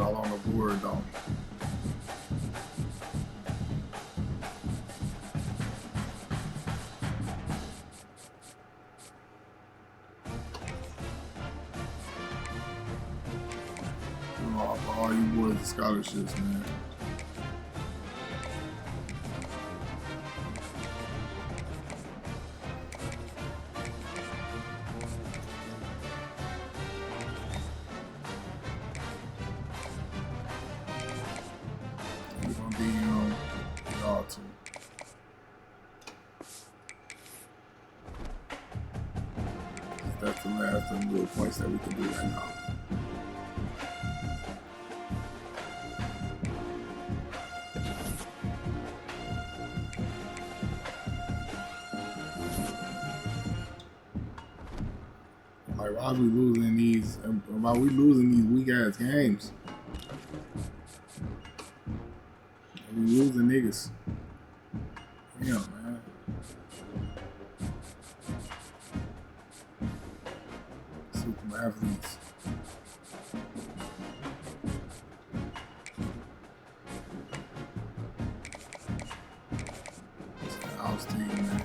all on the board though. For all you boys the scholarships, man. We're gonna be y'all too. That's the last of the little points that we can do right now. Like, why are we losing these? Why are we losing these weak ass games? We losing niggas. Damn, man. Super athletes. House team, man.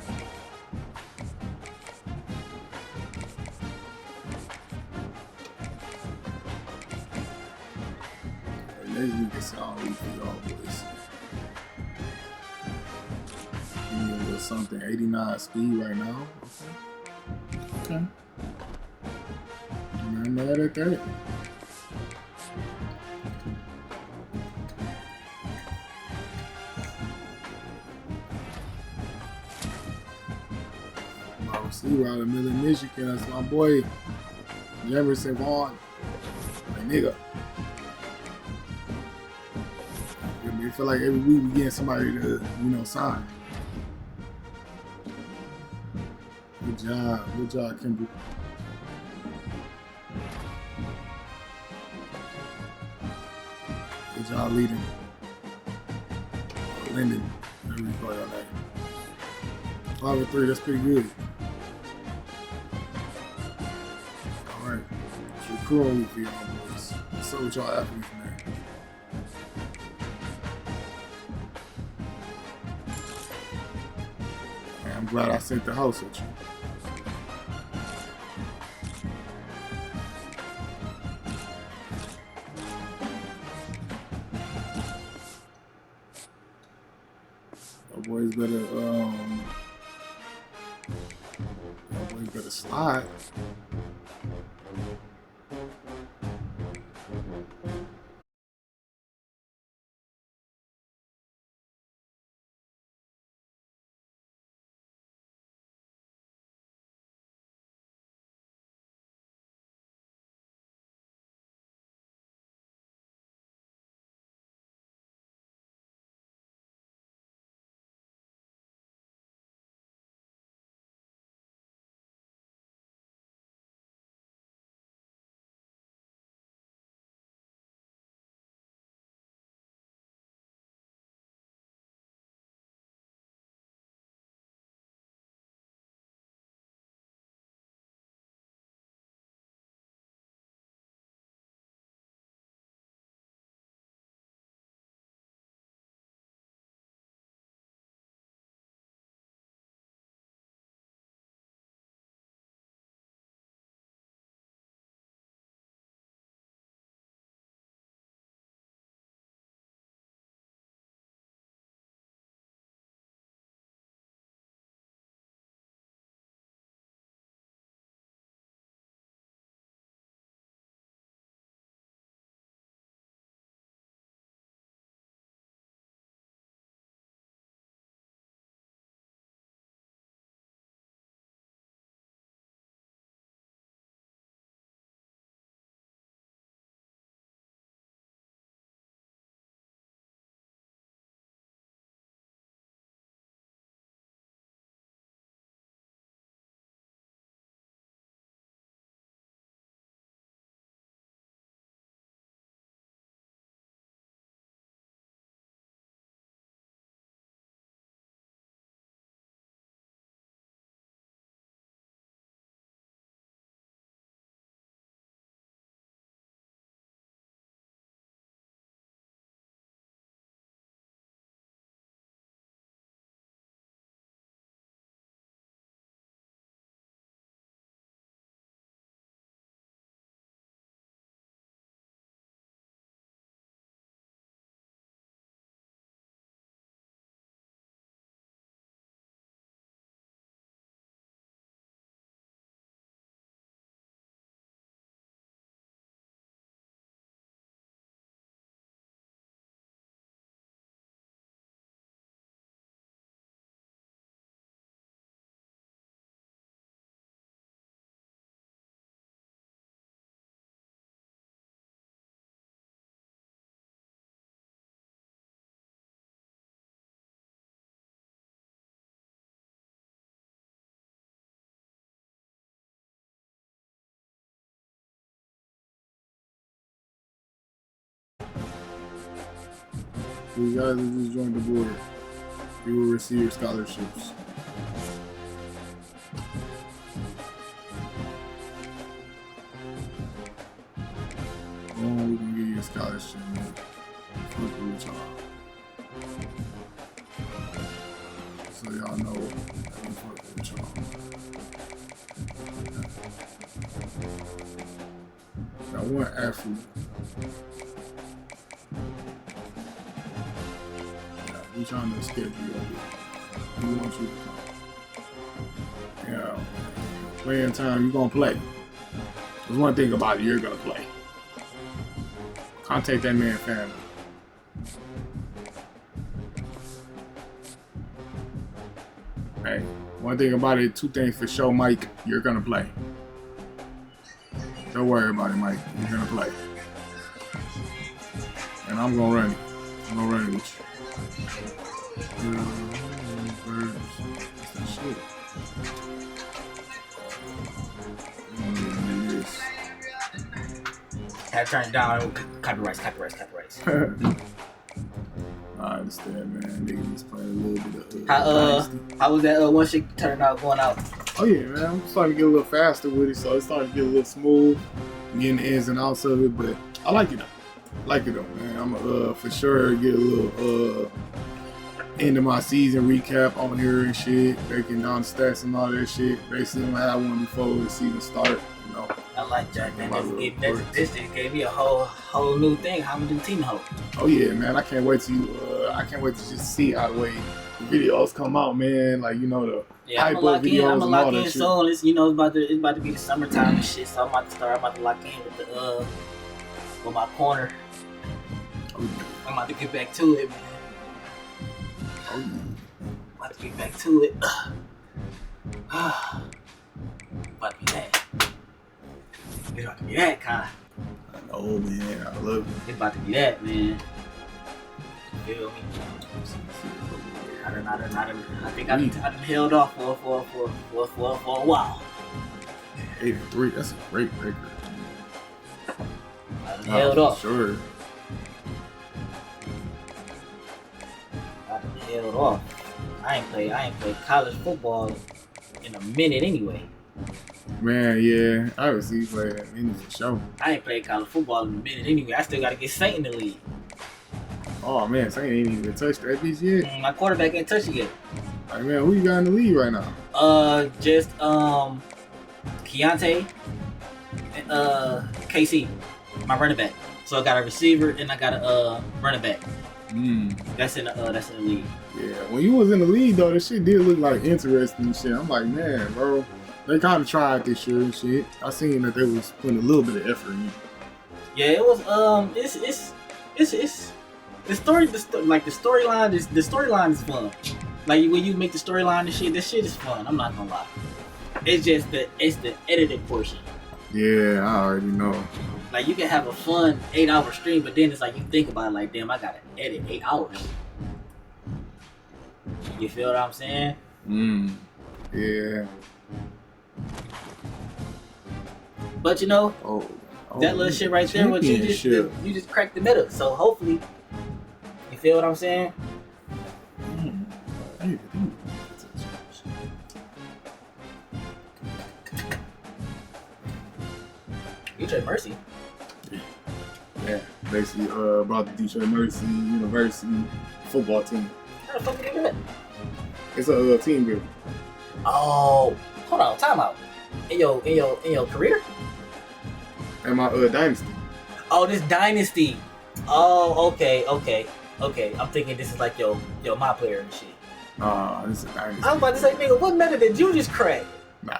Next week it's all week for y'all boys. Give me a little something. 89 speed right now. Okay. I'm not mad at that. My receiver out of Middle Michigan, that's my boy, Jefferson Vaughn. My nigga. I feel like every week we getting somebody to, sign. Good job, Kimball. Good job leading. Linden, whatever you call your name. 5-3, that's pretty good. All right, it's recruiting week for y'all boys. So with y'all athletes, man. I'm glad I sent the house with you. Boys better slide. You guys that just joined the board, you will receive your scholarships. Oh, we're gonna give you a scholarship, man. Fuck with y'all. So y'all know I'm fucking with y'all. Got one athlete. Yeah, we trying to schedule you over. We want you to come. Yeah, playing time, you gonna play. There's one thing about it, you're gonna play. Contact that man family. Hey, one thing about it, two things for sure, Mike, you're gonna play. Don't worry about it, Mike. You're gonna play. And I'm gonna run it. I'm gonna run it with you. What's that shit? Had to turn it down. Copyrights. I understand, man. Niggas just playing a little bit of How was that one shit turning out, going out? Oh yeah, man. I'm starting to get a little faster with it, so it's starting to get a little smooth, getting the ins and outs of it. But I like it though. Man. I'm for sure get a little end of my season recap on here and shit, breaking down the stats and all that shit. Basically, I had one before the season start. You know. I like that, man. This just gave me a whole new thing. How I'm gonna do team hope. Oh yeah, man. I can't wait to just see how the way the videos come out, man. Like, you know, the hype up videos I'm and gonna all lock that in shit. soon. It's about to be the summertime and shit. So I'm about to lock in with my corner. Oh, yeah. I'm about to get back to it, man. Oh, yeah. I'm about to get back to it. About to be that. It's about to be that, Kai. I know, man. I love it. It's about to be that, man. You feel me? I think I've been held off for a while. 83, that's a great record. I've been held off. Sure. I've been held off. I ain't played college football in a minute anyway. Man, yeah. I would see you play that minute for sure. I ain't played college football in a minute anyway. I still gotta get Saint in the league. Oh man, Saint ain't even touched that piece yet. My quarterback ain't touched it yet. Like, man, who you got in the league right now? Just Keontae and KC, my running back. So I got a receiver and I got a running back. That's in the league. Yeah, when you was in the league though, this shit did look like interesting and shit. I'm like, man, bro, they kind of tried this year and shit. I seen that they was putting a little bit of effort in. Yeah, it was it's the storyline is fun. Like when you make the storyline and shit, this shit is fun. I'm not gonna lie. It's just the edited portion. Yeah, I already know. Like you can have a fun 8-hour stream, but then it's like you think about it like, damn, I gotta edit 8 hours. You feel what I'm saying? Yeah. But you know, that little shit right there, what you just cracked the meta. So hopefully, you feel what I'm saying? Detroit Mercy. Yeah, basically about the Detroit Mercy University football team. How the fuck did you do that? It's a team building. Oh, hold on, time out. In your career? And my dynasty. Oh, this dynasty. Oh, okay. I'm thinking this is like your my player and shit. This is a dynasty. I was about to say, nigga, what meta did you just crack? Nah.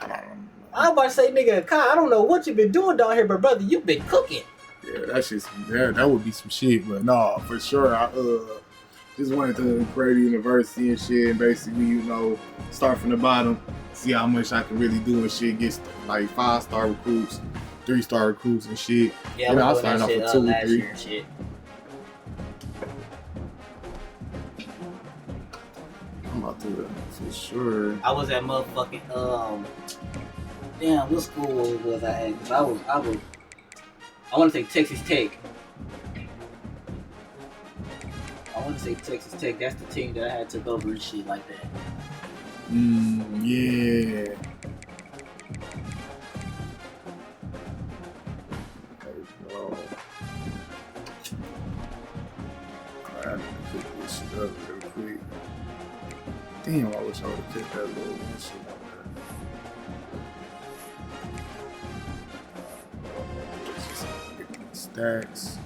I was about to say, nigga, Kai, I don't know what you been doing down here, but brother, you been cooking. Yeah, that would be some shit, but nah, for sure. I just wanted to create a university and shit, and basically, start from the bottom, see how much I can really do and shit. Get like 5-star recruits, 3-star recruits and shit. Yeah, I started off with 2 or 3. And shit. I'm about to for sure. I was at motherfucking damn, what school was I at? 'Cause I want to say Texas Tech. I want to say Texas Tech. That's the team that I had took over and shit like that. Yeah. Hey, bro. I need to pick this shit up real quick. Damn, I wish I would have picked that little one shit up there. Just pick stacks.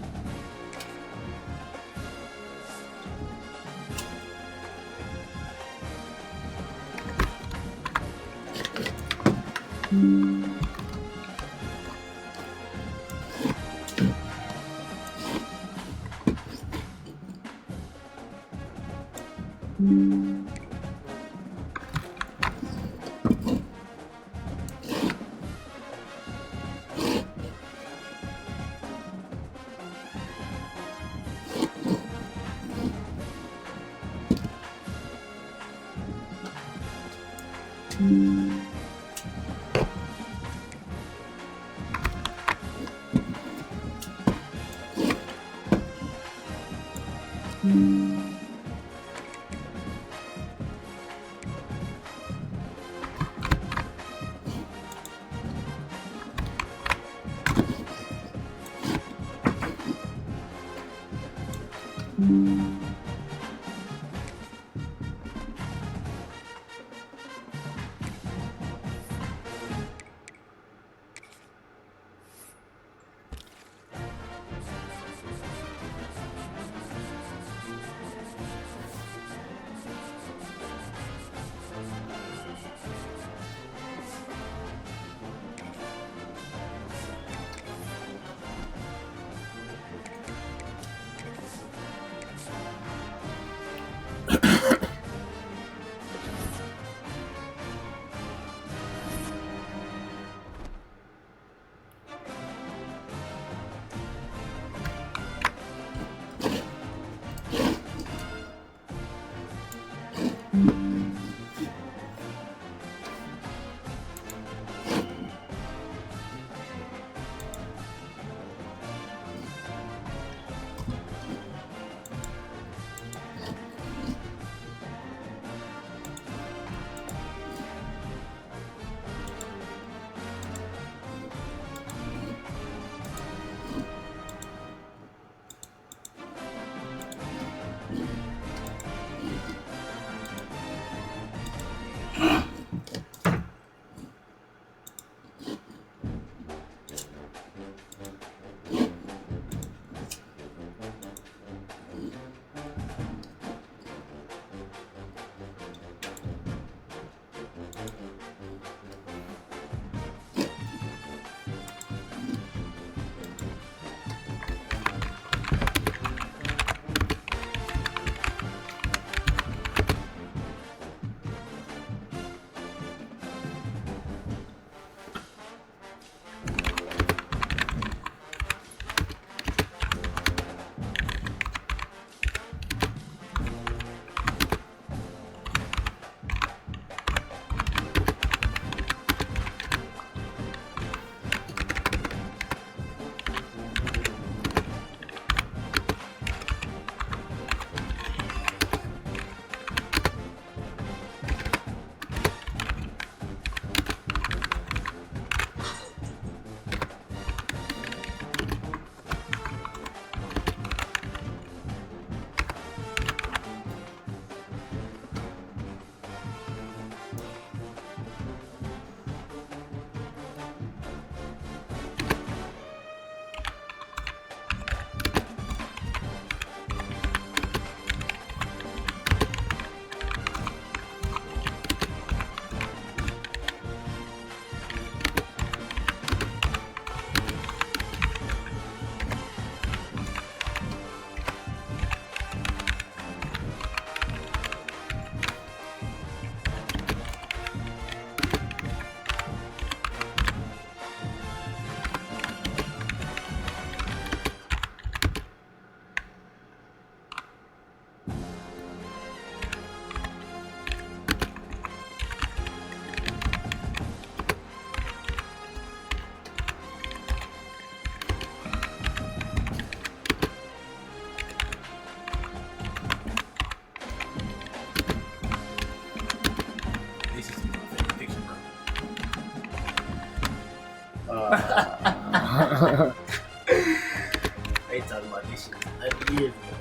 This shit was 11 years ago.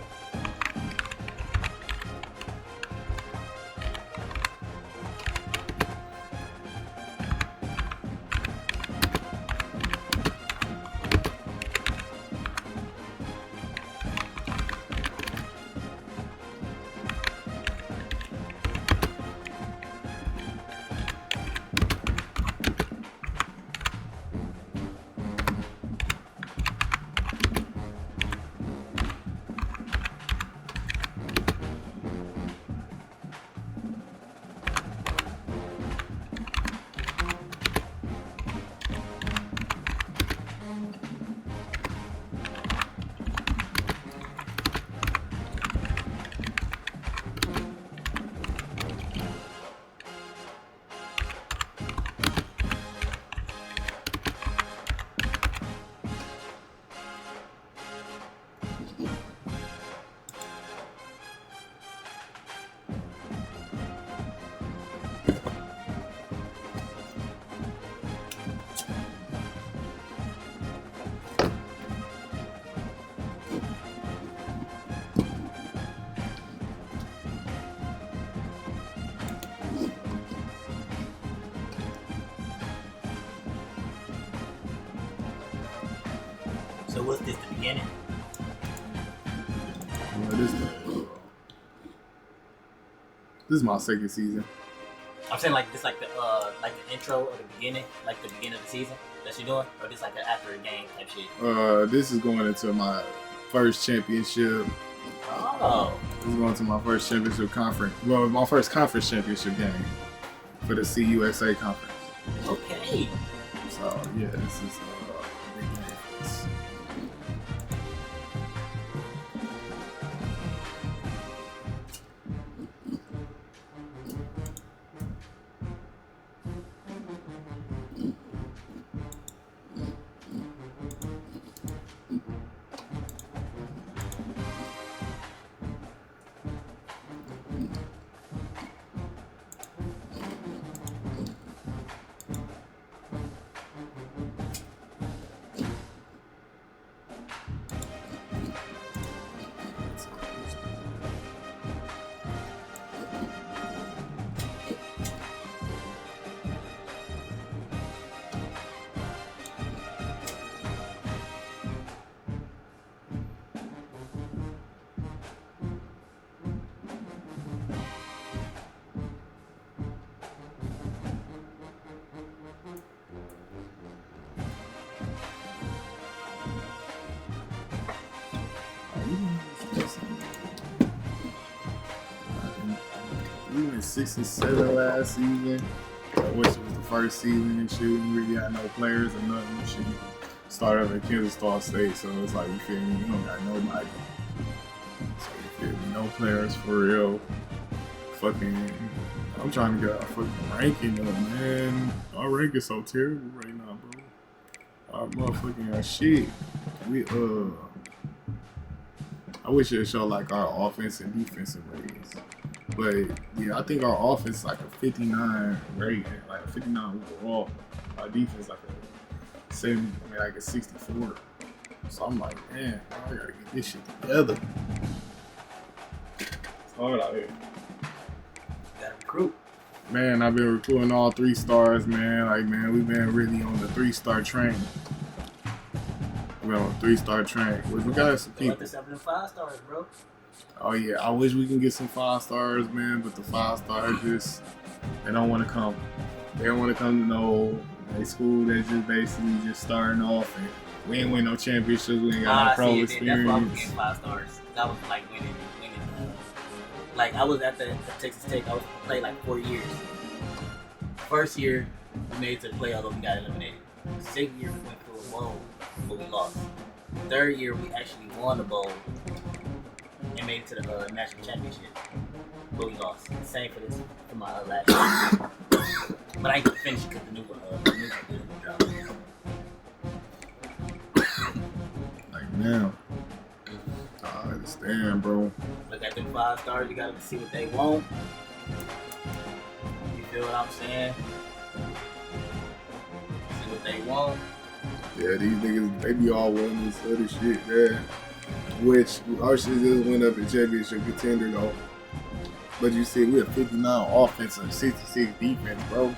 So what's this, the beginning? What is that? This is my second season. I'm saying like this, like the intro or the beginning, like the beginning of the season that you're doing, or just like an after a game type shit. This is going into my first championship. Oh. This is going to my first championship conference. Well, my first conference championship game for the CUSA conference. Okay. So yeah, this is a big game for us. We went 6-7 last season. I wish it was the first season and shit. We didn't really got no players or nothing. Shit. Started at Kansas State, so it's like, you feel me? You don't got nobody. So you feel me? No players for real. Fucking, I'm trying to get our fucking ranking up, man. Our rank is so terrible right now, bro. Our motherfucking shit. We I wish it showed like our offense and defensive ratings. But yeah, I think our offense is like a 59 rating, like a 59 overall. Our defense like a 7, like a 64. So I'm like, man, I gotta get this shit together. It's hard out here. Gotta recruit. Man, I've been recruiting all 3 stars, man. Like, man, we've been really on the 3-star train. We're on a 3-star train. We got some people. Like the 7 and 5 stars, bro. Oh yeah, I wish we can get some 5 stars, man. But the 5 stars just, they don't want to come. They don't want to come to no school that's just basically just starting off, and we ain't win no championships. We ain't got no pro experience. That's why I'm getting 5 stars. That was like winning. Like I was at the Texas Tech. I was played like 4 years. First year we made it to the play, although we got eliminated. The second year we went to a bowl, but we lost. Third year we actually won the bowl and made it to the national championship, but we lost. Same for this, for my last year. But I ain't gonna finish because the new one dropped. Like now, I understand, bro. Look at them 5 stars. You gotta see what they want. You feel what I'm saying? See what they want. Yeah, these niggas, they be all wanting this other shit, man. which our shit just went up in championship contender though. But you see, we have 59 offense and 66 defense, bro.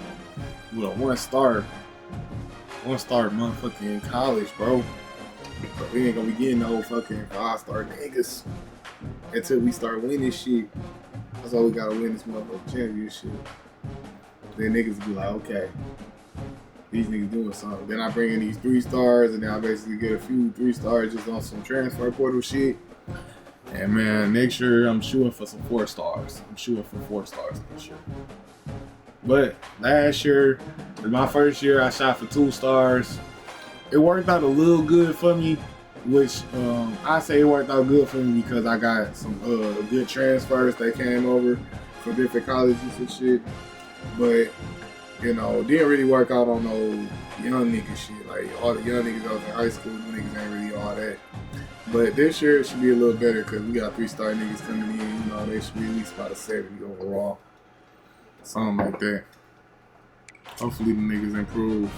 With a one-star motherfucking college, bro. So we ain't gonna be getting no fucking 5-star niggas until we start winning shit. That's why we gotta win this motherfucking championship. Then niggas be like, okay, these niggas doing something. Then I bring in these 3-stars, and then I basically get a few 3-stars just on some transfer portal shit. And man, next year I'm shooting for some 4-stars. I'm shooting for 4-stars next year. But last year, my first year, I shot for 2 stars. It worked out a little good for me, which I say it worked out good for me because I got some good transfers that came over from different colleges and shit. But you know, didn't really work out on no young nigga shit. Like all the young niggas that was in high school, the niggas ain't really all that. But this year it should be a little better because we got 3-star niggas coming in. You know, they should be at least about a 70 overall. Something like that. Hopefully the niggas improve.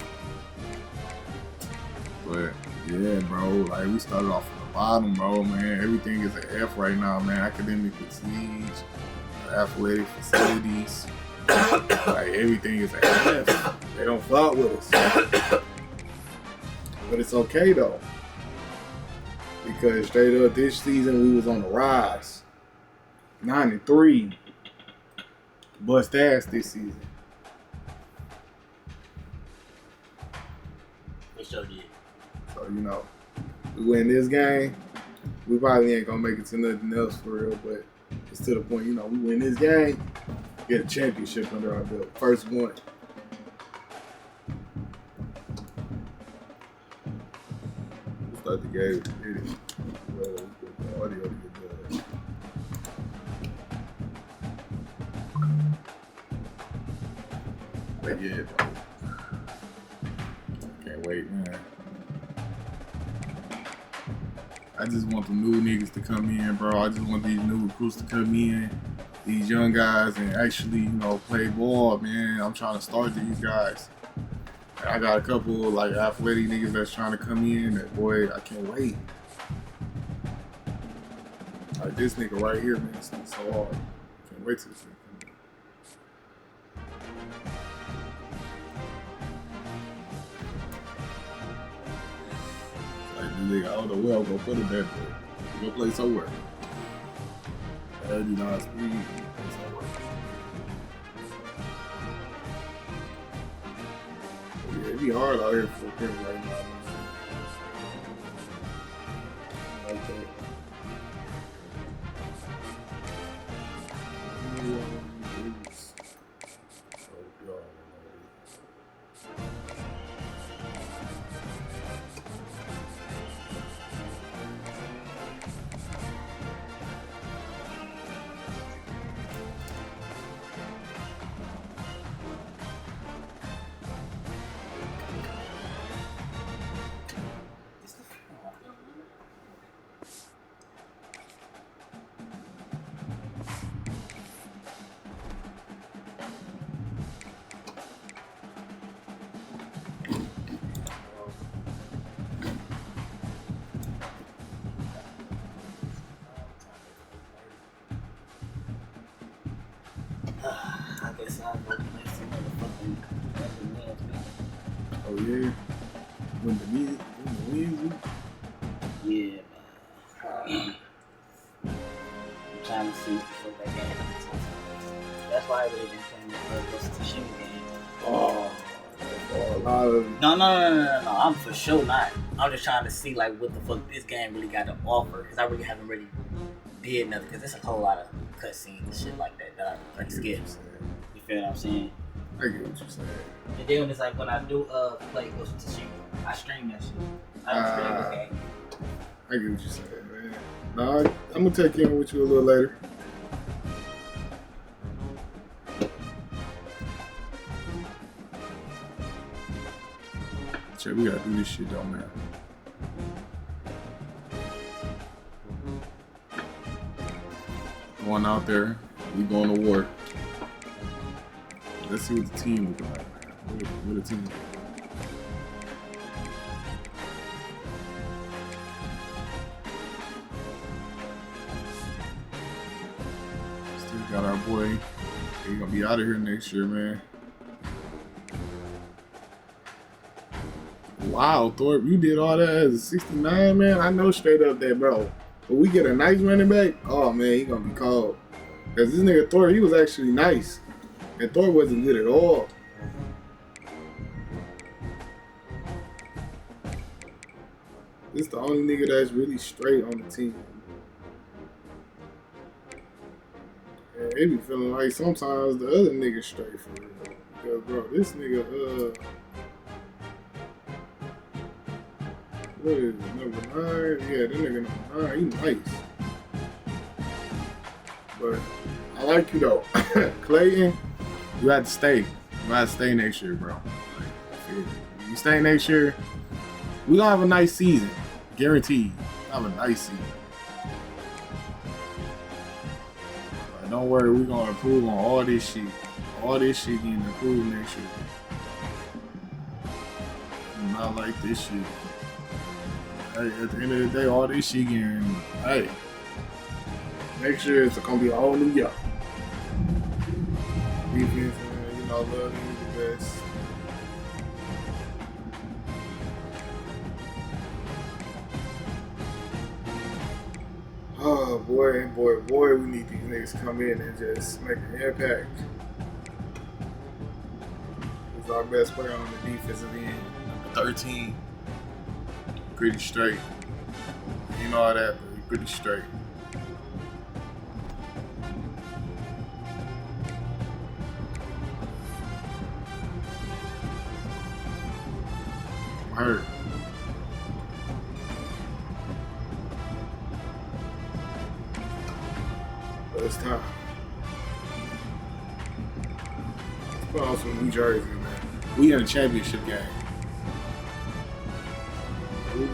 But yeah, bro, like we started off from the bottom, bro, man. Everything is an F right now, man. Academic prestige, athletic facilities. Like everything is an F. They don't fuck with us. But it's okay though. Because straight up this season we was on the rise. 9-3. Bust ass this season. For sure did. So, you know, we win this game, we probably ain't gonna make it to nothing else for real, but it's to the point, you know, we win this game, get a championship under our belt. First one. We'll start the game. Audio to get done. But yeah, bro. Can't wait, man. I just want the new niggas to come in, bro. I just want these new recruits to come in, these young guys, and actually, you know, play ball, man. I'm trying to start these guys. I got a couple like athletic niggas that's trying to come in, and boy, I can't wait. Like this nigga right here, man, it's so hard. Can't wait till this nigga come in. Like this nigga, I don't know where I'm gonna put him at, but he gonna play somewhere. I do not speed. Play somewhere. Yeah, it be hard out here for him right now. Like that. I guess I'll go play some motherfucking Oh yeah? When the wins, yeah, man. I'm trying to see what that game is. That's why I really been playing the first Tsushima game. oh, a lot of No. I'm for sure not. I'm just trying to see like what the fuck this game really got to offer, because I really haven't really did nothing. Because there's a whole lot of cutscenes and shit like that I like skips. You feel what I'm saying? I get what you're saying. And then it's like when I do play Ghost of Tsushima, I stream that shit. I don't stream this game. I get what you're saying, man. No, I'm gonna take in with you a little later. Shit, we gotta do this shit though, man. Going out there, we going to war. Let's see what the team looking like, man. What the team. Got our boy. He's gonna be out of here next year, man. Wow, Thorpe, you did all that as a 69, man. I know straight up that, bro. But we get a nice running back, oh man, he gonna be cold. Cause this nigga Thorpe, he was actually nice, and Thorpe wasn't good at all. This the only nigga that's really straight on the team. And they be feeling like sometimes the other nigga straight for real. Because bro, this nigga, what is it, number 9? Yeah, that nigga number 9, he nice. But I like you though. Clayton, you have to stay. You have to stay next year, bro. Like, if you stay next year, we gonna have a nice season. Guaranteed. Have a nice season. But don't worry, we're gonna improve on all this shit. All this shit getting improved next year. Not like this shit. Hey, at the end of the day, all this shit getting, hey, next year it's gonna be a whole new year. Defense, man, you know, love you the best. Oh boy, we need these niggas to come in and just make an impact. He's our best player on the defensive end, number 13. Pretty straight. You know all that, but he's pretty straight. I'm hurt. But it's time. Let's put on some new jerseys, man. We in a championship game.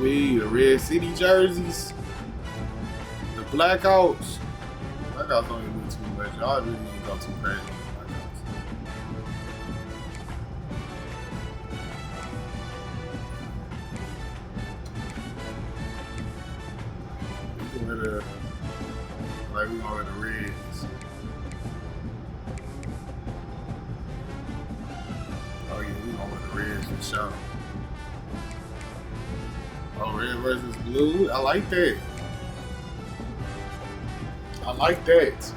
The Red City jerseys, the Blackouts. Blackouts don't even do too much. Y'all really ain't go too crazy on the Blackouts. We gonna wear the Reds. Oh yeah, we gonna wear the Reds for sure. Oh, red versus blue. I like that. I like that.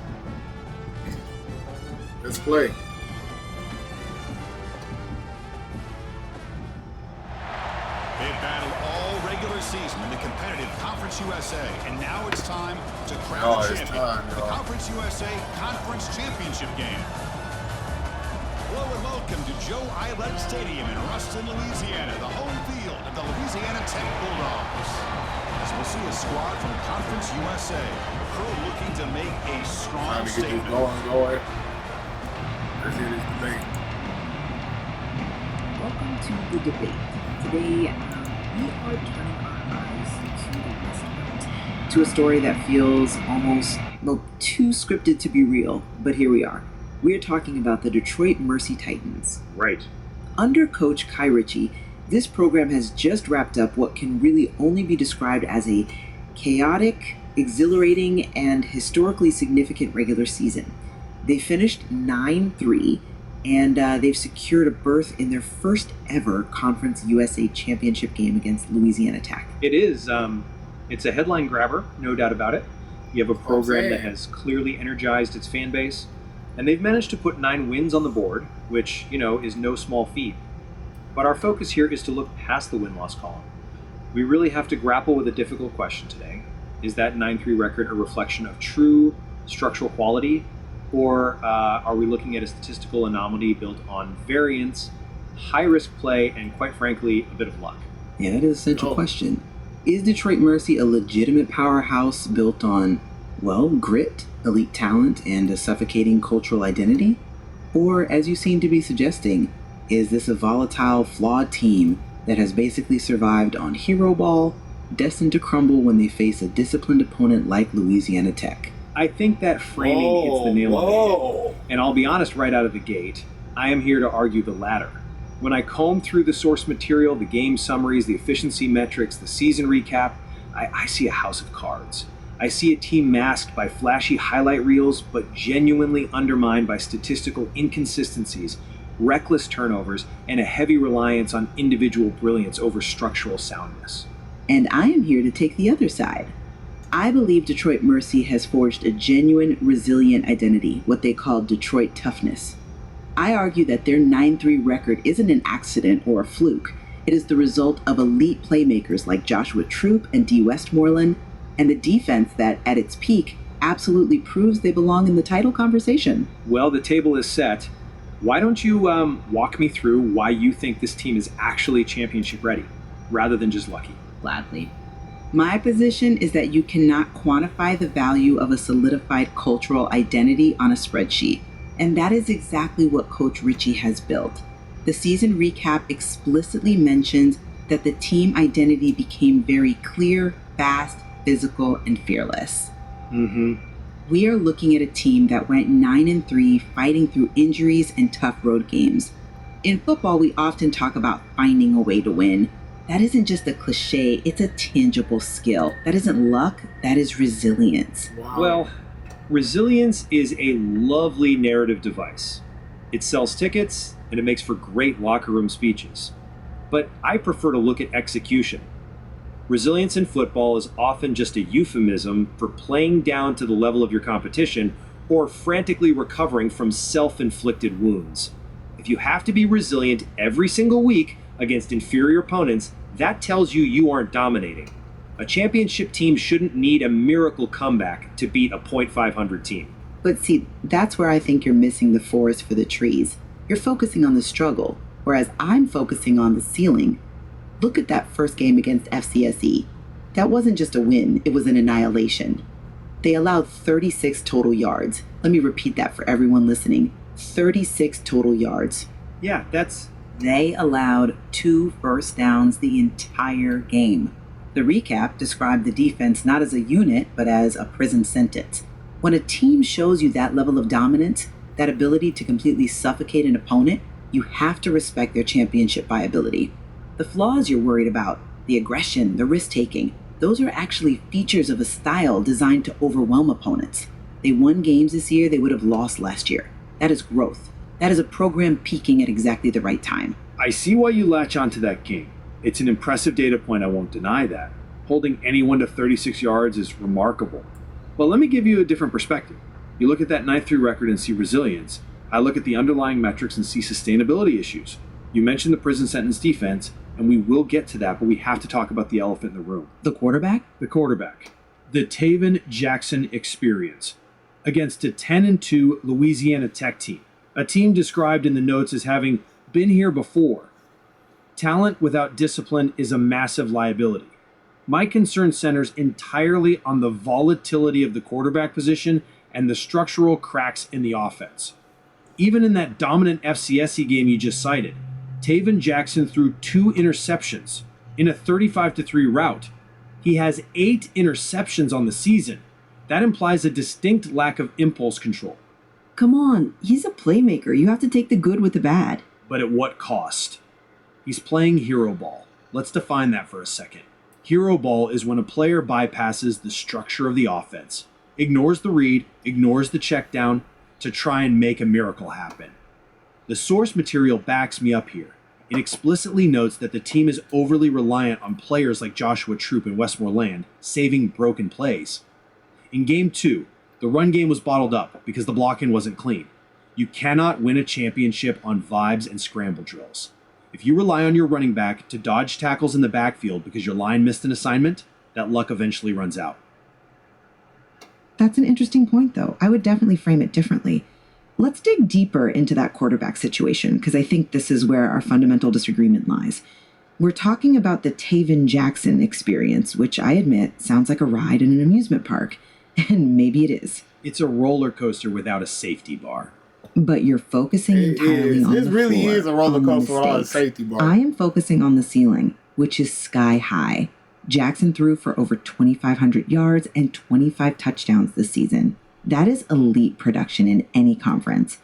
Let's play. They've battled all regular season in the competitive Conference USA, and now it's time to crown the champion. The Conference USA Conference Championship game. Hello and welcome to Joe Eilert Stadium in Ruston, Louisiana, the home field of the Louisiana Tech Bulldogs. As we'll see a squad from Conference USA, looking to make a strong statement. Going. Let's hear this debate. Welcome to the debate. Today, we are turning our eyes to the West, to a story that feels almost, too scripted to be real, but here we are. We are talking about the Detroit Mercy Titans. Right. Under Coach Kai Ritchie, this program has just wrapped up what can really only be described as a chaotic, exhilarating, and historically significant regular season. They finished 9-3, and they've secured a berth in their first ever Conference USA Championship game against Louisiana Tech. It is. It's a headline grabber, no doubt about it. You have a program that has clearly energized its fan base, and they've managed to put 9 wins on the board, which, is no small feat. But our focus here is to look past the win-loss column. We really have to grapple with a difficult question today. Is that 9-3 record a reflection of true structural quality, or are we looking at a statistical anomaly built on variance, high-risk play, and quite frankly, a bit of luck? Yeah, that is a central question. Is Detroit Mercy a legitimate powerhouse built on, grit, elite talent, and a suffocating cultural identity? Or, as you seem to be suggesting, is this a volatile, flawed team that has basically survived on hero ball, destined to crumble when they face a disciplined opponent like Louisiana Tech? I think that framing hits the nail on the head. And I'll be honest right out of the gate, I am here to argue the latter. When I comb through the source material, the game summaries, the efficiency metrics, the season recap, I see a house of cards. I see a team masked by flashy highlight reels, but genuinely undermined by statistical inconsistencies, reckless turnovers, and a heavy reliance on individual brilliance over structural soundness. And I am here to take the other side. I believe Detroit Mercy has forged a genuine, resilient identity, what they call Detroit toughness. I argue that their 9-3 record isn't an accident or a fluke. It is the result of elite playmakers like Joshua Troop and D. Westmoreland, and a defense that, at its peak, absolutely proves they belong in the title conversation. Well, the table is set. Why don't you walk me through why you think this team is actually championship ready, rather than just lucky? Gladly. My position is that you cannot quantify the value of a solidified cultural identity on a spreadsheet, and that is exactly what Coach Ritchie has built. The season recap explicitly mentions that the team identity became very clear, fast, physical, and fearless. We are looking at a team that went 9-3, fighting through injuries and tough road games. In football, we often talk about finding a way to win. That isn't just a cliche, it's a tangible skill. That isn't luck, that is resilience. Wow. Well, resilience is a lovely narrative device. It sells tickets, and it makes for great locker room speeches. But I prefer to look at execution. Resilience in football is often just a euphemism for playing down to the level of your competition or frantically recovering from self-inflicted wounds. If you have to be resilient every single week against inferior opponents, that tells you aren't dominating. A championship team shouldn't need a miracle comeback to beat a .500 team. But see, that's where I think you're missing the forest for the trees. You're focusing on the struggle, whereas I'm focusing on the ceiling. Look at that first game against FCSE. That wasn't just a win, it was an annihilation. They allowed 36 total yards. Let me repeat that for everyone listening. 36 total yards. Yeah, that's... They allowed 2 first downs the entire game. The recap described the defense not as a unit, but as a prison sentence. When a team shows you that level of dominance, that ability to completely suffocate an opponent, you have to respect their championship viability. The flaws you're worried about, the aggression, the risk-taking, those are actually features of a style designed to overwhelm opponents. They won games this year they would have lost last year. That is growth. That is a program peaking at exactly the right time. I see why you latch onto that game. It's an impressive data point, I won't deny that. Holding anyone to 36 yards is remarkable. But let me give you a different perspective. You look at that 9-3 record and see resilience. I look at the underlying metrics and see sustainability issues. You mentioned the prison sentence defense, and we will get to that, but we have to talk about the elephant in the room. The quarterback? The quarterback. The Taven Jackson experience against a 10-2 Louisiana Tech team. A team described in the notes as having been here before. Talent without discipline is a massive liability. My concern centers entirely on the volatility of the quarterback position and the structural cracks in the offense. Even in that dominant FCSE game you just cited, Taven Jackson threw 2 interceptions in a 35-3 rout. He has 8 interceptions on the season. That implies a distinct lack of impulse control. Come on, he's a playmaker. You have to take the good with the bad. But at what cost? He's playing hero ball. Let's define that for a second. Hero ball is when a player bypasses the structure of the offense, ignores the read, ignores the check down to try and make a miracle happen. The source material backs me up here. It explicitly notes that the team is overly reliant on players like Joshua Troop and Westmoreland saving broken plays. In Game 2, the run game was bottled up because the blocking wasn't clean. You cannot win a championship on vibes and scramble drills. If you rely on your running back to dodge tackles in the backfield because your line missed an assignment, that luck eventually runs out. That's an interesting point, though. I would definitely frame it differently. Let's dig deeper into that quarterback situation, because I think this is where our fundamental disagreement lies. We're talking about the Taven Jackson experience, which I admit sounds like a ride in an amusement park. And maybe it is. It's a roller coaster without a safety bar. But you're focusing entirely on the floor. It really is a roller coaster without a safety bar. I am focusing on the ceiling, which is sky high. Jackson threw for over 2,500 yards and 25 touchdowns this season. That is elite production in any conference.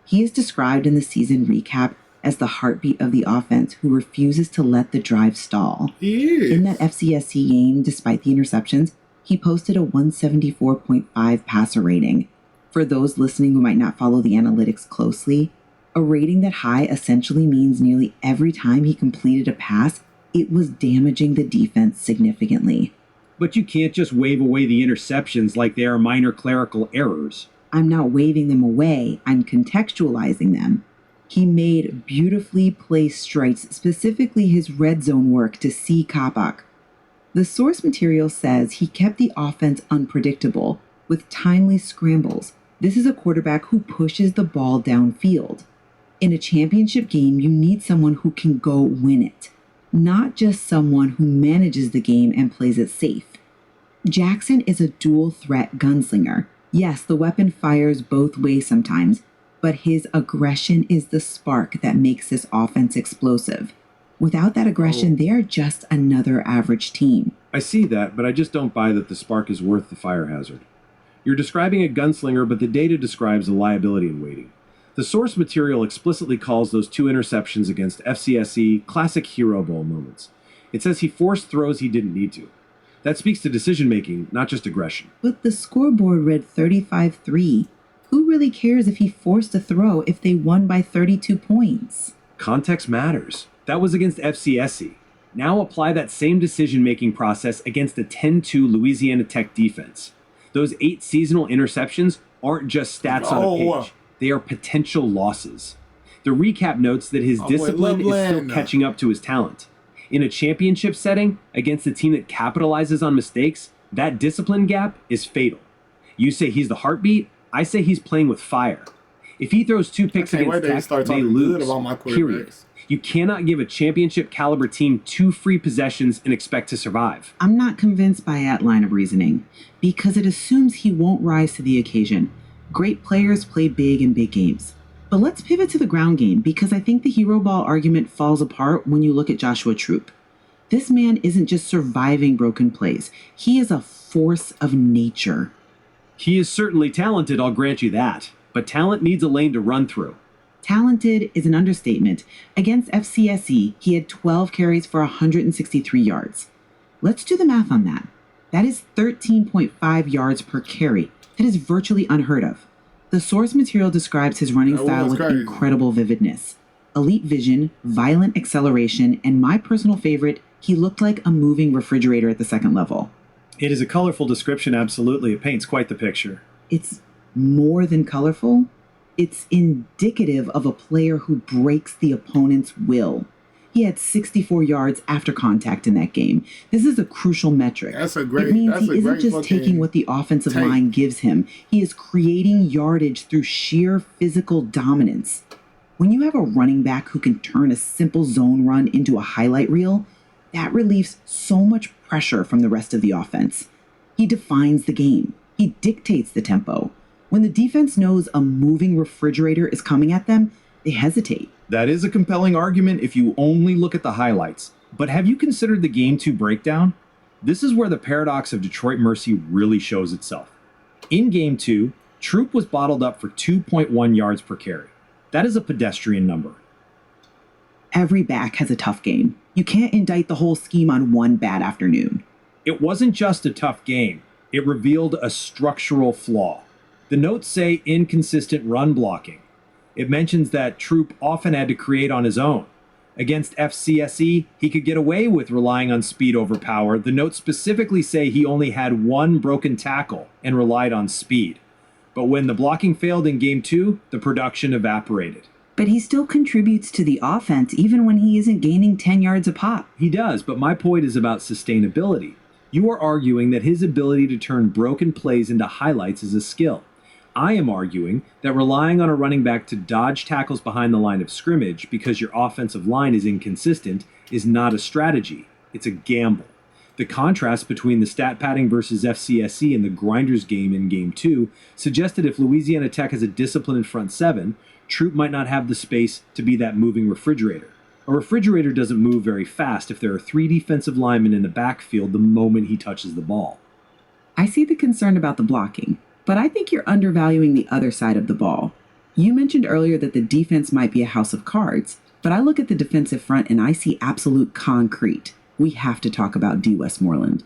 He is described in the season recap as the heartbeat of the offense who refuses to let the drive stall. He is. In that FCSC game, despite the interceptions, He posted a 174.5 passer rating. For those listening who might not follow the analytics closely, a rating that high essentially means nearly every time he completed a pass, it was damaging the defense significantly. But you can't just wave away the interceptions like they are minor clerical errors. I'm not waving them away, I'm contextualizing them. He made beautifully placed strikes, specifically his red zone work to C. Kabak. The source material says he kept the offense unpredictable with timely scrambles. This is a quarterback who pushes the ball downfield. In a championship game, you need someone who can go win it, not just someone who manages the game and plays it safe. Jackson is a dual-threat gunslinger. Yes, the weapon fires both ways sometimes, but his aggression is the spark that makes this offense explosive. Without that aggression, they are just another average team. I see that, but I just don't buy that the spark is worth the fire hazard. You're describing a gunslinger, but the data describes a liability in waiting. The source material explicitly calls those 2 interceptions against FCSE classic Hero Bowl moments. It says he forced throws he didn't need to. That speaks to decision-making, not just aggression. But the scoreboard read 35-3. Who really cares if he forced a throw if they won by 32 points? Context matters. That was against FCSE. Now apply that same decision-making process against the 10-2 Louisiana Tech defense. Those 8 seasonal interceptions aren't just stats on a page. They are potential losses. The recap notes that his discipline is still catching up to his talent. In a championship setting, against a team that capitalizes on mistakes, that discipline gap is fatal. You say he's the heartbeat, I say he's playing with fire. If he throws 2 picks against Tech, they lose, period. You cannot give a championship caliber team 2 free possessions and expect to survive. I'm not convinced by that line of reasoning, because it assumes he won't rise to the occasion. Great players play big in big games. But let's pivot to the ground game, because I think the hero ball argument falls apart when you look at Joshua Troop. This man isn't just surviving broken plays. He is a force of nature. He is certainly talented, I'll grant you that. But talent needs a lane to run through. Talented is an understatement. Against FCSE, he had 12 carries for 163 yards. Let's do the math on that. That is 13.5 yards per carry. That is virtually unheard of. The source material describes his running style with incredible vividness. Elite vision, violent acceleration, and my personal favorite, he looked like a moving refrigerator at the second level. It is a colorful description, absolutely. It paints quite the picture. It's more than colorful. It's indicative of a player who breaks the opponent's will. He had 64 yards after contact in that game. This is a crucial metric. It means he isn't just taking what the offensive line gives him. He is creating yardage through sheer physical dominance. When you have a running back who can turn a simple zone run into a highlight reel, that relieves so much pressure from the rest of the offense. He defines the game. He dictates the tempo. When the defense knows a moving refrigerator is coming at them, they hesitate. That is a compelling argument if you only look at the highlights. But have you considered the Game 2 breakdown? This is where the paradox of Detroit Mercy really shows itself. In Game 2, Troop was bottled up for 2.1 yards per carry. That is a pedestrian number. Every back has a tough game. You can't indict the whole scheme on one bad afternoon. It wasn't just a tough game. It revealed a structural flaw. The notes say inconsistent run blocking. It mentions that Troop often had to create on his own. Against FCSE, he could get away with relying on speed over power. The notes specifically say he only had 1 broken tackle and relied on speed. But when the blocking failed in Game 2, the production evaporated. But he still contributes to the offense even when he isn't gaining 10 yards a pop. He does, but my point is about sustainability. You are arguing that his ability to turn broken plays into highlights is a skill. I am arguing that relying on a running back to dodge tackles behind the line of scrimmage because your offensive line is inconsistent is not a strategy. It's a gamble. The contrast between the stat padding versus FCSE and the grinders game in Game 2 suggested if Louisiana Tech has a disciplined front seven, Troop might not have the space to be that moving refrigerator. A refrigerator doesn't move very fast if there are 3 defensive linemen in the backfield the moment he touches the ball. I see the concern about the blocking, but I think you're undervaluing the other side of the ball. You mentioned earlier that the defense might be a house of cards, but I look at the defensive front and I see absolute concrete. We have to talk about D. Westmoreland.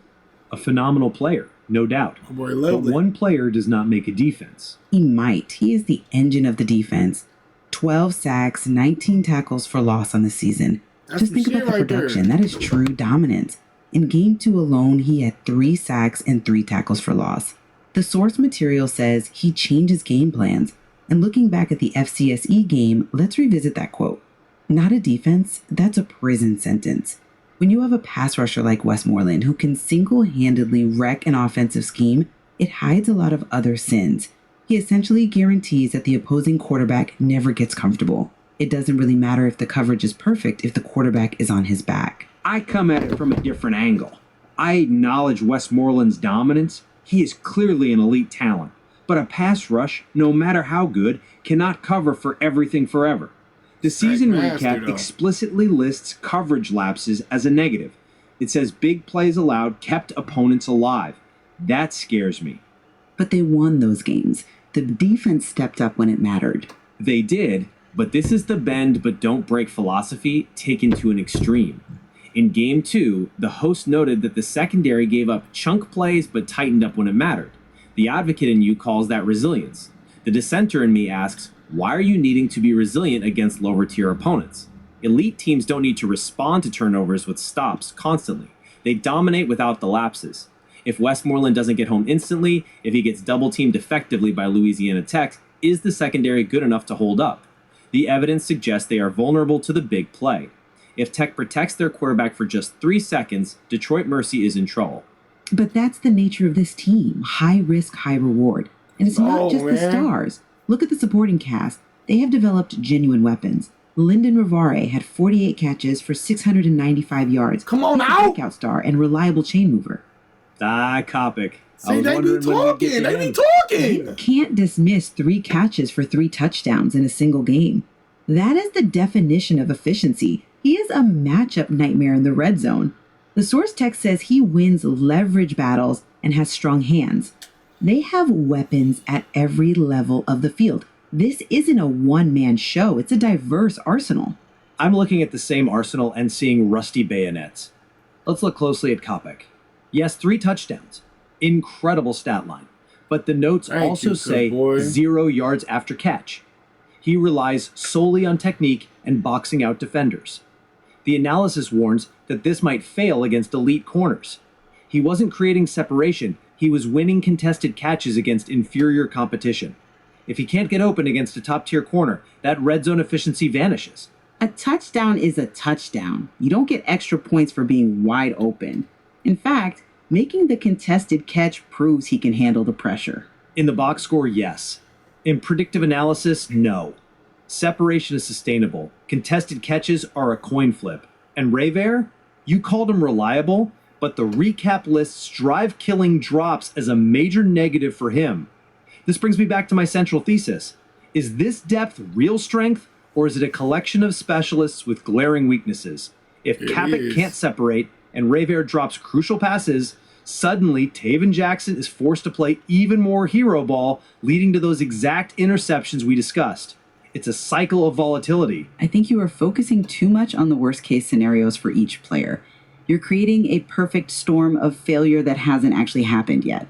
A phenomenal player. no doubt. Oh boy, But lovely. one player does not make a defense. He might. He is the engine of the defense. 12 sacks, 19 tackles for loss on the season. That's Just some think about shit the right production. there. That is true dominance. In game 2 alone, he had 3 sacks and 3 tackles for loss. The source material says he changes game plans. And looking back at the FCSE game, let's revisit that quote. Not a defense, that's a prison sentence. When you have a pass rusher like Westmoreland who can single-handedly wreck an offensive scheme, it hides a lot of other sins. He essentially guarantees that the opposing quarterback never gets comfortable. It doesn't really matter if the coverage is perfect if the quarterback is on his back. I come at it from a different angle. I acknowledge Westmoreland's dominance. He is clearly an elite talent. But a pass rush, no matter how good, cannot cover for everything forever. The season recap explicitly lists coverage lapses as a negative. It says big plays allowed kept opponents alive. That scares me. But they won those games. The defense stepped up when it mattered. They did, but this is the bend but don't break philosophy taken to an extreme. In Game 2, the host noted that the secondary gave up chunk plays but tightened up when it mattered. The advocate in you calls that resilience. The dissenter in me asks, why are you needing to be resilient against lower tier opponents? Elite teams don't need to respond to turnovers with stops constantly. They dominate without the lapses. If Westmoreland doesn't get home instantly, if he gets double teamed effectively by Louisiana Tech, is the secondary good enough to hold up? The evidence suggests they are vulnerable to the big play. If Tech protects their quarterback for just 3 seconds, Detroit Mercy is in trouble. But that's the nature of this team. High risk, high reward. And it's not just the stars. Look at the supporting cast. They have developed genuine weapons. Lyndon Rivare had 48 catches for 695 yards. Come on He's a now! breakout star and reliable chain mover. Copic. See, they be talking. They be talking. Can't dismiss 3 catches for 3 touchdowns in a single game. That is the definition of efficiency. He is a matchup nightmare in the red zone. The source text says he wins leverage battles and has strong hands. They have weapons at every level of the field. This isn't a one-man show. It's a diverse arsenal. I'm looking at the same arsenal and seeing rusty bayonets. Let's look closely at Kopic. Yes, 3 touchdowns. Incredible stat line. But the notes also say 0 yards after catch. He relies solely on technique and boxing out defenders. The analysis warns that this might fail against elite corners. He wasn't creating separation. He was winning contested catches against inferior competition. If he can't get open against a top-tier corner, that red zone efficiency vanishes. A touchdown is a touchdown. You don't get extra points for being wide open. In fact, making the contested catch proves he can handle the pressure. In the box score, yes. In predictive analysis, no. Separation is sustainable. Contested catches are a coin flip. And Rayver, you called him reliable, but the recap lists drive-killing drops as a major negative for him. This brings me back to my central thesis. Is this depth real strength, or is it a collection of specialists with glaring weaknesses? If Kopic can't separate and Rayver drops crucial passes, suddenly Taven Jackson is forced to play even more hero ball, leading to those exact interceptions we discussed. It's a cycle of volatility. I think you are focusing too much on the worst case scenarios for each player. You're creating a perfect storm of failure that hasn't actually happened yet.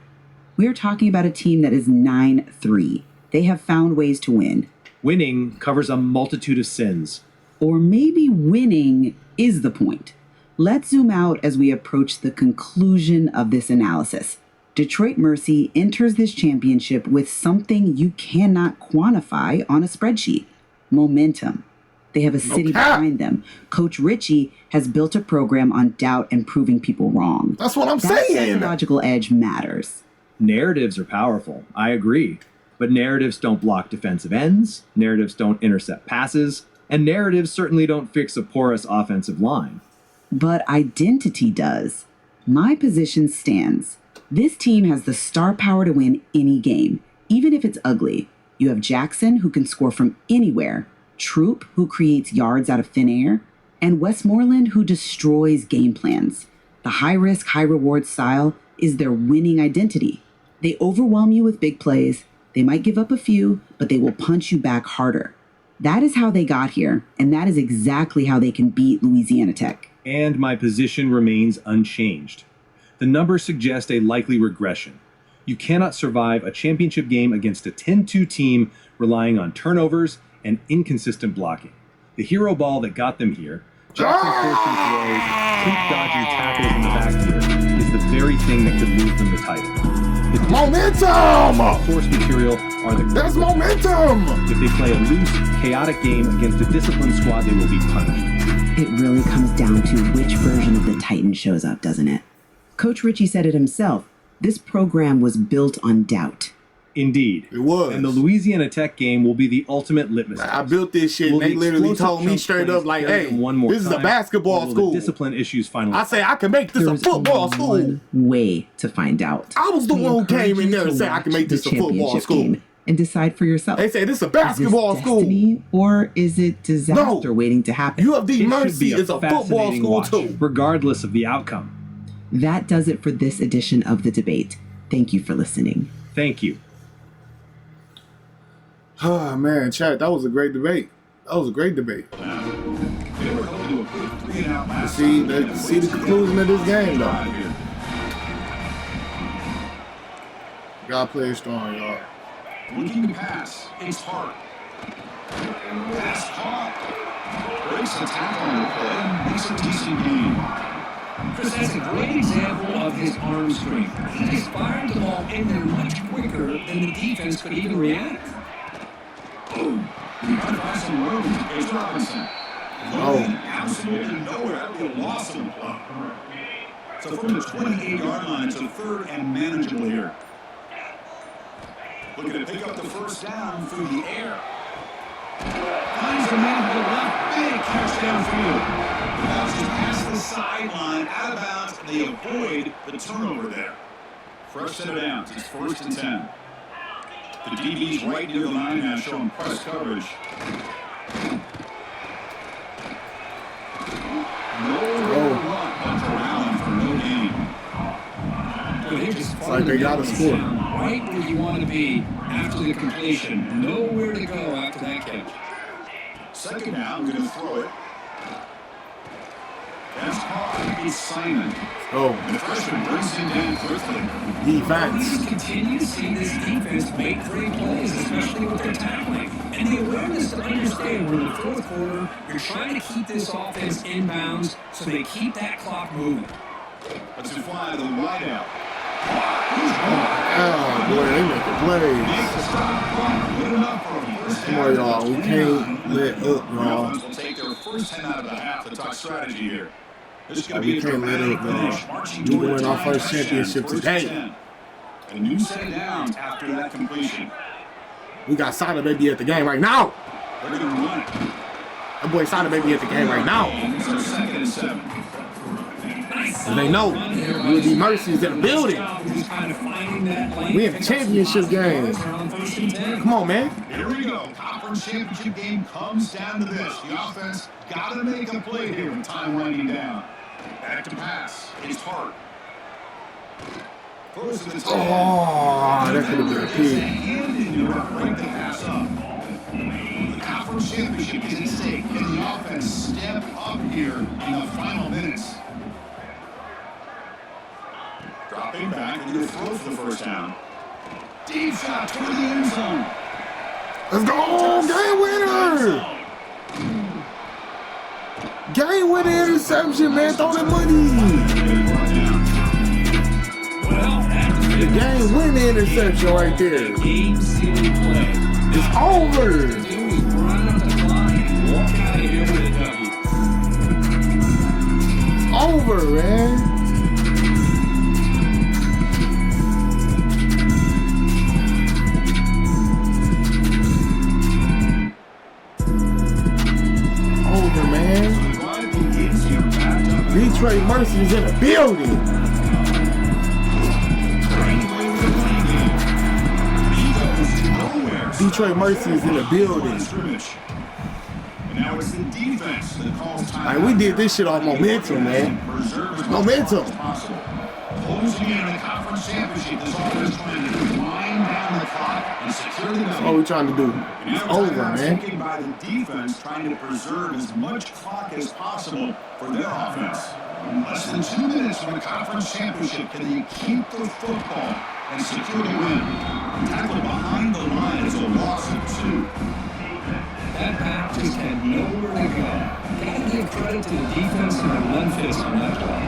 We are talking about a team that is 9-3. They have found ways to win. Winning covers a multitude of sins. Or maybe winning is the point. Let's zoom out as we approach the conclusion of this analysis. Detroit Mercy enters this championship with something you cannot quantify on a spreadsheet: momentum. They have a city behind them. Coach Ritchie has built a program on doubt and proving people wrong. That's what I'm That saying. psychological edge matters. Narratives are powerful, I agree. But narratives don't block defensive ends, narratives don't intercept passes, and narratives certainly don't fix a porous offensive line. But identity does. My position stands. This team has the star power to win any game, even if it's ugly. You have Jackson, who can score from anywhere, Troop, who creates yards out of thin air, and Westmoreland, who destroys game plans. The high-risk, high-reward style is their winning identity. They overwhelm you with big plays. They might give up a few, but they will punch you back harder. That is how they got here, and that is exactly how they can beat Louisiana Tech. And my position remains unchanged. the numbers suggest a likely regression. You cannot survive a championship game against a 10-2 team relying on turnovers and inconsistent blocking. The hero ball that got them here, Jackson forcing throws, quick dodging tackles in the backfield, is the very thing that could lose them the title. The momentum! Source material are the There's momentum! If they play a loose, chaotic game against a disciplined squad, they will be punished. It really comes down to which version of the Titan shows up, doesn't it? Coach Ritchie said it himself. This program was built on doubt. Indeed. It was. And the Louisiana Tech game will be the ultimate litmus test. I built this shit, and they literally told me straight up, like, hey, this is a basketball school. Discipline issues finally. I say I can make this a football school. One way to find out. I was the one who came in there and said I can make this a football school. And decide for yourself. They say this is a basketball school. Destiny, or is it disaster waiting to happen? UofD Mercy is a football school too. Regardless of the outcome. That does it for this edition of The Debate. Thank you for listening. Thank you. Oh, man, chat, that was a great debate. That was a great debate. Let's see the conclusion of this game, though. God play strong, y'all. Looking to pass. It's hard. Pass caught. Breaks the tackle on the play. Makes a decent gain. Chris, that's a great example of his arm strength. He just fired the ball in there much quicker than the defense could even react. Boom. He got past some room. It's Robinson. Absolutely nowhere. That would be a loss of the play. So from the 28-yard line, it's a third and manageable here. Looking to pick up the first down through the air. Finds the man to the left. Big catch downfield. Bounces past the sideline, out of bounds. They avoid the turnover there. Fresh set of downs. It's 1st and 10. The DB's right near the line now, showing press coverage. No run, but Allen for no gain. It's like they got a score. Right where you want to be after the completion. Nowhere to go after that catch. Second down, going to throw it. That's caught. It's Simon. And the freshman brings him down quickly. Defense. We continue to see this defense make great plays, especially with their tackling. And the awareness to understand when in the fourth quarter, you're trying to keep this offense inbounds so they keep that clock moving. Let's fly the wide out. Oh, boy, they making plays. Come on, y'all. We can't let up, y'all. Will take their first 10 out of the half to talk strategy here. This is going to We be a can't let dramatic up, finish. y'all. We win our first championship today. A new set of downs after that completion. We got Sada Baby at the game right now. They're going to run it. That boy Sada Baby at the game right now. It's our 2nd and 7. And they know UofD Mercy is in the building. We in the championship game. Come on, man. Here we go. Conference championship game comes down to this. The offense got to make a play here with time winding down. Back to pass. It's hard. Oh, that could have been a pig. Break the pass up. The conference championship is at stake. Can the offense step up here in the final minutes? Dropping back and going to throw for the first down. Deep shot toward the end zone. Let's go! Game winner! Game winning interception, man. Throw that money. The game winning interception right there. It's over. Over, man. Over, man. Detroit Mercy is in the building. Detroit Mercy is in the building. Now it's the defense that calls time. Like, we did this shit off momentum, man. Momentum. Closing in on the conference championship, this offense trying to wind down the clock and secure the That's all we're trying to do. It's over, man. Taken by the defense, trying to preserve as much clock as possible for their offense. Less than 2 minutes from the conference championship. Can they keep the football and secure the win? Tackled behind the line is a loss of 2. That back just had nowhere to go. Gotta give credit to the defense and their run fits on that play.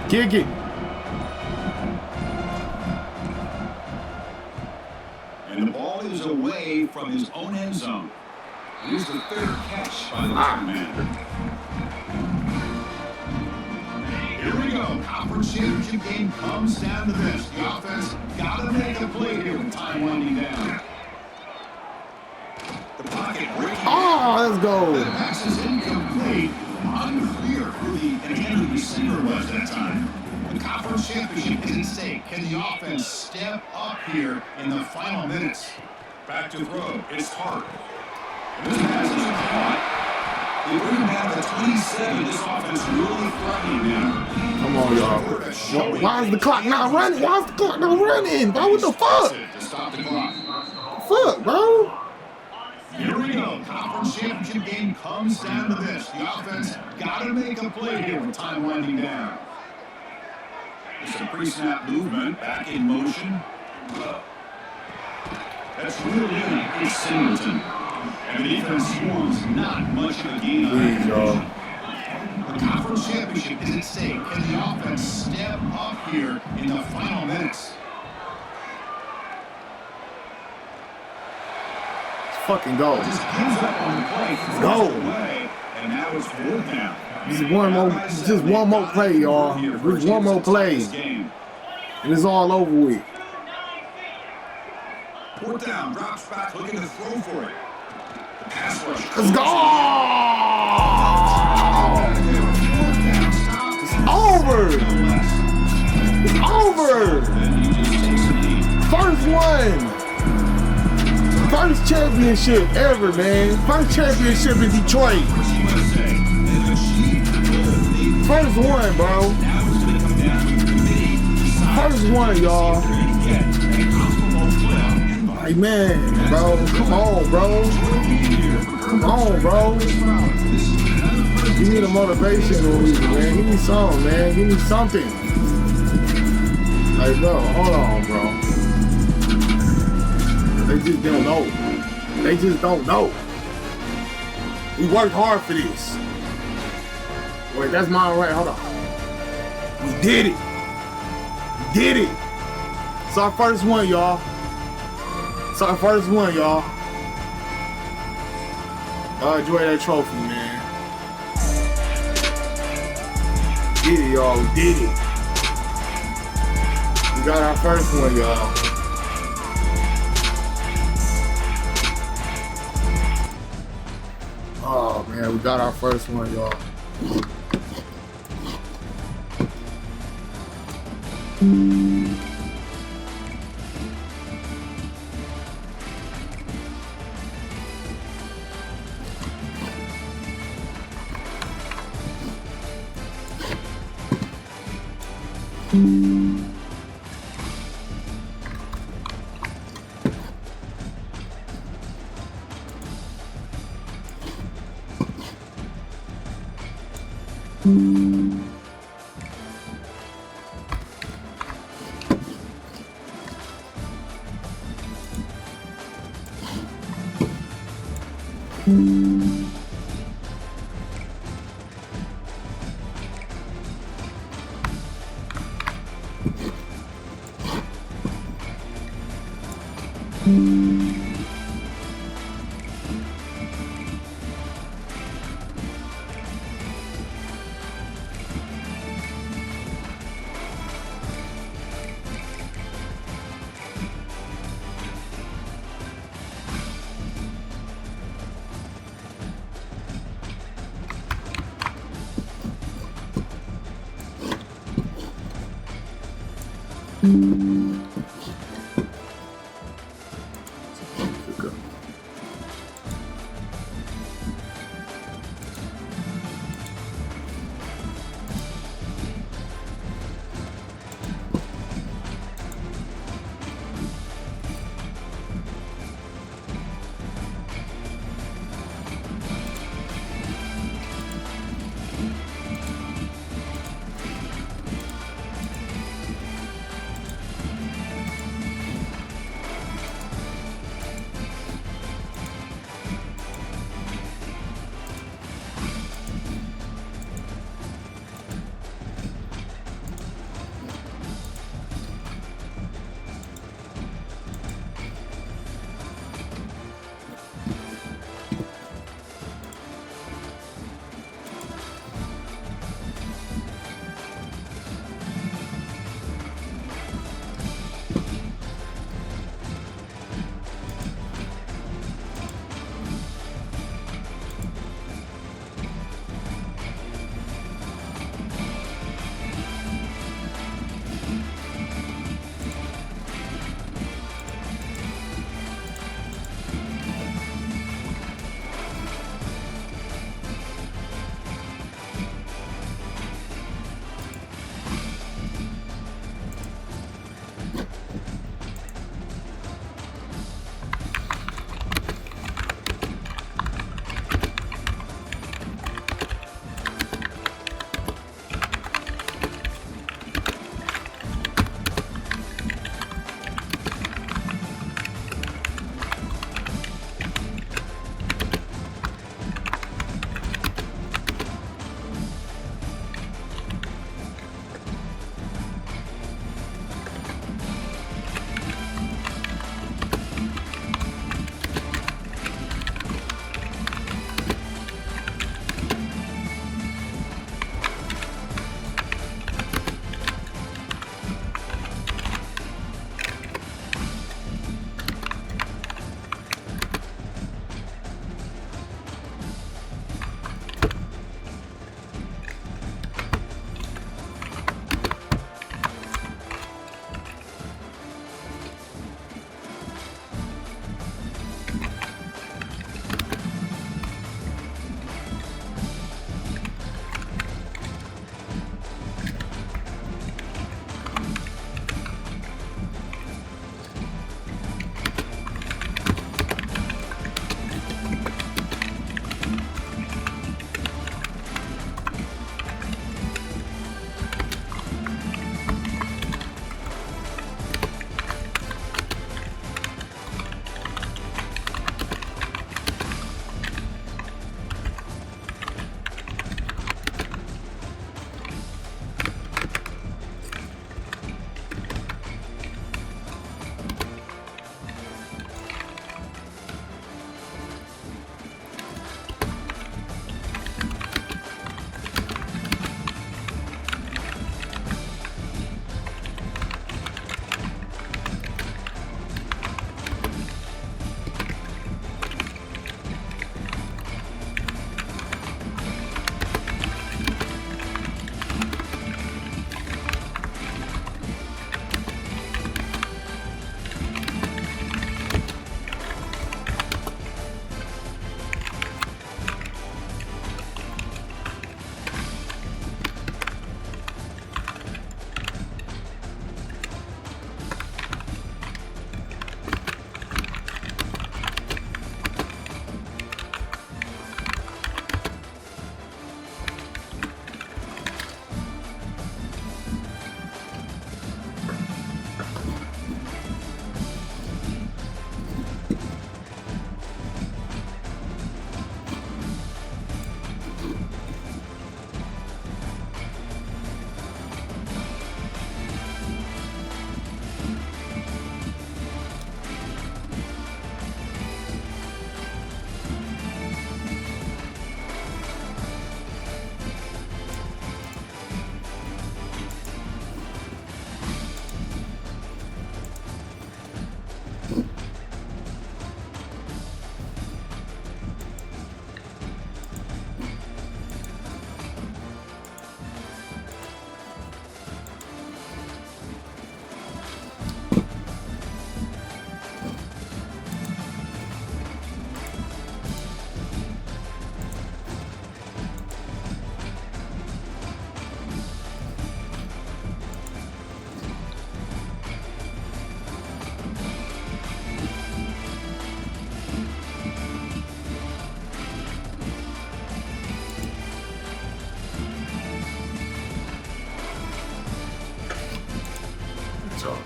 Kick it. And the ball is away from his own end zone. Here's the third catch by the man. Here we go. Conference championship game comes down to this. The offense got to make a play here with time winding down. The pocket breaking. Oh, let's go. The pass is incomplete. Unclear who the intended receiver was that time. The conference championship is at stake. Can the offense step up here in the final minutes? Back to throw. It's Hart. This pass is caught. They bring him down to 27. This offense really threatening now. Come on, y'all. Why is the clock not running? Why is the clock not running? Bro, what the fuck? To stop the clock. Fuck, bro. Here we go. Conference championship game comes down to this. The offense got to make a play here with time winding down. There's some pre-snap movement. Back in motion. That's really it's Singleton. And the defense forms not much of a gain on that. The conference championship is at stake. Can the offense step up here in the final minutes? Fucking go. Just gives up on the play. Go. Away, and now it's 4th down. Just one more play, y'all. Just one more play. And it's all over with. 4th down, drops back, looking to throw for it. The pass rush. Let's go! It's over! It's over! First one! First championship ever, man. First championship in Detroit. First one, bro. First one, y'all. Like, man, bro. Come on, bro. Come on, bro. You need a motivation, man. Give me something, man. Give me something. Like, bro, hold on, bro. They just don't know. They just don't know. We worked hard for this. Wait, that's mine, right? Hold on. We did it. We did it. It's our first one, y'all. It's our first one, y'all. Enjoy that trophy, man. We did it, y'all. We did it. We got our first one, y'all. Oh man, we got our first one, y'all.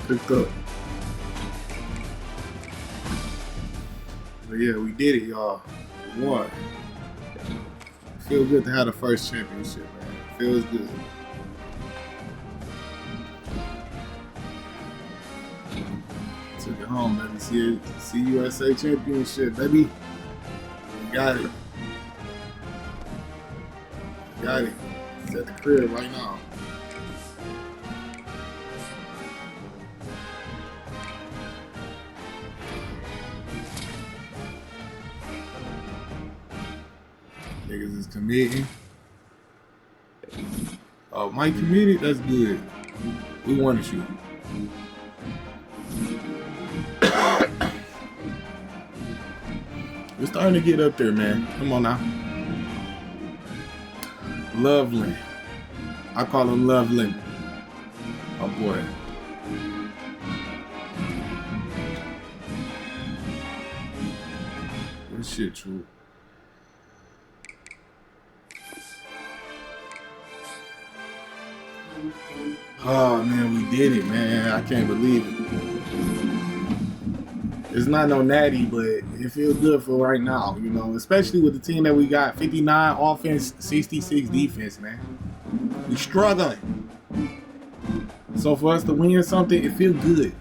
picked up. But yeah, we did it, y'all. We won. Feel good to have the first championship, man. Feels good. Took it home, baby. CUSA championship, baby. We got it. Got it. It's at the crib right now. Niggas is committing. Oh, Mike committed? That's good. We want to shoot. We're starting to get up there, man. Come on now. Loveland. I call him Loveland. Oh boy. This shit true. Oh man, we did it, man. I can't believe it. It's not no natty, but it feels good for right now, you know, especially with the team that we got. 59 offense, 66 defense, man. We struggling. So for us to win something, it feels good.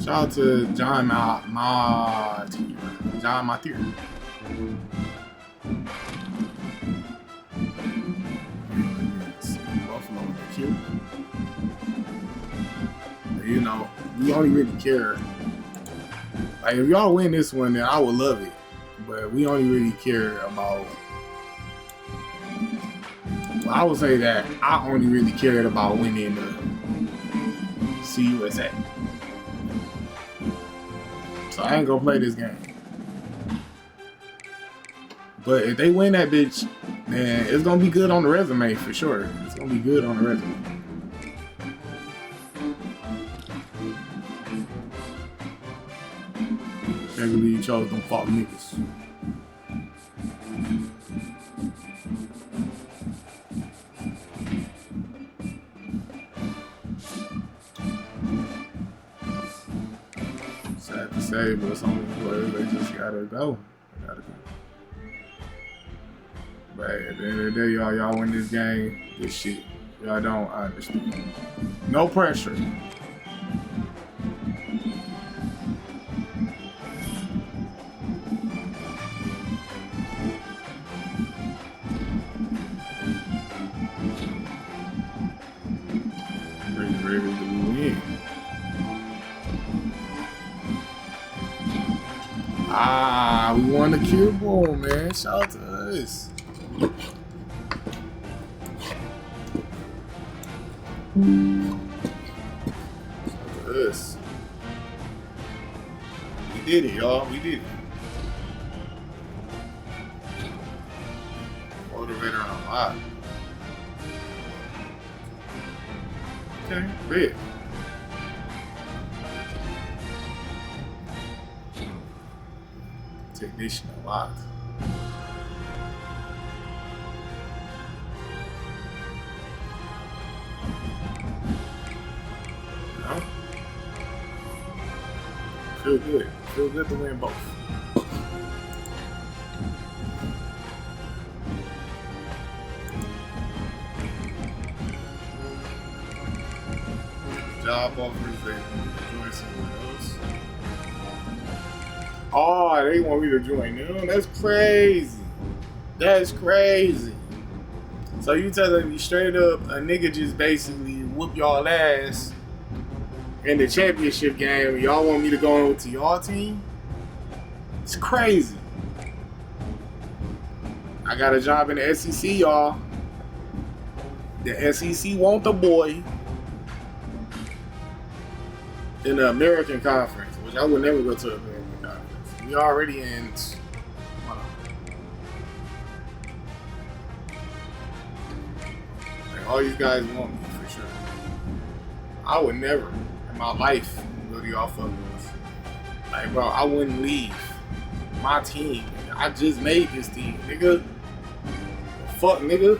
Shout out to John Mathieu. Buffalo with the Q. You know, we only really care. Like, if y'all win this one, then I would love it. But we only really care about. Well, I would say that I only really cared about winning the CUSA. So I ain't gonna play this game. But if they win that bitch, then it's gonna be good on the resume for sure. It's gonna be good on the resume. Can't believe you chose them fuck niggas. Sad to say, but some of the players, they just gotta go. They gotta go. But at the end of the day, y'all win this game. This shit. Y'all don't, I understand. No pressure. Ready to win. Ah, we won the cue ball, man. Shout out to us. Look at us. We did it, y'all. We did it. Motivator on a lot. Okay, red. Technician a lot. No? Feel good. Feel good to win both. Job offers, they join somewhere else. Oh, they want me to join them? That's crazy. That's crazy. So you telling me straight up a nigga just basically whoop y'all ass in the championship game, y'all want me to go over to y'all team? It's crazy. I got a job in the SEC, y'all. The SEC want the boy. In the American Conference, which I would never go to the American Conference. We already in. Like, all these guys want me for sure. I would never in my life go to y'all fuckers. Like, bro, I wouldn't leave my team. I just made this team, nigga. Fuck, nigga.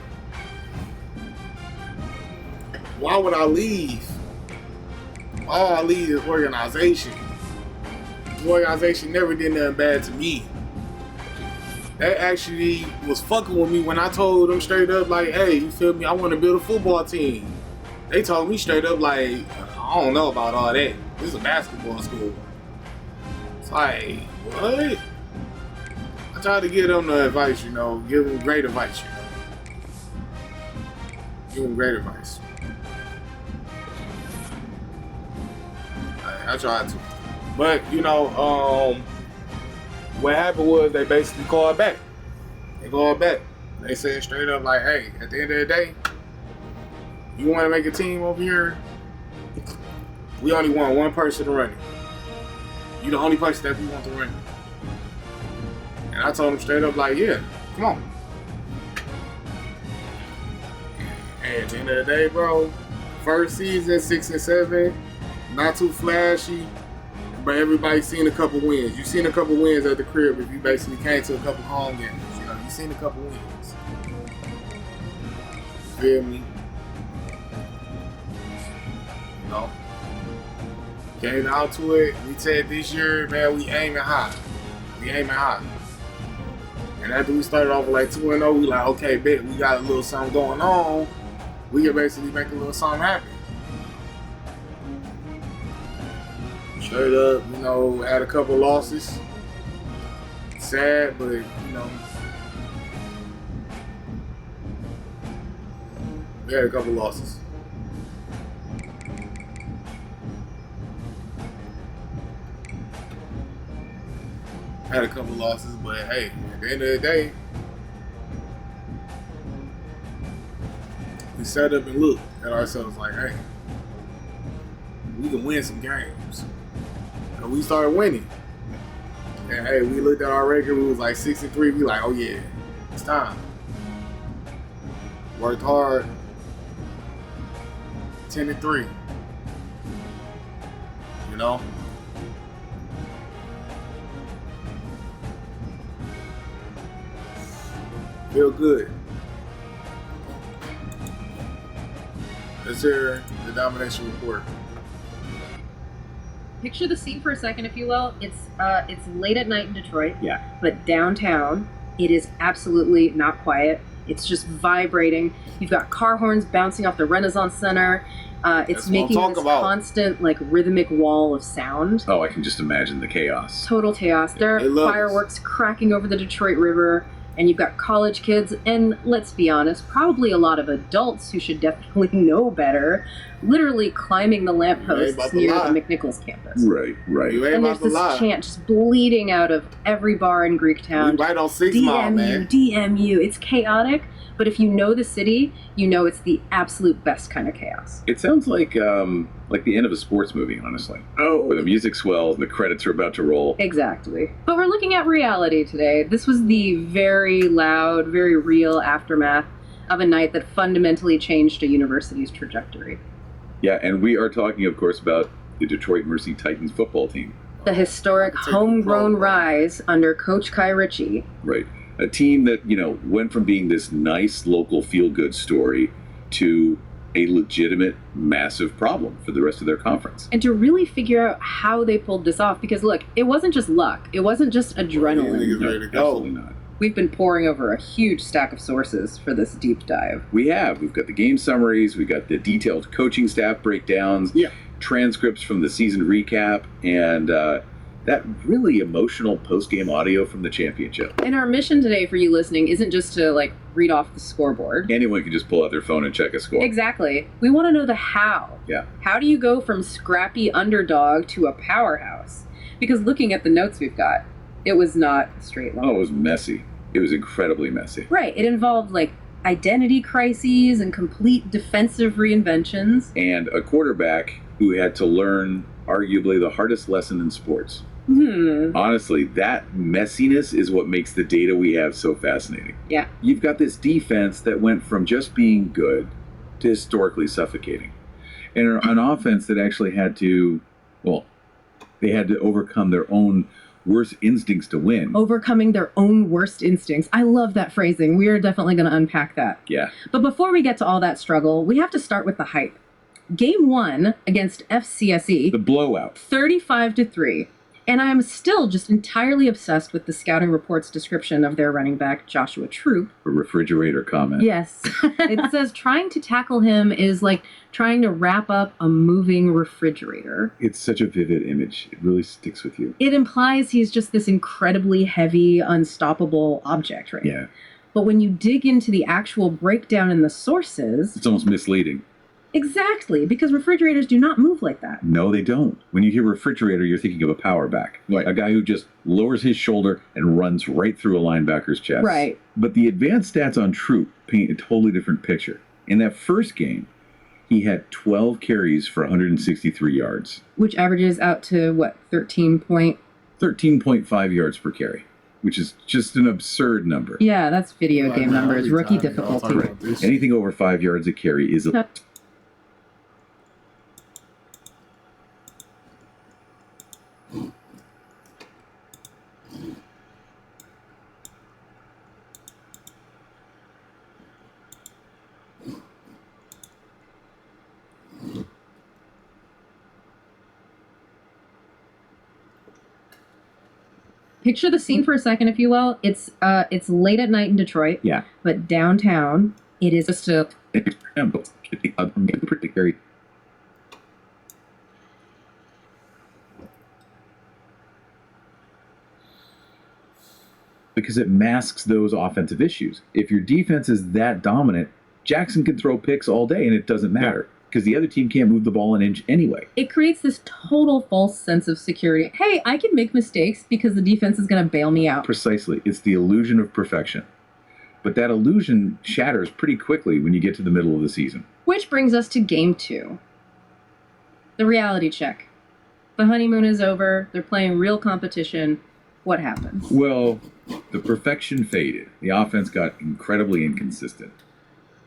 Why would I leave? all I lead is organization. The organization never did nothing bad to me. They actually was fucking with me when I told them straight up, like, hey, you feel me? I want to build a football team. They told me straight up, like, I don't know about all that. This is a basketball school. It's like, what? I tried to give them the advice, you know, give them great advice, you know. Give them great advice. I tried to. But, you know, what happened was they basically called back. They called back. They said straight up like, hey, at the end of the day, you want to make a team over here? We only want one person to run it. You the only person that we want to run it. And I told them straight up like, yeah, come on. And at the end of the day, bro, first season, 6-7, not too flashy. But everybody's seen a couple wins. You've seen a couple wins at the crib if you basically came to a couple home games. You know, you've seen a couple wins. You feel me? You know? Came out to it. We said this year, man, we aiming high. We aiming high. And after we started off with like 2-0, we like, okay, bet we got a little something going on. We can basically make a little something happen. Straight up, you know, had a couple losses. Sad, but, you know, we had a couple losses. Had a couple losses, but hey, at the end of the day, we sat up and looked at ourselves like, hey, we can win some games. And we started winning. And hey, we looked at our record, we was like 6-3. We like, oh yeah, it's time. Worked hard. 10-3. You know? Feel good. Let's hear the domination report. Picture the scene for a second, if you will. It's late at night in Detroit. Yeah. But downtown, it is absolutely not quiet. It's just vibrating. You've got car horns bouncing off the Renaissance Center. It's making this constant, like, rhythmic wall of sound. Oh, I can just imagine the chaos. Total chaos. There are fireworks cracking over the Detroit River. And you've got college kids, and let's be honest, probably a lot of adults who should definitely know better, literally climbing the lampposts near the McNichols campus. Right. And there's this chant just bleeding out of every bar in Greektown. We right on 6 Mile, man. DMU. It's chaotic, but if you know the city, you know it's the absolute best kind of chaos. It sounds like the end of a sports movie, honestly. Oh, where the music swells and the credits are about to roll. Exactly. But we're looking at reality today. This was the very loud, very real aftermath of a night that fundamentally changed a university's trajectory. Yeah, and we are talking, of course, about the Detroit Mercy Titans football team. The historic homegrown rise under Coach Kai Ritchie. Right. A team that, you know, went from being this nice local feel-good story to a legitimate, massive problem for the rest of their conference. And to really figure out how they pulled this off, because look, it wasn't just luck. It wasn't just adrenaline. No, ready to go. Absolutely not. We've been poring over a huge stack of sources for this deep dive. We have. We've got the game summaries, we've got the detailed coaching staff breakdowns, transcripts from the season recap, and that really emotional post-game audio from the championship. And our mission today for you listening isn't just to, like, read off the scoreboard. Anyone can just pull out their phone and check a score. Exactly. We want to know the how. Yeah. How do you go from scrappy underdog to a powerhouse? Because looking at the notes we've got, it was not a straight line. Oh, it was messy. It was incredibly messy. Right. It involved, like, identity crises and complete defensive reinventions. And a quarterback who had to learn arguably the hardest lesson in sports. Honestly, that messiness is what makes the data we have so fascinating. Yeah. You've got this defense that went from just being good to historically suffocating. And an offense that actually had to, well, they had to overcome their own worst instincts to win. Overcoming their own worst instincts. I love that phrasing. We are definitely going to unpack that. Yeah. But before we get to all that struggle, we have to start with the hype. Game 1 against FCSE. The blowout. 35-3. And I'm still just entirely obsessed with the scouting report's description of their running back, Joshua Troop. A refrigerator comment. Yes. It says trying to tackle him is like trying to wrap up a moving refrigerator. It's such a vivid image. It really sticks with you. It implies he's just this incredibly heavy, unstoppable object, right? Yeah. But when you dig into the actual breakdown in the sources... It's almost misleading. Exactly, because refrigerators do not move like that. No, they don't. When you hear refrigerator, you're thinking of a power back. Right. A guy who just lowers his shoulder and runs right through a linebacker's chest. Right. But the advanced stats on Troop paint a totally different picture. In that first game, he had 12 carries for 163 yards. Which averages out to, what, 13.5 yards per carry, which is just an absurd number. Yeah, that's video game numbers, rookie difficulty. Right. Anything over 5 yards a carry is a... Picture the scene for a second, if you will. It's late at night in Detroit. Yeah. But downtown, it is just a... Because it masks those offensive issues. If your defense is that dominant, Jackson can throw picks all day and it doesn't matter. Because the other team can't move the ball an inch anyway. It creates this total false sense of security. Hey, I can make mistakes because the defense is going to bail me out. Precisely. It's the illusion of perfection. But that illusion shatters pretty quickly when you get to the middle of the season. Which brings us to Game 2. The reality check. The honeymoon is over. They're playing real competition. What happens? Well, the perfection faded. The offense got incredibly inconsistent.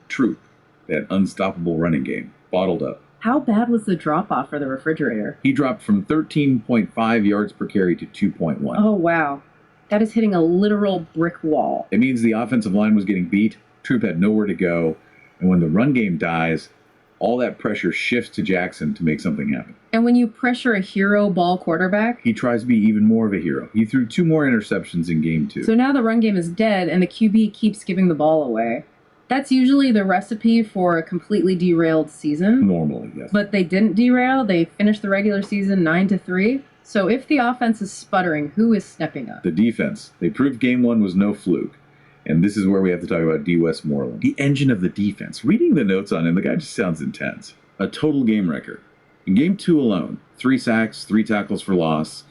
Troop, that unstoppable running game, bottled up. How bad was the drop-off for the refrigerator? He dropped from 13.5 yards per carry to 2.1. Oh, wow. That is hitting a literal brick wall. It means the offensive line was getting beat, Troop had nowhere to go, and when the run game dies, all that pressure shifts to Jackson to make something happen. And when you pressure a hero ball quarterback... He tries to be even more of a hero. He threw 2 more interceptions in Game 2. So now the run game is dead, and the QB keeps giving the ball away. That's usually the recipe for a completely derailed season. Normally, yes. But they didn't derail. They finished the regular season 9-3. So if the offense is sputtering, who is stepping up? The defense. They proved Game 1 was no fluke. And this is where we have to talk about D. Westmoreland, the engine of the defense. Reading the notes on him, the guy just sounds intense. A total game record. In Game 2 alone, 3 sacks, 3 tackles for loss.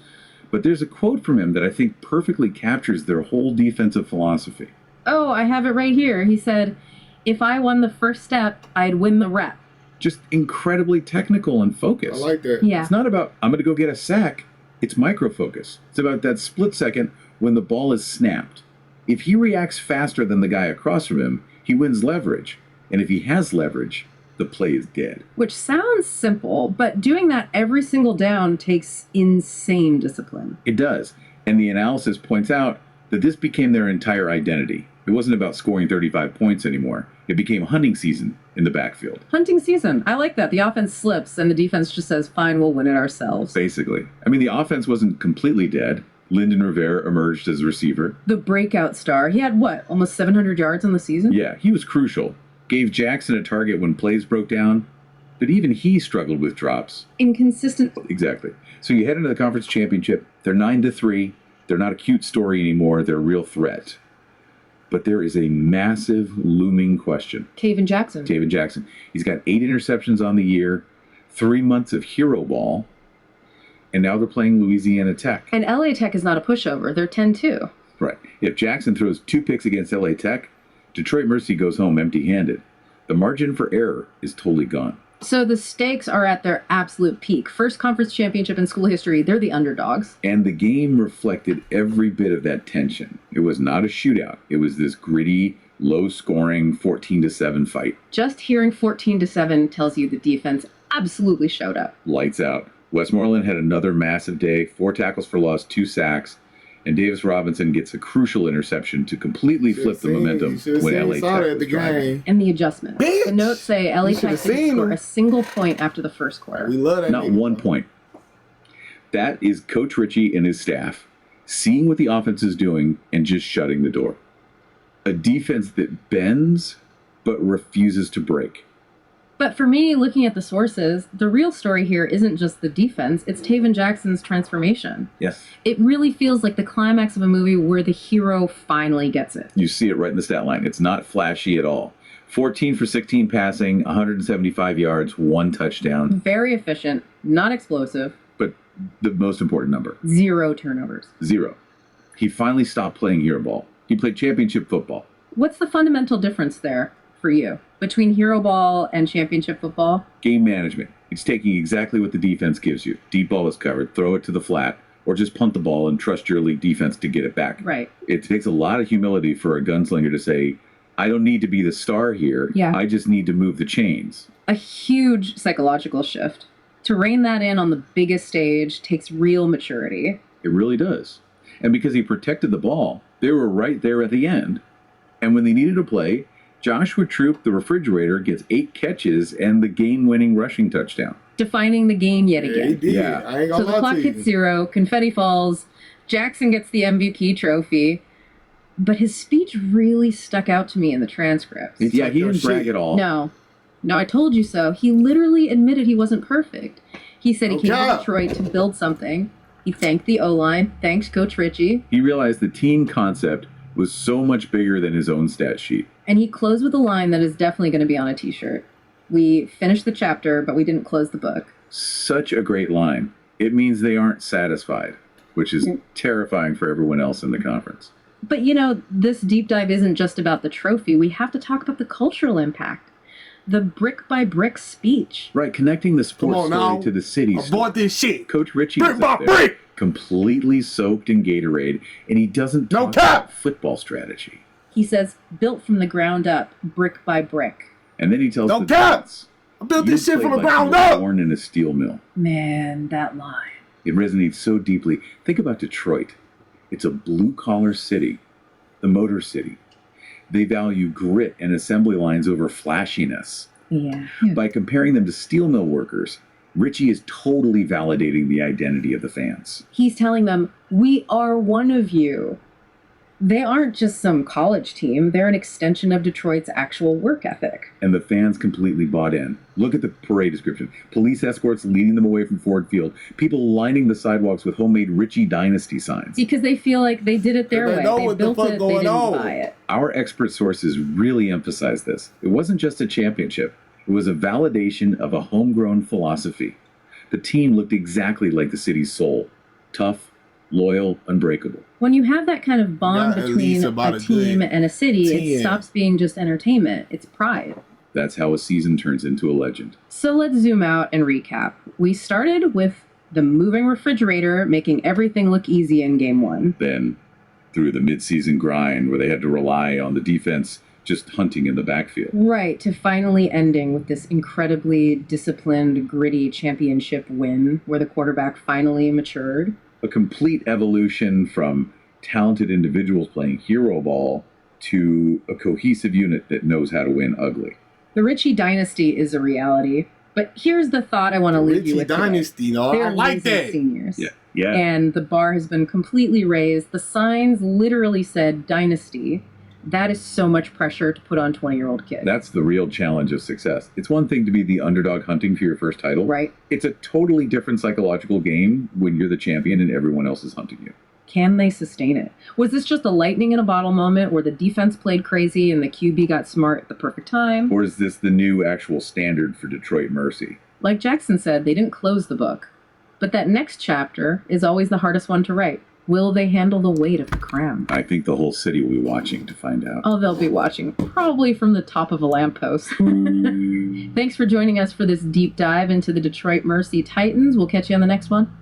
But there's a quote from him that I think perfectly captures their whole defensive philosophy. Oh, I have it right here. He said, if I won the first step, I'd win the rep. Just incredibly technical and focused. I like that. Yeah. It's not about, I'm going to go get a sack. It's micro-focus. It's about that split second when the ball is snapped. If he reacts faster than the guy across from him, he wins leverage. And if he has leverage, the play is dead. Which sounds simple, but doing that every single down takes insane discipline. It does. And the analysis points out that this became their entire identity. It wasn't about scoring 35 points anymore. It became hunting season in the backfield. Hunting season. I like that. The offense slips and the defense just says, fine, we'll win it ourselves. Basically. I mean, the offense wasn't completely dead. Lyndon Rivera emerged as a receiver. The breakout star. He had, what, almost 700 yards on the season? Yeah, he was crucial. Gave Jackson a target when plays broke down. But even he struggled with drops. Inconsistent. Exactly. So you head into the conference championship. They're 9-3. They're not a cute story anymore. They're a real threat. But there is a massive looming question. Taven Jackson. Taven Jackson. He's got 8 interceptions on the year, 3 months of hero ball, and now they're playing Louisiana Tech. And LA Tech is not a pushover. They're 10-2. Right. If Jackson throws 2 picks against LA Tech, Detroit Mercy goes home empty-handed. The margin for error is totally gone. So the stakes are at their absolute peak. First conference championship in school history. They're the underdogs. And the game reflected every bit of that tension. It was not a shootout. It was this gritty, low-scoring 14-7 fight. Just hearing 14-7 tells you the defense absolutely showed up. Lights out. Westmoreland had another massive day. 4 tackles for loss, 2 sacks. And Davis Robinson gets a crucial interception to completely flip the momentum when LA Tech was driving. And the adjustment. Bitch! The notes say LA Tech didn't score a single point after the first quarter. We love that. Not 1 point. That is Coach Ritchie and his staff seeing what the offense is doing and just shutting the door. A defense that bends but refuses to break. But for me, looking at the sources, the real story here isn't just the defense, it's Taven Jackson's transformation. Yes. It really feels like the climax of a movie where the hero finally gets it. You see it right in the stat line. It's not flashy at all. 14 for 16 passing, 175 yards, 1 touchdown. Very efficient, not explosive. But the most important number. 0 turnovers. 0. He finally stopped playing hero ball. He played championship football. What's the fundamental difference there for you between hero ball and championship football? Game management. It's taking exactly what the defense gives you. Deep ball is covered, throw it to the flat, or just punt the ball and trust your elite defense to get it back. Right. It takes a lot of humility for a gunslinger to say, I don't need to be the star here. Yeah. I just need to move the chains. A huge psychological shift. To rein that in on the biggest stage takes real maturity. It really does. And because he protected the ball, they were right there at the end. And when they needed a play, Joshua Troop, the refrigerator, gets 8 catches and the game-winning rushing touchdown. Defining the game yet again. He did. Yeah. I ain't gonna So the lie clock to you. hits 0, confetti falls, Jackson gets the MVP trophy, but his speech really stuck out to me in the transcripts. Yeah, he didn't brag at all. No, I told you so. He literally admitted he wasn't perfect. He said he came to Detroit to build something. He thanked the O-line, thanks Coach Ritchie. He realized the team concept was so much bigger than his own stat sheet. And he closed with a line that is definitely going to be on a t-shirt. We finished the chapter, but we didn't close the book. Such a great line. It means they aren't satisfied, which is terrifying for everyone else in the conference. But you know, this deep dive isn't just about the trophy. We have to talk about the cultural impact. The brick-by-brick speech. Right, connecting the sports Come on story now. to the city. I bought this shit. Coach Ritchie Brick is by up there, brick. completely soaked in Gatorade, and he doesn't No talk cap. about football strategy. He says, built from the ground up, brick by brick. And then he tells No the cap. kids, I built "You this shit played from the like you ground were up." born in a steel mill. Man, that line. It resonates so deeply. Think about Detroit. It's a blue-collar city, the Motor City. They value grit and assembly lines over flashiness. Yeah. By comparing them to steel mill workers, Ritchie is totally validating the identity of the fans. He's telling them, we are one of you. They aren't just some college team. They're an extension of Detroit's actual work ethic. And the fans completely bought in. Look at the parade description. Police escorts leading them away from Ford Field. People lining the sidewalks with homemade Ritchie Dynasty signs. Because they feel like they did it their They way. know They what the built fuck it, they going didn't on. buy it. Our expert sources really emphasize this. It wasn't just a championship. It was a validation of a homegrown philosophy. The team looked exactly like the city's soul. Tough, loyal, unbreakable. When you have that kind of bond Not at least between about a a team good and a city, it 10. stops being just entertainment. It's pride. That's how a season turns into a legend. So let's zoom out and recap. We started with the moving refrigerator making everything look easy in game 1. Then, through the midseason grind where they had to rely on the defense just hunting in the backfield. Right, to finally ending with this incredibly disciplined, gritty championship win where the quarterback finally matured. A complete evolution from talented individuals playing hero ball to a cohesive unit that knows how to win ugly. The Ritchie dynasty is a reality, but here's the thought I want to leave you Ritchie with today. Dynasty, dog. They're I like losing that. seniors. Yeah. And the bar has been completely raised. The signs literally said dynasty. That is so much pressure to put on 20-year-old kids. That's the real challenge of success. It's one thing to be the underdog hunting for your first title. Right. It's a totally different psychological game when you're the champion and everyone else is hunting you. Can they sustain it? Was this just a lightning in a bottle moment where the defense played crazy and the QB got smart at the perfect time? Or is this the new actual standard for Detroit Mercy? Like Jackson said, they didn't close the book. But that next chapter is always the hardest one to write. Will they handle the weight of the crown? I think the whole city will be watching to find out. Oh, they'll be watching, probably from the top of a lamppost. Thanks for joining us for this deep dive into the Detroit Mercy Titans. We'll catch you on the next one.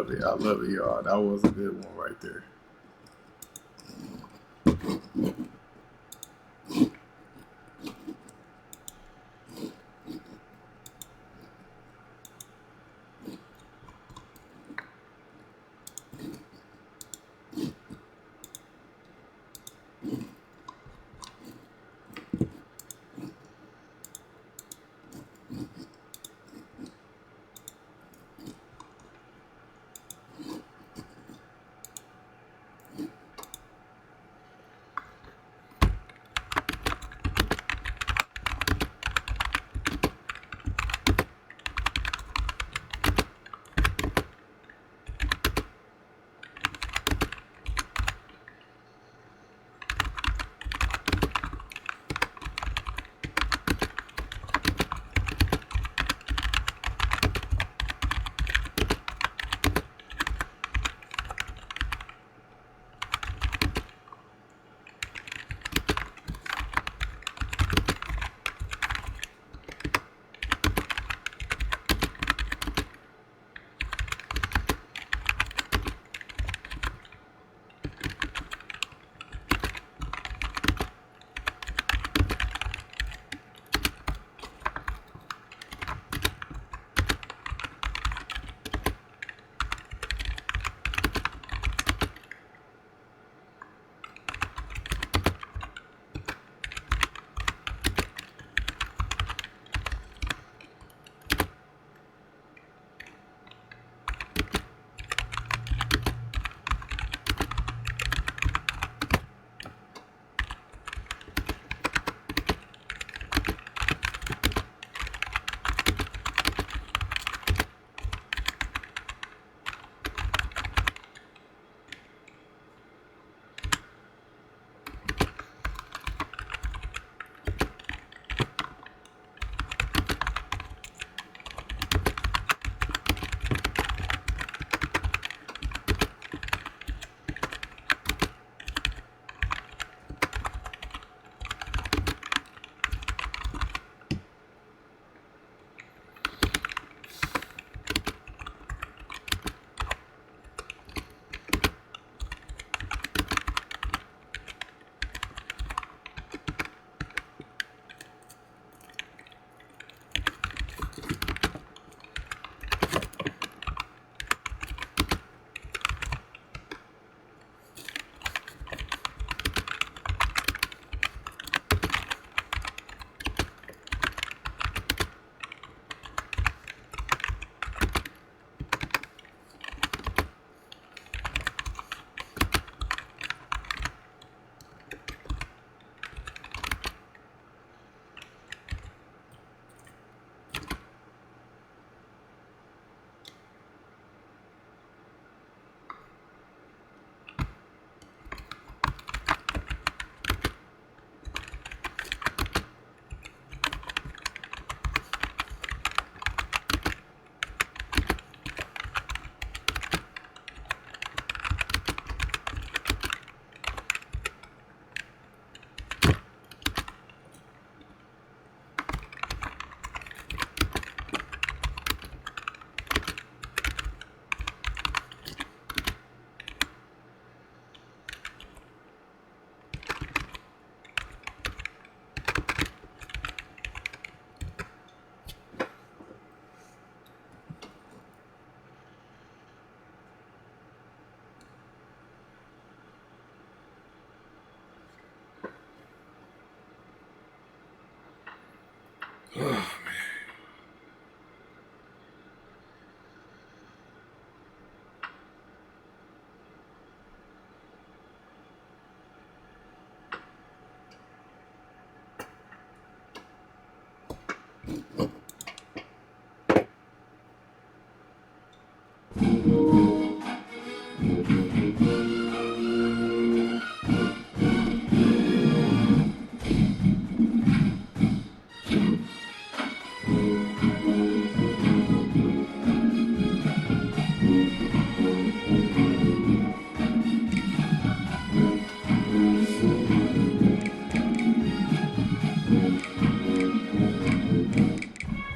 love it. I love it, y'all. That was a good one right there.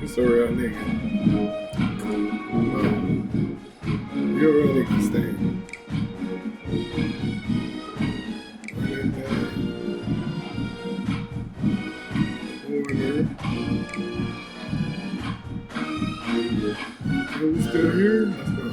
It's a real nigga. You're ready to stay. Are we still here? Let's go.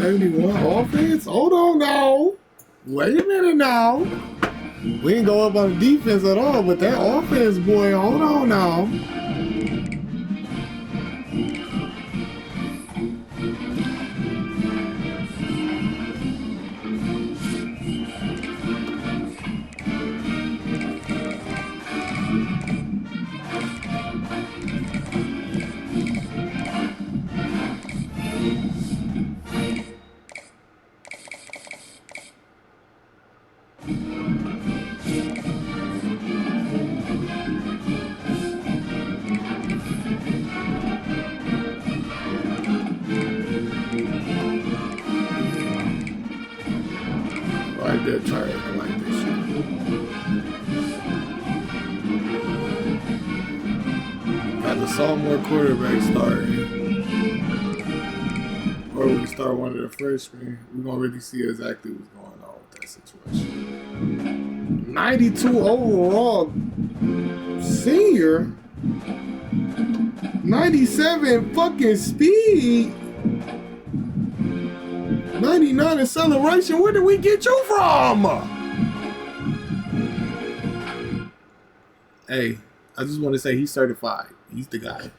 71 offense? Hold on now. Wait a minute now. We ain't go up on the defense at all, but that offense, boy, hold on now. Like that try I like this shit. Got the sophomore quarterback starting. Or we start one of the freshmen. We're gonna really see exactly what's going on with that situation. 92 overall senior. 97 fucking speed. 99 acceleration. Where did we get you from? Hey, I just want to say he's certified. He's the guy.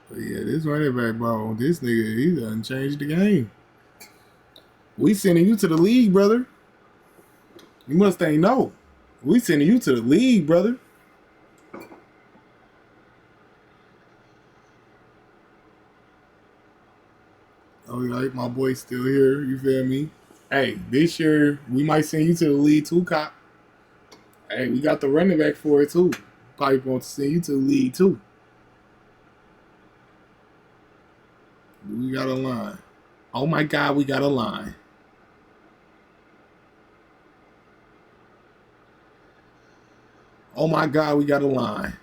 But yeah, this running back ball, this nigga, he done changed the game. We sending you to the league, brother. You must ain't know. We sending you to the league, brother. Oh, like my boy's still here. You feel me? Hey, this year we might send you to the league too, cop. Hey, we got the running back for it too. Probably want to send you to the league too. We got a line. Oh my God, we got a line. Oh my God, we got a line.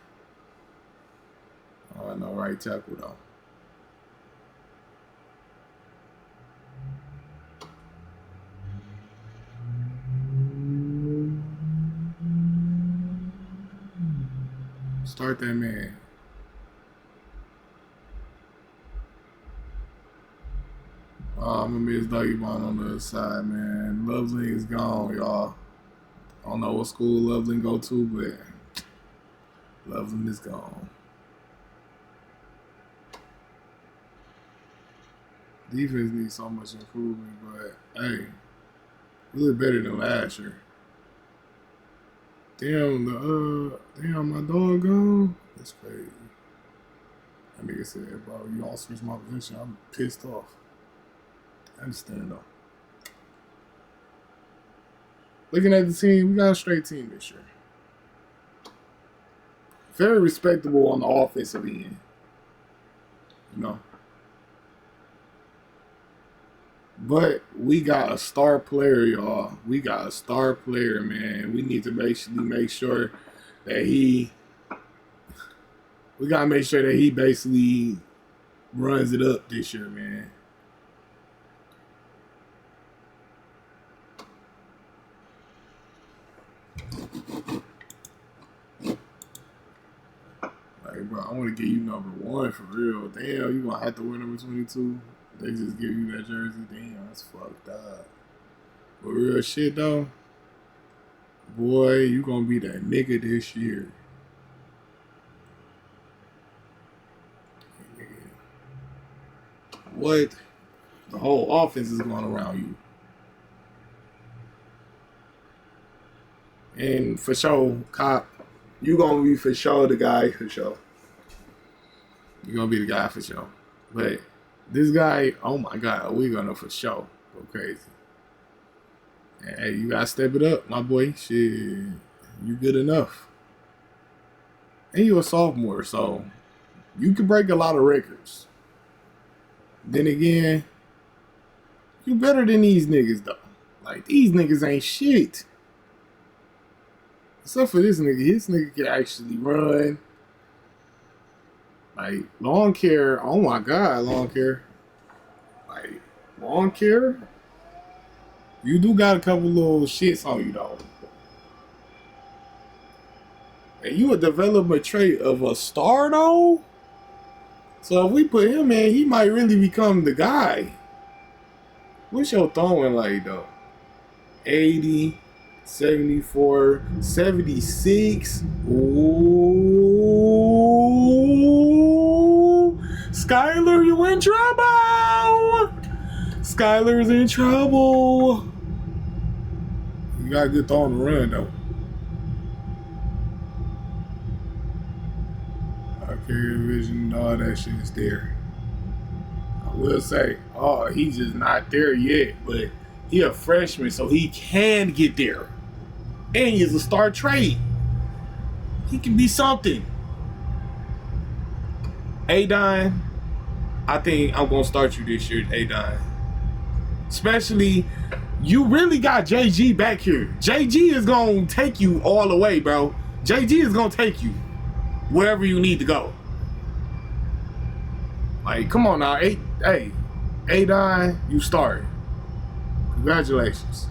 Oh, I know, right tackle though. Start that man. Oh, I'm gonna miss Dougie Bond on the other side, man. Loveland is gone, y'all. I don't know what school Loveland go to, but Loveland is gone. Defense needs so much improvement, but hey, we look better than last year. Damn, my dog gone. That's crazy. That nigga said, bro, you all switch my position. I'm pissed off. I understand though. Looking at the team, we got a straight team this year. Very respectable on the offensive end. You know. But we got a star player, y'all. We got a star player, man. We need to basically make sure that we gotta make sure that he basically runs it up this year, man. Like, bro, I want to get you number 1 for real. Damn, you gonna have to wear number 22. They just give you that jersey. Damn, that's fucked up. But real shit though, boy, you gonna be that nigga this year. what? The whole offense is going around you. And for sure, Cop, you going to be for sure the guy for sure. You're going to be the guy for sure. But this guy, oh my God, we're going to for sure go crazy. And hey, you got to step it up, my boy. Shit, you good enough. And you're a sophomore, so you can break a lot of records. Then again, you better than these niggas, though. Like, these niggas ain't shit. Except for this nigga. This nigga can actually run. Like, lawn care. Oh, my God, lawn care. Like, lawn care? You do got a couple little shits on you, though. And you would develop a trait of a star, though? So if we put him in, he might really become the guy. What's your throwing like, though? 80, 74, 76. Ooh. Skyler, you in trouble. Skyler's in trouble. You got a good throw on the run, though. Carrier vision, all that shit is there. I will say, he's just not there yet, but he a freshman, so he can get there. And he's a star trade. He can be something. Adon, I think I'm gonna start you this year, Adon. Especially, you really got JG back here. JG is gonna take you all the way, bro. JG is gonna take you wherever you need to go. Like, come on now. Adon, you started. Congratulations.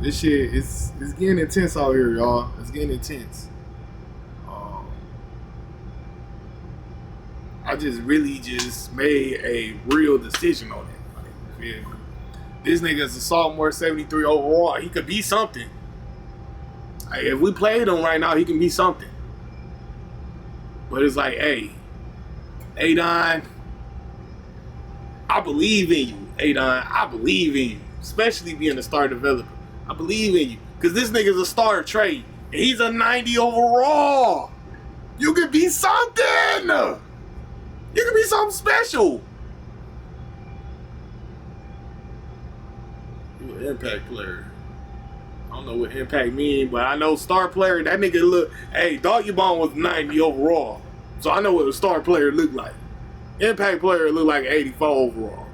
This shit is getting intense out here, y'all. It's getting intense. I just really made a real decision on it. Like, yeah. This nigga's a sophomore, 73 overall. He could be something. Like, if we played him right now, he can be something. But it's like, hey, Adon, I believe in you, Adon. I believe in you. Especially being a star developer. I believe in you. Because this nigga's a star trade. And he's a 90 overall. You could be something. You could be something special. You're an impact player. I don't know what impact mean, but I know star player, that nigga look, hey, Doggy Bone was 90 overall. So I know what a star player look like. Impact player look like 84 overall.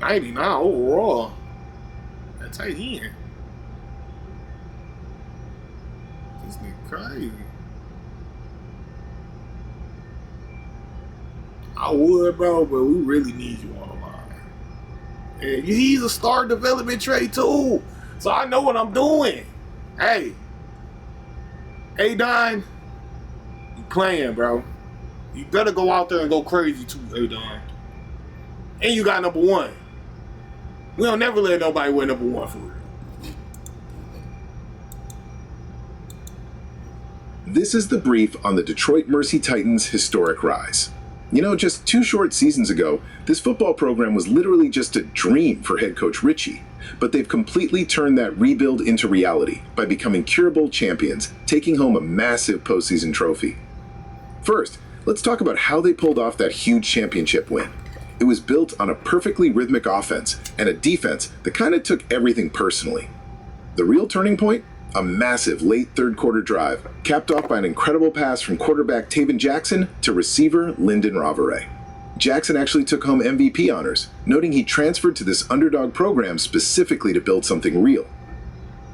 99 overall. That's tight end. This nigga crazy. I would, bro, but we really need you on the line. And he's a star development trade too. So I know what I'm doing. Hey, Adon, you playing, bro. You better go out there and go crazy too, Adon. And you got number one. We don't never let nobody win number one for real. This is the brief on the Detroit Mercy Titans' historic rise. You know, just 2 short seasons ago, this football program was literally just a dream for head coach Richie. But they've completely turned that rebuild into reality by becoming Cure Bowl champions, taking home a massive postseason trophy. First, let's talk about how they pulled off that huge championship win. It was built on a perfectly rhythmic offense and a defense that kind of took everything personally. The real turning point? A massive late third quarter drive, capped off by an incredible pass from quarterback Taven Jackson to receiver Lyndon Ravare. Jackson actually took home MVP honors, noting he transferred to this underdog program specifically to build something real.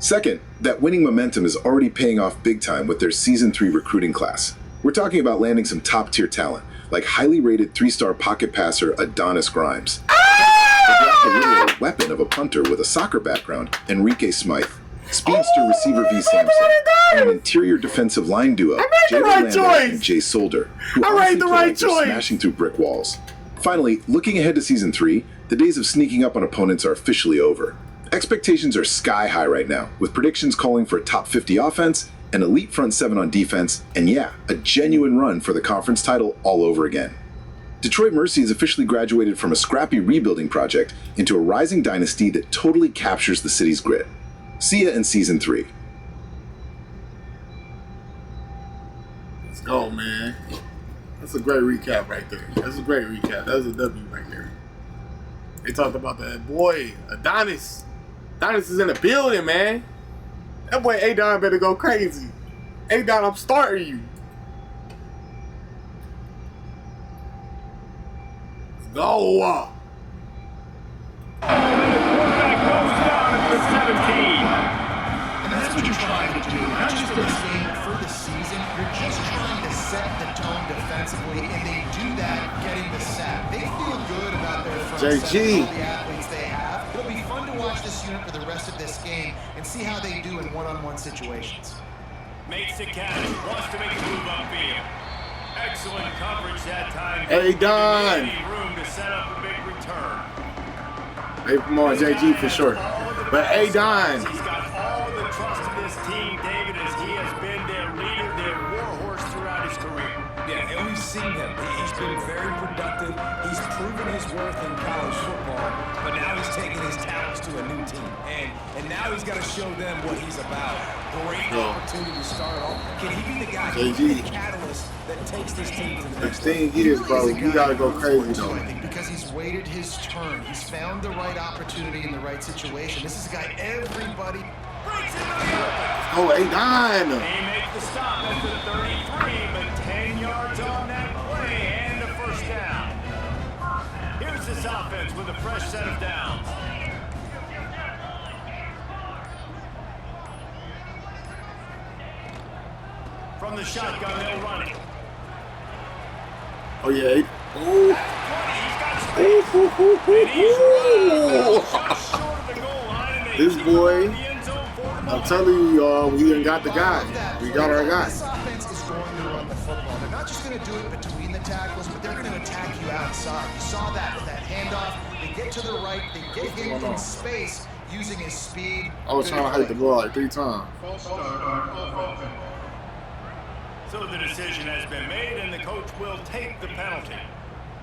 Second, that winning momentum is already paying off big time with their Season 3 recruiting class. We're talking about landing some top-tier talent, like highly rated 3-star pocket passer Adonis Grimes. They got the literal weapon of a punter with a soccer background, Enrique Smythe. Speedster receiver V. Sampson, and an interior defensive line duo, Jay Orlando and Jay Solder, who honestly feel like they're smashing through brick walls. Finally, looking ahead to Season 3, the days of sneaking up on opponents are officially over. Expectations are sky high right now, with predictions calling for a top 50 offense an elite front seven on defense, and yeah, a genuine run for the conference title all over again. Detroit Mercy has officially graduated from a scrappy rebuilding project into a rising dynasty that totally captures the city's grit. See ya in Season 3. Let's go, man. That's a great recap right there. That's a great recap. That's a W right there. They talked about that boy, Adonis. Adonis is in the building, man. That boy Adon better go crazy. Adon, I'm starting you. Let's go. Quarterback goes down at the 17. And that's what you're trying to do. Not just for this game, but for the season. You're just trying to set the tone defensively, and they do that getting the sack. They feel good about their front seven, all the athletes they have. It'll be fun to watch this unit for the rest of this game and see how they do in one-on-one situations. Makes the catch, wants to make a move upfield. Excellent coverage that time. Hey, Don. Room to set up a big return. Hey, come on, JG for sure. But hey, Don. He's got all the trust of this team, David, as he has been their leader, their warhorse throughout his career. Yeah, and we've seen him. He's been very productive. He's proven his worth in college football, but now he's taking his talents to a new team. And now he's got to show them what he's about. Great opportunity to start off. Can he be the guy? Can he be the catalyst that takes this team to the next level? The thing is, bro, you gotta go crazy though. I think because he's waited his turn. He's found the right opportunity in the right situation. This is a guy everybody Breaks into the open. Oh, Adon. He makes the stop at the 33, but 10 yards on that play and a first down. Here's this offense with a fresh set of downs. From the shotgun, they'll run it. Oh, yeah. Oh. This boy, I'm telling you, y'all, we done got the guy. We got our guy. This offense is going to run the football. They're not just going to do it between the tackles, but they're going to attack you outside. You saw that with that handoff. They get to the right. They get him in space using his speed. I was trying to hit the ball like 3 times. So the decision has been made, and the coach will take the penalty.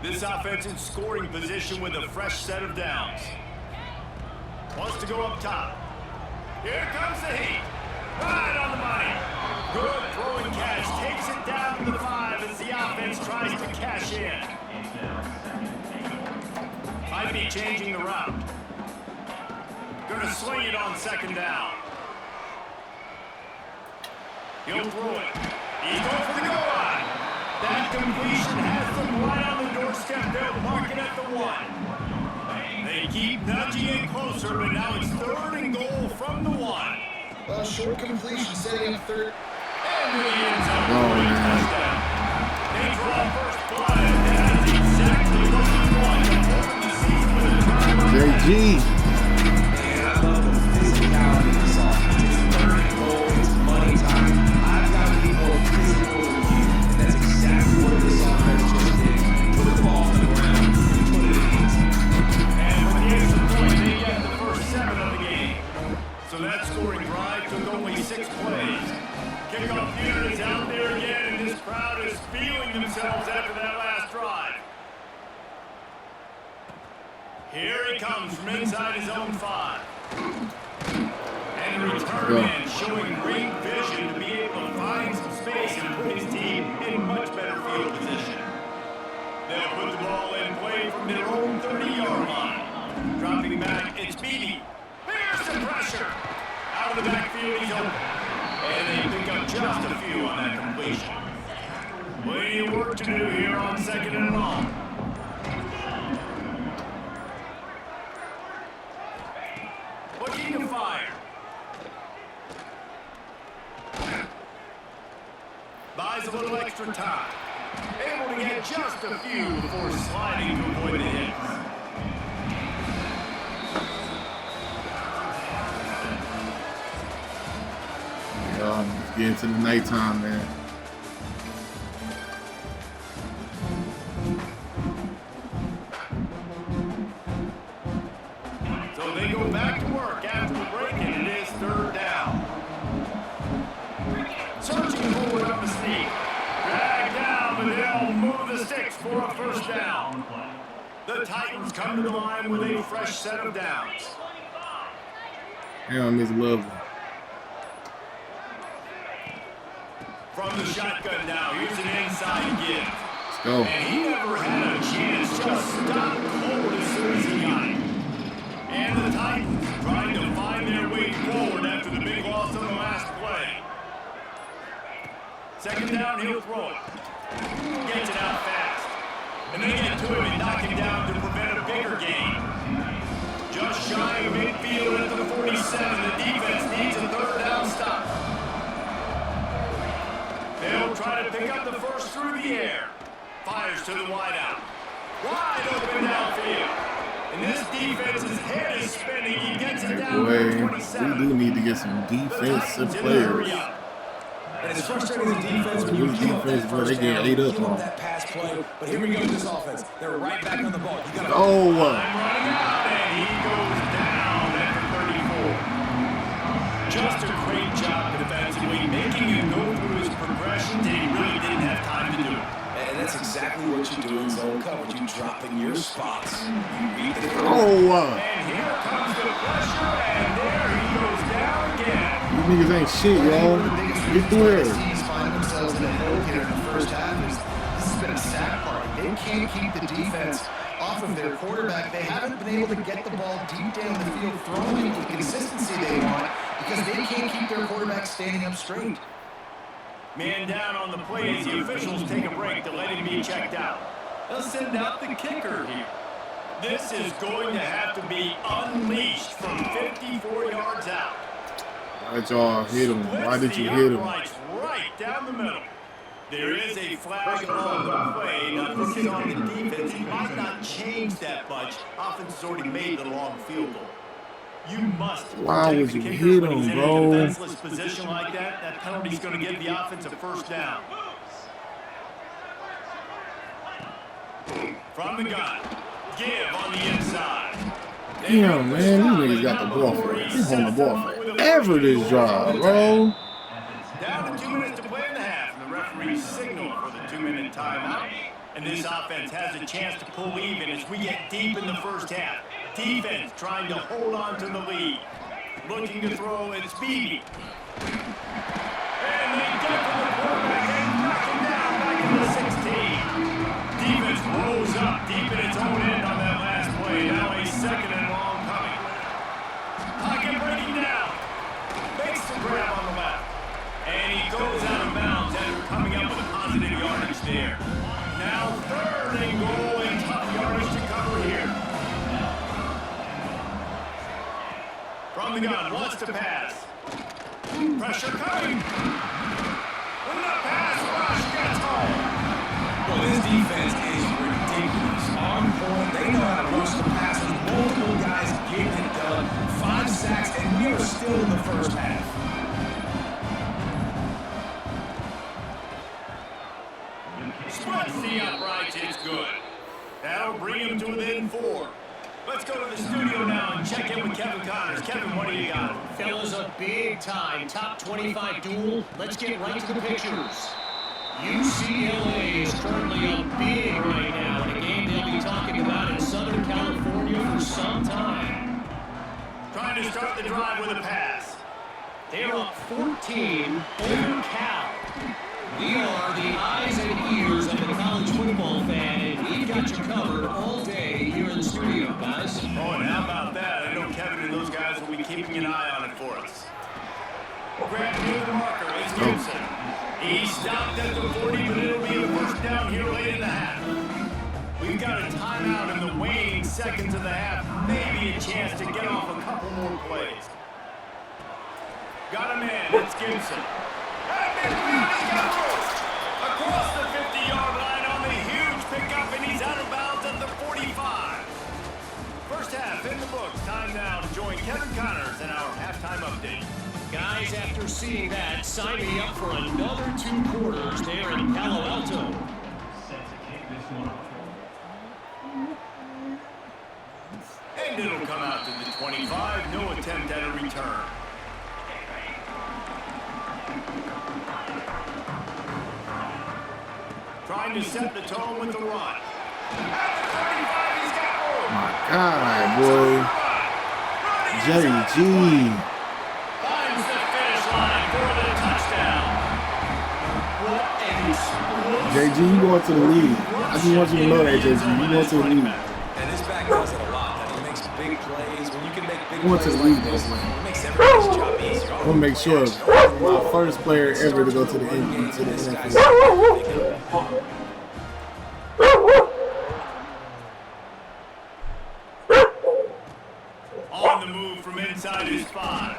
This offense in scoring position with a fresh set of downs. Wants to go up top. Here comes the heat. Right on the money. Good throwing catch. Takes it down to the 5 as the offense tries to cash in. Might be changing the route. Gonna swing it on second down. He'll throw it. He's going for the goal line. That completion has them right on the doorstep. They'll mark it at the 1. They keep nudging it closer, but now it's 3rd and goal from the 1. Well, short completion, setting up 3rd. And the end zone for a touchdown. They draw first blood, and that's exactly what you want to open the season with a drive. JG. Man, I love the physicality of this offense. It's 3rd and goal. It's money time. I've got to be more physical than you. And that's exactly what this offense just did. Put the ball on the ground and put it in easy. And with the extra point, they get the first 7 of the game. So that scoring drive took only 6 plays. Kickoff unit is out there again, and this crowd is feeling themselves after that last drive. Here he comes from inside his own 5. And the return man showing great vision to be able to find some space and put his team in much better field position. They'll put the ball in play from their own 30-yard line. Dropping back, it's Beatty. Here's the pressure. Out of the backfield, he's open. And they pick up just a few on that completion. Plenty of work to do here on 2nd and long. Looking to fire. Buys a little extra time. Able to get just a few before sliding to avoid the hits. It's getting to the nighttime, man. So they go back to work after the break, and it is 3rd down. 6 for a first down. The Titans come to the line with a fresh set of downs. Damn, it's lovely. From the shotgun now, here's an inside give. Let's go. And he never had a chance, just stopped cold as soon as he got it. And the Titans trying to find their way forward after the big loss on the last play. Second down, he'll throw it. Gets it out fast. And they get to him and knock him down to prevent a bigger gain. Just shy of midfield at the 47. The defense needs a third down stop. They'll try to pick up the first through the air. Fires to the wideout. Wide open downfield. And this defense's head is spinning. He gets it down to 27. We do need to get some defensive players. And it's frustrating the defense when you give up that first down, you give up that pass play. But here we go with this offense. They're right back on the ball. You got to running out, and he goes down at 34. Just a great job defensively, making him go through his progressions, and he really didn't have time to do it. And that's exactly what you do in zone coverage. You drop in your spots. You read the And here comes the pressure, and there he goes down again. You niggas ain't shit, y'all. Get through there. Teams find themselves in a hole here in the first half. This has been a sack party. They can't keep the defense off of their quarterback. They haven't been able to get the ball deep down the field, throwing it with the consistency they want, because they can't keep their quarterback standing up straight. Man down on the play as the officials take a break to let him be checked out. They'll send out the kicker here. This is going to have to be unleashed from 54 yards out. Why'd y'all hit him? Why did you hit him? Right down the middle. There is a flag on the play. Now, this is on the defense. He might not change that much. Offense has already made the long field goal. You must. Why would you hit him, bro? In a defenseless position like that, that penalty is going to give the offense a first down. From the gun. Give on the inside. Damn, man, these niggas got the ball for it. He's on the ball forever this drive, bro. Down to 2 minutes to play in the half, and the referee signaled for the 2-minute timeout. And this offense has a chance to pull even as we get deep in the first half. Defense trying to hold on to the lead. Looking to throw, it's Beebe. And they get to the quarterback and knock him down back to the 16. Defense rolls up deep in its own end on that last play. Now a second and long coming. Pocket breaking down. Makes the grab on the left. And he goes out of bounds after coming up with a positive yardage there. Now third and goal and tough yardage to cover here. From the gun, wants to pass. Pressure coming. When the pass rush gets home. Well, this defense is ridiculous. On point, they know how to rush the passes. Multiple guys getting it done. 5 sacks, and we are still in the first half. Spreads the uprights, it's good. That'll bring him to within 4. Let's go to the studio now and check in with Kevin Connors. Kevin, what do you got? Fellas, a big-time top 25 duel. Let's get right to the pictures. UCLA is currently up big right now in a game they'll be talking about in Southern California for some time. Trying to start the drive with a pass. They're up 14 over Cal. We are the eyes and ears of the college football fan, and we've got you covered all day here in the studio, guys. Oh, and how about that? I know Kevin and those guys will be keeping an eye on it for us. Grab near the marker, it's Gibson. He stopped at the 40, but it'll be a first down here late in the half. We've got a timeout in the waning seconds of the half. Maybe a chance to get off a couple more plays. Got him in, it's Gibson. Across the 50-yard line on the huge pickup, and he's out of bounds at the 45. First half in the books. Time now to join Kevin Connors in our halftime update. Guys, after seeing that, sign me up for another 2 quarters there in Palo Alto. And it'll come out to the 25. No attempt at a return. trying to set the tone with the run. At the 35, he's got room. My God, boy. JG. Finds the finish line for the touchdown. What an explosive. JG, you going to the league. I just want you to know that, JG. You going to the league. And this back does it a lot. That he makes big plays. When you can make big You going to plays the league, like this, bro. it makes everybody's job easier. I'm going to make sure my first player ever to go to the NFL. On the move from inside his 5.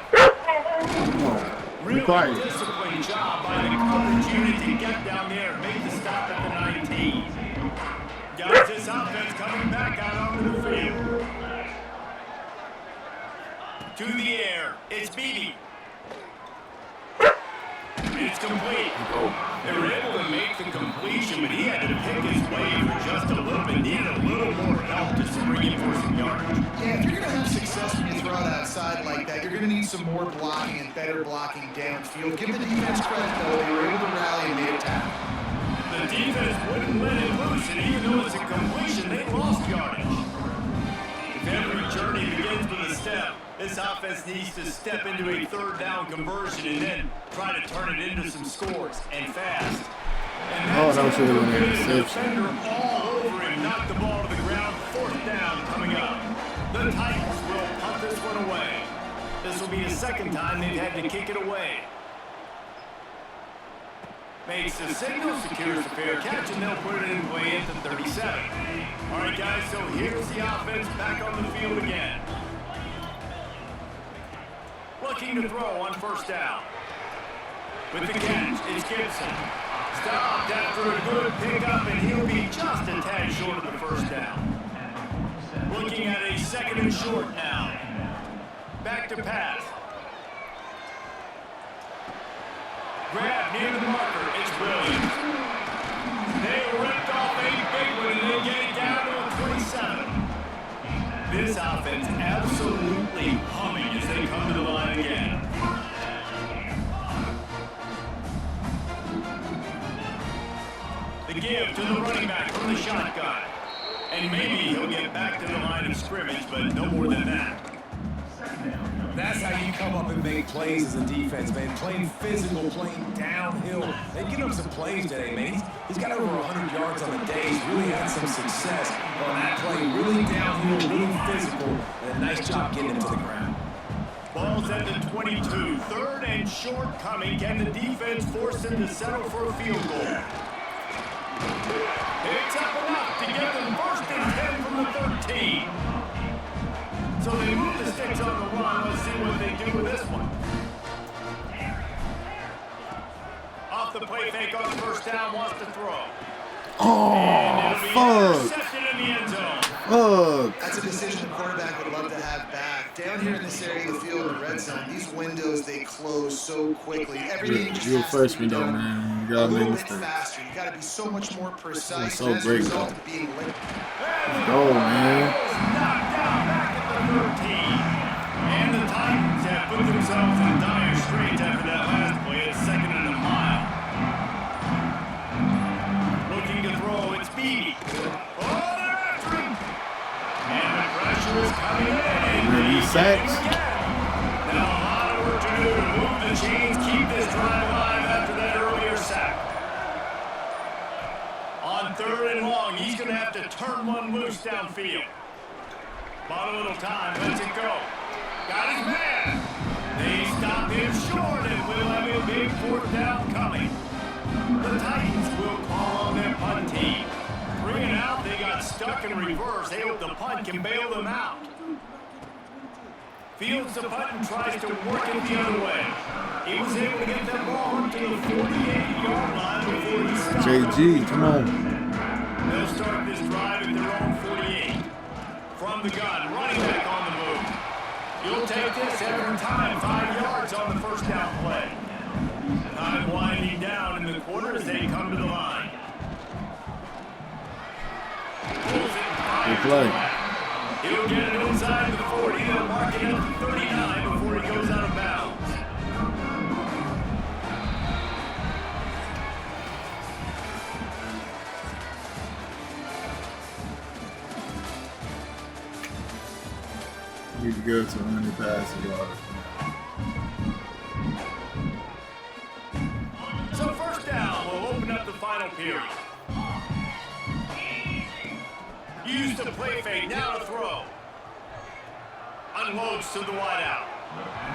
Really disciplined job by the coverage unit to get down there and make the stop at the 19. Guys, this offense coming back out onto the field. To the air, it's Beebe. It's complete. They were able to make the completion, but he had to pick his way for just a little bit. Needed a little more help just to bring in for some yardage. Yeah, if you're going to have success when you throw it outside like that, you're going to need some more blocking and better blocking downfield. Give the defense credit, though. They were able to rally and made a tackle. The defense wouldn't let it loose, and even though it's a completion, they lost yardage. If every journey begins with a step, this offense needs to step into a third down conversion and then try to turn it into some scores, and fast. And that should have been an interception. Defender all over him, knocked the ball to the ground, 4th down coming up. The Titans will punt this one away. This will be the second time they've had to kick it away. Makes the signal, secures the fair catch, and they'll put it in play at the 37. All right, guys, so here's the offense back on the field again. Looking to throw on 1st down. With the catch, it's Gibson. Stopped after a good pickup, and he'll be just a tad short of the 1st down. Looking at a 2nd and short now. Back to pass. Grab near the marker, it's Williams. They ripped off a big one, and they get it down to a 27. This offense absolutely humming as they come to the line again. The give to the running back from the shotgun. And maybe he'll get back to the line of scrimmage, but no more than that. That's how you come up and make plays as a defense, man. Playing physical, playing downhill. They give him some plays today, man. He's got over 100 yards on the day. He's really had some success on that play. Really downhill, really physical, and a nice job getting him to the ground. Ball's at the 22. 3rd and short coming. Can the defense force them to settle for a field goal? Picks up enough to get them 1st and 10 from the 13. So they move the sticks on the run. Let's see what they do with this one. Off the play fake on 1st down, wants to throw. Oh, fuck. Intercepted in the end zone. Fuck. That's a decision the quarterback would love to have back. Down here in this area of the field, the red zone, these windows, they close so quickly. Everything just You're a has to freshman, be though, done man. You a gotta make little bit mistakes. faster. You got to be so much more precise. So and as a great, result though. of being late. Go, man. Knocked down back at the 13. And the Titans have put themselves in dire straits after that last play. It's 2nd and a mile. Looking to throw, it's Beebe. Oh, they're after him. And the pressure is coming in. These sacks. Now a lot of work to do to move the chains, keep this drive alive after that earlier sack. On 3rd and long, he's going to have to turn one loose downfield. Bought a little time, lets it go. Got his man. They stop him short and will have a big 4th down coming. The Titans will call on their punt team. 3 and out, they got stuck in reverse. They hope the punt can bail them out. Fields the punt and tries to work it the other way. He was able to get that ball up to the 48-yard line before he stopped. JG, come on. They'll start this drive at their own 48. From the gun, running back on the move. You'll take this every time, 5 yards on the 1st down play. Time winding down in the quarter as they come to the line. Good play. He'll get it inside the 40. They'll mark it at the 39 before he goes out of bounds. Need to go to 100 passing yards. So first down will open up the final period. Use the play fake, now to throw. Unloads to the wideout.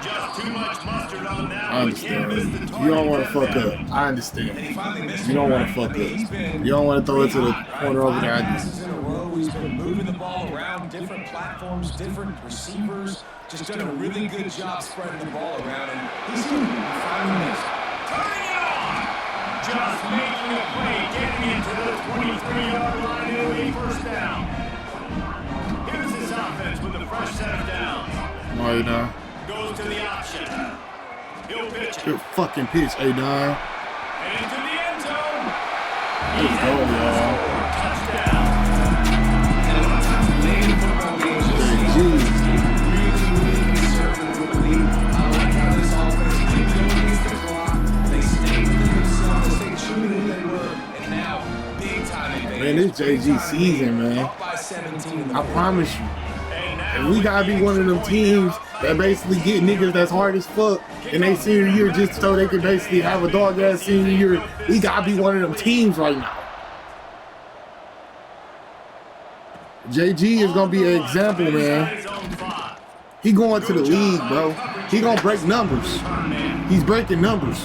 Just too much mustard on that. I understand. You don't want to fuck up. I understand. You don't want to fuck up. You don't want to throw it to the corner over there. Passes in a row. He's been moving the ball around different platforms, different receivers. Just done a really good job spreading the ball around, and he's finally missed. Turning it on. Just making a play, getting into the 23-yard line. It'll be first down. Here's his offense with a fresh set of downs. No, you know. Goes to the option. He'll pitch it. Good fucking pitch, A-Don. And into the end zone. Let's go, y'all. Touchdown. And a lot of times late in football games, you'll see really conservative with the lead. I like how this offense keeps going against the clock. They stay within themselves. They stay true to who they were. And now, big time advantage. Man, this JG season, man. Up by 17 I promise you. And we gotta be one of them teams that basically get niggas that's hard as fuck in their senior year just so they can basically have a dog ass senior year. We gotta be one of them teams right now. JG is gonna be an example, man. He going to the league, bro. He gonna break numbers. He's breaking numbers.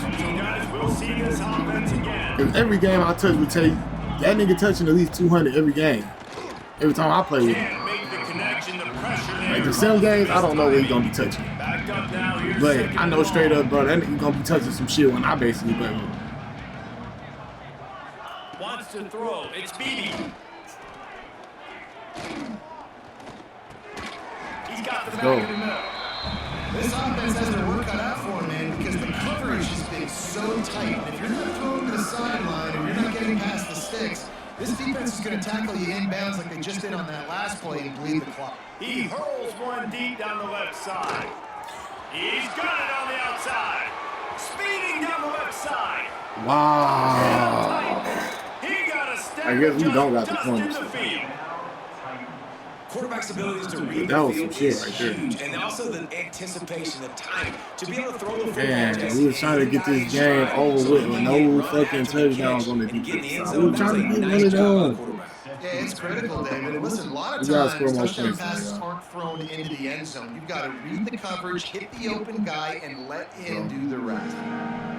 Cause every game I touch with Tate, that nigga touching at least 200 every game. Every time I play with him. Like the same games, I don't know what he's gonna be touching. But I know straight up, bro, that nigga gonna be touching some shit when I basically play with him. Wants to throw. It's Beebe. He's got the back of the middle. This offense has their work cut out for him, man, because the coverage has been so tight. And if you're not throwing to the sideline or you're not getting past the sticks, this defense is going to tackle you inbounds like they just did on that last play and bleed the clock. He hurls one deep down the left side. He's got it on the outside. Speeding down the left side. Wow. He got a step. I guess we don't got the points. Quarterback's abilities to read that was the some field shit is right there. huge, and also the anticipation, the time to be able to throw the football. Man, we was trying to get this game over with no fucking touchdowns on the defense side. We were trying to get one of them. Yeah, it's critical, David. Listen, a lot of times touchdown passes aren't thrown into the end zone. You've got to read the coverage, hit the open guy, and let him do the rest.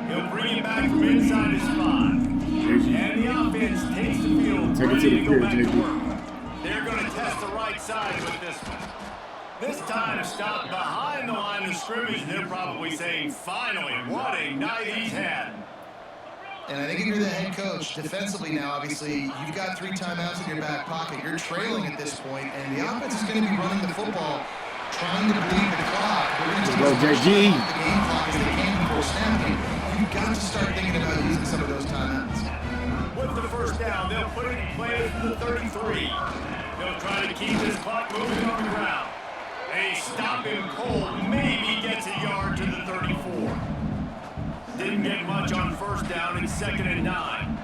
He'll bring it back from inside his spot. And the offense takes the field. Take it to the field, JG. They're going to test the right side with this one. This time stopped behind the line of scrimmage. They're probably saying, finally, what a night he's had. And I think if you're the head coach, defensively now, obviously, you've got 3 timeouts in your back pocket. You're trailing at this point, and the offense is going to be running the football, trying to bleed the clock. Let's go, JG. The game clock as they can before snapping. You've got to start thinking about using some of those timeouts. With the first down, they'll put it in play from the 33. They'll try to keep this clock moving on the ground. They stop him cold, maybe gets a yard to the 34. Didn't get much on first down in 2nd and 9.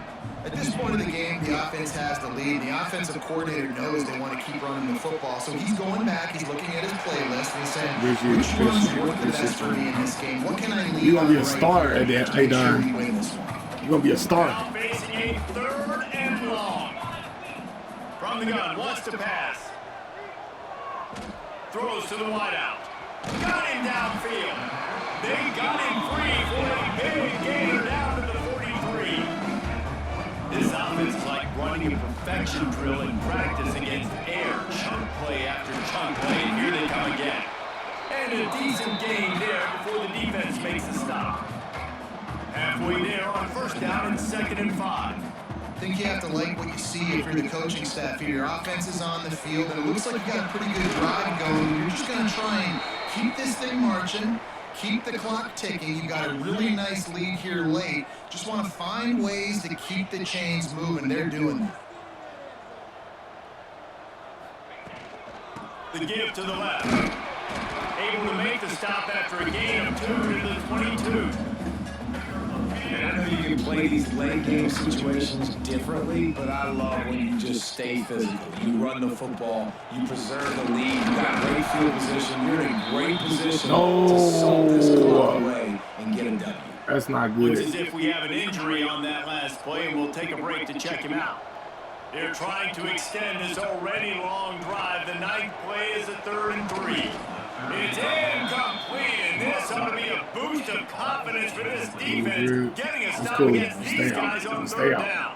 At this point of the game, the offense has the lead. The offensive coordinator knows they want to keep running the football. So he's going back, he's looking at his playlist, and he's saying, which ones work the best for me in this game? What can I lead on? You're going to be a star at that, A-Don. You're going to be a star. Now facing a 3rd and long. From the gun, wants to pass. Throws to the wideout. Got him downfield. They got him free for a big gainer down to the 43. This offense is like running a perfection drill in practice against air. Chunk play after chunk play, and here they come again. And a decent gain there before the defense makes a stop. Halfway there on first down and 2nd and 5. I think you have to like what you see if you're the coaching staff here. Your offense is on the field, and it looks like you got a pretty good drive going. You're just going to try and keep this thing marching, keep the clock ticking. You got a really nice lead here late. Just want to find ways to keep the chains moving. They're doing that. The give to the left. Able to make the stop after a gain of 2 to the 22. And I know you can play these late game situations differently, but I love when you just stay physical. You run the football, you preserve the lead, you got great field position, you're in a great position to soak this clock away and get a W. That's not good. Looks as if we have an injury on that last play, and we'll take a break to check him out. They're trying to extend this already long drive. The ninth play is a 3rd and 3. It's incomplete, and this ought to be a boost of confidence for this defense, getting a stop against these guys on 3rd down.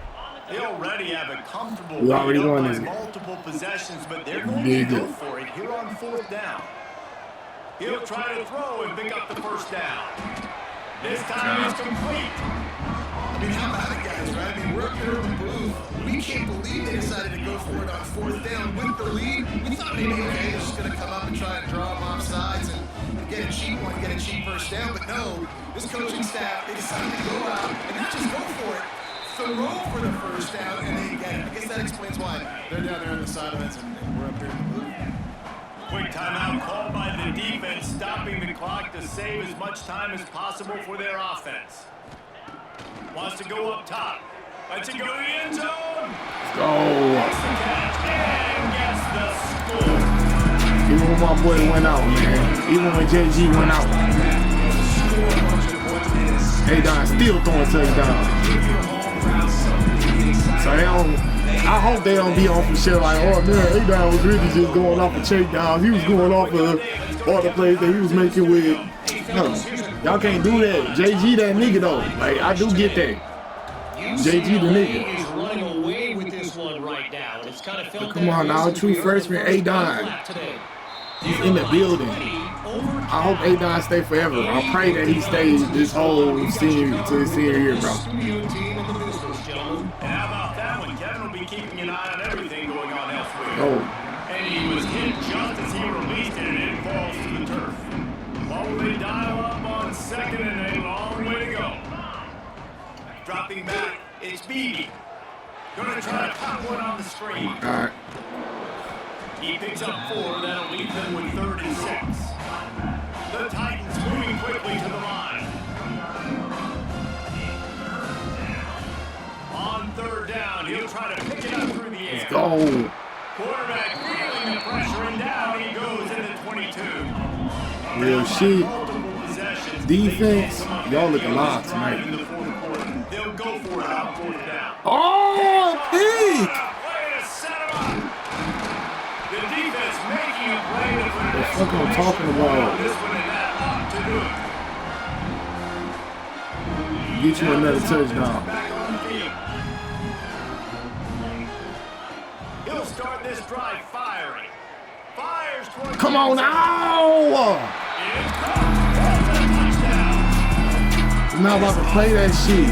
They already have a comfortable lead up by multiple possessions, but they're going to go for it here on 4th down. He'll try to throw and pick up the 1st down. This time it's complete. I mean, how about it, guys, right? I mean, we're up here in the booth. We can't believe they decided to go for it on 4th down with the lead. We thought maybe, okay, they're just going to come up and try and draw them off sides and get a cheap one, get a cheap 1st down. But no, this coaching staff, they decided to go out and not just go for it, throw for the 1st down, and they get it. I guess that explains why they're down there on the sidelines and we're up here in the booth. Quick timeout called by the defense, stopping the clock to save as much time as possible for their offense. Wants to go up top. Lets it go to the end zone. Let's go. Makes the catch and gets the score. Even when my boy went out, man. Even when JG went out. A-Don still throwing touchdowns. So they don't... I hope they don't be on some shit like, oh man, A-Don was really just going off of checkdowns. He was going off of all the plays that he was making with. No, y'all can't do that. JG that nigga though. Like, I do get that. JG the nigga. Is running away with this one right now. It's kind of come on now, true freshman A-Don. He's in the building. I hope A-Don stay forever. I pray that he stays this whole senior to his senior year, bro. Keeping an eye on everything going on elsewhere. Oh. And he was hit just as he released it, and it falls to the turf. While they dial up on 2nd and a long way to go. Dropping back, it's Beebe. Gonna try to pop one on the screen. All right. He picks up 4, that'll leave them with 3rd and 6. The Titans moving quickly to the line. On 3rd down, he'll try to pick it up through the air. Let's go. Quarterback feeling the pressure, and down he goes into 22. Real shit. Defense, y'all look alive tonight. They'll go for it on 4th down. Oh, peak! Way to set him up. The defense making a play to put it That's what I'm talking about. This one and that ought to do it. Get you another touchdown. Back on the field. He'll start this drive firing. Fires towards. Come on now! I'm not about to play that shit.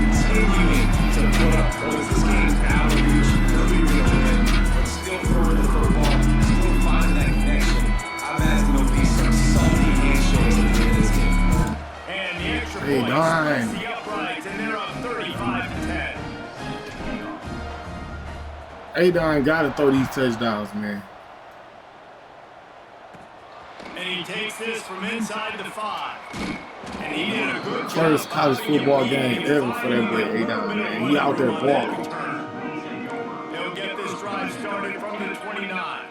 Hey, darn. A-Don gotta throw these touchdowns, man. And he takes this from inside the 5. And he did a good First college football game ever for that boy A-Don, man. He out there balling. He'll get this drive started from the 29.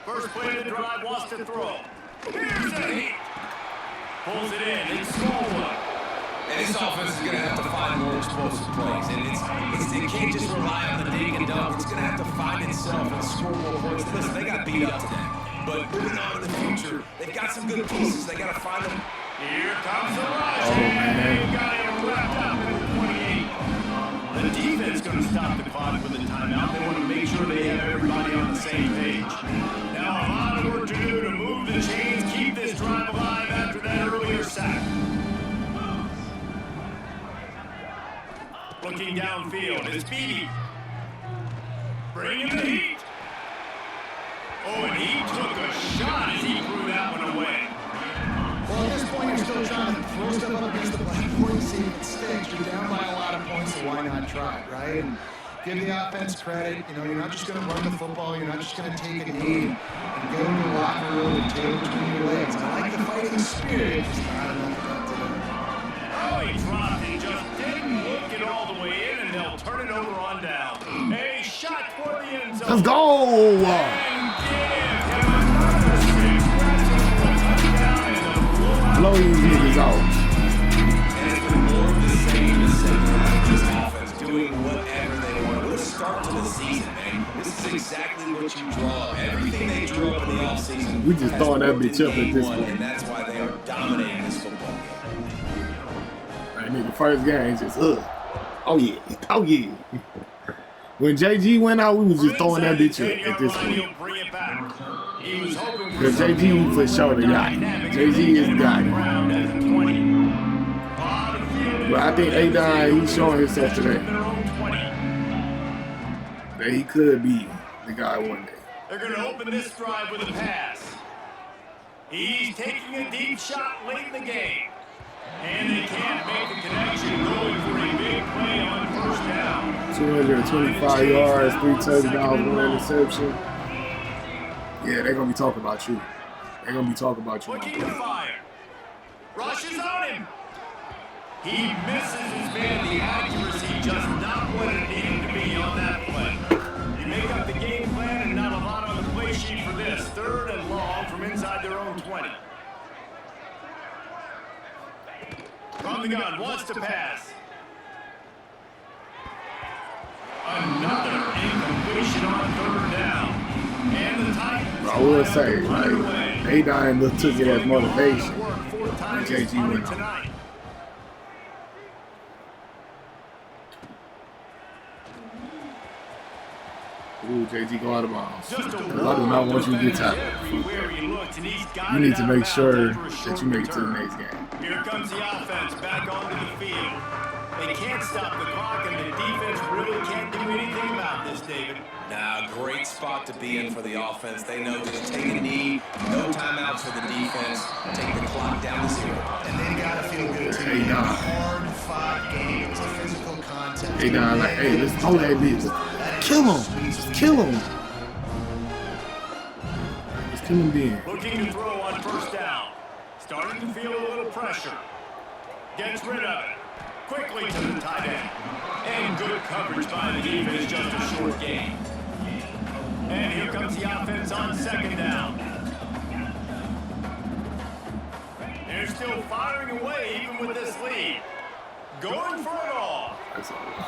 First play of the drive, wants to throw. Here's a heat. Pulls it in. It's small one. And this offense is going to have to find more explosive plays. And it can't just rely on the dig and dump. It's going to have to find itself and score more points. Listen, they got beat up today. But moving on in the future, they've got some good pieces. They got to find them. Here comes the rush. Oh, man. They've got him wrapped up in the 28. The defense going to stop the clock with a timeout. They want to make sure they have everybody on the same page. Now a lot of work to do to move the chains, keep this drive alive after that earlier sack. Looking downfield is Beebe. Bringing the heat. Oh, and he took a shot as he threw that one away. Well, at this point, you're still trying to throw stuff up against the blackboard, see if it sticks. You're down by a lot of points, so why not try it, right? And give the offense credit. You know, you're not just going to run the football. You're not just going to take a knee and go into the locker room and tail between your legs. I like the fighting spirit, just not enough of that. on down. A shot for the end zone. Let's go! Blow these niggas out. And it's been more of the same in the second half. This offense doing whatever they want. What a start to the season, man. This is exactly what you draw up. Everything they drew up in the offseason. We just throwing that bitch up at this point. And that's why they are dominating this football game. I mean, the first game, just, oh yeah. When JG went out, we was just throwing that bitch up at this point. Because JG for sure the guy. JG is the guy. But I think A-Dine, he's showing himself today. That he could be the guy one day. They're going to open this drive with a pass. He's taking a deep shot late in the game. And they can't make the connection, going for a big play on first down. 225 yards, 3 touchdowns, 1 interception. Yeah, they're going to be talking about you. They're going to be talking about you. Looking to fire. Rushes on him. He misses his man. The accuracy just not what it needed to be on that play. You make up the game plan and not a lot on the play sheet for this. 3rd and long from inside their own 20. From the gun, wants to pass. Another incompletion on 3rd down. And the Titans. I will say, like, A-Dine took it as motivation. JG went out. Ooh, JG go out of bounds. Because I do not want you to get tackled. You need to make sure that you make it to the next game. Here comes the offense back onto the field. They can't stop the clock, and the defense really can't do anything about this, David. Nah, great spot to be in for the offense. They know just take a knee, no timeouts for the defense, take the clock down to 0. And they gotta feel good too. Hey, nah. Hard-fought game. It's a physical contest. Hey, nah, like, hey, let's throw that bitch. Kill him. Just kill him. Just kill him then. Looking to throw on first down. Starting to feel a little pressure. Gets rid of it. Quickly to the tight end. And good coverage by the defense, just a short gain. And here comes the offense on 2nd down. They're still firing away even with this lead. Going for it all.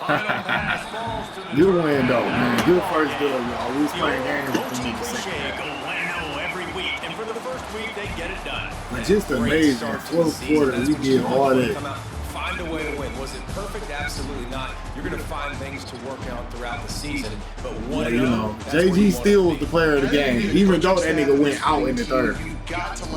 Final pass falls to the Good win, though, man. Good first deal, y'all. We was playing games with them niggas. Every week, and for the first week, they get it done. Just amazing. 4th quarter, we did all that. Find a way to win. Was it perfect? Absolutely not. You're going to find things to work out throughout the season. But what you know, JG still was the player of the game, even though that nigga went out in the 3rd.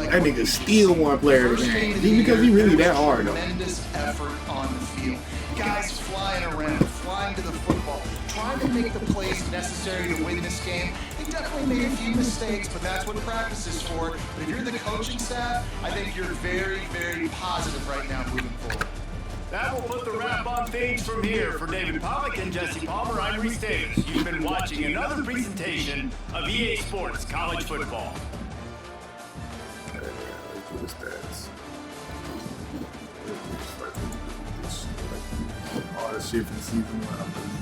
That nigga still won player of the game, just because he really that hard though. Tremendous effort on the field. Guys flying around, flying to the football, trying to make the plays necessary to win this game. He definitely made a few mistakes, but that's what practice is for. But if you're the coaching staff, I think you're very, very positive right now moving forward. That will put the wrap on things from here. For David Pollack and Jesse Palmer, I'm Reese Davis. You've been watching another presentation of EA Sports College Football. Let's do the stats. All the shit from season 1, I believe.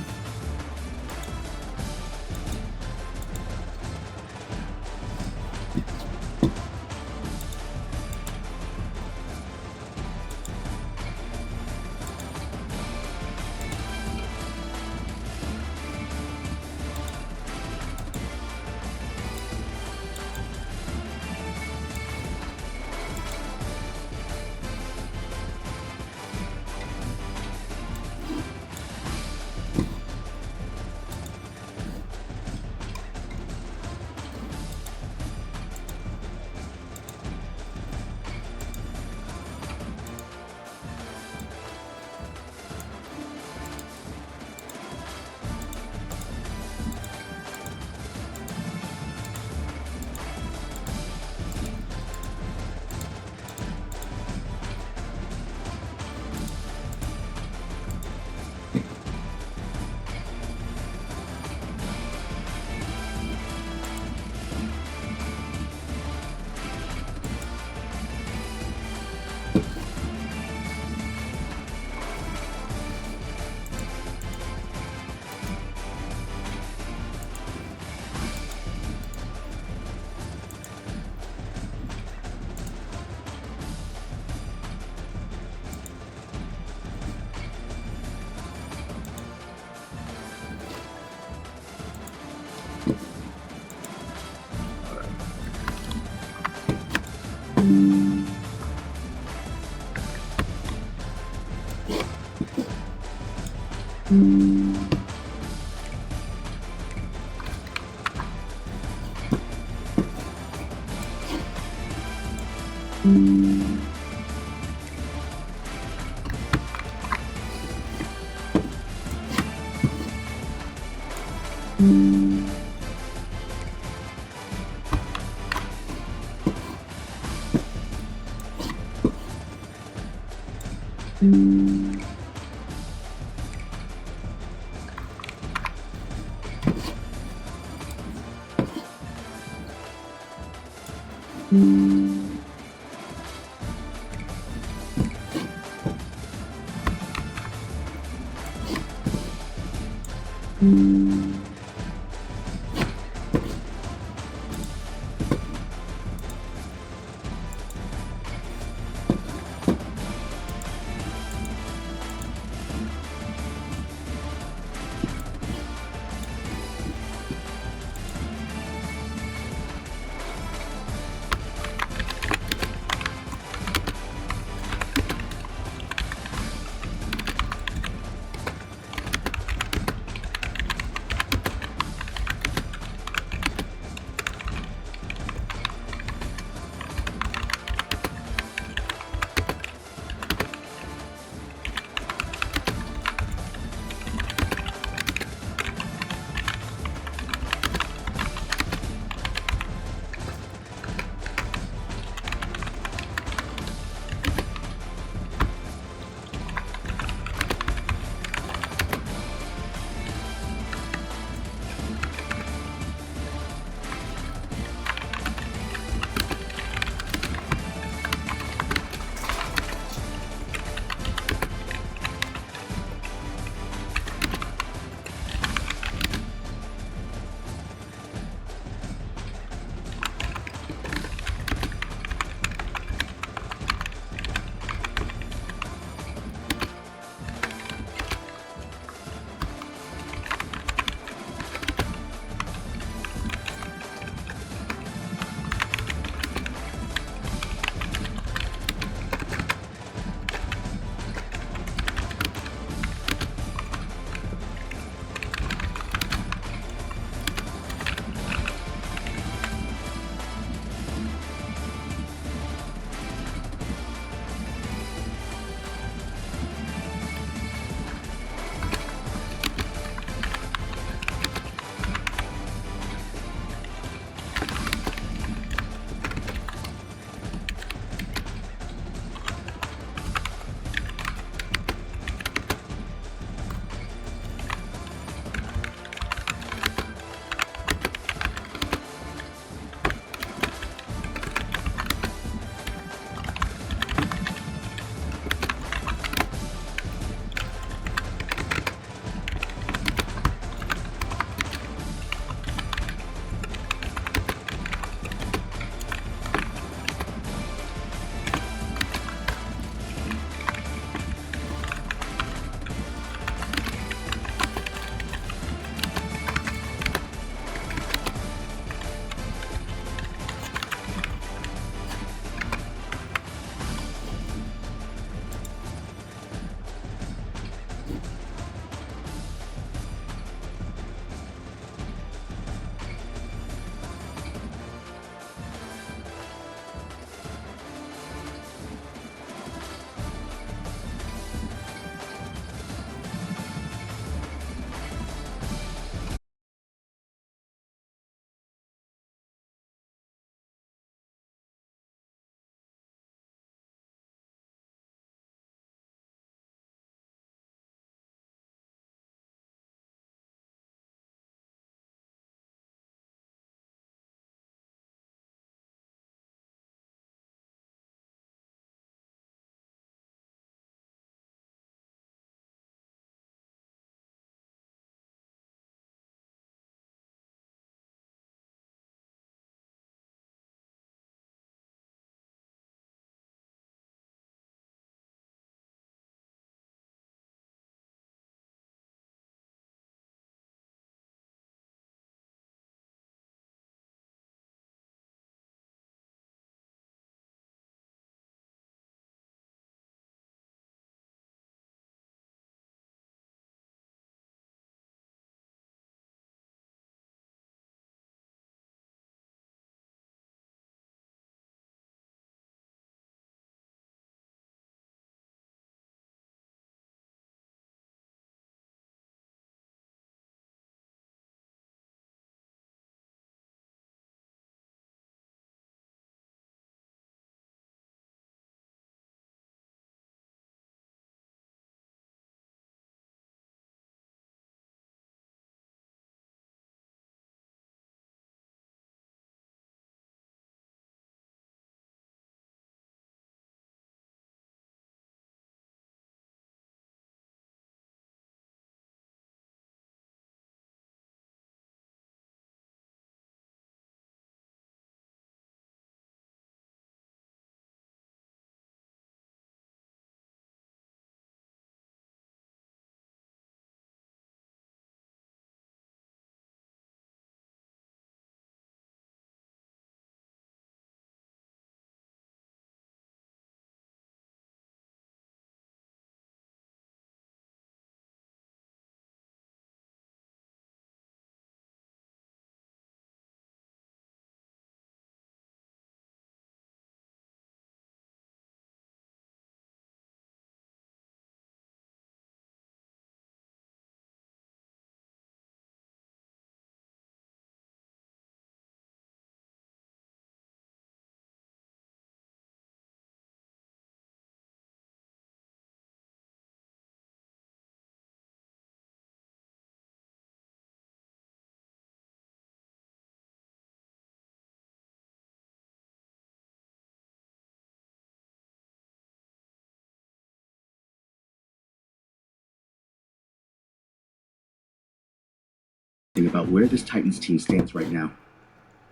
about where this Titans team stands right now.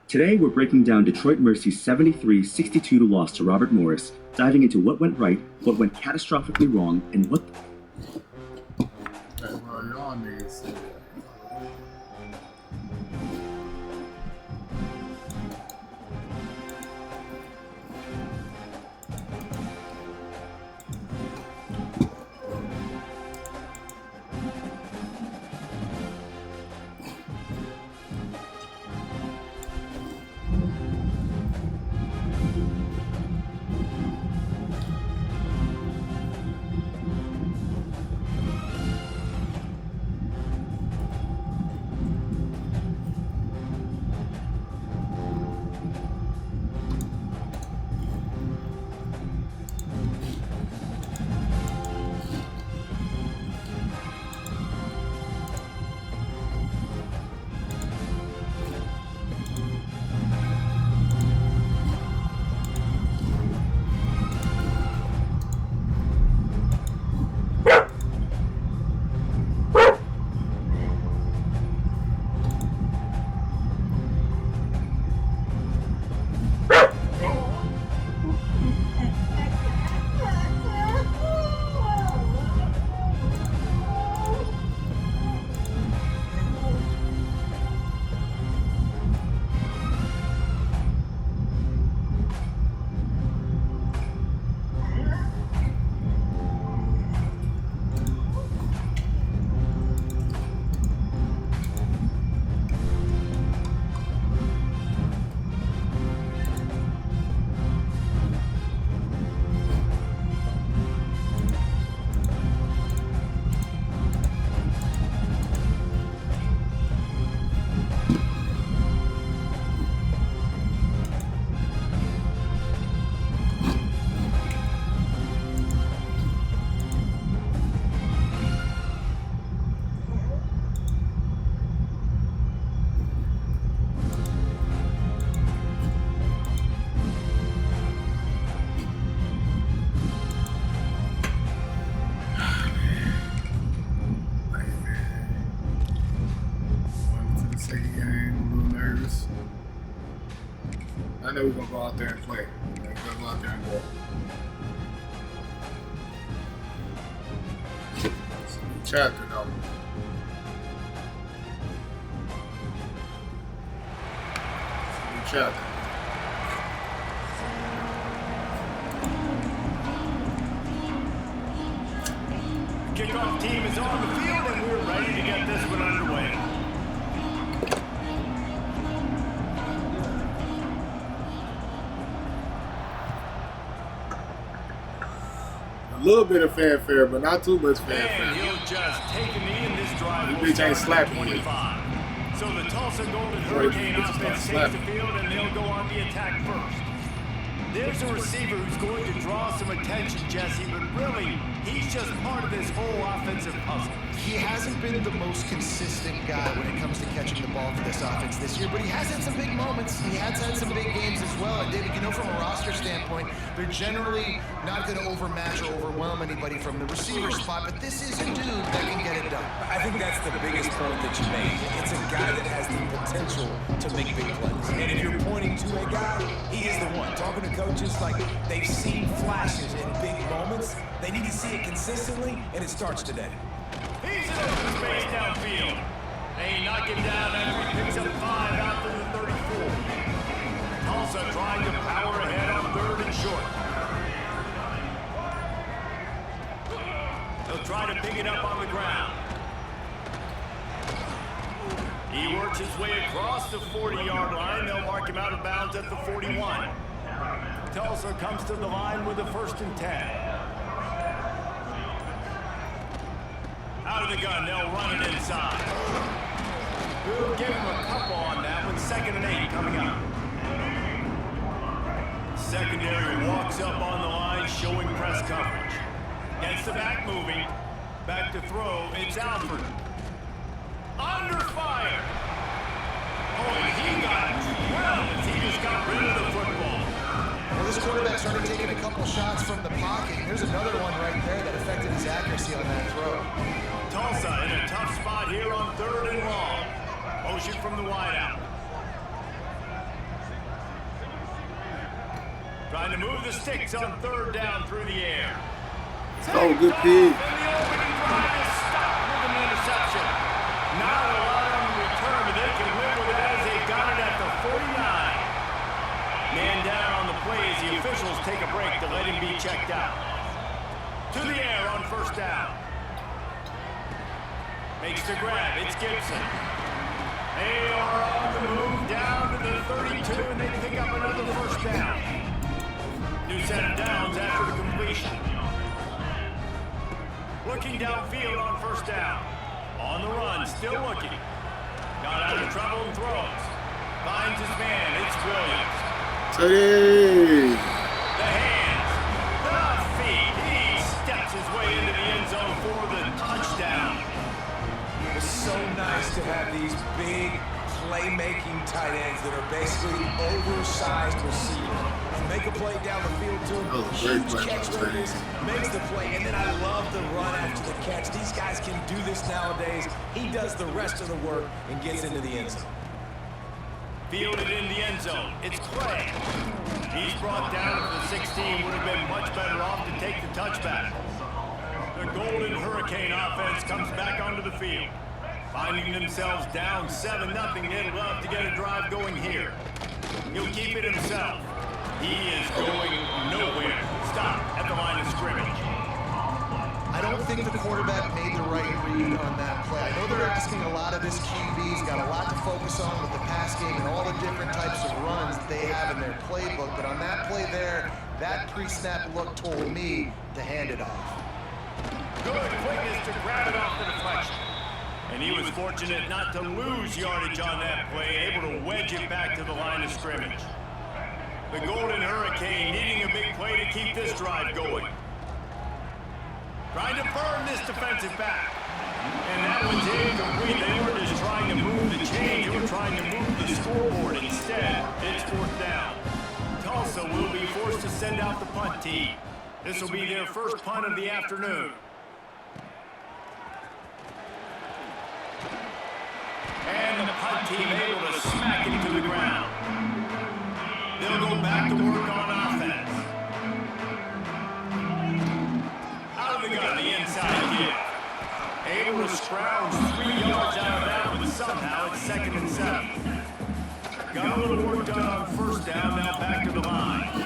Today, we're breaking down Detroit Mercy's 73-62 loss to Robert Morris, diving into what went right, what went catastrophically wrong, and what... Hey, bro, y'all niggas. I know we're gonna go out there and play. We're gonna go out there and go. It's a new chapter though. It's a new chapter. Kickoff team is on the field and we're ready to get this one underway. A little bit of fanfare, but not too much fanfare. And he'll just take a knee in this drive. This bitch ain't slapping 25. So the Tulsa Golden Hurricane offense takes the field and they'll go on the attack first. There's a receiver who's going to draw some attention, Jesse, but really, he's just part of this whole offensive puzzle. He hasn't been the most consistent guy when it comes to catching the ball for this offense this year, but he has had some big moments. He has had some big games as well. And David, you know, from a roster standpoint, they're generally not going to overmatch or overwhelm anybody from the receiver spot, but this is a dude that can get it done. I think that's the biggest point that you made. It's a guy that has the potential to make big plays. And if you're pointing to a guy, he is the one. Talking to coaches, like, they've seen flashes in big moments. They need to see it consistently, and it starts today. He's in open space downfield. They knock him down after he picks up 5 out to the 34. Tulsa trying to power ahead on 3rd and short. They'll try to pick it up on the ground. He works his way across the 40-yard line. They'll mark him out of bounds at the 41. Tulsa comes to the line with a 1st and 10. Out of the gun, they'll run it inside. We'll give him a couple on that one. 2nd and 8 coming up. Secondary walks up on the line, showing press coverage. Gets the back moving. Back to throw. It's Alford. Under fire. Oh, and he got drilled as he just got rid of the football. Well, this quarterback started taking a couple shots from the pocket. There's another one right there that affected his accuracy on that throw. Tulsa in a tough spot here on 3rd and long. from the wideout. Trying to move the sticks on 3rd down through the air. Oh, good pick. And the opening drive is stopped with an interception. Not a lot on the return, but they can live with that as they got it at the 49. Man down on the play as the officials take a break to let him be checked out. To the air on 1st down. Makes the grab. It's Gibson. They are on the move down to the 32, and they pick up another 1st down. New set of downs after the completion. Looking downfield on 1st down. On the run, still looking. Got out of trouble and throws. Finds his man. It's Williams. Hey. The hands. The feet. He steps his way into the end zone for the touchdown. It's so nice to have these big playmaking tight ends that are basically oversized receivers. Make a play down the field to him. Huge catch radius, makes the play, and then I love the run after the catch. These guys can do this nowadays. He does the rest of the work and gets into the end zone. Fielded in the end zone. It's Clay. He's brought down at the 16. Would have been much better off to take the touchback. The Golden Hurricane offense comes back onto the field. Finding themselves down 7-0, they'd love to get a drive going here. He'll keep it himself. He is going nowhere. Stop at the line of scrimmage. I don't think the quarterback made the right read on that play. I know they're asking a lot of his QBs, got a lot to focus on with the pass game and all the different types of runs they have in their playbook, but on that play there, that pre-snap look told me to hand it off. Good quickness to grab it off the deflection. And he was fortunate not to lose yardage on that play, able to wedge it back to the line of scrimmage. The Golden Hurricane needing a big play to keep this drive going. Trying to burn this defensive back. And that one's incomplete. They were just trying to move the chains. They were trying to move the scoreboard. Instead, it's 4th down. Tulsa will be forced to send out the punt team. This will be their first punt of the afternoon. And the punt team able to smack it to the ground. They'll go back to work on offense. Out of the gun, the inside kick. Able to scrounge 3 yards out of that one somehow. It's 2nd and 7. Got a little work done on 1st down, now back to the line.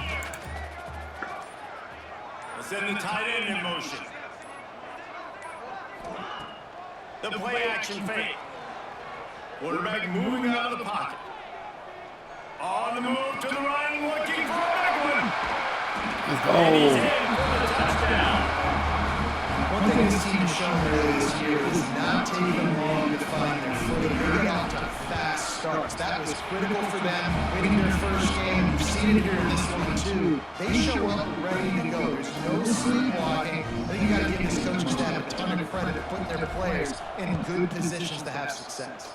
Let's send the tight end in motion. The play action fake. Quarterback moving out of the pocket. On the move to the right, looking for a big one. Let's go. And he's in for the touchdown. One thing this team has shown earlier this year is not taking them long to find their footing. They get off to fast starts. That was critical for them winning their first game. You've seen it here in this one too. They show up ready to go. There's no sleepwalking. I think you got to give this coaching staff a ton of credit for putting their players in good positions to have success.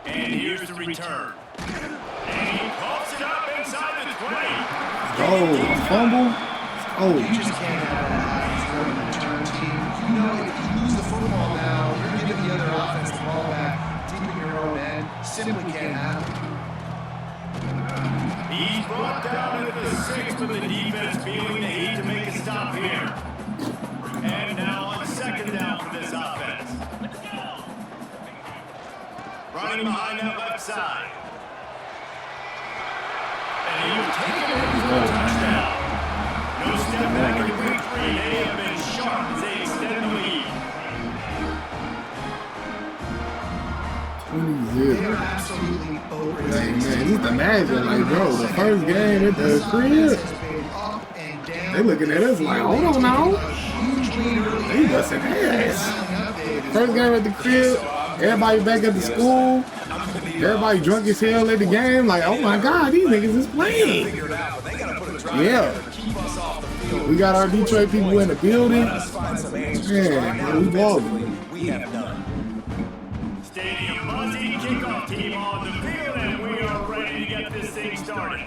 And here's the return. And he pops it up inside the 20. Go. Fumble. Oh. You just can't have that happen for a return team. You know, if you lose the football now, you're giving the other offense the ball back deep in your own end. Simply can't happen. He's brought down at the 6, but the defense feeling the heat to make a stop here. And now on 2nd down for this offense. Running behind that left side. And he will take it in for a touchdown. No step back in week 3. They have been sharp as they extend the lead. 20-0. They are absolutely over. Hey, man, just imagine, like, bro, the first game at the crib, they looking at us like, hold on now. They busting ass. First game at the crib, everybody back at the school, everybody drunk as hell at the game, like, oh my God, these niggas is playing. Yeah. We got our Detroit people in the building. Man, we balling. Stadium buzzy, kickoff team on the field, and we are ready to get this thing started.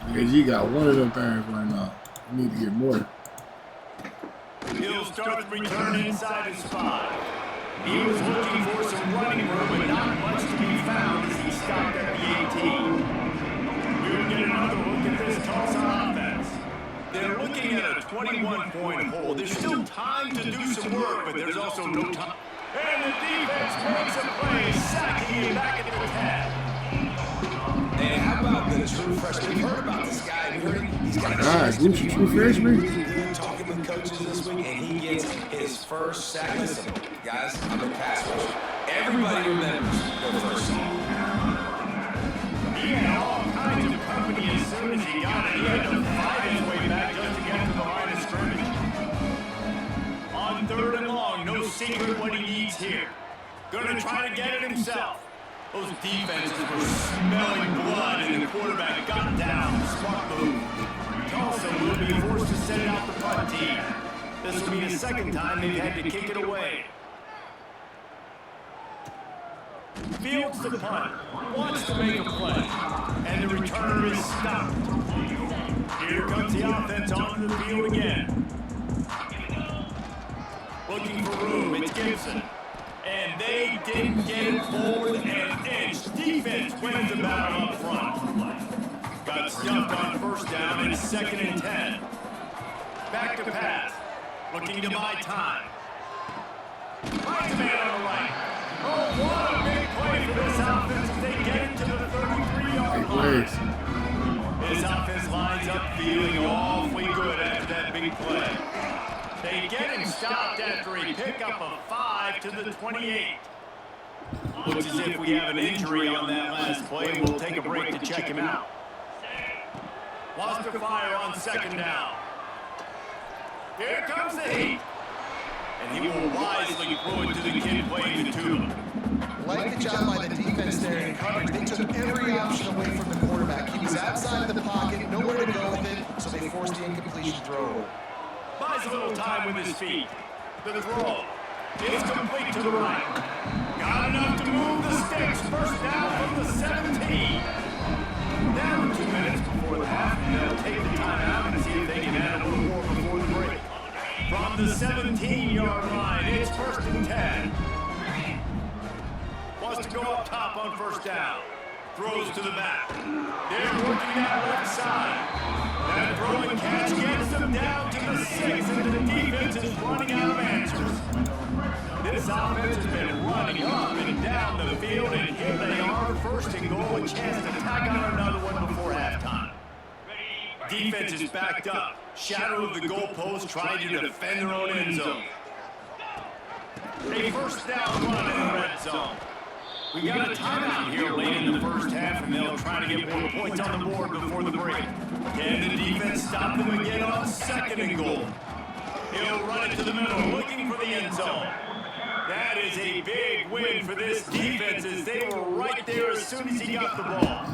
Because you got one of them things right now. You need to get more. He'll start the return inside his spot. He was looking for some running room, but sitting at a 21-point hole. There's still time to do some work, but there's also no time. And the defense makes a play, sacking him back at the 10. And how about the true freshman? We've heard about this guy. We heard he's got a chance to Gucci, be true freshman. really good talking with coaches this week, and he gets his first sack. Listen, guys, I'm a pass rusher. Everybody remembers their first sack. He had all kinds of company as soon as he got it. He had to fight his way back just to get to the line of scrimmage. On 3rd and long, no secret what he needs here. Gonna try to get it himself. Those defenses were smelling blood and the quarterback got down. Smart move. Tulsa will be forced to send out the punt team. This will be the second time they've had to kick it away. Fields the punt, wants to make a play, and the returner is stopped. Here comes the offense onto the field again. Looking for room, it's Gibson. And they didn't get it forward an inch. Defense wins the battle up front. Got stuffed on 1st down and 2nd and 10. Back to pass, looking to buy time. Finds a man on the right. Oh, what a big play for this offense as they get it to the 33-yard line. This offense lines up feeling awfully good after that big play. They get him stopped after a pickup of 5 to the 28. Looks as if we have an injury on that last play. We'll take a break to check him out. Wants to fire on 2nd down. Here comes the heat. And he will wisely throw it to the kid playing the tuba. Like the job by the defense there in coverage. They took every option away from the quarterback. He was outside of the pocket, nowhere to go with it, so they forced the incompletion throw. Buys a little time with his feet. The throw is complete to the right. Got enough to move the sticks. 1st down from the 17. Down 2 minutes before the half, and they'll take the timeout and see if they can add a little more before the break. From the 17-yard line, it's 1st and 10. Wants to go up top on 1st down. Throws to the back. They're working that left side. That throw and catch gets them down to the 6, and the defense is running out of answers. This offense has been running up and down the field, and here they are, 1st and goal, a chance to tack on another one before halftime. Defense is backed up. Shadow of the goalpost trying to defend their own end zone. A 1st down run in the red zone. We got a timeout here late in the 1st half, and they'll try to get more points on the board before the break. Can the defense stop them again on 2nd and goal? He'll run it to the middle, looking for the end zone. That is a big win for this defense as they were right there as soon as he got the ball.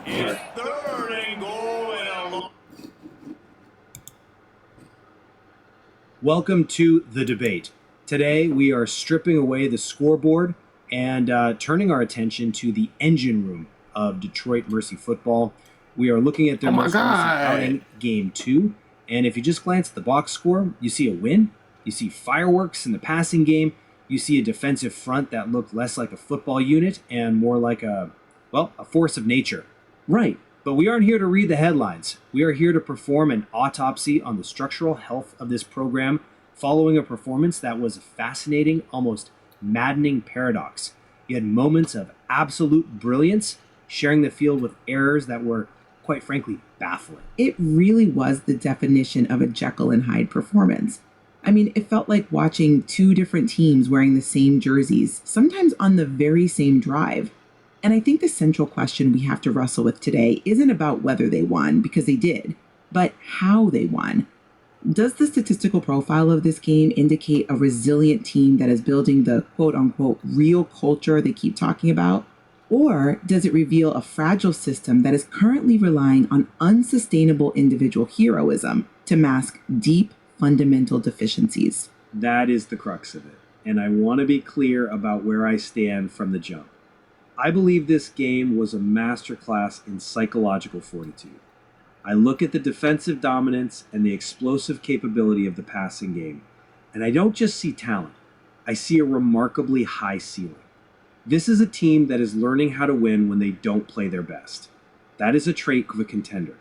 It's 3rd and goal and a long... Welcome to The Debate. Today we are stripping away the scoreboard and turning our attention to the engine room of Detroit Mercy football. We are looking at their most recent outing, Game 2. And if you just glance at the box score, you see a win. You see fireworks in the passing game. You see a defensive front that looked less like a football unit and more like a force of nature. Right, but we aren't here to read the headlines. We are here to perform an autopsy on the structural health of this program following a performance that was a fascinating, almost maddening paradox. You had moments of absolute brilliance, sharing the field with errors that were, quite frankly, baffling. It really was the definition of a Jekyll and Hyde performance. I mean, it felt like watching 2 different teams wearing the same jerseys, sometimes on the very same drive. And I think the central question we have to wrestle with today isn't about whether they won, because they did, but how they won. Does the statistical profile of this game indicate a resilient team that is building the quote-unquote real culture they keep talking about? Or does it reveal a fragile system that is currently relying on unsustainable individual heroism to mask deep fundamental deficiencies? That is the crux of it, and I want to be clear about where I stand from the jump. I believe this game was a masterclass in psychological fortitude. I look at the defensive dominance and the explosive capability of the passing game, and I don't just see talent. I see a remarkably high ceiling. This is a team that is learning how to win when they don't play their best. That is a trait of a contender.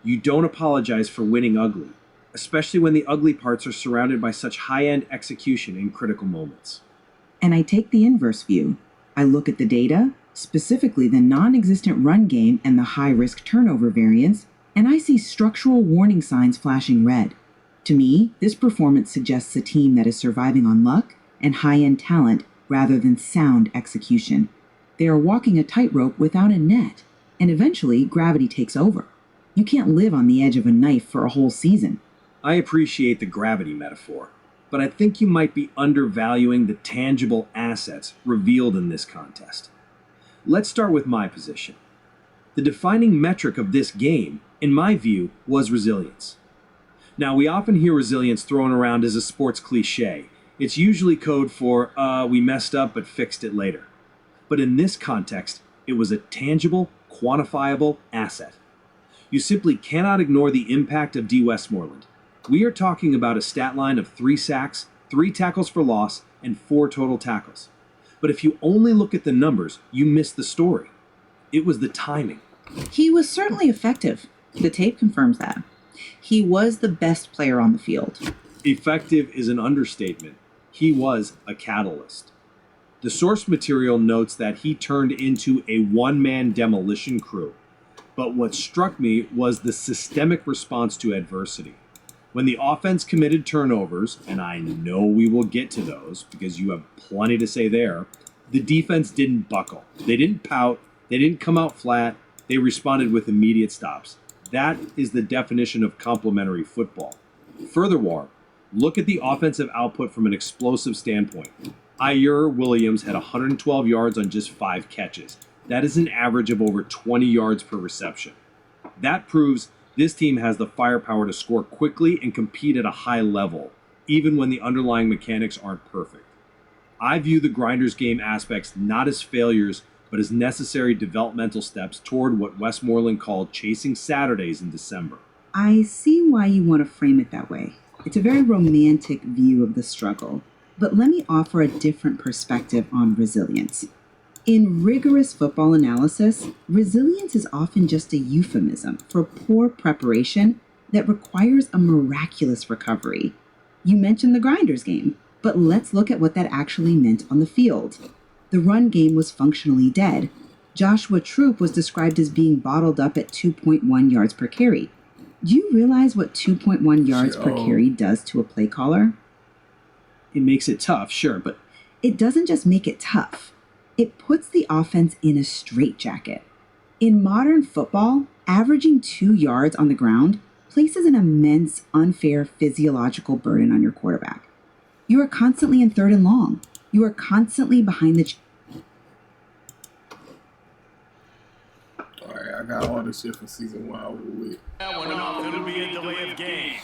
You don't apologize for winning ugly, especially when the ugly parts are surrounded by such high-end execution in critical moments. And I take the inverse view. I look at the data, specifically the non-existent run game and the high-risk turnover variance, and I see structural warning signs flashing red. To me, this performance suggests a team that is surviving on luck and high-end talent rather than sound execution. They are walking a tightrope without a net, and eventually gravity takes over. You can't live on the edge of a knife for a whole season. I appreciate the gravity metaphor, but I think you might be undervaluing the tangible assets revealed in this contest. Let's start with my position. The defining metric of this game, in my view, was resilience. Now, we often hear resilience thrown around as a sports cliche. It's usually code for, we messed up but fixed it later. But in this context, it was a tangible, quantifiable asset. You simply cannot ignore the impact of D. Westmoreland. We are talking about a stat line of 3 sacks, 3 tackles for loss, and 4 total tackles. But if you only look at the numbers, you miss the story. It was the timing. He was certainly effective. The tape confirms that. He was the best player on the field. Effective is an understatement. He was a catalyst. The source material notes that he turned into a one-man demolition crew. But what struck me was the systemic response to adversity. When the offense committed turnovers, and I know we will get to those because you have plenty to say there, the defense didn't buckle. They didn't pout. They didn't come out flat. They responded with immediate stops. That is the definition of complementary football. Furthermore, look at the offensive output from an explosive standpoint. Iyur Williams had 112 yards on just 5 catches. That is an average of over 20 yards per reception. That proves this team has the firepower to score quickly and compete at a high level, even when the underlying mechanics aren't perfect. I view the Grinders game aspects not as failures, but as necessary developmental steps toward what Westmoreland called chasing Saturdays in December. I see why you want to frame it that way. It's a very romantic view of the struggle. But let me offer a different perspective on resilience. In rigorous football analysis, resilience is often just a euphemism for poor preparation that requires a miraculous recovery. You mentioned the Grinders game, but let's look at what that actually meant on the field. The run game was functionally dead. Joshua Troop was described as being bottled up at 2.1 yards per carry. Do you realize what 2.1 yards per carry does to a play caller? It makes it tough, sure, but it doesn't just make it tough. It puts the offense in a straitjacket. In modern football, averaging 2 yards on the ground places an immense, unfair physiological burden on your quarterback. You are constantly in 3rd and long. You are constantly behind the... All right, I got all this shit for season 1 over with. That one off, it'll be a delay of game.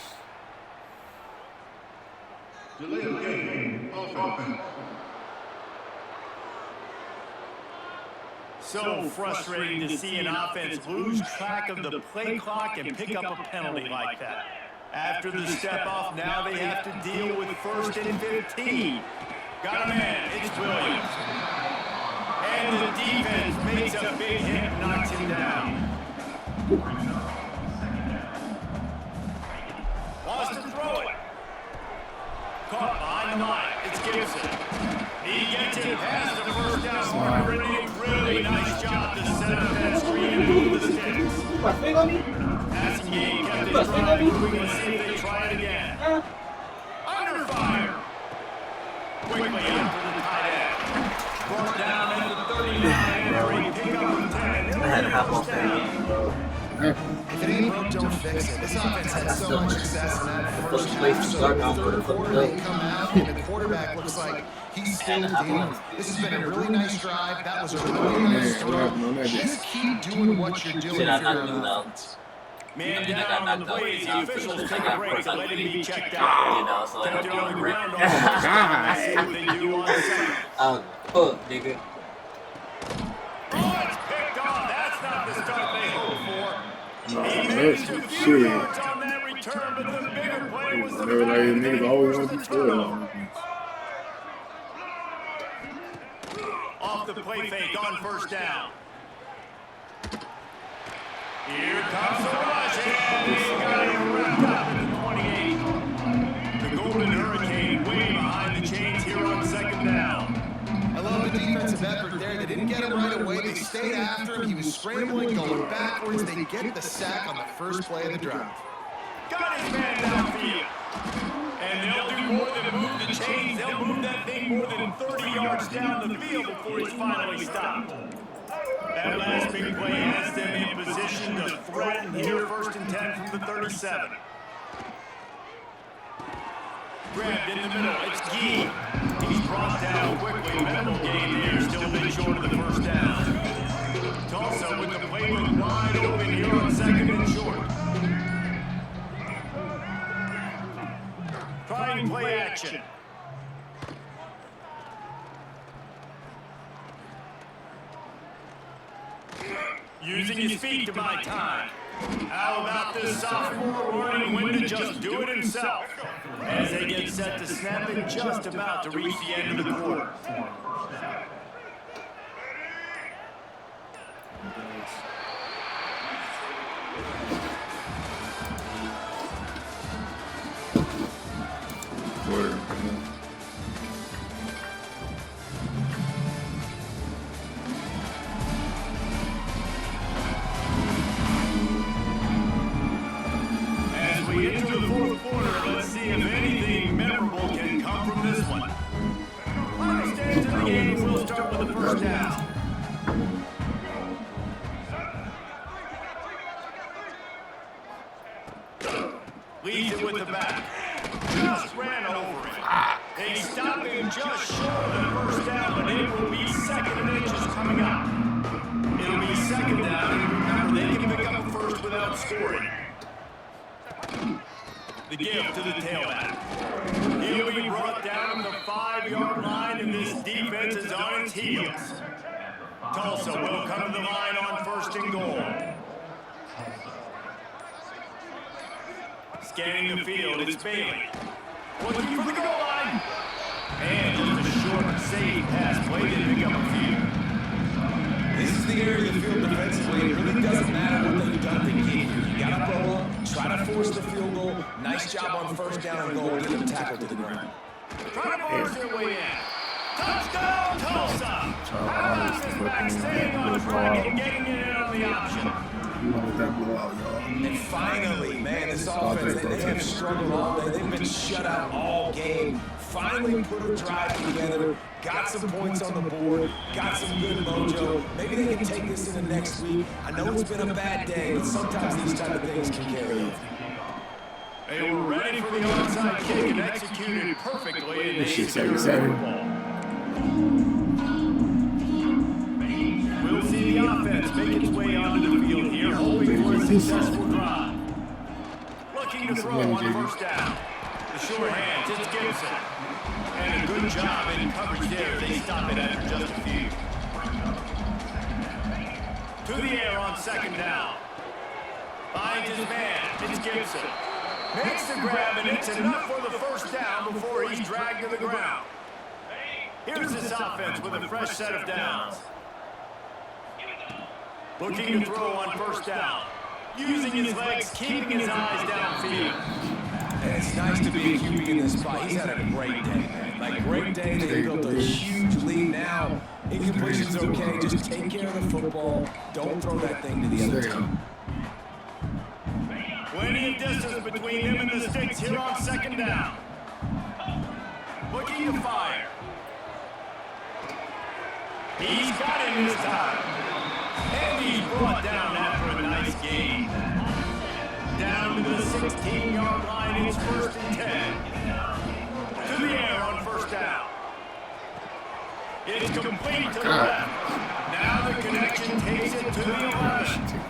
Delay of game. Offense. So frustrating to see an offense lose track of the play clock and pick up a penalty like that. After the step off, now they have to deal with 1st and 15. Got a man, it's Williams. And the defense makes a big hit, knocks him down. Wants to throw it. Caught behind the line, it's Gibson. He gets it past the 1st down marker, and a really nice job to set up that screen and move the sticks. Passing game kept it drive moving. Let's see if they try it again. Under fire. Quickly out to the tight end. Brought down at the 39 area. Pick up the 10. I had to hop off that. If it ain't broke, don't fix it. This offense had so much success in that first half. So the 3rd quarter, they come out, and the quarterback looks like he's still dealing. This has been a really nice drive. That was a really nice throw. Just keep doing what you're doing. Man down on the plays, the officials take a break to let him be checked out. Kept it on the ground all the see what they do on the second. Nigga. Oh, it's picked off. That's not the start they hoped for. He That's managed some a few shit. yards on that return, but the bigger play was the They were like, finish. niggas always want to be 12. Off the play fake on 1st down. Here comes the rush, and he's got it wrapped up at the 28. The Golden Hurricane way behind the chains here on second down. I love the defensive effort there. They didn't get him right away. They stayed after him. He was scrambling, going backwards. They get the sack on the first play of the drive. Got his man downfield. And they'll do more than move the chains. They'll move that thing more than 30 yards down the field before he's finally stopped. That last big play has them in position to threaten here, 1st and 10 from the 37. Grabbed in the middle, it's Gee. He's brought down quickly. Minimal gain here, still a bit short of the first down. Tulsa with the playbook wide open here on 2nd and short. Trying play action. Using his feet to buy time. How about this sophomore learning when to just do it himself? As they get set to snap it, just about to reach the end of the quarter. As we enter the 4th quarter, let's see if anything memorable can come from this one. Final stage of the game, we'll start with the first down. Leads it with the back. Just ran over it. They stop him just short of the first down, but it will be 2nd and inches coming up. It'll be 2nd down, and remember, they can pick up a first without scoring. The give to the tailback. He'll be brought down to the 5-yard line, and this defense is on its heels. Tulsa will come to the line on 1st and goal. Scanning the field, it's Bailey. Looking for the goal line. And just a short, safe pass play to pick up a few. This is the area of the field defensively. It really doesn't matter what they've done to get here. You got to roll up, try to force the field goal. Nice job on 1st down and goal. Get them tackled to the ground. Trying to force their way in. Touchdown, Tulsa! How about this back staying on track and getting it in on the option? And finally, man, this offense, they have struggled all day. They've been shut out all game. Finally put a drive together, got some points on the board, got some good mojo. Maybe they can take this into next week. I know it's been a bad day, but sometimes these type of things can carry over. They were ready for the onside kick and executed perfectly in the football. We'll see the offense make its way onto the field here, hoping for a successful drive. Looking to throw on 1st down. The short hands, it's Gibson. And a good job in coverage there. They stop it after just a few. To the air on 2nd down. Finds his man, it's Gibson. Makes the grab, and it's enough for the 1st down before he's dragged to the ground. Here's this offense with a fresh set of downs. Looking to throw on 1st down. Using his legs, keeping his eyes downfield. And it's nice to be a QB in this spot. He's had a great day, man. Like, great day. They built a huge lead now. Incompletion's okay. Just take care of the football. Don't throw that thing to the other team. Plenty of distance between him and the sticks here on 2nd down. Looking to fire. He's got him this time. And he's brought down after a nice gain. Down to the 16-yard line, it's 1st and 10. To the air on 1st down. It's complete to the left. Now the connection takes it to the 11.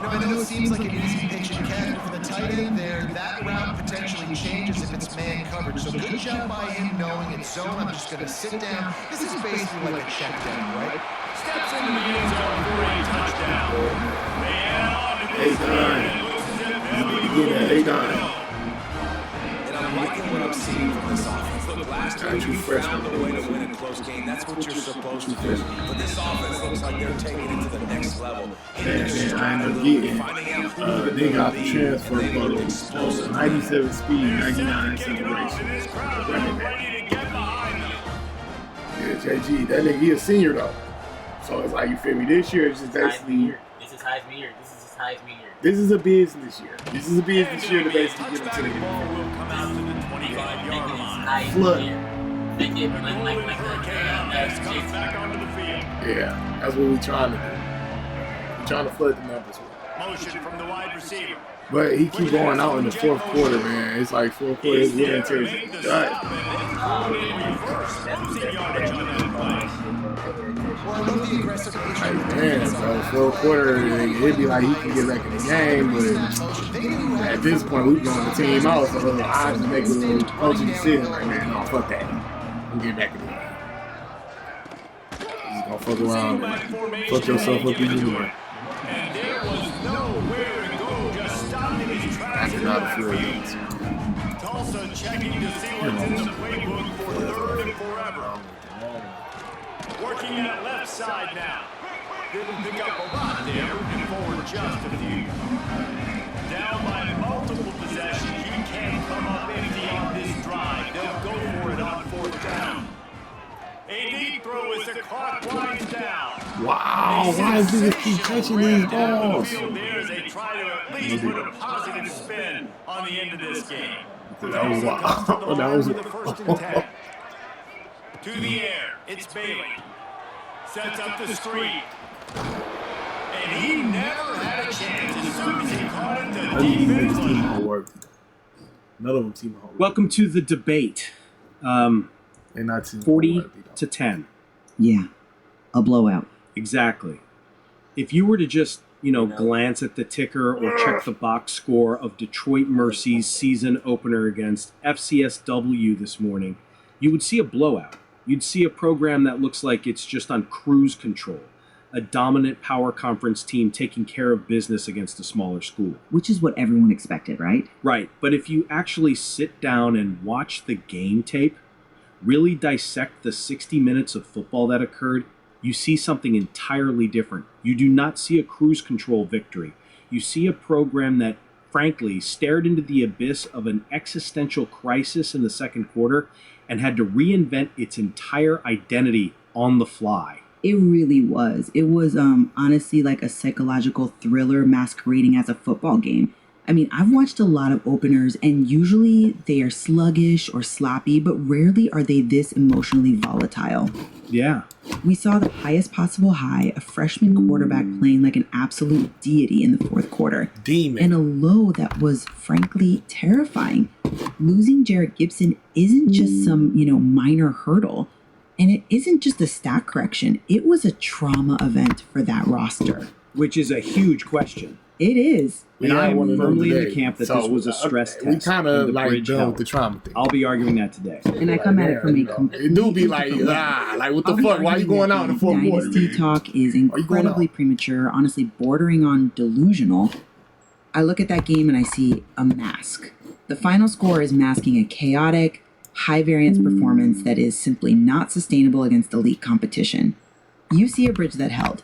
I know it seems like an easy pitch and catch, but for the tight end there, that route potentially changes if it's man coverage. So good job by him knowing it's zone. I'm just going to sit down. This is basically like a check down, right? Steps into the end zone for a touchdown. They add on to this lead and loses it. Yeah, they got it. And I'm liking what I'm seeing from this offense. Look, last year you found a way to win a close game. That's what you're supposed to do. But this offense looks like they're taking it to the next level. Hitting their stride a little bit, finding out who they got the transfer portal. 97 speed, 99 separation. Yeah, JG, that nigga, he a senior though. So it's like, you feel me? This year is just basically. This is Heisman year. This is his Heisman year. This is a business year. This is a business year to basically get him to the ball will come out to the 25-yard line. flood. Make it like comes back onto the field. Yeah, that's what we're trying to do. We're trying to flood the numbers with. Motion from the wide receiver. But he keep going out in the fourth quarter, man. It's like fourth quarter is winning until he's done. Like, man, so fourth quarter, it'd be like he can get back in the game, but at this point, we've blown the team out, so I have to make a little coaching decision like, man, no, fuck that. We'll get back in the game. You're just gonna fuck around and fuck yourself up even more. And there was nowhere to go, just stopping his tracks in the backfield. Tulsa checking to see what's in the playbook for third and forever. Working that left side now. Didn't pick up a lot there, moving forward just a few. Down by multiple possessions, he can't come up empty on this drive. They'll go for it on fourth down. A deep throw as the clock winds down. Wow, why does he keep catching these balls? There as they try to at least put a positive spin on the end of this game. That was wow. That was with the first and 10. To the air, it's Bailey. Sets up the screen. And he never had a chance. As soon as he caught it, the defense was... None of them team home. Welcome to the debate. They're not 40-10. Yeah, a blowout. Exactly. If you were to just, glance at the ticker or check the box score of Detroit Mercy's season opener against FCSW this morning, you would see a blowout. You'd see a program that looks like it's just on cruise control. A dominant power conference team taking care of business against a smaller school. Which is what everyone expected, right? Right, but if you actually sit down and watch the game tape, really dissect the 60 minutes of football that occurred, you see something entirely different. You do not see a cruise control victory. You see a program that, frankly, stared into the abyss of an existential crisis in the second quarter and had to reinvent its entire identity on the fly. It really was. It was honestly like a psychological thriller masquerading as a football game. I mean, I've watched a lot of openers, and usually they are sluggish or sloppy, but rarely are they this emotionally volatile. Yeah. We saw the highest possible high, a freshman quarterback playing like an absolute deity in the fourth quarter. Demon. And a low that was, frankly, terrifying. Losing Jarrett Gibson isn't just some, minor hurdle. And it isn't just a stat correction. It was a trauma event for that roster. Which is a huge question. It is. And I'm firmly in the camp that this was a stress test. We kind of like done with the trauma thing. I'll be arguing that today. And I come at it from a complete It do be like, what the fuck? Why are you going out in the fourth quarter? Dynasty talk is incredibly premature, honestly bordering on delusional. I look at that game and I see a mask. The final score is masking a chaotic, high-variance performance that is simply not sustainable against elite competition. You see a bridge that held.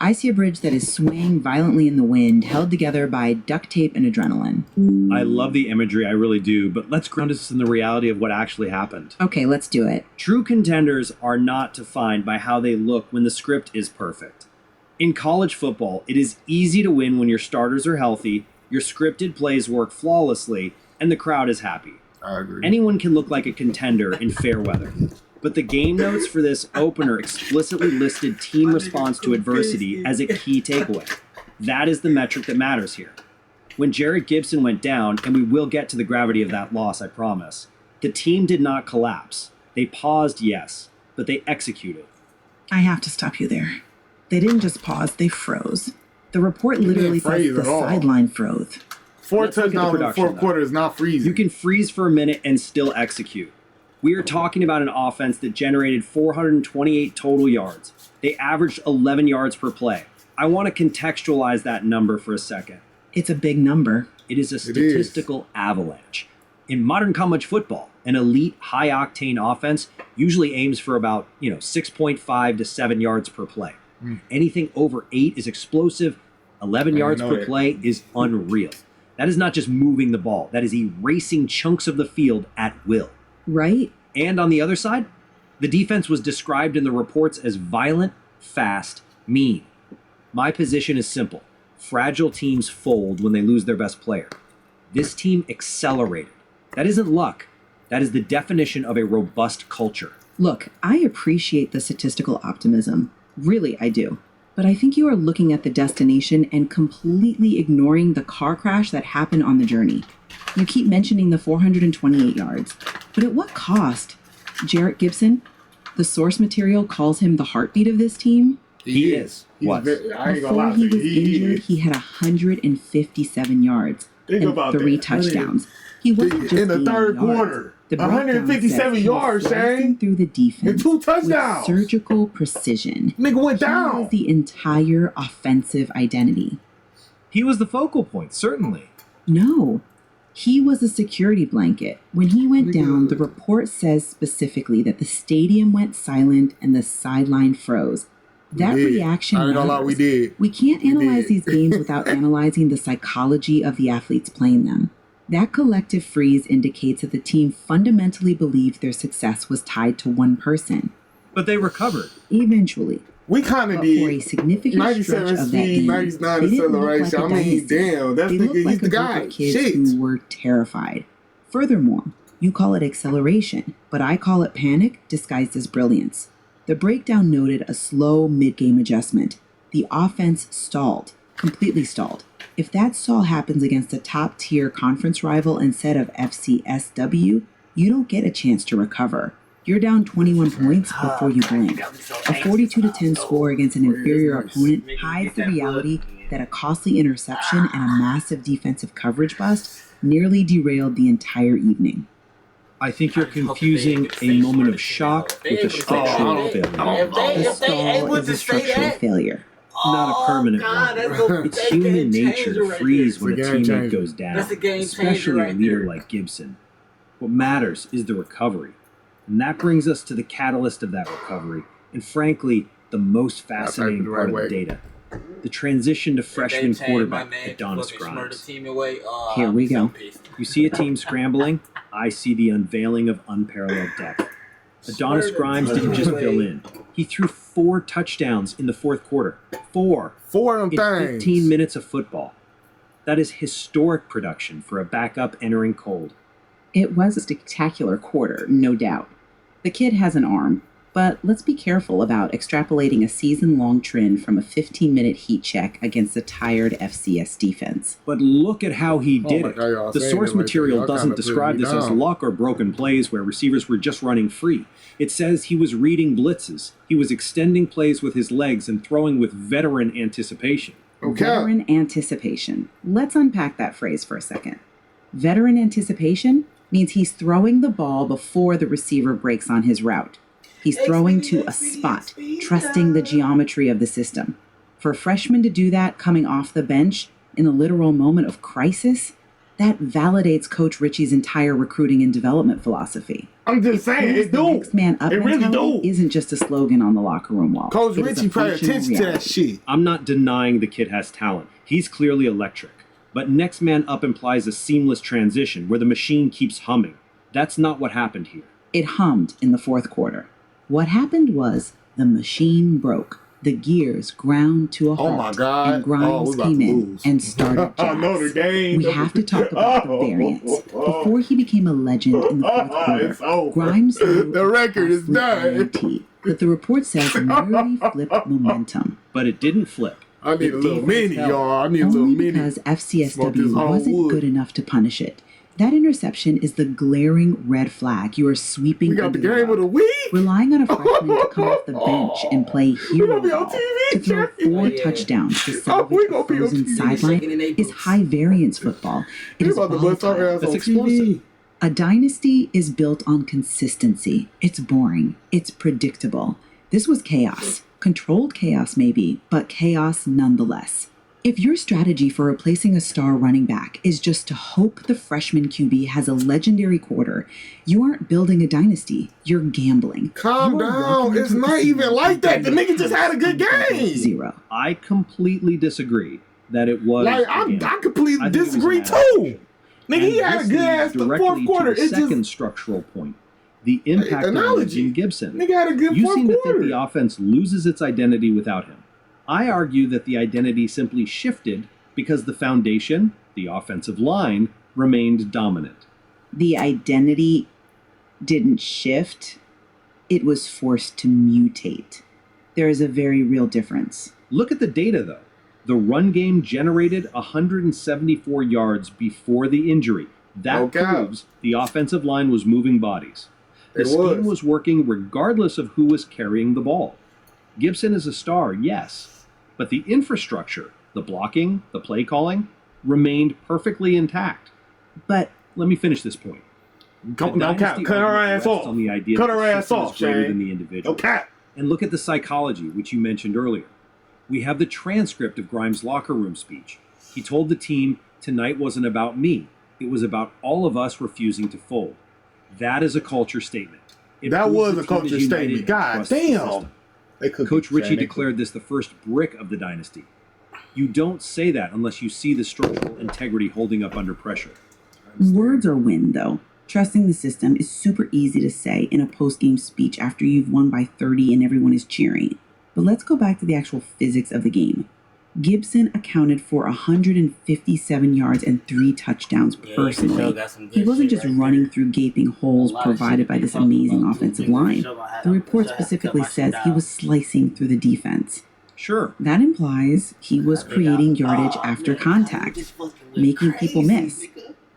I see a bridge that is swaying violently in the wind, held together by duct tape and adrenaline. I love the imagery, I really do, but let's ground us in the reality of what actually happened. Okay, let's do it. True contenders are not defined by how they look when the script is perfect. In college football, it is easy to win when your starters are healthy, your scripted plays work flawlessly, and the crowd is happy. I agree. Anyone can look like a contender in fair weather. But the game notes for this opener explicitly listed team response to adversity as a key takeaway. That is the metric that matters here. When Jarrett Gibson went down, and we will get to the gravity of that loss, I promise, the team did not collapse. They paused, yes, but they executed. I have to stop you there. They didn't just pause, they froze. The report literally says the sideline froze. 4 touchdowns in the fourth quarter is not freezing. You can freeze for a minute and still execute. We are talking about an offense that generated 428 total yards. They averaged 11 yards per play. I want to contextualize that number for a second. It's a big number. It is a statistical avalanche. In modern college football, an elite high-octane offense usually aims for about 6.5 to 7 yards per play. Anything over 8 is explosive. 11 yards per play is unreal. That is not just moving the ball. That is erasing chunks of the field at will. Right. And on the other side, the defense was described in the reports as violent, fast, mean. My position is simple. Fragile teams fold when they lose their best player. This team accelerated. That isn't luck. That is the definition of a robust culture. Look, I appreciate the statistical optimism. Really, I do. But I think you are looking at the destination and completely ignoring the car crash that happened on the journey. You keep mentioning the 428 yards. But at what cost? Jarrett Gibson? The source material calls him the heartbeat of this team? He is. What? Before he was injured, he had 157 yards and 3 touchdowns. He wasn't just in the third quarter. 157 yards, Shane. Through the defense and 2 touchdowns. With surgical precision. Nigga went down. He was the entire offensive identity. He was the focal point, certainly. No. He was a security blanket. When he went down, the report says specifically that the stadium went silent and the sideline froze. That reaction I ain't gonna lie, we did. We can't analyze these games without analyzing the psychology of the athletes playing them. That collective freeze indicates that the team fundamentally believed their success was tied to one person. But they recovered. Eventually. We kind of did. For a significant stretch of that game, 99 they didn't look like a acceleration. I mean, damn, that's they looked he's like the a group guy. of kids Shit. who were terrified. Furthermore, you call it acceleration, but I call it panic disguised as brilliance. The breakdown noted a slow mid-game adjustment. The offense stalled, completely stalled. If that stall happens against a top-tier conference rival instead of FCSW, you don't get a chance to recover. You're down 21 points before you blink. A 42-10 score against an inferior opponent hides the reality that a costly interception and a massive defensive coverage bust nearly derailed the entire evening. I think you're confusing a moment of shock with a structural failure. The stall is a structural failure. Not a permanent one. It's human nature to freeze when a teammate goes down, especially a leader like Gibson. What matters is the recovery. And that brings us to the catalyst of that recovery, and frankly, the most fascinating part of the data. The transition to freshman quarterback Adonis Grimes. Here we go. You see a team scrambling, I see the unveiling of unparalleled depth. Adonis Grimes didn't just fill in. He threw 4 touchdowns in the fourth quarter. 4 of them in 15 minutes of football. That is historic production for a backup entering cold. It was a spectacular quarter, no doubt. The kid has an arm, but let's be careful about extrapolating a season-long trend from a 15-minute heat check against a tired FCS defense. But look at how he did it. God, the source material doesn't describe this as luck or broken plays where receivers were just running free. It says he was reading blitzes. He was extending plays with his legs and throwing with veteran anticipation. Okay. Veteran anticipation. Let's unpack that phrase for a second. Veteran anticipation means he's throwing the ball before the receiver breaks on his route. He's throwing to a spot, trusting the geometry of the system. For a freshman to do that coming off the bench in the literal moment of crisis, that validates Coach Ritchie's entire recruiting and development philosophy. I'm just saying, it do. Next man up It really mentality do. isn't just a slogan on the locker room wall. Coach It is a Ritchie paid functional attention to that reality. shit. I'm not denying the kid has talent. He's clearly electric. But next man up implies a seamless transition where the machine keeps humming. That's not what happened here. It hummed in the fourth quarter. What happened was the machine broke. The gears ground to a halt. Oh my God. And Grimes came in and started jazz. Notre Dame. We have to talk about the variance. Before he became a legend in the fourth quarter, Grimes the record is done. But the report says merely flipped momentum. But it didn't flip. I need a little mini, y'all. I need a little Only mini. because FCSW wasn't good enough to punish it. That interception is the glaring red flag you are sweeping. We got under the game of the week. Relying on a freshman to come off the bench and play hero ball, to throw 4 touchdowns to salvage a frozen sideline is high variance football. It is volatile. That's explosive. A dynasty is built on consistency. It's boring. It's predictable. This was chaos. Controlled chaos maybe, but chaos nonetheless. If your strategy for replacing a star running back is just to hope the freshman QB has a legendary quarter, you aren't building a dynasty, you're gambling. Calm down. It's not even like that. The nigga just had a good game. 0. I completely disagree that it was. Like, I completely disagree too. Nigga, he had a good ass fourth quarter. To the second structural point, the impact of Jim Gibson. Nigga had a good You fourth seem to quarter. think the offense loses its identity without him. I argue that the identity simply shifted because the foundation, the offensive line, remained dominant. The identity didn't shift, it was forced to mutate. There is a very real difference. Look at the data, though. The run game generated 174 yards before the injury. That proves the offensive line was moving bodies. The scheme was working regardless of who was carrying the ball. Gibson is a star, yes, but the infrastructure, the blocking, the play calling, remained perfectly intact. But let me finish this point. Cut her ass off. On the idea Cut that her the ass system off, is greater Shane. than the individual. Okay. And look at the psychology, which you mentioned earlier. We have the transcript of Grimes' locker room speech. He told the team, "Tonight wasn't about me. It was about all of us refusing to fold." That is a culture statement. That was a culture statement. God damn. Coach Ritchie declared this the first brick of the dynasty. You don't say that unless you see the structural integrity holding up under pressure. Words are win, though. Trusting the system is super easy to say in a post-game speech after you've won by 30 and everyone is cheering. But let's go back to the actual physics of the game. Gibson accounted for 157 yards and 3 touchdowns personally. He wasn't just running through gaping holes provided by this amazing offensive line. The report specifically says he was slicing through the defense. Sure. That implies he was creating yardage after contact, making people miss.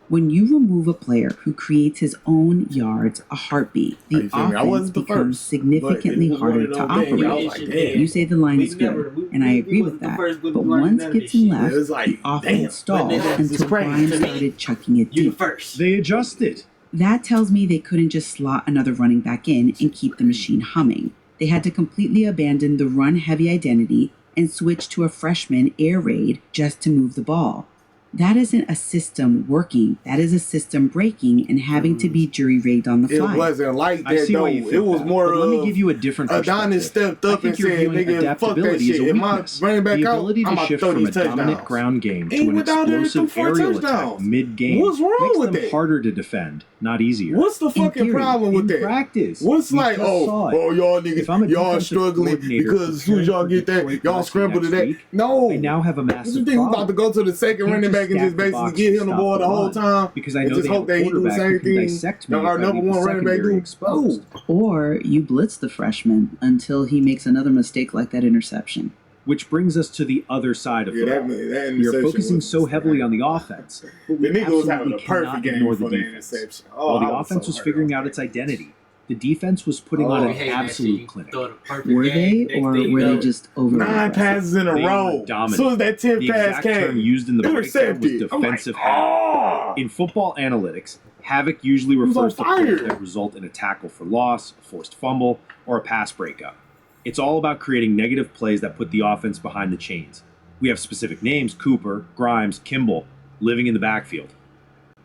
When you remove a player who creates his own yards a heartbeat, the offense becomes significantly harder to operate. You say the line is good, and I agree with that. But once Gibson left, the offense stalled until Grimes started chucking it deep. They adjusted. That tells me they couldn't just slot another running back in and keep the machine humming. They had to completely abandon the run-heavy identity and switch to a freshman air raid just to move the ball. That isn't a system working. That is a system breaking and having to be jury-rigged on the fly. It wasn't like that, though. It was more let me give you a different perspective. Adonis stepped up and said, nigga, fuck that shit. If I bring back the out, ability I'm to about to shift throw from a these touchdowns. dominant ground game to Ain't an without there explosive through 4 aerial attack touchdowns. mid-game What's wrong makes with them that? harder to defend, not easier. What's the fucking problem with that? Practice. What's We like, just saw it. y'all If I'm a niggas, y'all defensive struggling coordinator because as soon as y'all get that, Detroit y'all Mercy scramble to next that. week, No. I now have a You massive think we problem. about to go to the second Can't running back and stack just the basically box get to him the stop ball the whole run, time? because I and know just they have hope a that he do the quarterback same who can thing dissect me that our if I number leave the one running back secondary do. exposed. Or you blitz the freshman until he makes another mistake like that interception. Which brings us to the other side of Yeah, football. that We are interception focusing was so heavily on the offense, but we The nigga was having absolutely a perfect cannot game ignore for the the defense. interception. While the I was offense so was hurt figuring on out that. its identity, the defense was putting on an absolute clinic. Were they, or were they just over 9 passes in a They row. were dominant. As soon as that 10th The pass exact term came, used in the breakdown was intercepted. I'm like, defensive havoc. In football analytics, havoc usually was refers to on plays fire. that result in a tackle for loss, a forced fumble, or a pass breakup. It's all about creating negative plays that put the offense behind the chains. We have specific names: Cooper, Grimes, Kimball, living in the backfield.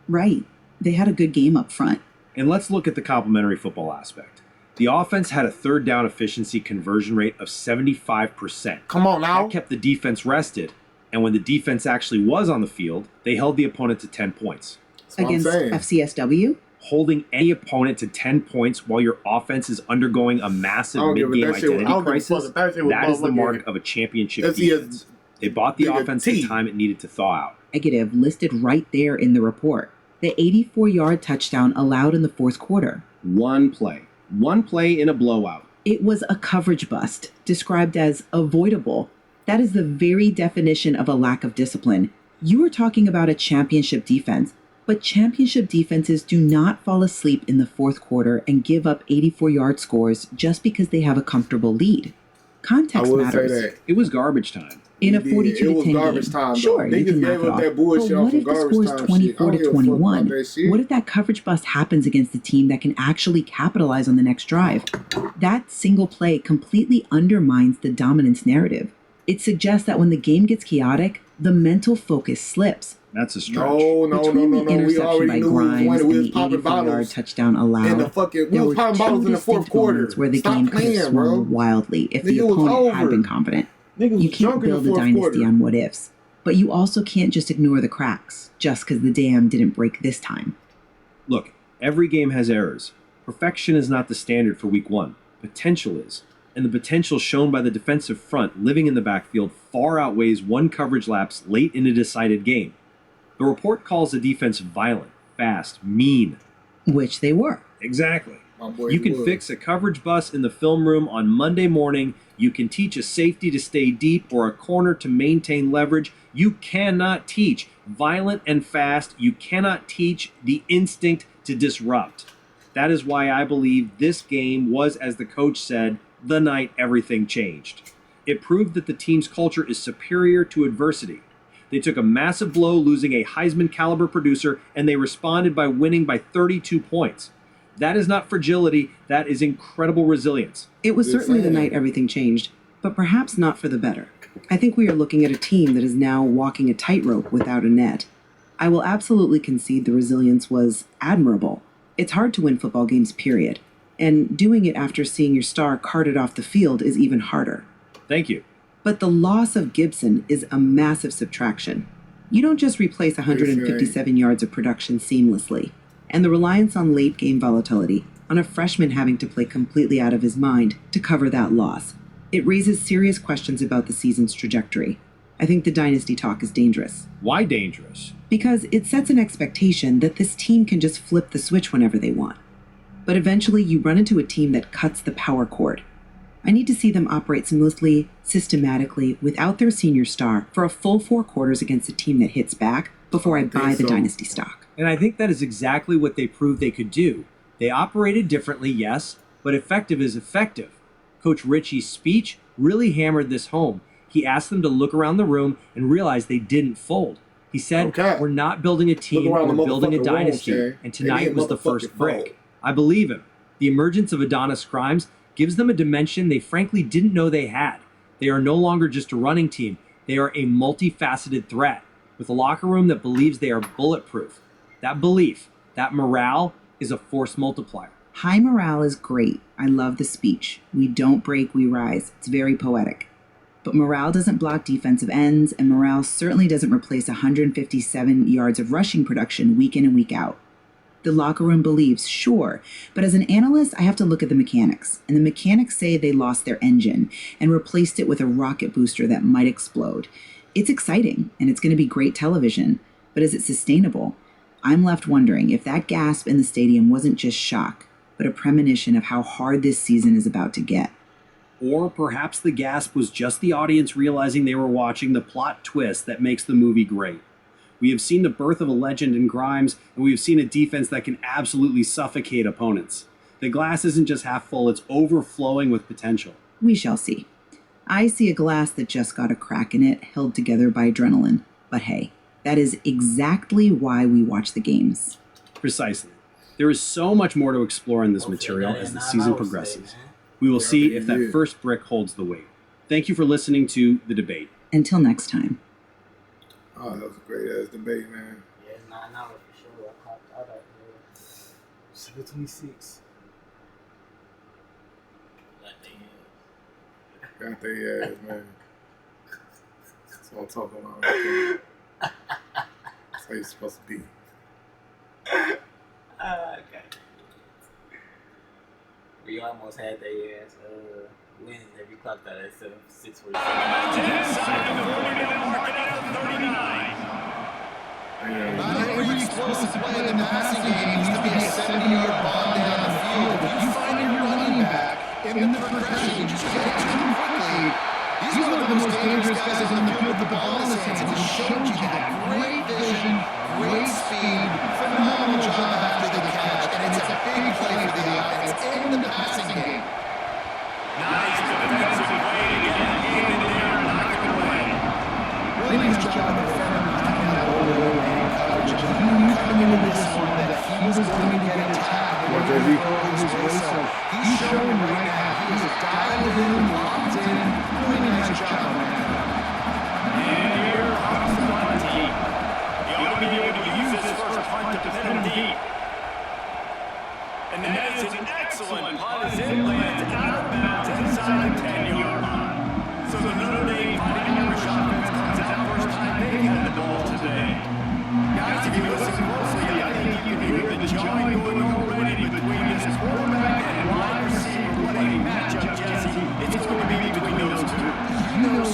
Right. They had a good game up front. And let's look at the complementary football aspect. The offense had a third down efficiency conversion rate of 75%. Come on now. That kept the defense rested. And when the defense actually was on the field, they held the opponent to 10 points. Against FCSW? Holding any opponent to 10 points while your offense is undergoing a massive mid-game identity crisis, that is the mark of a championship defense. They bought the offense the time it needed to thaw out. Negative listed right there in the report. The 84-yard touchdown allowed in the fourth quarter. One play in a blowout. It was a coverage bust, described as avoidable. That is the very definition of a lack of discipline. You are talking about a championship defense, but championship defenses do not fall asleep in the fourth quarter and give up 84-yard scores just because they have a comfortable lead. Context matters. It was garbage time. In a 42 to 10 It was game, garbage time, though. sure, you Niggas can gave knock it up off. that bullshit But off what some if the garbage score's time 24 shit? I to don't give a fuck 21? about that shit. What if that coverage bust happens against the team that can actually capitalize on the next drive? That single play completely undermines the dominance narrative. It suggests that when the game gets chaotic, the mental focus slips. That's a stretch. No. Between the We interception already by knew who was Grimes winning. and We was the popping 84-yard bottles. touchdown allowed, And we there was were popping bottles two in the fourth distinct quarter. moments where the Stop game could have playing, bro. swung wildly if the Nigga, it was opponent had over. been confident. Niggas was You can't drunk in the build a fourth dynasty quarter. on what ifs, but you also can't just ignore the cracks just because the dam didn't break this time. Look, every game has errors. Perfection is not the standard for week 1. Potential is. And the potential shown by the defensive front living in the backfield far outweighs one coverage lapse late in a decided game. The report calls the defense violent, fast, mean. Which they were. Exactly. My boy You can Wood. fix a coverage bust in the film room on Monday morning. You can teach a safety to stay deep or a corner to maintain leverage. You cannot teach violent and fast. You cannot teach the instinct to disrupt. That is why I believe this game was, as the coach said, the night everything changed. It proved that the team's culture is superior to adversity. They took a massive blow, losing a Heisman-caliber producer, and they responded by winning by 32 points. That is not fragility, that is incredible resilience. It was certainly the night everything changed, but perhaps not for the better. I think we are looking at a team that is now walking a tightrope without a net. I will absolutely concede the resilience was admirable. It's hard to win football games, period. And doing it after seeing your star carted off the field is even harder. Thank you. But the loss of Gibson is a massive subtraction. You don't just replace 157 yards of production seamlessly. And the reliance on late-game volatility, on a freshman having to play completely out of his mind to cover that loss. It raises serious questions about the season's trajectory. I think the dynasty talk is dangerous. Why dangerous? Because it sets an expectation that this team can just flip the switch whenever they want. But eventually you run into a team that cuts the power cord. I need to see them operate seamlessly, systematically, without their senior star for a full 4 quarters against a team that hits back before I buy the dynasty stock. And I think that is exactly what they proved they could do. They operated differently, yes, but effective is effective. Coach Ritchie's speech really hammered this home. He asked them to look around the room and realize they didn't fold. He said, we're not building a team, we're building a dynasty, and tonight was the first break. I believe him. The emergence of Adonis Grimes gives them a dimension they frankly didn't know they had. They are no longer just a running team. They are a multifaceted threat with a locker room that believes they are bulletproof. That belief, that morale, is a force multiplier. High morale is great. I love the speech. We don't break, we rise. It's very poetic. But morale doesn't block defensive ends, and morale certainly doesn't replace 157 yards of rushing production week in and week out. The locker room believes, sure, but as an analyst, I have to look at the mechanics. And the mechanics say they lost their engine and replaced it with a rocket booster that might explode. It's exciting, and it's going to be great television, but is it sustainable? I'm left wondering if that gasp in the stadium wasn't just shock, but a premonition of how hard this season is about to get. Or perhaps the gasp was just the audience realizing they were watching the plot twist that makes the movie great. We have seen the birth of a legend in Grimes, and we have seen a defense that can absolutely suffocate opponents. The glass isn't just half full, it's overflowing with potential. We shall see. I see a glass that just got a crack in it, held together by adrenaline. But hey, that is exactly why we watch the games. Precisely. There is so much more to explore in this material as the season progresses. We will see if that first brick holds the weight. Thank you for listening to The Debate. Until next time. Oh, that was a great ass debate, man. Yeah, it's 9 hours for sure. I popped out at 7:26. Got their ass, man. That's what I'm talking about right there. That's how you're supposed to be. Okay. We almost had their ass wins every clock that at 6:47. Not every explosive play in the passing game needs to be a 70-yard bomb down the field. If you find your running back in the progression, you just get it to him quickly. He's one of the most dangerous guys on the field with the ball in his hands, and he showed you that. Great vision, great speed, phenomenal job after the catch, and it's a big play for the offense in the passing game. Nice defensive play to get that game in there and knock it away. Really nice job of the defender knocking that ball away in coverage. He knew coming into this one that he was going to get attacked. What, JV? So he's showing right now he is dialed in, locked in. Really nice job right now. And here comes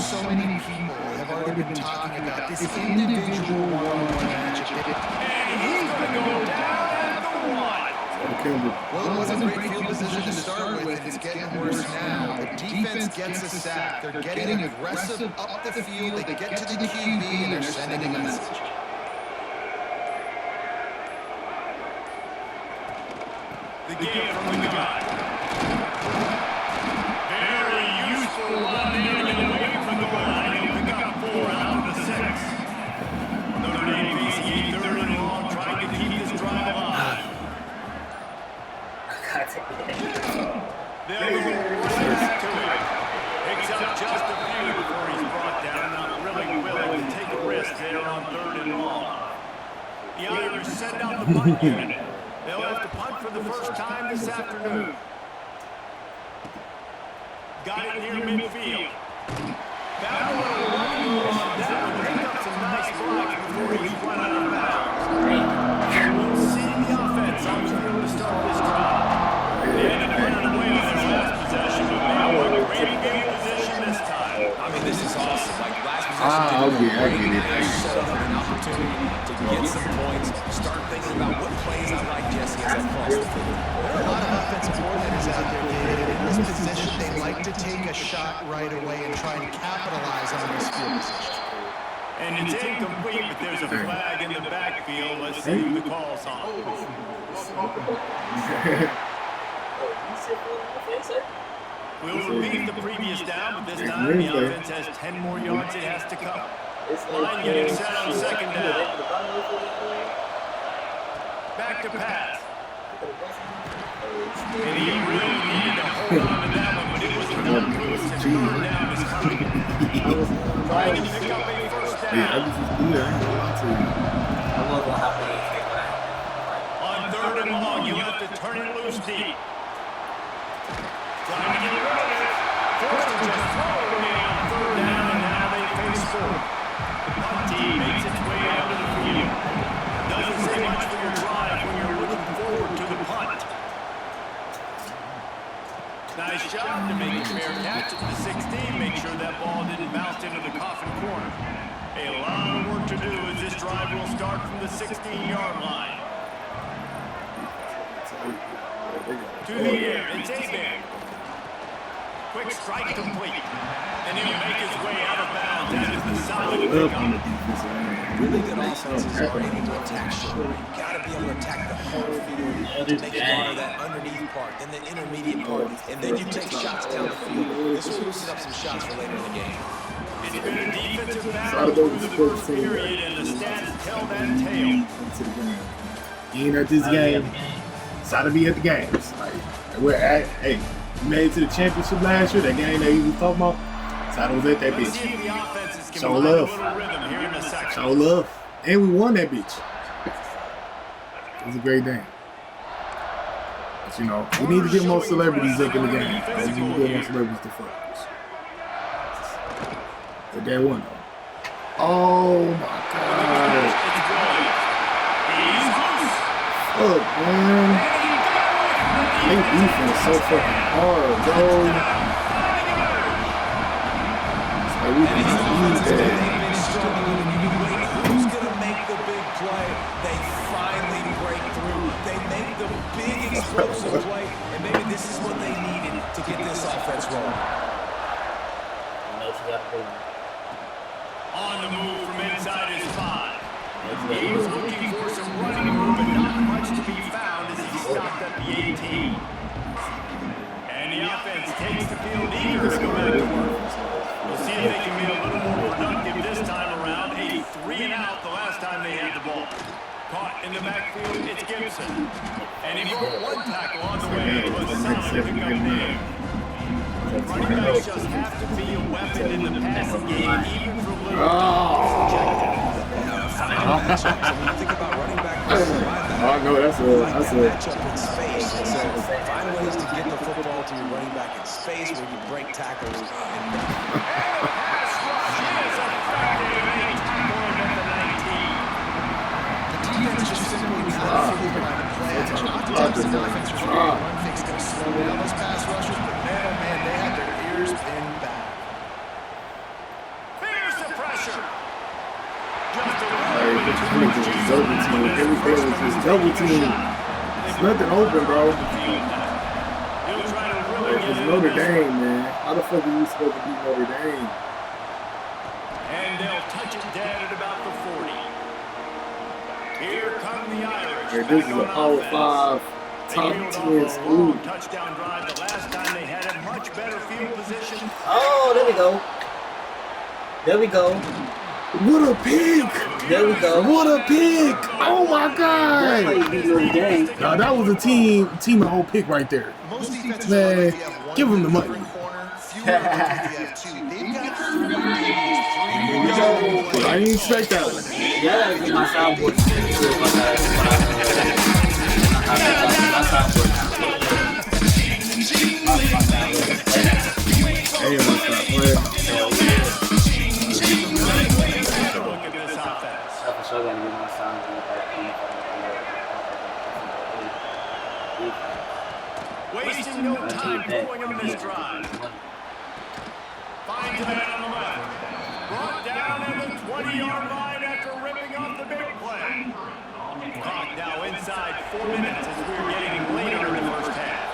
so many people have already been talking about this individual one-on-one matchup. And he's going to go down at the one. Well, it wasn't great field position to start with, and it's getting worse now. The defense gets a sack. They're getting aggressive up the field. They get to the QB, and they're sending a message. The game from the gun. Very useful run there to get away from the goal line. He'll pick up 4 out of the 6. Notre Dame facing a 3rd and long, trying to keep this drive alive. They'll go right back to it. Picks up just a few before he's brought down. Not really willing to take a risk there on 3rd and long. The Irish send out the punt unit. They'll have to punt for the first time this afternoon. Got it near midfield. Found a little running room on that one. Picked up some nice blocks before he's run out of bounds. We'll see the offense on the field to start this drive. They ended up running away on their last possession, but now we're in great game position this time. I mean, this is awesome. Like, last possession, I get it. set up an opportunity to get some points, start thinking about what plays I like Jesse as I cross the field. There are a lot of offensive coordinators out there, David. In this position, they like to take a shot right away and try and capitalize on this field position. And it's incomplete, but there's a flag in the backfield. Let's see who the call's on. We'll repeat the previous down, but this time the offense has 10 more yards it has to cover. Line getting set on 2nd down. Back to pass. And he really needed to hold on to that one, but it was not loose, and 3rd down is coming. Trying to pick up a 1st down. On 3rd and long, you have to turn it loose deep. Trying to get rid of it. Forced to just throw it away on 3rd down, and now they face 4th. The punt team makes its way out of the field. Doesn't say much for your drive when you're looking forward to the punt. Nice job to make a fair catch at the 16. Make sure that ball didn't bounce into the coffin corner. A lot of work to do as this drive will start from the 16-yard line. To the air, it's A-Bang. Quick strike complete. And he'll make his way out of bounds. That is the solid pickup. Really good offenses are able to attack short. You've got to be able to attack the whole field to make it out of that underneath part, then the intermediate part, and then you take shots down the field. This will loosen up some shots for later in the game. It's been a defensive battle through the first period, and the stats tell that tale. You ain't at this game. It's how to be at the games. Like, we're at, hey, we made it to the championship last year, that game that you was talking about. So I was at that bitch. Show love. Show love. And we won that bitch. It was a great day. But you know, we need to get more celebrities up in the game. We need to get more celebrities to fuck. But that one though. Oh my god. Fuck, man. They defense so fucking hard, bro. So we can use that. Who's going to make the big play? They finally break through. They make the big explosive play, and maybe this is what they needed to get this offense rolling. On the move from inside his 5. He was looking for some running room, but not much to be found as he stopped at the 18. And the offense takes the field eager to go back to work. We'll see if they can be a little more productive this time around. A 3-and-out the last time they had the ball. Caught in the backfield, it's Gibson. And he broke one tackle on the way to a solid pickup there. Running backs just have to be a weapon in the passing game, even for little Think about running back versus linebacker. Oh no, that's a matchup in space. And so find ways to get the football to your running back in space where you break tackles and The defense just simply not figured out the play. Offensive offense was really run fix going to slow down those pass rushers, but man, oh man, they had their ears pinned back. Every player was just double team. There's nothing open, bro. It's Notre Dame, man. How the fuck are you supposed to beat Notre Dame? And they'll touch it dead at about the 40. Here come the Irish. Hey, this is a Power 5 top 10 school. Touchdown drive. The last time they had a much better field position. Oh, there we go. There we go. What a pick! There we go. What a pick! Oh my God! Nah, that was a team and whole pick right there. Man, give him the money. I didn't expect that one. Yeah, that's my soundboard. Hey, what's up, man? Wasting no time going on this drive. Finds a man on the left. Brought down at the 20-yard line after ripping off the big play. Clock now inside 4 minutes as we're getting later in the first half.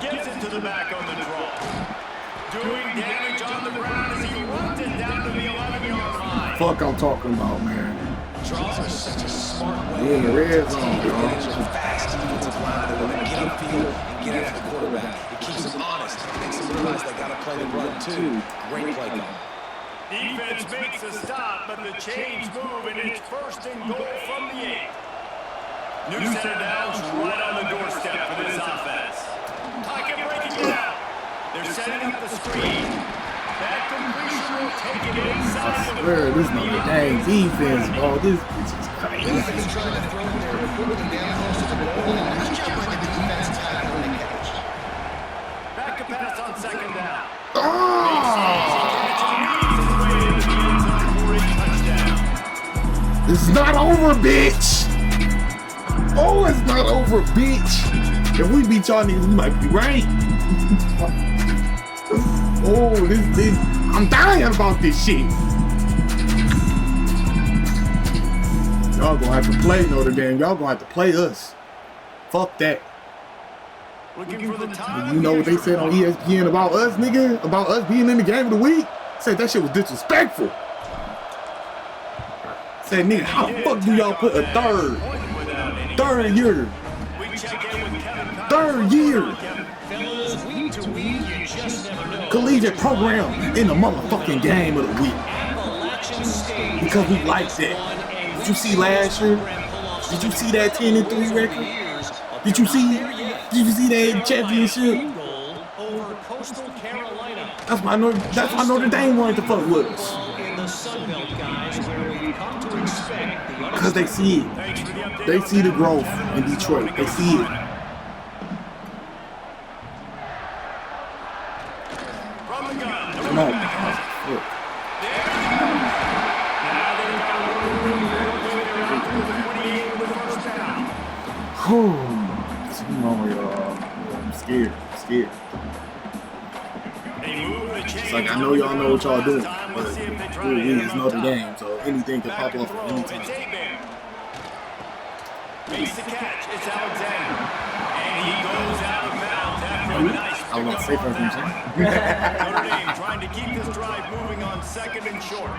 Gets it to the back on the draw. Doing damage on the ground as he runs it down to the 11-yard line. Fuck I'm talking about, man. Draws are such a smart way. We in the red zone, Advantage bro. of fast defensive line that want to get upfield and get after the quarterback. It keeps them honest. It makes them realize they got to play the run too. Great play call. Defense makes a stop, but the chains move, and it's first and goal from the 8. New set of downs right on the doorstep for this offense. Pocket breaking down. They're setting up the screen. That completion will take it inside. I swear, this Notre Dame defense, bro. This is crazy. Trying to throw there, putting down close to the goal line. Good job by the defense tackling the catch. Back to pass on second down. It's not over, bitch. Oh, it's not over, bitch. If we beat y'all niggas, we might be right. Oh, this, I'm dying about this shit. Y'all gonna have to play Notre Dame. Y'all gonna have to play us. Fuck that. Looking for the time. You know what they said on ESPN about us, nigga? About us being in the game of the week? Said that shit was disrespectful. Said, nigga, how the fuck do y'all put a third year? Collegiate program in the motherfucking game of the week. Because we like that. Did you see last year? Did you see that 10-3 record? Did you see that championship? That's why Notre Dame wanted to fuck with us. Because they see it. They see the growth in Detroit. They see it. Come on. Look. I'm scared. It's like, I know y'all know what y'all doing, but it's Notre Dame, so anything can pop off at any time. Makes the catch. It's Alexander. And he goes out of bounds after a nice I was going to say something. Notre Dame trying to keep this drive moving on second and short.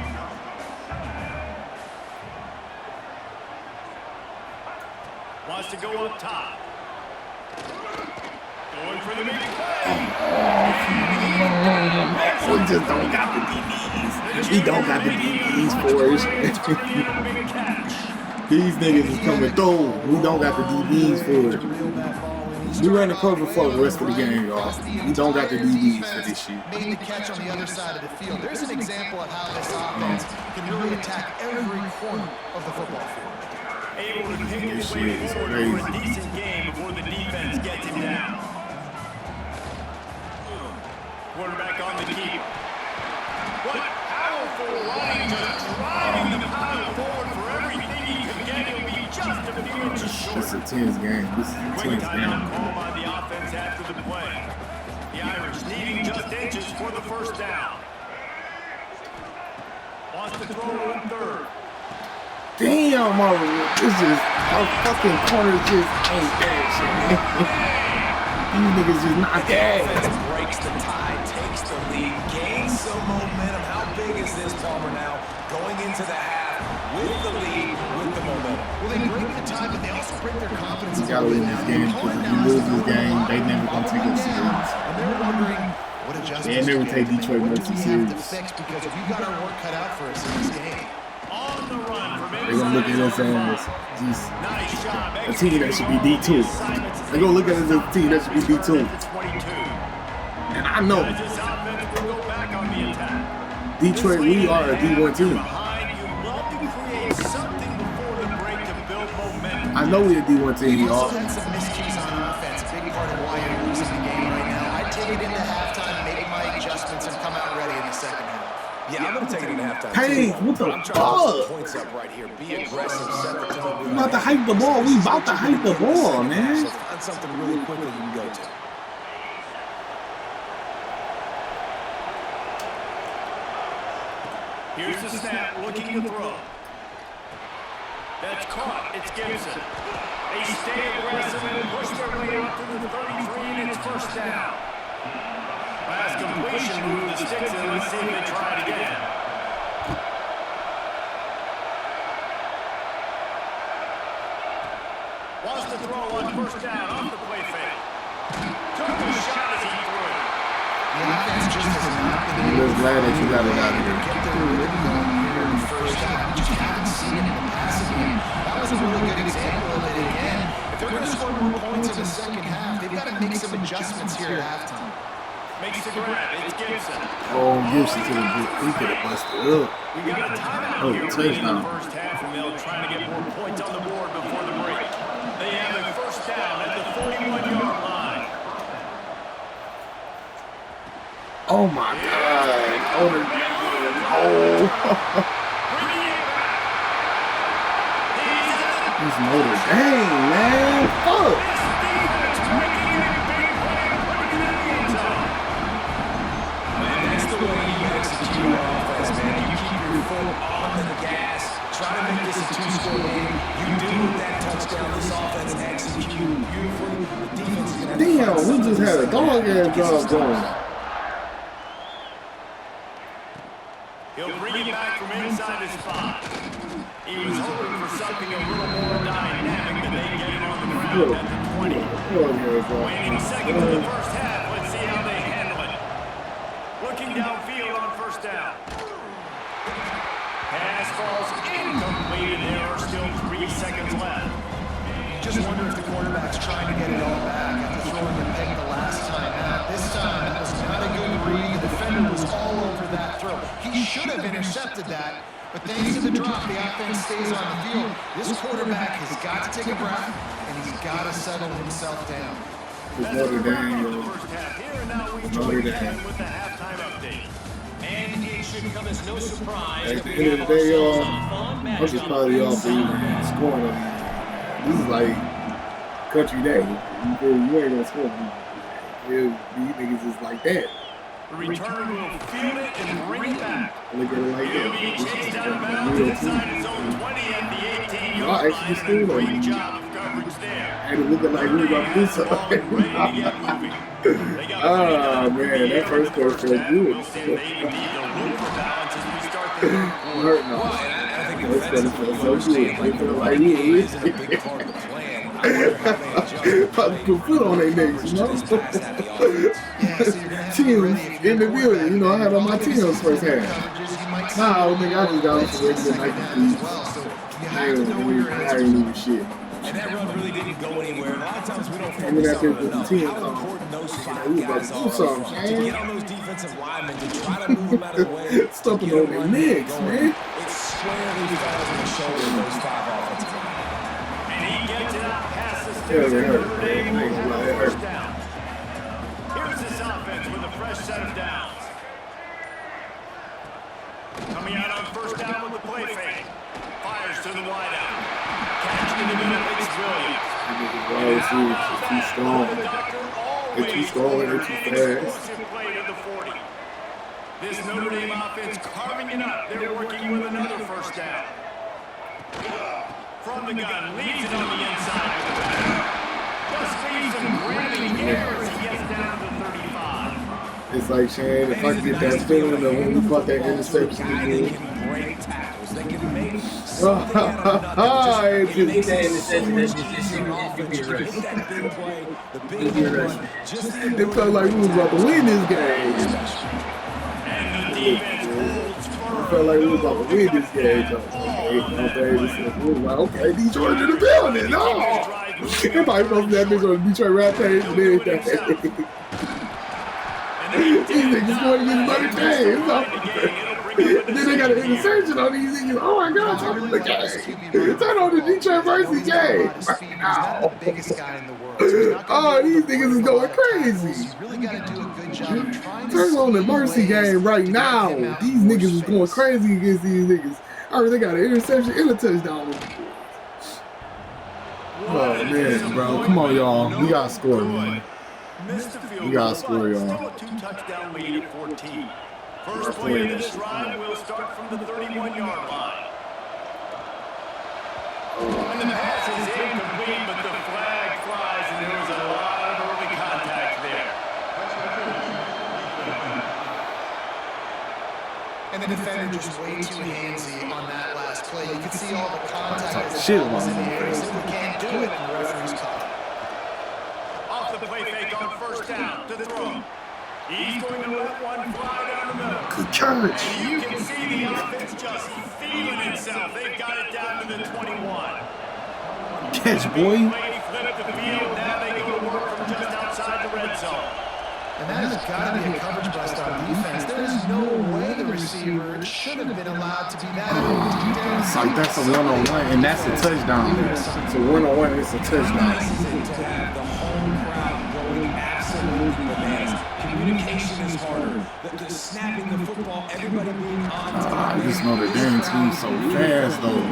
Wants to go up top. Going for the big play. We just don't got the DBs. We don't got the DBs for us. These niggas is coming through. We don't got the DBs for it. We ran the cover for the rest of the game, y'all. We don't got the DBs for this shit. Made the catch on the other side of the field. There's an example of how this offense can really attack every corner of the football field. Able to pick his way forward for a decent game before the defense gets him down. Quarterback on the keep. What powerful running, just driving the power forward for everything he could get. He'll be just a few inches short. This is a tense game. This is a tense game. Call by the offense after the play. The Irish needing just inches for the first down. Damn, this is our fucking corners just ain't that shit. These niggas just not that. Breaks the tie, takes the lead, gains some momentum. How big is this, Palmer, now? Going into the half with the lead, with the momentum. Well, they break the tie, but they also break their confidence. You gotta win this game, because if you lose this game, they never gonna take us serious. And they're wondering what adjustments they never take Detroit Mercy serious. Because we've got our work cut out for us in this game. They're gonna look at us as a team that should be D2. They're gonna look at us as a team that should be D2. And I know Detroit, we are a D1 team. I know we're a D1 team, y'all. Had some miscues on offense, a big part of why you're losing the game right now. I'd take it into halftime, make my adjustments, and come out ready in the second half. Yeah, I'm gonna take it into halftime. Hey, what the fuck? Points up right here. Be aggressive, set the tone. We about to hype the ball. We about to hype the ball, man. So find something really quickly you can go to. Here's the snap, looking to throw. That's caught. It's Gibson. They stay aggressive and push their way out to the 33, and it's first down. Last completion moved the sticks in. Let's see if they try it again. Wants to throw on first down off the play fake. Took the shot as he threw. The offense just has not been I'm just glad that you got it out of here. get their rhythm going here in the first half. You just haven't seen it in the passing game. That was a really good example of it again. If they're going to score more points in the second half, they've got to make some adjustments here at halftime. Makes the grab. It's Gibson. Oh, Gibson to the good. He could have busted up. We got a timeout Oh, here late in the touchdown. first half, and they'll try to get more points on the board before the break. They have a first down at the 41-yard line. Oh my God. Oh, He's Notre Dame, man. Fuck. That's the way you execute your offense, man. You keep your foot on the gas. Try to make this a two-score game. You do with that touchdown. This offense execute beautifully. The defense is going to have Damn, we just had a dog-ass job going. He'll bring it back from inside his spot. He was hoping for something a little more dynamic than they get him on the ground at the 20. Waiting seconds in the first half. Let's see how they handle it. Looking downfield on first down. Pass falls incomplete, and there are still 3 seconds left. Just wonder if the quarterback's trying to get it all back after throwing the pick the last time out. This time, that was not a good read. The defender was all over that throw. He should have intercepted that, but thanks to the drop, the offense stays on the field. This quarterback has got to take a breath, and he's got to settle himself down. It's Notre Dame, yo. It's Notre Dame. with the halftime update. And it should come as no surprise At that the we end of have the day, y'all, ourselves a fun I'm just matchup proud of y'all for even inside. scoring on me. This is like country day. You ain't gonna score. These niggas is like that. The returner will field it and bring it back. Look at it like He'll be that. chased out of bounds inside his own 20 at the 18-yard Y'all line. actually And a scored on great me. job of coverage there. And it looking like we about to do something. Ah, man, that first quarter felt good. We'll see if they even need to look for balance as we start the third I'm quarter. hurt now. It's gonna feel so good. They feel like we is a big part of the plan. I wonder how they adjust. about to put foot on their necks, you know? Teams in the building, you know, I had on my teams first half. Nah, nigga, I just got some regular Nike cleats. I ain't even shit. And that run really didn't go anywhere. And a lot of times we don't And then focus I on think it with the enough. team, How important those we five about guys to are do something, to man. get on those defensive linemen, to try to move them out of the way. Stumping on their necks, man. It squarely falls on the shoulder of those five offensive linemen. And he gets it out past the Yeah, sticks. it hurt. Notre Dame will have a It hurt. first down. Here's this offense with a fresh set of downs. Coming out on first down with the play fake. Fires to the wideout. Catch in the middle, it's Williams. Wide receivers is too strong. They're too strong and they're too fast. Explosive play to the 40. This Notre Dame offense carving it up. They're working with another first down. From the gun, leads it on the inside. Just leaves him grabbing here as he gets down to 35. It's like, Shane, if I can get that feeling of when we caught that interception again. Break tackles. They can make It felt like we was about to win this game. It felt like we was about to win this game. Okay, Detroit in the building. No! Everybody knows that bitch on the Detroit Rampage and everything. These niggas going against Notre Dame. Then they got an interception on these niggas. Oh my God, turn on the game. Turn on the Detroit Mercy game. Wow. Oh, these niggas is going crazy. Turn on the Mercy game right now. These niggas is going crazy against these niggas. All right, they got an interception and a touchdown. Oh man, bro. Come on, y'all. We gotta score, man. We gotta score, y'all. Two-touchdown lead at 14. First play of this drive will start from the 31-yard line. And the pass is incomplete, but the flag flies, and there was a lot of early contact there. And the defender just way too handsy on that last play. You can see all the contact. Shit, was in the air. He simply can't do it, and the referee's caught. Off the play fake on first down to throw. He's going to let one fly down the middle. Good catch. And you can see the offense just feeling itself. They've got it down to the 21. Catch, boy. Play flip the field. Now they go to work from just outside the red zone. And that has got to be a coverage bust on defense. There is no way the receiver should have been allowed to be that deep down. It's like that's a one-on-one, and that's a touchdown. It's a one-on-one, and it's a touchdown. To have the home crowd going absolutely bananas. Communication is harder. The snapping the football, everybody being on time. I just know the damn team's so fast, though.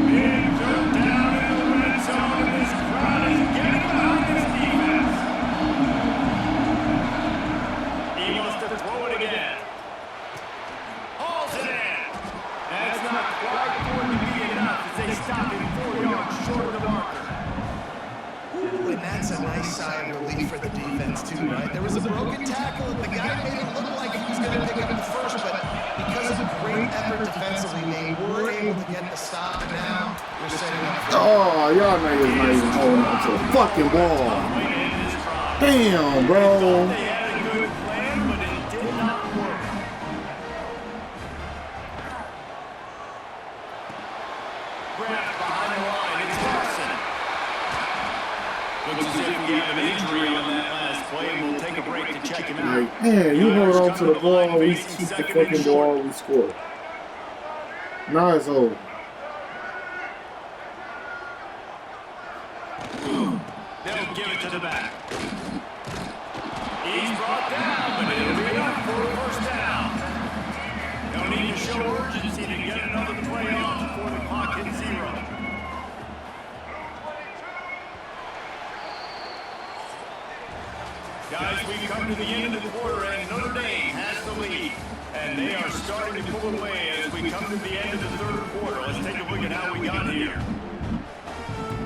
Big jump down in the red zone, and this crowd is getting behind this defense. He wants to throw it again. Hauls it in. That's not quite going to be enough as they stop him 4 yards short of the marker. Ooh, and that's a nice sigh of relief for the defense, too, right? There was a broken tackle, and the guy made it look like he was going to pick up the first, but because of a great effort defensively, they were able to get the stop, and now they're setting up. Oh, y'all niggas not even holding on to the fucking ball. Damn, bro. They had a good plan, but it did not work. Grabbed behind the line, it's Larson. Looks as if we have an injury on that last play, and we'll take a break to check him out. Like, man, you hold on to the ball, we keep the fucking ball, we score. Now it's over. They'll give it to the back. He's brought down, but it'll be enough for a first down. They'll need to show urgency to get another play off before the clock hits 0. Guys, we've come to the end of the quarter, and Notre Dame has the lead. And they are starting to pull away as we come to the end of the third quarter. Let's take a look at how we got here.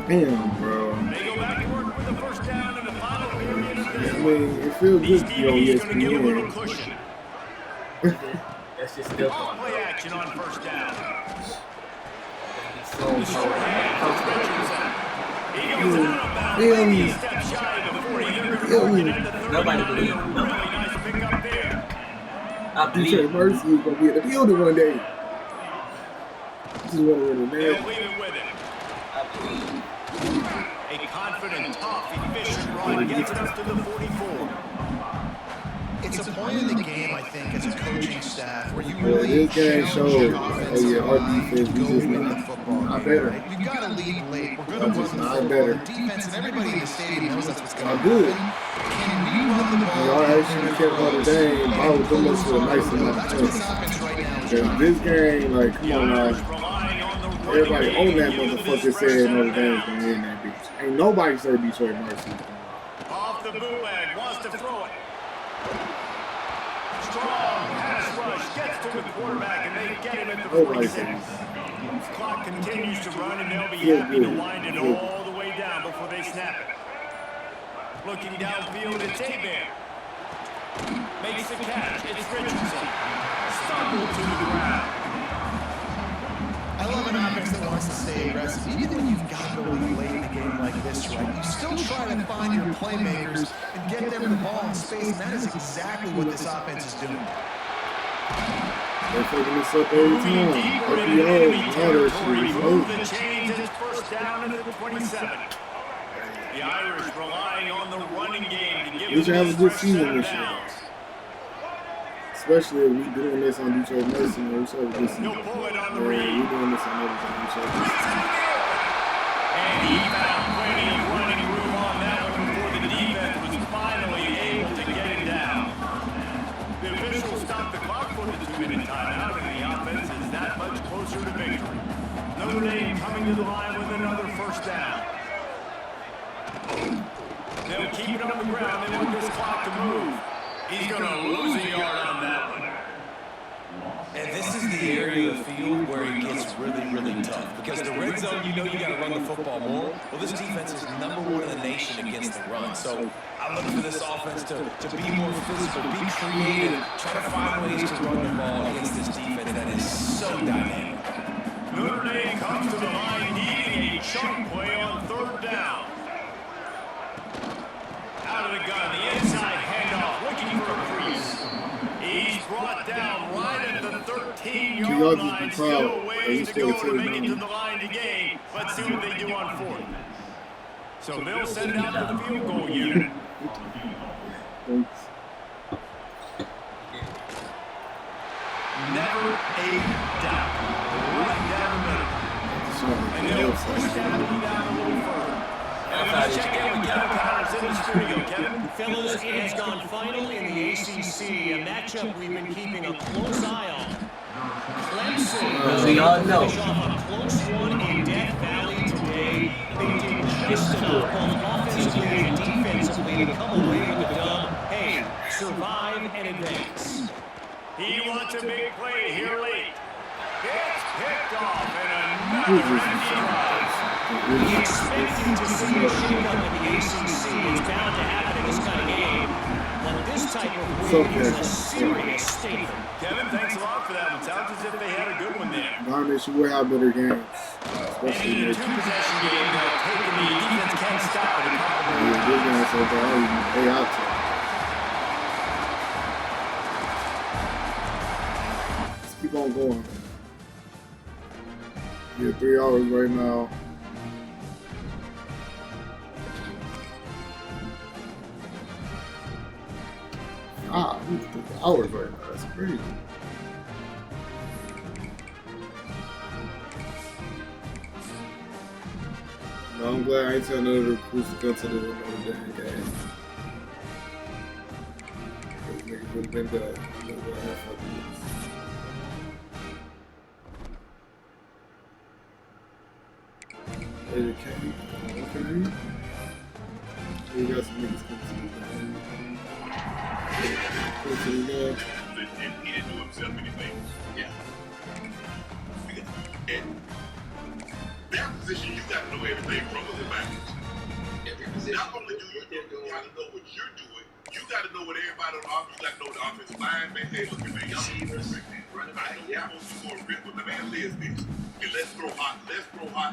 Damn, bro. They go back to work with the first down in the final period of this I mean, it feels good to be on DB's going to get a little ESPN. cushion. That's just still Off play action on first down. so The short hand for Richardson. He goes out of bounds, maybe a step shy of the 40. They're going to work it into the 30. Nobody believes him. Really nice pickup there. I believe Detroit Mercy is gonna be in the building one day. Just want to win the They'll match. leave it with him. A confident, tough, efficient run gets it up to the 44. It's a point in the game, I think, as a coaching staff where you Yeah, really this game challenge showed, your offensive our line defense, to we go just win the not football game, better. right? We've got to lead late. We're going to Just run the not football. better. The defense and everybody in the stadium knows that's what's going to Not good. happen. Can we run the ball? Y'all actually kept Notre Dame. I was doing this with a nice enough That's chance. what's happened right now. This game, like, come on now. Everybody on that motherfucker said Notre Dame's gonna win that bitch. Ain't nobody said Detroit Mercy. Off the bootleg, wants to throw it. strong pass rush gets to the quarterback, and they get him at the 46. Clock continues to run, and they'll be happy to wind it all the way down before they snap it. Looking downfield, it's Abear. Makes the catch. It's Richardson. Stumbled to the ground. I love an offense that wants to stay aggressive. Even when you've got the lead late in a game like this, right, you still try to find your playmakers and get them the ball in space, and that is exactly what this offense is doing. They're taking this up every time. Move the chains, it's first down at the 27. The Irish relying on the running game to give We should have a good season first this set of year. downs. Especially if we doing this on Detroit Mercy, we should have a good season. He'll pull it on the We read. doing this on everything. We should have a good season. And he found plenty of running room on that one before the defense was finally able to get it down. The officials stopped the clock for the 2-minute timeout, and the offense is that much closer to victory. Notre Dame coming to the line with another first down. They'll keep it on the ground. They want this clock to move. He's going to lose a yard on that one. And this is the area of the field where it gets really, really tough. Because the red zone, you know you got to run the football more. Well, this defense is #1 in the nation against the run. So I look for this offense to be more physical, be creative, try to find ways to run the ball against this defense that is so dynamic. Notre Dame comes to the line needing a chunk play on third down. Out of the gun, the inside handoff, looking for a crease. He's brought down right at the 13-yard line. Still ways to go to make it to the line to gain. Let's see what they do on fourth. So they'll send it out to the field goal unit. Never a doubt. Right down the middle. And they'll push that lead out a little further. And let's check in with Kevin Powers in the studio. Kevin? Fellas, it has gone final in the ACC, a matchup we've been keeping a close eye on. Clemson we all know. finish off a close one in Death Valley today. They did just enough, both offensively and defensively, to come away with the dub. Hey, survive and advance. He wants a big play here late. It's picked off and another empty drive. We expected to see a shake-up in the ACC. It's bound to happen in this kind of game. But this type of win is a serious statement. Kevin, thanks a lot for that one. Sounds as if they had a good one there. Garnish will have better games. And in a two-possession game, taking the defense can't stop it. Big games, so they out to. Let's keep on going. Yeah, 3 hours right now. Ah, 3 hours right now. That's crazy. No, I'm glad I ain't telling none of the recruits to go to the Notre Dame game. Those niggas would have been done. Okay. We got some niggas coming to the game. He didn't do himself anything. Yeah. And that position, you got to know everything from the backwards. Not only do you got to know what you're doing, you got to know what everybody on the offense, you got to know the offensive line, man. Hey, look at me, y'all need to respect that. Right? I know y'all supposed to go rip with the man Liz this. And let's throw hot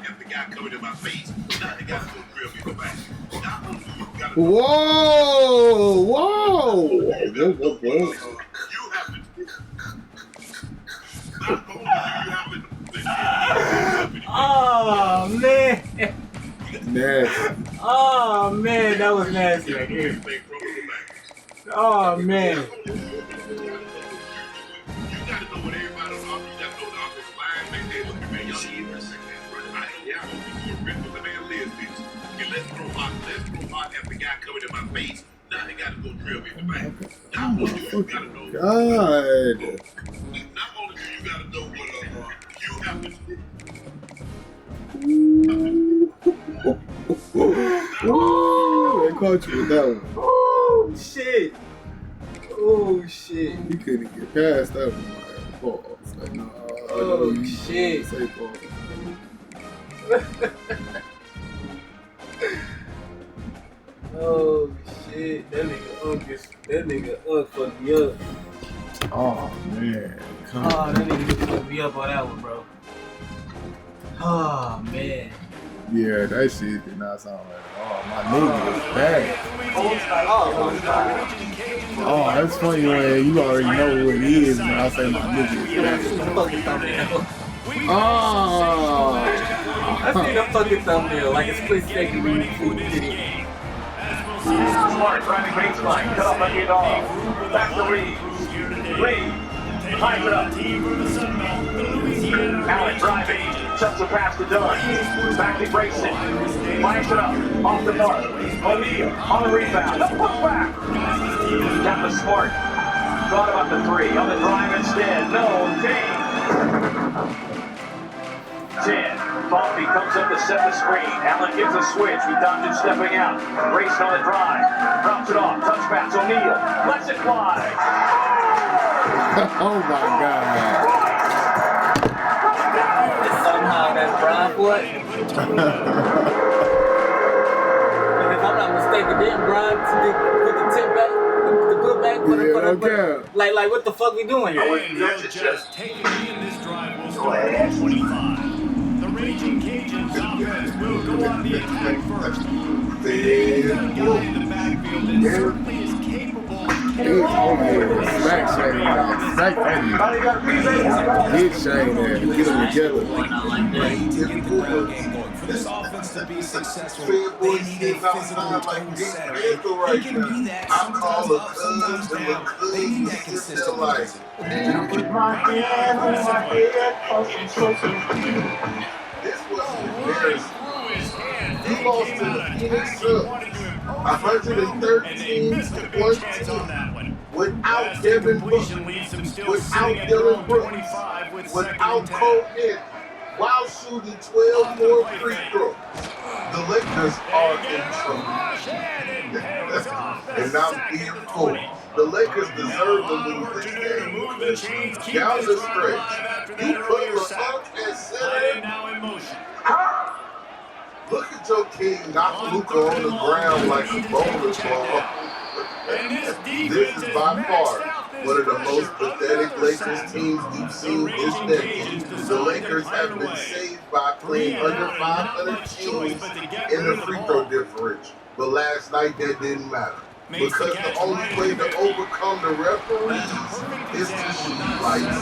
at the guy coming in my face. Now they got to go drill me in the back. Not only do you got to know. Whoa! You have to. Not only do you have to. Oh, man. Nasty. Oh, man, that was nasty right here. Oh, man. You got to know what everybody on the offense, you got to know the offensive line, man. Hey, look at me, y'all need to respect that. Right? I know y'all supposed to go rip with the man Liz this. And let's throw hot at the guy coming in my face. Now they got to go drill me in the back. Not only do you got to know. God. Not only do you got to know what you have to. Ooh, they caught you with that one. Oh, shit. Oh, shit. He couldn't get past that one. Like, pause. Like, no. Oh shit. Say pause. Oh shit. That nigga fucked me up. Oh man. Oh, that nigga fucked me up on that one, bro. Oh man. Yeah, that shit did not sound like, oh, my nigga is bad. Oh, that's funny when you already know who it is when I say my nigga is bad. Oh! I see the fucking thumbnail like it's split second when you see the video. Smart driving baseline, cut off on the off. Back to Reed. Reed, ties it up. Allen driving, sets the pass to Dunn. Back to Grayson. Fires it up, off the mark. O'Neal on the rebound. The put back. Got the Smart. Thought about the three. On the drive instead. No, Dane. 10. Fonte comes up to set the screen. Allen gives a switch. He dodged it stepping out. Grayson on the drive. Drops it off. Touch pass. O'Neal. Lets it fly. Oh my God. Somehow that's Brian Boy. If I'm not mistaken, didn't Brian put the tip back? The put back? Like what the fuck we doing here? Just taking me in this drive will start at 25. The Raging Cajuns offense will go on the attack first. They've got a guy in the backfield that certainly is capable of Smack Shane. Hit Shane there. Get them together. This offense to be successful, they need a physical tone setter. He can be that sometimes up, sometimes down. They need that consistency. Put my hand on my head, cause I'm so confused. This was embarrassing. He lost to the Phoenix Suns 113-14 without Devin Booker, without Dylan Brooks, without Cole Anthony, while shooting 12 more free throws. The Lakers are in trouble. And now being told, the Lakers deserve to lose this game. Down the stretch, you put LeBron at center. Look at your king knock Luka on the ground like a bowling ball. This is by far one of the most pathetic Lakers teams we've seen this decade. The Lakers have been saved by playing under 500 teams in the free throw differential. But last night that didn't matter. Because the only way to overcome the referees is to shoot lights.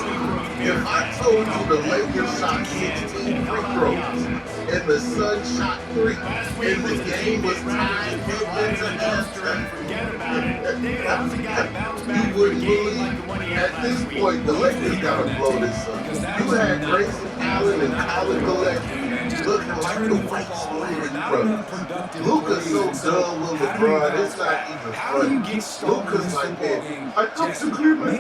If I told you the Lakers shot 16 free throws and the Suns shot 3 and the game was tied into halftime, you wouldn't believe. At this point, the Lakers gotta blow this up. You had Grayson Allen and Colin Gillespie looking like the white Spring brothers. Luka's so done with LeBron, it's not even funny. Luka's like, man, I took the Cleveland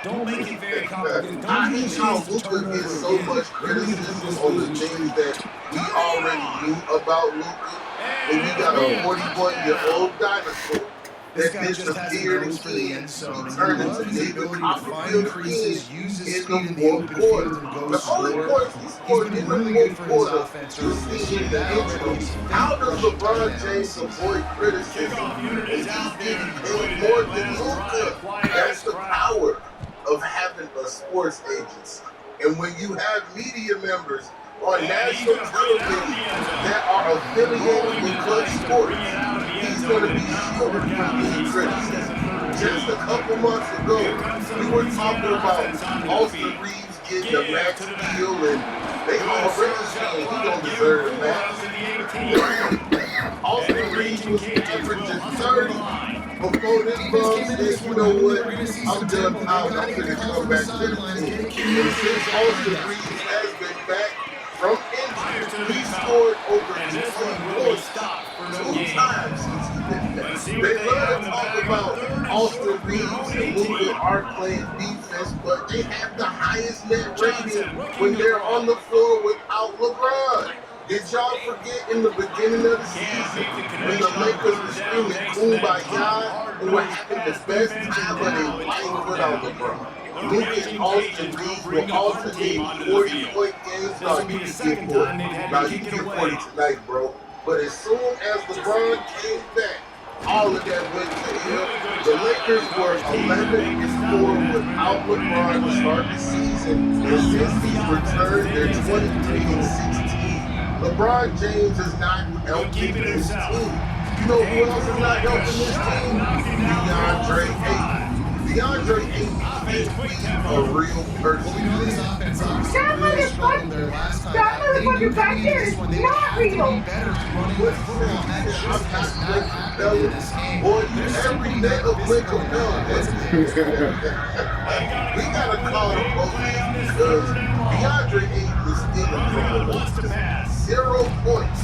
Don't make it very complicated. I hate how Luka gets so much criticism on the things that we already knew about Luka, but we got a 41-year-old dinosaur that disappeared again. He turned into David Copperfield again in the fourth quarter. The only points he scored in the fourth quarter was seen in the intro. How does LeBron James avoid criticism when he's getting paid more than Luka? That's the power of having a sports agency. And when you have media members on national television that are affiliated with Clutch Sports, he's going to be sure to be criticized. Just a couple months ago, we were talking about Austin Reeves getting a max deal, and they already saying he don't deserve a max. Austin Reeves was averaging 30 before this bum said, you know what, I'm done out, I'm going to come back to the team. And since Austin Reeves has been back from injury, he scored over 20 points 2 times since he's been back. They love to talk about Austin Reeves and Luka are playing defense, but they have the highest net rating when they're on the floor without LeBron. Did y'all forget in the beginning of the season when the Lakers were screaming Kumbaya what happened the best time of their life without LeBron. Luka and Austin Reeves will alternate 40-point games. No, you can get 40. No, you can get 40 tonight, bro. But as soon as LeBron came back, all of that went to him. The Lakers were 11-4 without LeBron to start the season. And since he's returned, they're 23-16. LeBron James is not helping this team. You know who else is not helping this team? DeAndre Ayton. DeAndre Ayton can't be a real person. That motherfucker back there is not real. Boy, every day of Lincoln we gotta call the police because DeAndre Ayton is still in trouble. 0 points,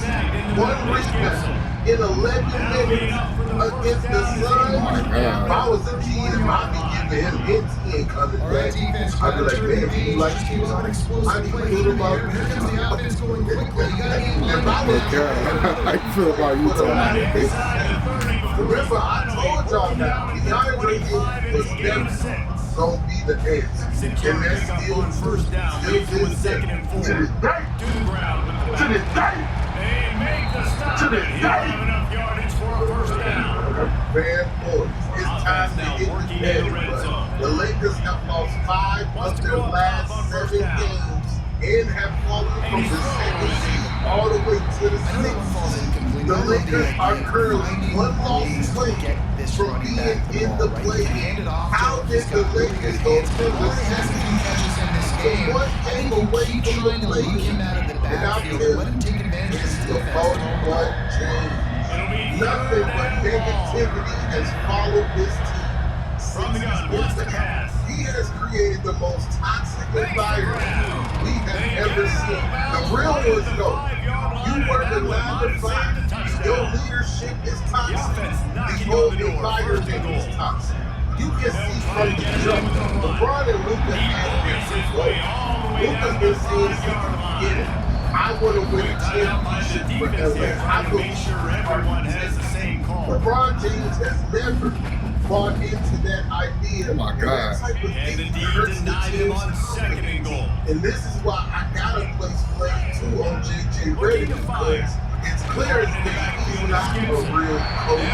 1 rebound in 11 minutes against the Suns. If I was a GM, I'd be giving him hits. He ain't coming back. I'd be like, man, he like you. I feel about you. If I was I feel about you tonight. Remember, I told y'all that DeAndre Ayton was never gonna be the answer. And that's still true. Still this second and 4. To this day. To this day. To this day. Fan boys, it's time to hit the panic button. The Lakers have lost 5 of their last 7 games and have fallen from the 2nd seed all the way to the 6th seed. The Lakers are currently 1 loss away from being in the play-in. How did the Lakers go to the 2nd seed? 1 game away from the play-in. And I'll tell you, it's the fault of James. Nothing but negativity has followed this team since he's been back. He has created the most toxic environment we have ever seen. The real ones know. You work a 9 to 5. Your leadership is toxic. The whole environment is toxic. You can see from the jump. LeBron and Luka have different goals. Luka's been saying since the beginning, I want to win a championship for LA. I believe everyone has the same call. LeBron James has never bought into that idea. Oh my God. And the D denied him on 2nd and goal. And this is why I gotta place blame too on JJ Redick because it's clear as day he's not a real coach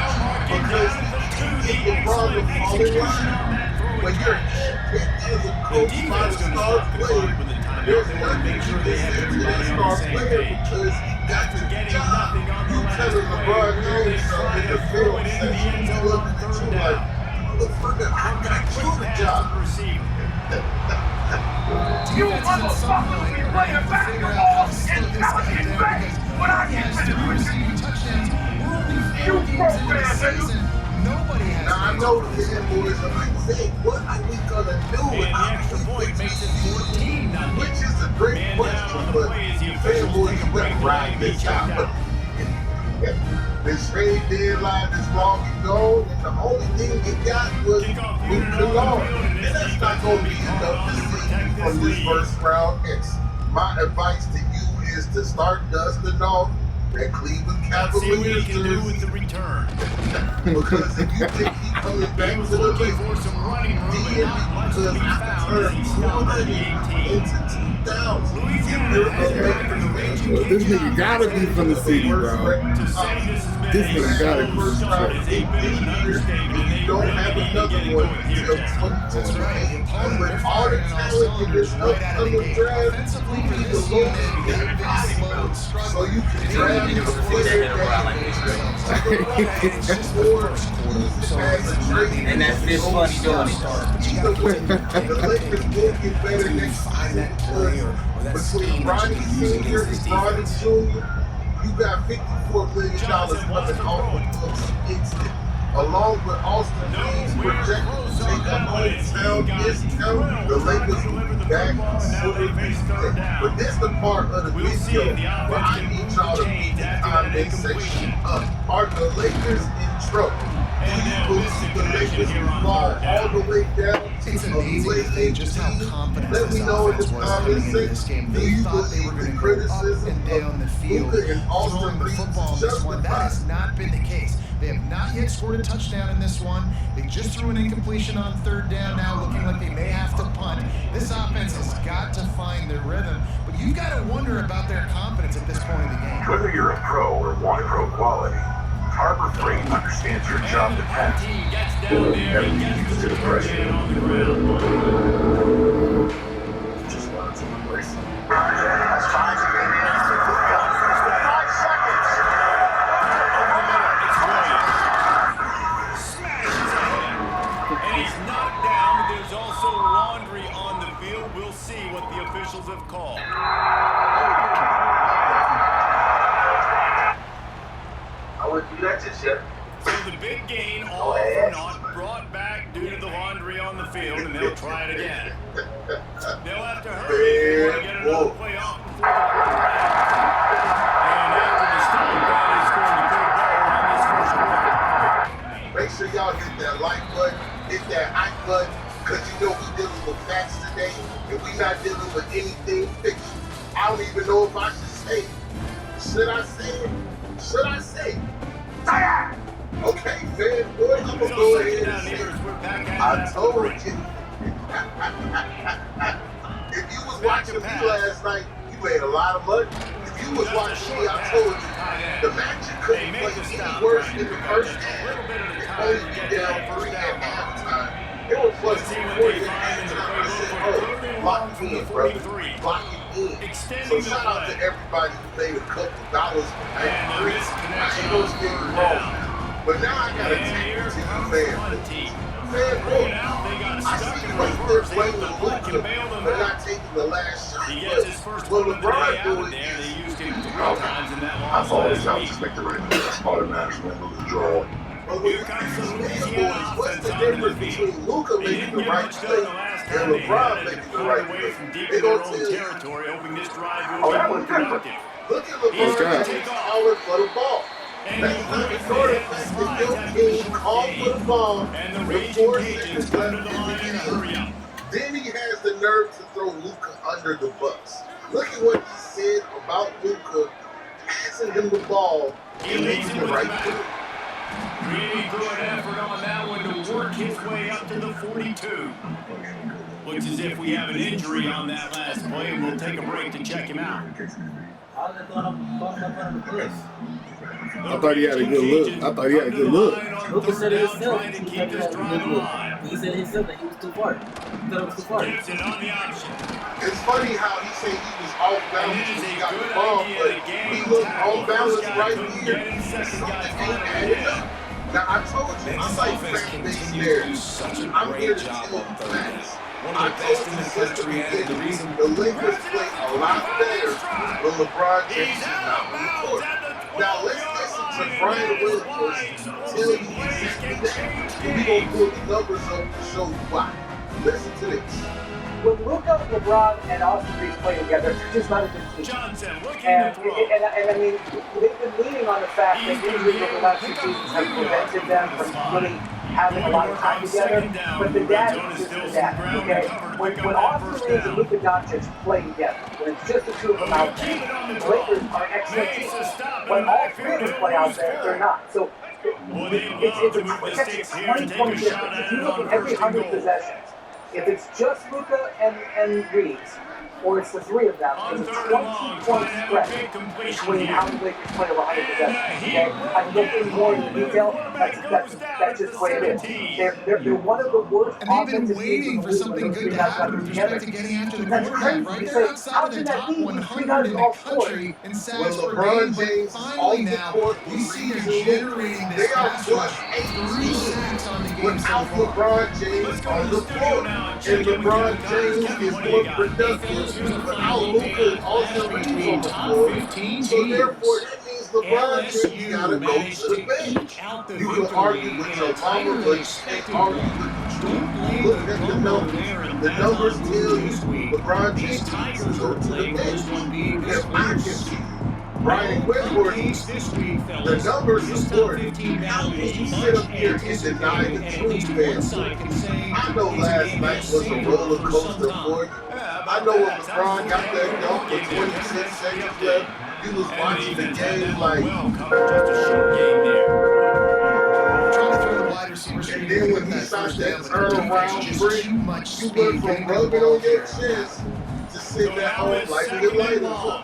because he can get LeBron to fall in line. When you're handpicked as a coach by the star player, there's nothing you can say to that star player because he got the job. You telling LeBron James something in the film session, you look at you like, motherfucker, I got you the job. You motherfuckers be playing basketball intelligent things when I get to the receiving touchdowns. You program, nigga. Now I know the fanboys are like, say, what are we gonna do? And the extra point makes it 14, which is a great question, but fanboys better ride this out. The trade deadline is long and gone, and the only thing we got was Luka Long. And that's not gonna be enough to see from this first round X. My advice to you is to start dusting off that Cleveland Cavaliers jersey. Because if you think he's coming back to the Lakers, because I can turn 200 into 2,000. This nigga gotta be from the city, bro. This nigga gotta be from the city. You don't have another one until 2028. And with all the talent in this upcoming draft, we need the lowest game possible so you can draft the player and that's this funny doing it. The Lakers will get better next season because between Ronnie Sr. and Ronnie Jr., you got $54 million coming off the books instant. Along with Austin Reeves projected to take a hometown discount, the Lakers will be back considerably today. But this is the part of the video where I need y'all to beat the comment section up. Are the Lakers in trouble? Do you believe the Lakers will fall all the way down It's amazing to think just how confident this offense was coming into this game. They thought they were going to go up and down the field throwing the football in this one. That has not been the case. They have not yet scored a touchdown in this one. They just threw an incompletion on third down now, looking like they may have to punt. This offense has got to find their rhythm, but you've got to wonder about their confidence at this point in the game. Whether you're a pro or want pro quality, Harbor Freight understands your job depends. Never used to the pressure on the ground. Just wanted to embrace it. 5 seconds. And he's knocked down, but there's also laundry on the field. We'll see what the officials have called. I wouldn't do that just yet. So the big gain, all for naught, brought back due to the laundry on the field, and they'll try it again. They'll have to hurry if they want to get another play off before the quarterback. And after the stop, that is going to put a bow on this first quarter. Make sure y'all hit that like button, hit that hype button, because you know we dealing with facts today, and we not dealing with anything fiction. I don't even know if I should say it. Should I say it? Should I say it? Okay, fanboy, I'm gonna go ahead and say it. I told you. If you was watching me last night, you made a lot of money. If you was watching me, I told you. The Magic couldn't play any worse in the first half. It only be down 3 at halftime. It was plus 2 points at halftime. I said, oh, lock it in, brother. Lock it in. So shout out to everybody who made a couple dollars at Chris. I ain't gonna get it wrong. But now I gotta take it to the fan. Fanboy, I see you right there playing with Luka, but not taking the last shot. Will LeBron do it? I've always had to make the right move. Automatically move the draw. But when you got these fanboys, what's the difference between Luka making the right play and LeBron making the right play? They gonna tell you, oh, that was different. Look at LeBron James calling for the ball. That's not ignore the fact that your team called for the ball with 4 seconds left in the game. Then he has the nerve to throw Luka under the bus. Look at what he said about Luka passing him the ball and making the right play. Really good effort on that one to work his way up to the 42. Looks as if we have an injury on that last play, and we'll take a break to check him out. I thought he had a good look. Luka said it himself. He said himself that he was too far. He thought it was too far. It's funny how he said he was off balance when he got the ball, but he looked off balance right here. Something ain't adding up. Now, I told you, I'm like fact-based narrative. I'm here to tell you facts. I told you since the beginning, the Lakers play a lot better when LeBron James is not on the court. Now, let's listen to Brian Williams tell you exactly that. And we're going to pull the numbers up to show you why. Listen to this. When Luka, LeBron, and Austin Reeves play together, it's just not a good team. And I mean, they've been leaning on the fact that injuries over the last 2 seasons have prevented them from really having a lot of time together. But the dad is just the dad, okay? When Austin Reeves and Luka Doncic play together, when it's just the two of them out there, the Lakers are an excellent team. When all 3 of them play out there, they're not. So it's actually a 20-20 difference. If you look at every 100 possessions, if it's just Luka and Reeves, or it's the 3 of them, there's a 20-point spread between how the Lakers play over 100 possessions. Okay? I'm looking more in detail. That's just the way it is. They're one of the worst offensive teams in the league when those 3 guys got together. That's crazy. You say, how can that be when 3 guys all scored? When LeBron James is on the court, we see them generating this. They are plus 18 without LeBron James on the floor. And LeBron James is more productive without Luka and Austin Reeves on the floor. So therefore, that means LeBron James gotta go to the bench. You can argue with your mama, but you can't argue with the truth. Look at the numbers. The numbers tell you LeBron James needs to go to the bench. If I can see Brian Whitworth, the numbers support it. How can you sit up here and deny the true fan? I know last night was a roller coaster for you. I know when LeBron got that dunk with 26 seconds left, you was watching the game like, and then when he shot that turnaround three, you went from rubbing on your chest to sitting at home like your light is on.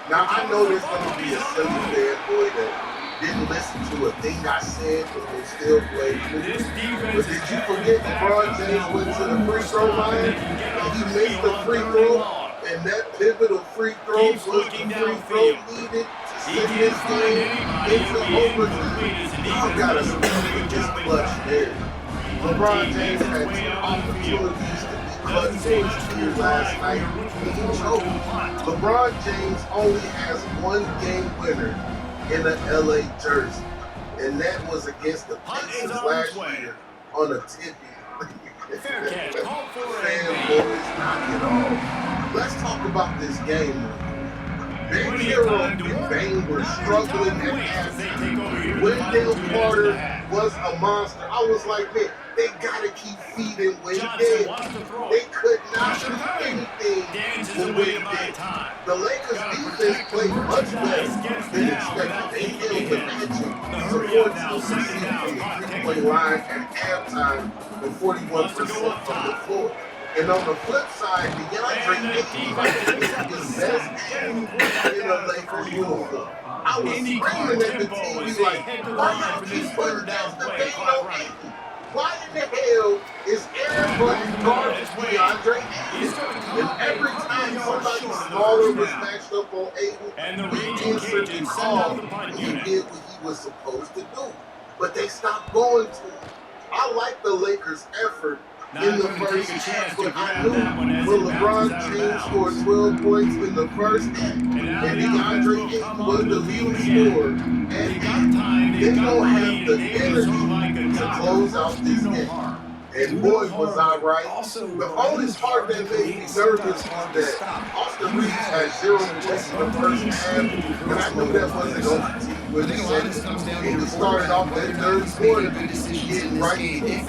Now I know there's gonna be a silly fanboy that didn't listen to a thing I said but will still play football. But did you forget LeBron James went to the free throw line and he made the free throw, and that pivotal free throw was the free throw needed to send this game into overtime? Y'all gotta remember this clutch there. LeBron James had two opportunities to be clutch for his team last night and he choked. LeBron James only has one game winner in an LA jersey, and that was against the Pacers last year on a tippy. Fanboys knock it off. Let's talk about this game. Ben Hero and Bane were struggling at halftime. Wendell Carter was a monster. I was like, man, they gotta keep feeding Wendell. They could not do anything for Wendell. The Lakers defense played much better than expected. They held the magic. Support team from the three-point line at halftime with 41% from the floor. And on the flip side, DeAndre Ayton was the best athlete in a Lakers uniform. I was screaming at the TV like, why y'all keep putting down the bait on Ayton? Why in the hell is everybody guarding DeAndre Ayton? And every time somebody smaller was matched up on Ayton, he answered the call and he did what he was supposed to do. But they stopped going to him. I like the Lakers' effort in the first half, but I knew when LeBron James scored 12 points in the first half, and DeAndre Ayton was the leading scorer, and they don't have the energy to close out this game. And boy, was I right. The only part that made me nervous was that Austin Reeves had 0 points in the first half, and I knew that wasn't going to continue with the second. And we started off that third quarter, getting right to it.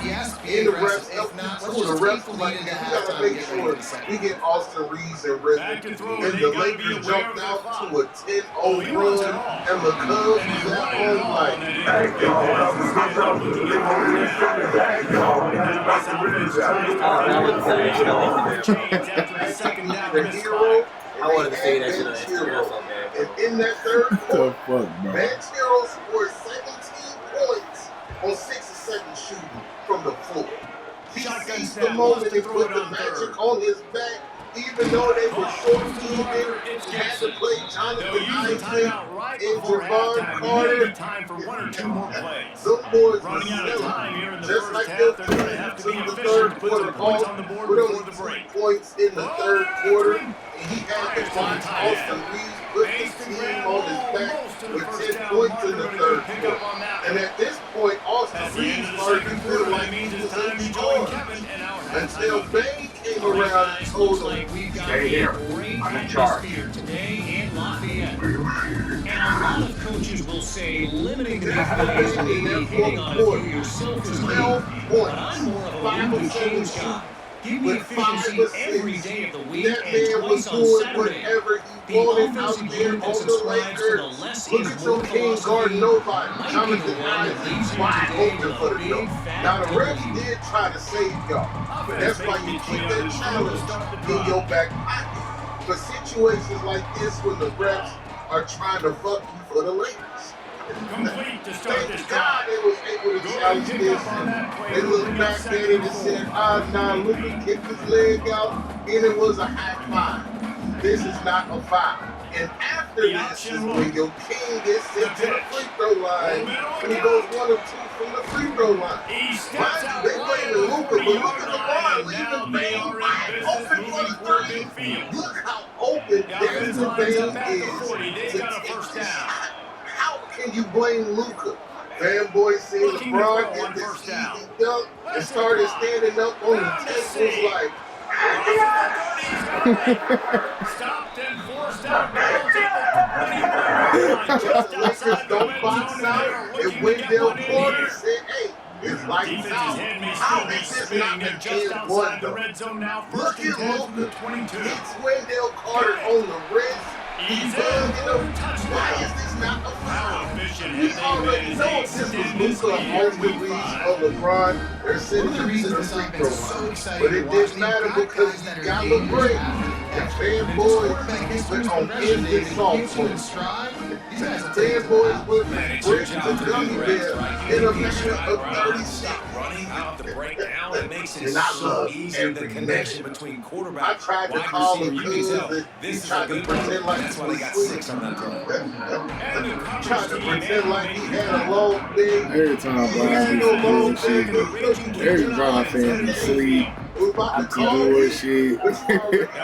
And the refs helped me too. The refs were like, we got to make sure we get Austin Reeves in rhythm. And the Lakers jumped out to a 10-0 run, and the Cubs was at home like, I wanted to say that shit on Instagram so bad. And in that third quarter, Max Hero scored 17 points on 6-of-7 shooting from the floor. He seized the moment and put the Magic on his back, even though they were short-handed and had to play Jonathan Isaac and Javon Carter. Some boys were selling, just like they'll to the third quarter off with only 2 points in the third quarter. And he had to watch Austin Reeves put his team on his back with 10 points in the third quarter. And at this point, Austin Reeves started to feel like he was in charge. Until Bane came around and told him, stay here, I'm in charge. Today in Lafayette. And a lot of coaches will say limiting the plays may be hitting on a few yourself is good, but I'm more of a Luka James guy. Give me efficiency every day of the week and twice on Saturday. The offensive game that subscribes to the less is more philosophy might be the one that leaves you today with a big fat now the refs did try to save y'all. That's why you keep that challenge in your back pocket. For situations like this when the refs are trying to fuck you for the Lakers. Thank God they was able to challenge this. They looked back at it and said, nah, Luka kicked his leg out and it was a high five. This is not a foul. And after this is when your king gets sent to the free throw line and he goes 1 of 2 from the free throw line. Mind you, they playing Luka, but look at LeBron leaving Bane wide open for the 3. Look how open Desmond Bane is to take this shot. How can you blame Luka? Fanboys seen LeBron get this easy dunk and started standing up on the tables like, Stopped and forced out bounds at the 30. The Lakers don't box out, and Wendell Carter said, hey, it's like out. How is this not a 10-1 though? Look at Luka. It's Wendell Carter on the wrist. He's bugging him. Why is this not a foul? We already know this was Luka on the reach of LeBron. They're sending him to the free throw line. But it didn't matter because he got the break. And fanboys went on endless softball. Fanboys went from brick to gummy bear in a matter of 30 seconds. Running out the breakdown, it makes it And I so love easy, the every connection man. between quarterback, I tried to wide call receiver. him You can tell good, this he is a tried to good pretend one. like That's he why they was got sweet. 6 on that play. Tried to pretend like he had a long thing. Every time Brian be bullshit, every Brian fan be sleep, be bullshit.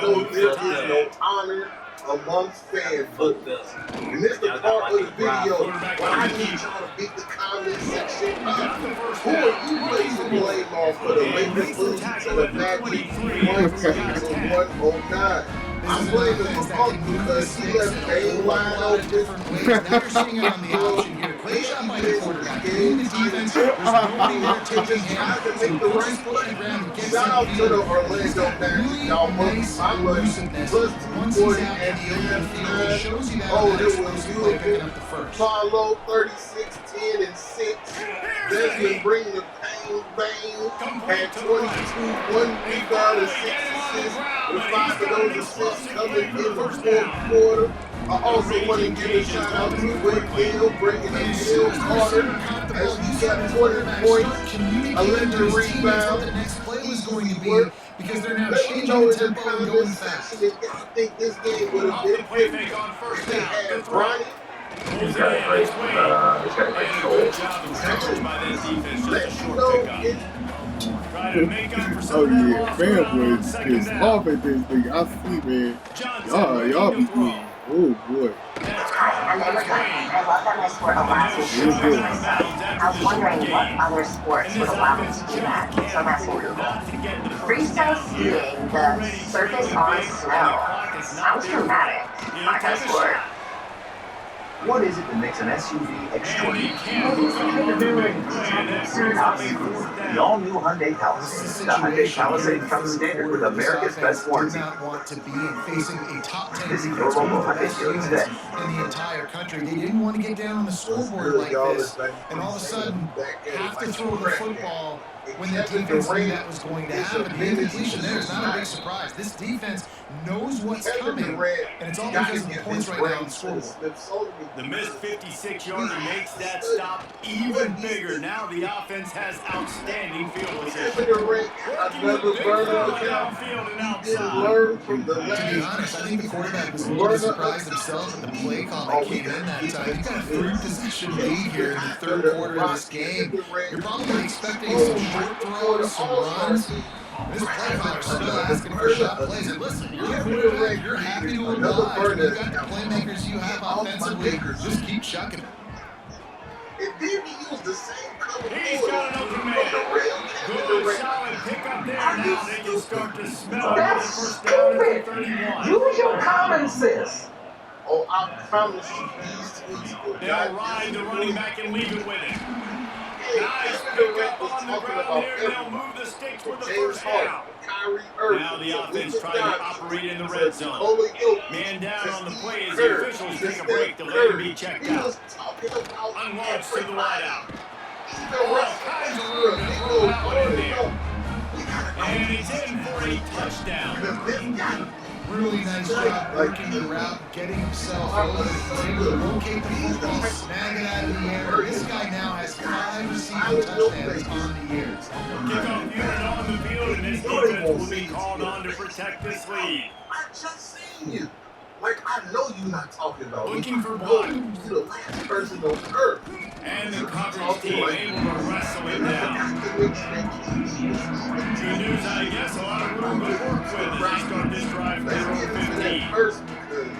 No difference, no honor amongst fan football. And this the part of the video where I need y'all to beat the comment section up. Who are you placing blame on for the Lakers losing to the Magic 109? I'm blaming McCollum because he left Bane wide open. You're sitting on the option here. Great job by the quarterback. Reading the defense. There's nobody there taking him. So he puts his foot in the ground and gets Shout out to the Orlando Magic. Y'all money. My money plus 240 and $9. Oh, it was beautiful. Paulo 36, 10, and 6. Desmond bring the pain bang. Had 22, 1 rebound, and 6 assists. With 5 of those assists coming in the fourth quarter. I also want to give a shout out to Wendell bringing in Bill Carter as he got 20 points, 11 rebounds. The next play was going to be because they're now changing the tempo and going fast. If you think this game would have been different, if they had Bronny. He's got a great soul. Oh yeah, fanboys pissed off at this thing. I see, man. Y'all be good. Oh boy. I love that my sport allows me to express myself. I was wondering what other sports would allow me to do that, so I'm asking Google. Freestyle skiing, the surface on snow. Sounds dramatic. My kind of sport. What is it that makes an SUV extreme? The all-new Hyundai Palisade. The Hyundai Palisade comes standard with America's best warranty. Want to be facing a top 10 Visit your local Hyundai dealer today. in the entire country. They didn't want to get down on the scoreboard like this, and all of a sudden have to throw the football when the defense knew that was going to happen. The incompletion there is not a big surprise. This defense knows what's coming, and it's all because of the points right now on the scoreboard. The missed 56-yarder makes that stop even bigger. Now the offense has outstanding field position. Downfield and outside. To be honest, I think the quarterback was a little surprised himself at the play call that came in that time. You've got a 3-possession lead here in the third quarter of this game. You're probably expecting some short throws, some runs. This play caller's still asking for shot plays. And listen, you're the quarterback, you're happy to oblige. When you've got the playmakers you have offensively, just keep chucking it. If he used the same color, he's got an open man. Good solid pick up there. Now they can start to smell That's first down at the 31. Use your common sense. Oh, I promise you these tweets will They'll ride the running back and leave it with him. Nice pick up on the ground here. They'll move the sticks for the first down. Now the offense trying to operate in the red zone. Man down on the play as the officials take a break to let him be checked out. Unlocks to the wideout. All kinds of room to throw that one in there. And he's in for a touchdown. Really nice job working the route, getting himself over. He's able to locate the football, snag it out of the air. This guy now has 5 receiving touchdowns on the year. Kickoff unit on the field, and this defense will be called on to protect this lead. I just seen you. Like, I know you're not talking about me. Looking for blood. You're the last person on earth. And the coverage team able to wrestle him down. Good news, I guess, a lot of room to work with as they start this drive for their own 15. First, because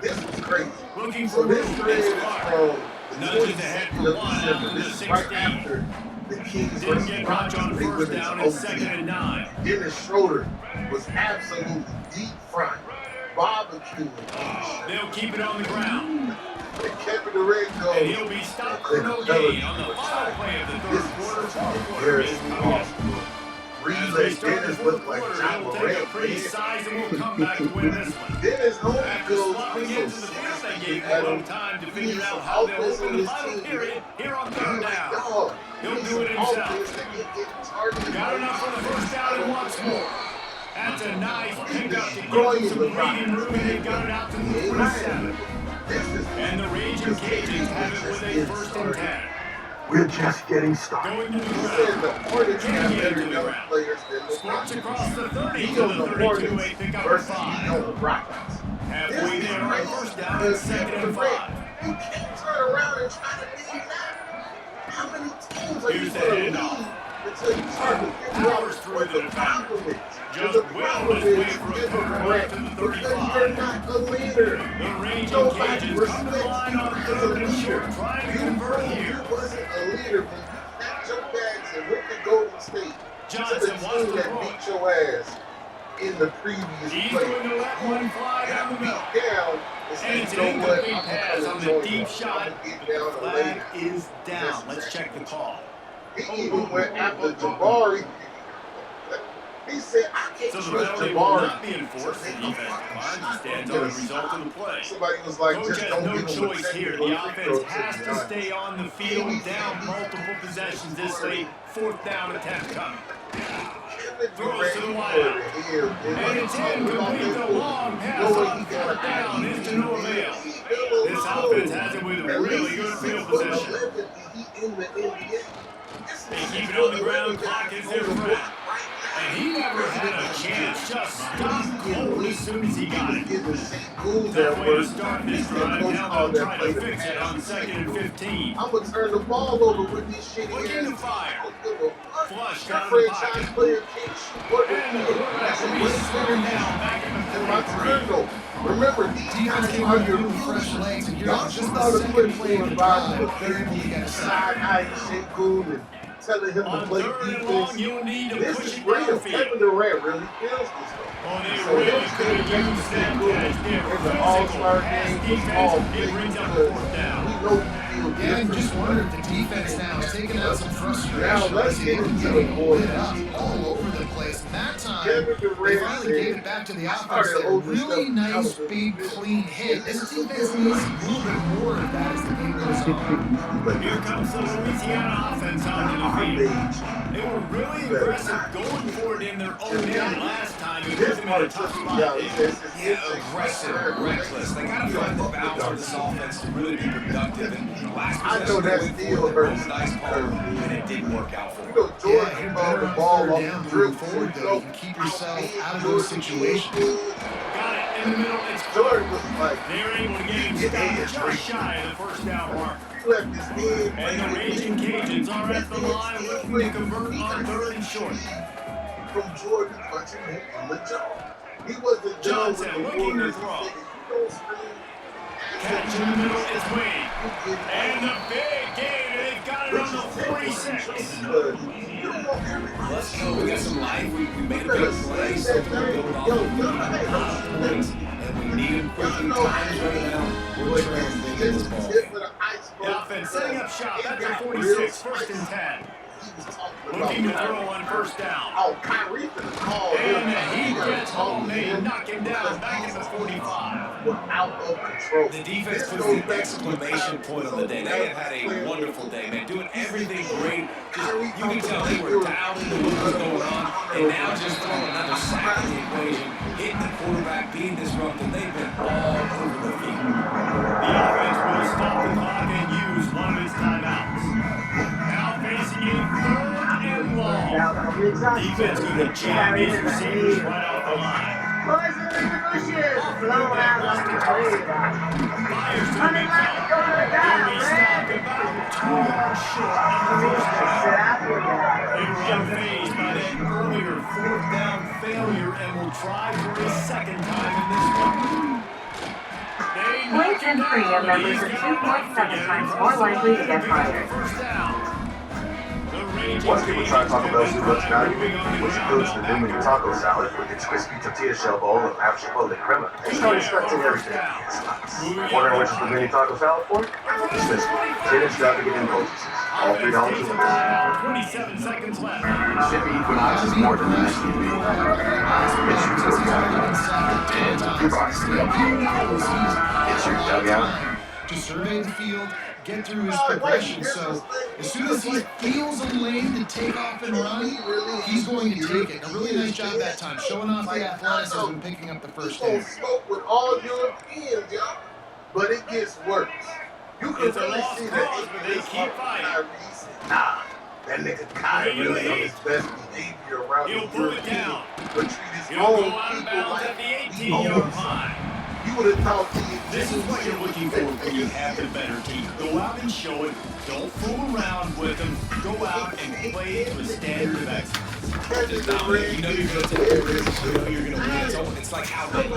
this was crazy. Looking for room. It's Clark. Nudges ahead for one after the 16. the Kings versus Broncos. They went into OT. Dennis Schroeder was absolutely deep front, barbecuing. They'll keep it on the ground. And Kevin Durant goes. And he'll be stopped for no gain on the final play of the third quarter. Reed let Dennis look like John Morant. Pretty sizable comeback to win this one. Dennis only After goes slowing into the field, they gave him a little time to figure out how they'll open the final period here on third down. He'll do it himself. Got enough for the first down and wants more. That's a nice pickup to give them some breathing room, and they've got it out to the 47. And the Raging Cajuns have it with a 1st and 10. We're just getting started. Going to the ground. Can't get to the ground. Sports across the 30 to the 32. A pick up for 5. Halfway there on 1st down and 2nd and 5. You can't turn around and try to beat that. How many teams are you Here's the going to handoff. lead until you start to figure out what the problem is? Just well his way for a third to the 35. Because you're not a leader. The Raging Cajuns come to the line on 3rd and short, trying to convert here. You wasn't a leader when you packed your bags and went to Golden State. Johnson to the wants team to that throw. beat your ass in the previous He's play. going to let one fly down the middle. Down And it's an incomplete pass on the deep shot. The flag is down. Let's check the call. He even went after Jabari. He said, I can't So trust the penalty will Jabari. not be enforced. The defense stands on the result of the play. Somebody was like, Coach just has don't no give him a choice here. technical The free offense throw has to to stay on the field, down multiple possessions this late. 4th down attempt coming. Throws to the wideout. And it's incomplete. The long pass on 4th down is to no avail. This offense has it with a really good field position. They keep it on the ground. Clock is their friend. And he never had a chance. Just stopped cold as soon as he got it. That way to start this drive. Now they'll try to fix it on 2nd and 15. I'm going to turn the ball over with these shitty Looking to fire. Flush down the franchise pocket. player can't shoot what And the quarterback will be slowed down back in the 43. Remember, these guys are your fresh legs, and you're y'all just just the started second putting play of him the by drive. They're able to get a sack. side-eye Sengun and telling him to On play 3rd and long, defense. you'll need to This push is it real. downfield. Kevin Durant really feels this way. Oh, they So really him could have saying used that Sengun as their in the physical All-Star pass game was all defense. It big brings up because 4th down. we know you feel Yeah, and different. just wonder if the defense now is taking out some frustration. Now let's get into the board. All over the place. And that time, Kevin they Durant finally gave it back to the offense. started A opening really stuff nice, out. big, clean hit. This defense needs a little bit more of that as the game goes on. Here comes the Louisiana offense onto the field. They were really aggressive going for it in their own end last time. It put them in a tough spot. Yeah, aggressive, reckless. They gotta find the balance on this offense to really be productive. And last I know that possession, still hurts. and it didn't work out for You them. know, Jordan can ball the ball off Down the dribble forward, though, you can keep yourself out of those situations. Got it in the middle. It's Jordan was like, they're able to get him stopped just shy of the 1st down mark. he left his head. And the Raging Cajuns are at the line looking to convert on 3rd and short. From Jordan punching him in the jaw. He wasn't done with Johnson the looking to Warriors. He throw. said, "You don't scream." Catch in the middle is Wade. And the big gain. They've got it on the 46. Let's go. We got some life. We made a big play. So we're building off of the points. And we need them quickly. Time's running out. We're trailing big in this ball. The offense setting up shop at the 46. 1st and 10. Looking to throw on 1st down. Oh, Kyrie for the call. And he gets home. They knock him down back at the 45. We're out of control. The defense puts the exclamation point on the day. They have had a wonderful day, man. Doing everything great. Just, you can tell they were dialed into what was going on. And now just throwing another sack in the equation, hitting the quarterback, being disruptive. They've been all over the field. The offense will stop the clock and use one of his timeouts. Now facing a 3rd and long. Defense going to jam his receivers right off the line. Fires to the midfield. He'll be stopped about 2 yards short of the 1st down. They were unfazed by that earlier 4th down failure and will try for his 2nd time in this one. Points and free members are 2.7 times more likely to get fired. First down. The Once people try Taco Bell's new lunch value, which includes the new mini taco salad with its crispy tortilla shell bowl of half chipotle crema, they start expecting everything to be as nice. Wondering which is the mini taco salad for? It's this one. 10 extravagant indulgences. All $3 a piece. 27 seconds left. Chevy Equinox is more than an SUV. It's your dugout. It's your dugout. To survey the field, get through his progression. So as soon as he feels a lane to take off and run, he's going to take it. A really nice job that time, showing off the athleticism and picking up the first down. Smoke with all Europeans, y'all. But it gets worse. You can really see that but they keep fighting. Nah, that nigga Kai really on his best behavior around He'll the move it down. But treat his He'll own go out of people bounds like at the 18-yard line. You would have thought This is what you're looking for when you have the better team. Go out and show it. Don't fool around with them. Go out and play to a standard of excellence. Just dominate. You know you're going to take the risk. You know you're going to win. It's like how many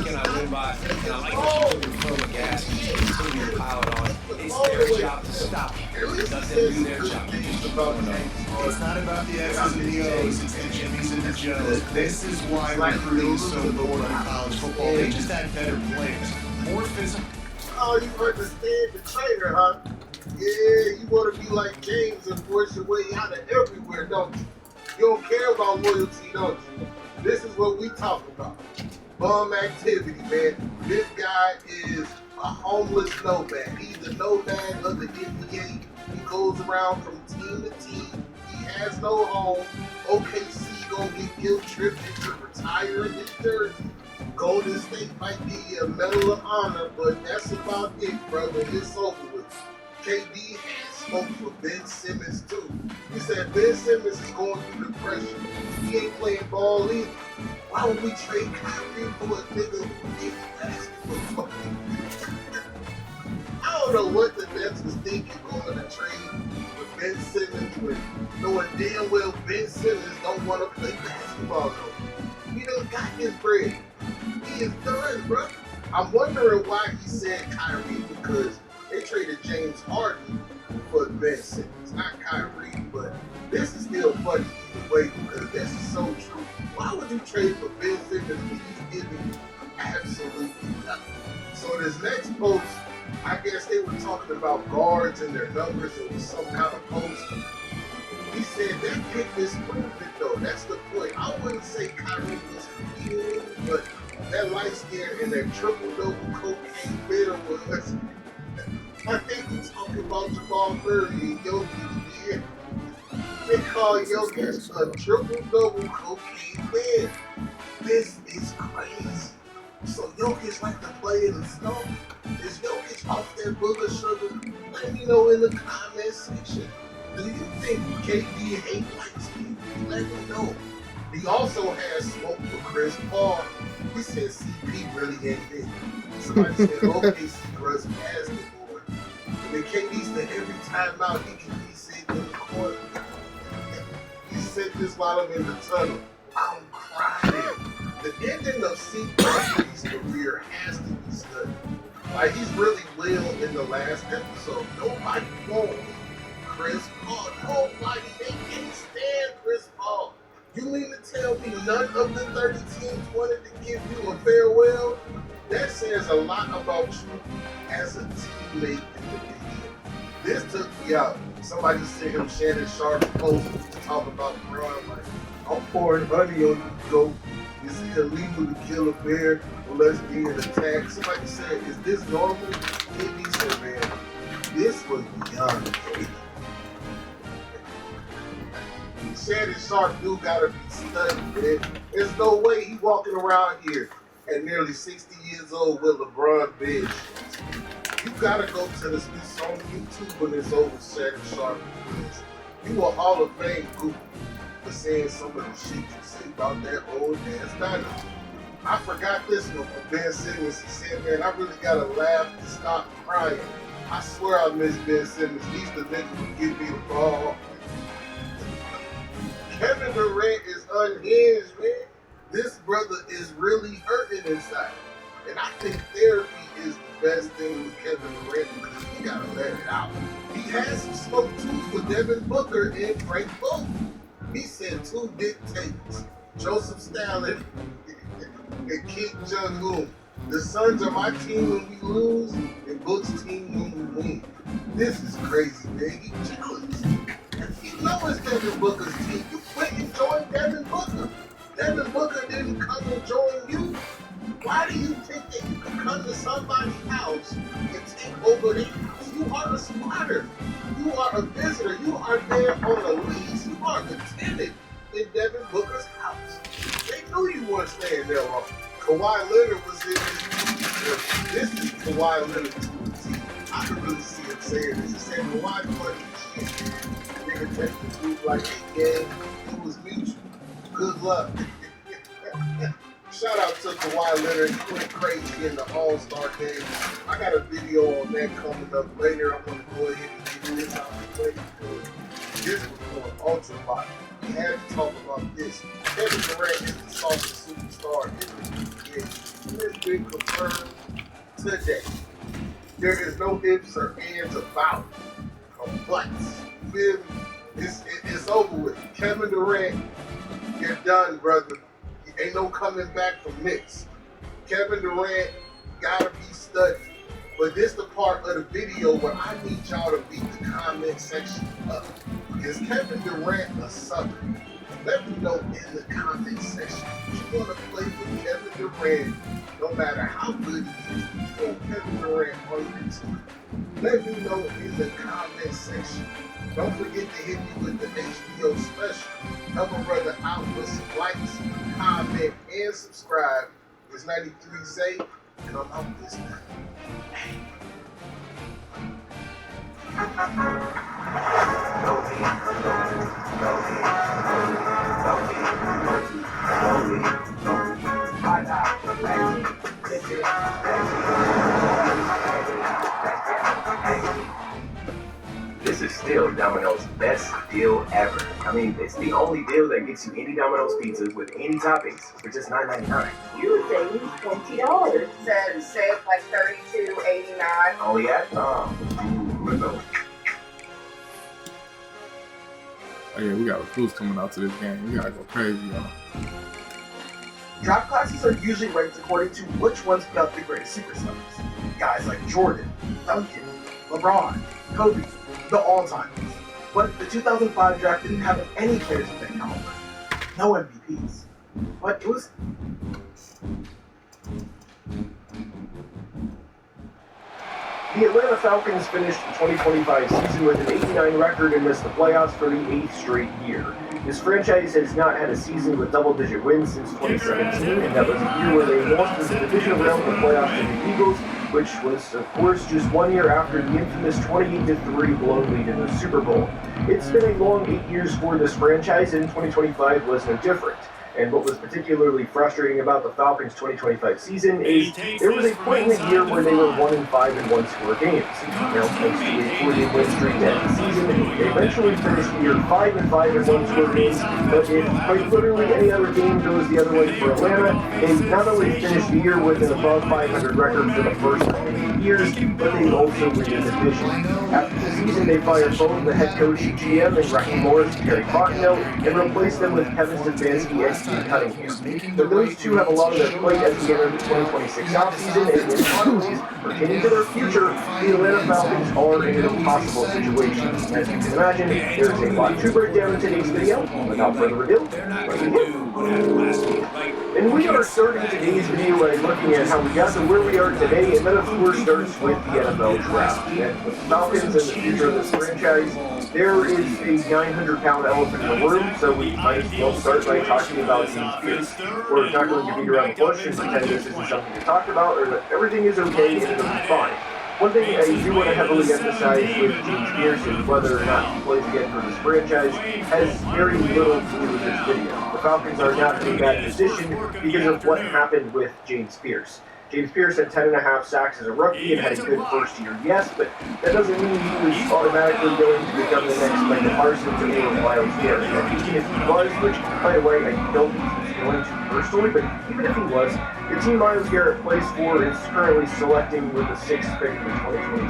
can I win by? And I like that you throw the gas and you continue to pile it on. It's their job to stop you. It doesn't do their job. They just don't know. It's not about the X's and the O's, it's the Jimmys and the Joes. This is why recruiting is so important in college football. They just had better players, more physical. Oh, you understand the trainer, huh? Yeah, you want to be like James and force your way out of everywhere, don't you? You don't care about loyalty, don't you? This is what we talk about. Bum activity, man. This guy is a homeless nomad. He's the nomad of the NBA. He goes around from team to team. He has no home. OKC gonna get guilt tripped into retiring his jersey. Golden State might be a medal of honor, but that's about it, brother. It's over with. KD had smoke for Ben Simmons too. He said Ben Simmons is going through depression. He ain't playing ball either. Why would we trade Kyrie for a nigga who gets basketball? I don't know what the Nets was thinking going to trade with Ben Simmons with knowing damn well Ben Simmons don't want to play basketball though. He done got his bread. He is done, bro. I'm wondering why he said Kyrie because they traded James Harden for Ben Simmons, not Kyrie, but this is still funny either way because this is so true. Why would you trade for Ben Simmons when he's giving absolutely nothing? So this next post, I guess they were talking about guards and their numbers. It was some kind of post. He said that pick is proven though. That's the point. I wouldn't say Kyrie was healed, but that light skin and that triple-double cocaine better was. I think he's talking about Jamal Murray and Jokic. Yeah. They call Jokic a triple-double cocaine man. This is crazy. So Jokic like to play in the snow? Is Jokic off that booger sugar? Let me know in the comment section. Do you think KD hate light skin? Let me know. He also has smoke for Chris Paul. He said CP really ain't it. Somebody said OKC runs basketball. And KD said every time out he can be sitting in the corner. He said this while I'm in the tunnel. I'm crying. The ending of CP's career has to be studied. Like he's really well in the last episode. Nobody wants Chris Paul. Nobody. They can't stand Chris Paul. You mean to tell me none of the 30 teams wanted to give you a farewell? That says a lot about you as a teammate in the game. This took me out. Somebody sent him Shannon Sharp's post to talk about LeBron. Like, I'm pouring honey on you, go. Is it illegal to kill a bear unless being attacked? Somebody said, is this normal? KD said, man, this was beyond KD. Shannon Sharp dude gotta be studied, man. There's no way he walking around here at nearly 60 years old with LeBron bed sheets. You gotta go to the Smithsonian YouTube when it's over, Shannon Sharp. You a Hall of Fame group for saying some of the shit you say about that old ass dynasty. I forgot this one from Ben Simmons. He said, man, I really gotta laugh to stop crying. I swear I miss Ben Simmons. He's the nigga who give me the ball. Kevin Durant is unhinged, man. This brother is really hurting inside. And I think therapy is the best thing with Kevin Durant because he gotta let it out. He has some smoke too with Devin Booker and Frank Vogel. He sent 2 dictators, Joseph Stalin and Kim Jong-un. The Suns are my team when we lose, and Book's team when we win. This is crazy, man. He jealous. You know it's Devin Booker's team. You went and joined Devin Booker. Devin Booker didn't come and join you. Why do you think that you can come to somebody's house and take over their house? You are a squatter. You are a visitor. You are there on a lease. You are a tenant in Devin Booker's house. They knew you weren't staying there long. Kawhi Leonard was in this is Kawhi Leonard to a T. I could really see him saying this. He said Kawhi funny shit. Nigga text the dude like, hey, gang, it was mutual. Good luck. Shout out to Kawhi Leonard. He went crazy in the All-Star game. I got a video on that coming up later. I'm going to go ahead and get this out of the way. This was going ultra hot. We had to talk about this. Kevin Durant is the softest superstar in the NBA. It has been confirmed today. There is no ifs or ands about it. But it's over with. Kevin Durant, you're done, brother. Ain't no coming back from this. Kevin Durant gotta be studied. But this the part of the video where I need y'all to beat the comment section up. Is Kevin Durant a sucker? Let me know in the comment section. You wanna play with Kevin Durant, no matter how good he is, you want Kevin Durant on your team. Let me know in the comment section. Don't forget to hit me with the HBO special. Help a brother out with some likes, comment, and subscribe. It's 93 Zay, and I'm out this time. This is still Domino's best deal ever. I mean, it's the only deal that gets you any Domino's pizza with any toppings for just $9.99. You saved $20. Said save like $32.89. Only at Window. Oh yeah, we got recruits coming out to this game. We gotta go crazy, y'all. Draft classes are usually ranked according to which ones put out the greatest superstars. Guys like Jordan, Duncan, LeBron, Kobe, the all-timers. But the 2005 draft didn't have any players of that caliber. No MVPs. But it was... The Atlanta Falcons finished the 2025 season with an 89 record and missed the playoffs for the 8th straight year. This franchise has not had a season with double-digit wins since 2017, and that was a year where they lost in the divisional round of the playoffs to the Eagles, which was, of course, just 1 year after the infamous 28-3 blown lead in the Super Bowl. It's been a long 8 years for this franchise, and 2025 was no different. And what was particularly frustrating about the Falcons' 2025 season is there was a point in the year where they were 1-5 in one-score games. Now, thanks to a 40-win streak to end the season, they eventually finished the year 5-5 in one-score games. But if quite literally any other game goes the other way for Atlanta, they not only finished the year with an above 500 record for the first time in 8 years, but they also win the division. After the season, they fired both the head coach and GM and Raheem Morris and Terry Fontenot and replaced them with Kevin Stefanski and Steve Cunningham. But those two have a lot on their plate as we enter the 2026 offseason, and in economies pertaining to their future, the Atlanta Falcons are in an impossible situation. As you can imagine, there's a lot to break down in today's video. Without further ado, let's begin. And we are starting today's video by looking at how we got to where we are today, and that of course starts with the NFL draft. And with the Falcons and the future of this franchise, there is a 900-pound elephant in the room, so we might as well start by talking about James Pierce. We're not going to beat around the bush and pretend this isn't something to talk about, or that everything is okay and it'll be fine. One thing I do want to heavily emphasize with James Pierce and whether or not he plays again for this franchise has very little to do with this video. The Falcons are not in a bad position because of what happened with James Pierce. James Pierce had 10.5 sacks as a rookie and had a good first year, yes, but that doesn't mean he was automatically going to become the next Michael Parsons or Miles Garrett. If he was, which, by the way, I don't think he's going to personally, but even if he was, the team Myles Garrett plays for is currently selecting with the 6th pick in the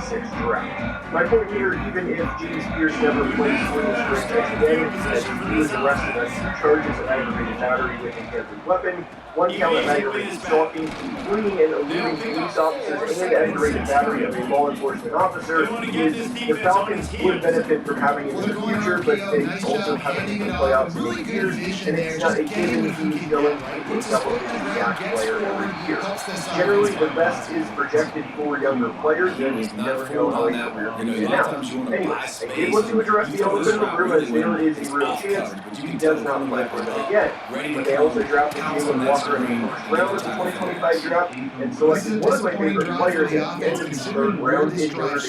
2026 draft. My point here, even if James Pierce never plays for this franchise again, as he was arrested on 2 charges of aggravated battery with a deadly weapon, 1 count of aggravated stalking, fleeing and eluding police officers, and aggravated battery of a law enforcement officer, the Falcons would benefit from having him in the future, but they also haven't made the playoffs in 8 years, and it's not a given he's going to be a double-digit sack player every year. Generally, the best is projected for younger players, and you never know how a career can pan out. Anyway, I did want to address the elephant in the room, as there is a real chance he does not play for them again. But they also drafted Jalen Walker in the first round of the 2025 draft and selected one of my favorite players at the end of the 3rd round in Notre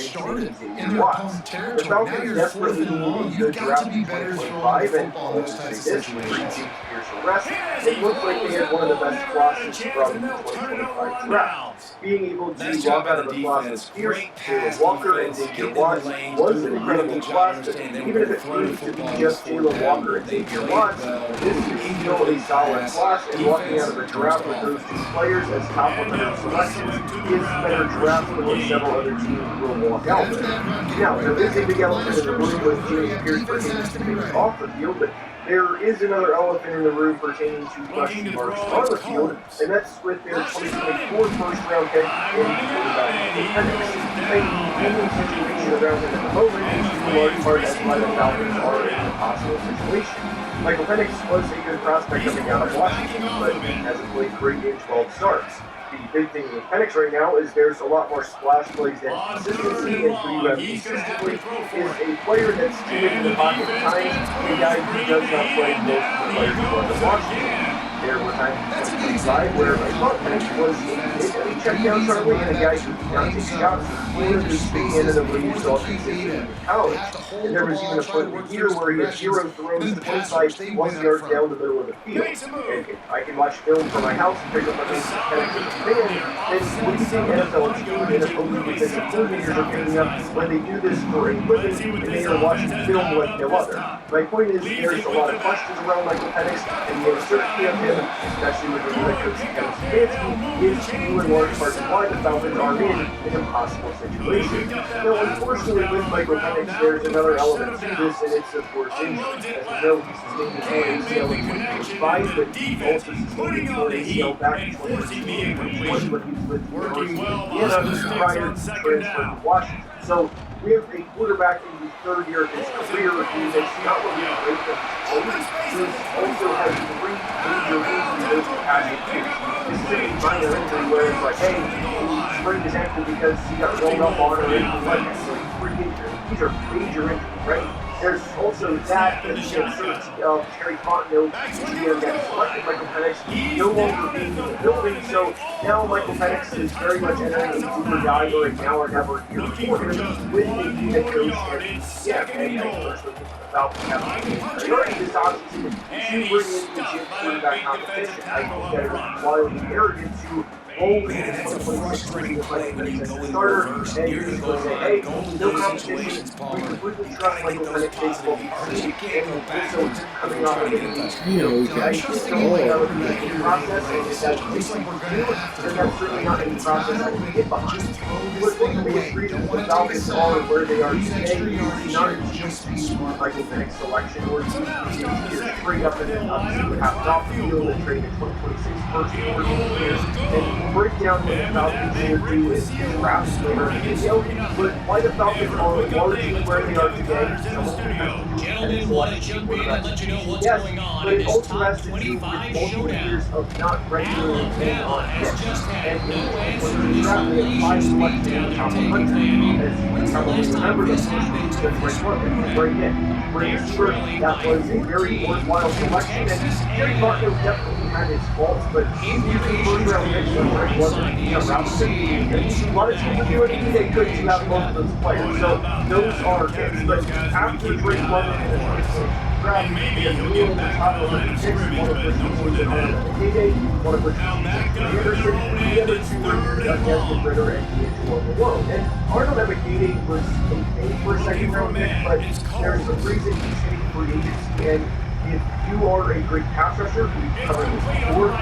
Dame Xavier Watts. The Falcons desperately need a good draft in 2025, and I'll say this, with James Pierce's arrest, it looks like they had one of the best classes from the 2025 draft. Being able to walk out of a class with Pierce, Jalen Walker, and Xavier Watts was an incredible class, but even if it proves to be just Jalen Walker and Xavier Watts, this is still a solid class, and walking out of a draft with those 2 players as top 100 selections is better draft than what several other teams will walk out with. Now, there is a big elephant in the room with James Pierce pertaining to things off the field, but there is another elephant in the room pertaining to question marks on the field, and that's with their 2024 first-round pick in quarterback Michael Penix. A unique situation around him at the moment is in large part as why the Falcons are in an impossible situation. Michael Penix was a good prospect coming out of Washington, but hasn't played great in 12 starts. The big thing with Penix right now is there's a lot more splash plays than consistency, and who you have consistently is a player that's timid in the pocket at times, and a guy who does not play most of the players who are in Washington. There were times in 2025 where I thought Penix was a check down Charlie and a guy who did not take shots, or the big end of the way you saw consistently in college. And there was even a point in the year where he had 0 throws 25 1 yards down the middle of the field. And if I can watch film from my house and pick up on things Penix as a fan, then what do you think NFL teams and opposing defensive coordinators are picking up when they do this for a living and they are watching film like no other? My point is, there's a lot of questions around Michael Penix, and the uncertainty of him, especially with the head coach Kevin Stefanski, is due in large part to why the Falcons are in an impossible situation. Now, unfortunately, with Michael Penix, there's another element to this, and it's of course injury. As we know, he sustained a torn ACL in 2025, but he also sustained a torn ACL back in 2021 when he was with the University of Indiana prior to transfer to Washington. So we have a quarterback in the 3rd year of his career who is not looking great for his players. He also has 3 major injuries over the past 8 years. This isn't a minor injury where it's like, hey, he sprained his ankle because he got rolled up on or anything like that. So he's 3 injuries. These are major injuries, right? There's also that, the uncertainty of Terry Fontenot, GM that selected Michael Penix, no longer being in the building. So now Michael Penix is very much entering a do or die or a now or never year for him with a new head coach. And yeah, and I personally think the Falcons have a priority this offseason to bring in legit quarterback competition. I think that it would be wildly arrogant to roll into 2026 bringing the Michael Penix as a starter and just say, hey, no competition. We completely trust Michael Penix based on what we see, and so coming off of it, I just don't think that would be a process, and if that's what we do, then that's certainly not any process I can get behind. But one of the biggest reasons the Falcons are where they are today is not just the Michael Penix selection, or just trade up and then obviously would have off the field and trade in 2026 first or years. And we'll break down what the Falcons should do is draft later in the video, but why the Falcons are largely where they are today. Gentlemen, what it should be to let you know what's going on in this top 25 showdown. Of not regularly playing on just had and no answer when to draft, they have 5 selections in the top 100. As you probably remember, the first one was Drake London, right in. That was a very worthwhile selection, and Terry Fontenot definitely had his faults, but using first round picks when Drake wasn't around a lot of teams would do anything they could to have both of those players. So those are hits. But after Drake London in the 2022 draft, they had Neil in the top 100 picks, one of which was in one of which was Anderson, and the other 2 were Desmond Ritter and D'Angelo Malone. And Arnold Ebiketie was a thing for a second round pick, but there's a reason he's hitting free agency, and if you are a great pass rusher, we've covered this before. We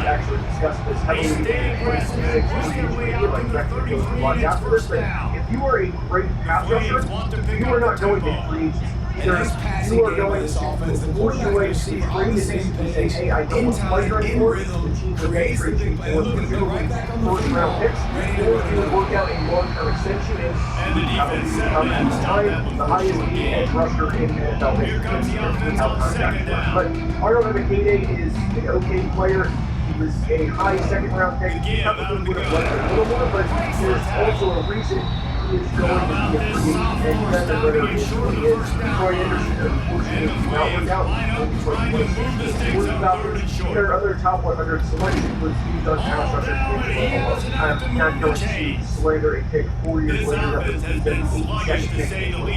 actually discussed this heavily in 2026 media, like directly goes to watch after this. But if you are a great pass rusher, you are not going to free agency. Either you are going to force your way to see free to basically say, hey, I don't want to play here anymore. The team will then trade you for presumably first round picks, or you would work out a long-term extension and probably become at the time the highest paid edge rusher in NFL history without contract. But Arnold Ebiketie is an okay player. He was a high second-round pick. He probably would have liked a little more, but there's also a reason he is going to be a free agent, and depending whether he is who he is, Troy Anderson, unfortunately, did not work out in 2026. Worried about their other top 100 selection was used on pass rushers. I'm not going to slander a pick 4 years later that was used as the 82nd pick in the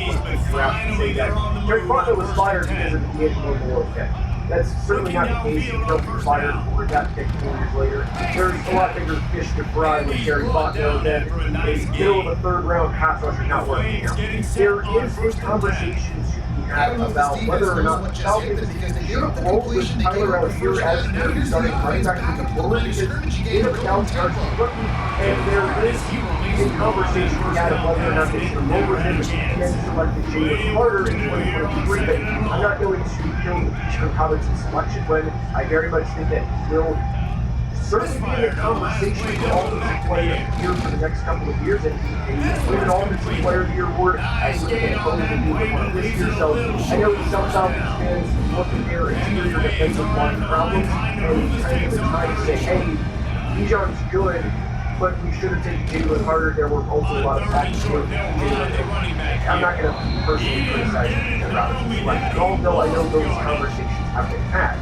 draft and say that Jerry Fontenot was fired because of the D'Angelo pick. That's certainly not the case. He don't be fired for that pick 4 years later. There's a lot bigger fish to fry with Jerry Fontenot than a middle of a third-round pass rusher not working out. There is a conversation to be had about whether or not the Falcons should have rolled with Tyler Algier as their starting running back moving forward, because David McCown starts rookie, and there is a conversation we had of whether or not they should have rolled with him and then selected Jalen Carter in 2023. But I'm not going to kill the Peachman Robertson selection when I very much think that he will certainly be in the conversation for Offensive Player of the Year for the next couple of years, and win an Offensive Player of the Year award. I would have probably do it one this year. So I know some Falcons fans look at their interior defensive line problems and kind of trying to say, hey, Bijan's good, but we should have taken Jalen Carter. There were also a lot of factors. I'm not going to personally criticize Bijan Robinson's selection, although I know those conversations have been had.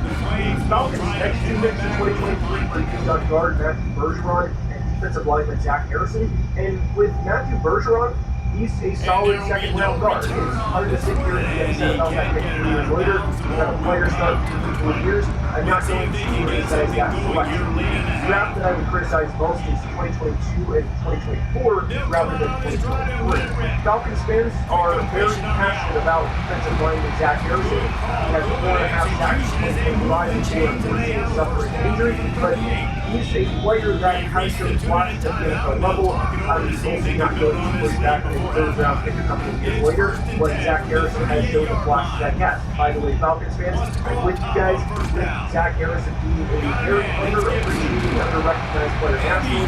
The Falcons' next two picks in 2023 were used on guard Matthew Bergeron and defensive lineman Zach Harrison. And with Matthew Bergeron, he's a solid second-round guard. It's hard to sit here and say about that pick 3 years later. We have a player start for 4 years. I'm not going to criticize that selection. The draft that I would criticize most is 2022 and 2024 rather than 2023. Falcons fans are very passionate about defensive lineman Zach Harrison. He has 4.5 sacks in 2025 and Jalen suffered an injury, but he's a player that has shown flashes at the NFL level. I'm also not going to push back on a third-round pick a couple of years later when Zach Harrison has shown the flashes that he has. By the way, Falcons fans, I'm with you guys with Zach Harrison being a very underappreciated, under-recognized player nationally.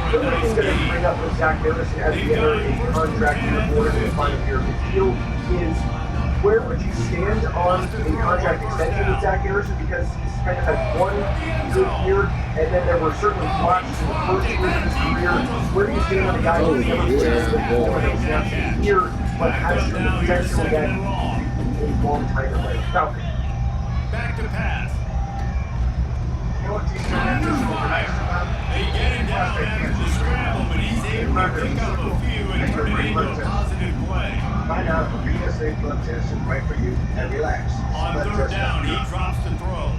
The other thing that I bring up with Zach Harrison as we enter a contract year more than the final year of his deal is, where would you stand on a contract extension with Zach Harrison? Because he's kind of had one good year, and then there were certainly flashes in the first year of his career. Where do you stand on a guy who's never played snaps in a year, but has shown the potential that a long time away? Falcon. Back to pass. You know what team Anderson will be nice about? They get him down after the scramble, but he's able to pick up a few and turn it into a positive play. Find out if a PSA blood test is right for you and relax. On third down, he drops to throw.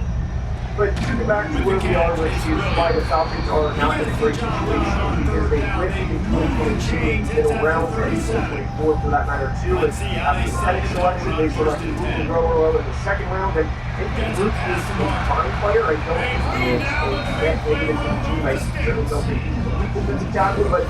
But to get back to where we are with you, why the Falcons are not in a great situation because they went in 2022 middle round and 2024 for that matter too. And after the heading selection, they selected Ruben Rolo in the second round. And Ruben is a fine player. I don't think he is a net negative to the team. I certainly don't think he's a weak defensive tackle, but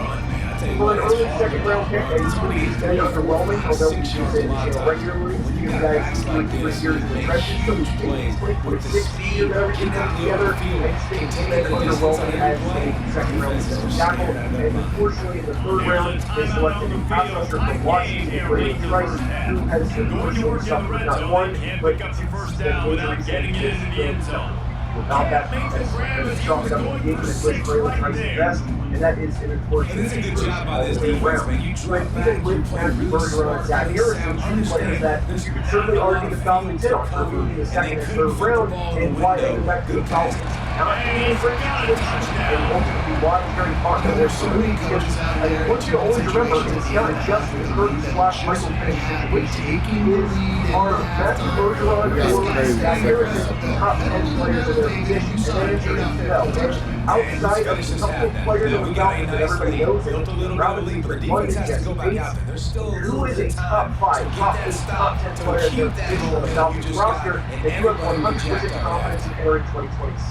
for an early second round pick, I think he's very underwhelming, although we use it regularly. You guys 3 years in the trenches, so he's 2026 year that everything comes together. I just think he's been underwhelming as a second round defensive tackle. And unfortunately, in the third round, they selected a pass rusher from Washington, Brady Trice, who has unfortunately suffered not one, but 2 systemic injuries and is going to suffer. Without that, that's chalk it up to the game with Braylon Trice the best, and that is an unfortunate injury all the way around. But even with Matthew Bergeron and Zach Harrison, 2 players that you could certainly argue the Falcons hit on for moving the second and third round, and why they left the Falcons not being in a great situation, and ultimately why Terry Fontenot was so moving, because I mean, what you always remember is it's not just the Kirk/Michael Penix situation. Are Matthew Bergeron or Zach Harrison top 10 players in their position, and then injuries fell. outside of a couple of players on the Falcons that everybody knows, and Robinson, Drake London, Jesse Bates, who is a top 5, top 8, top 10 player in their position on the Falcons roster, and you have 100% confidence in entering 2026.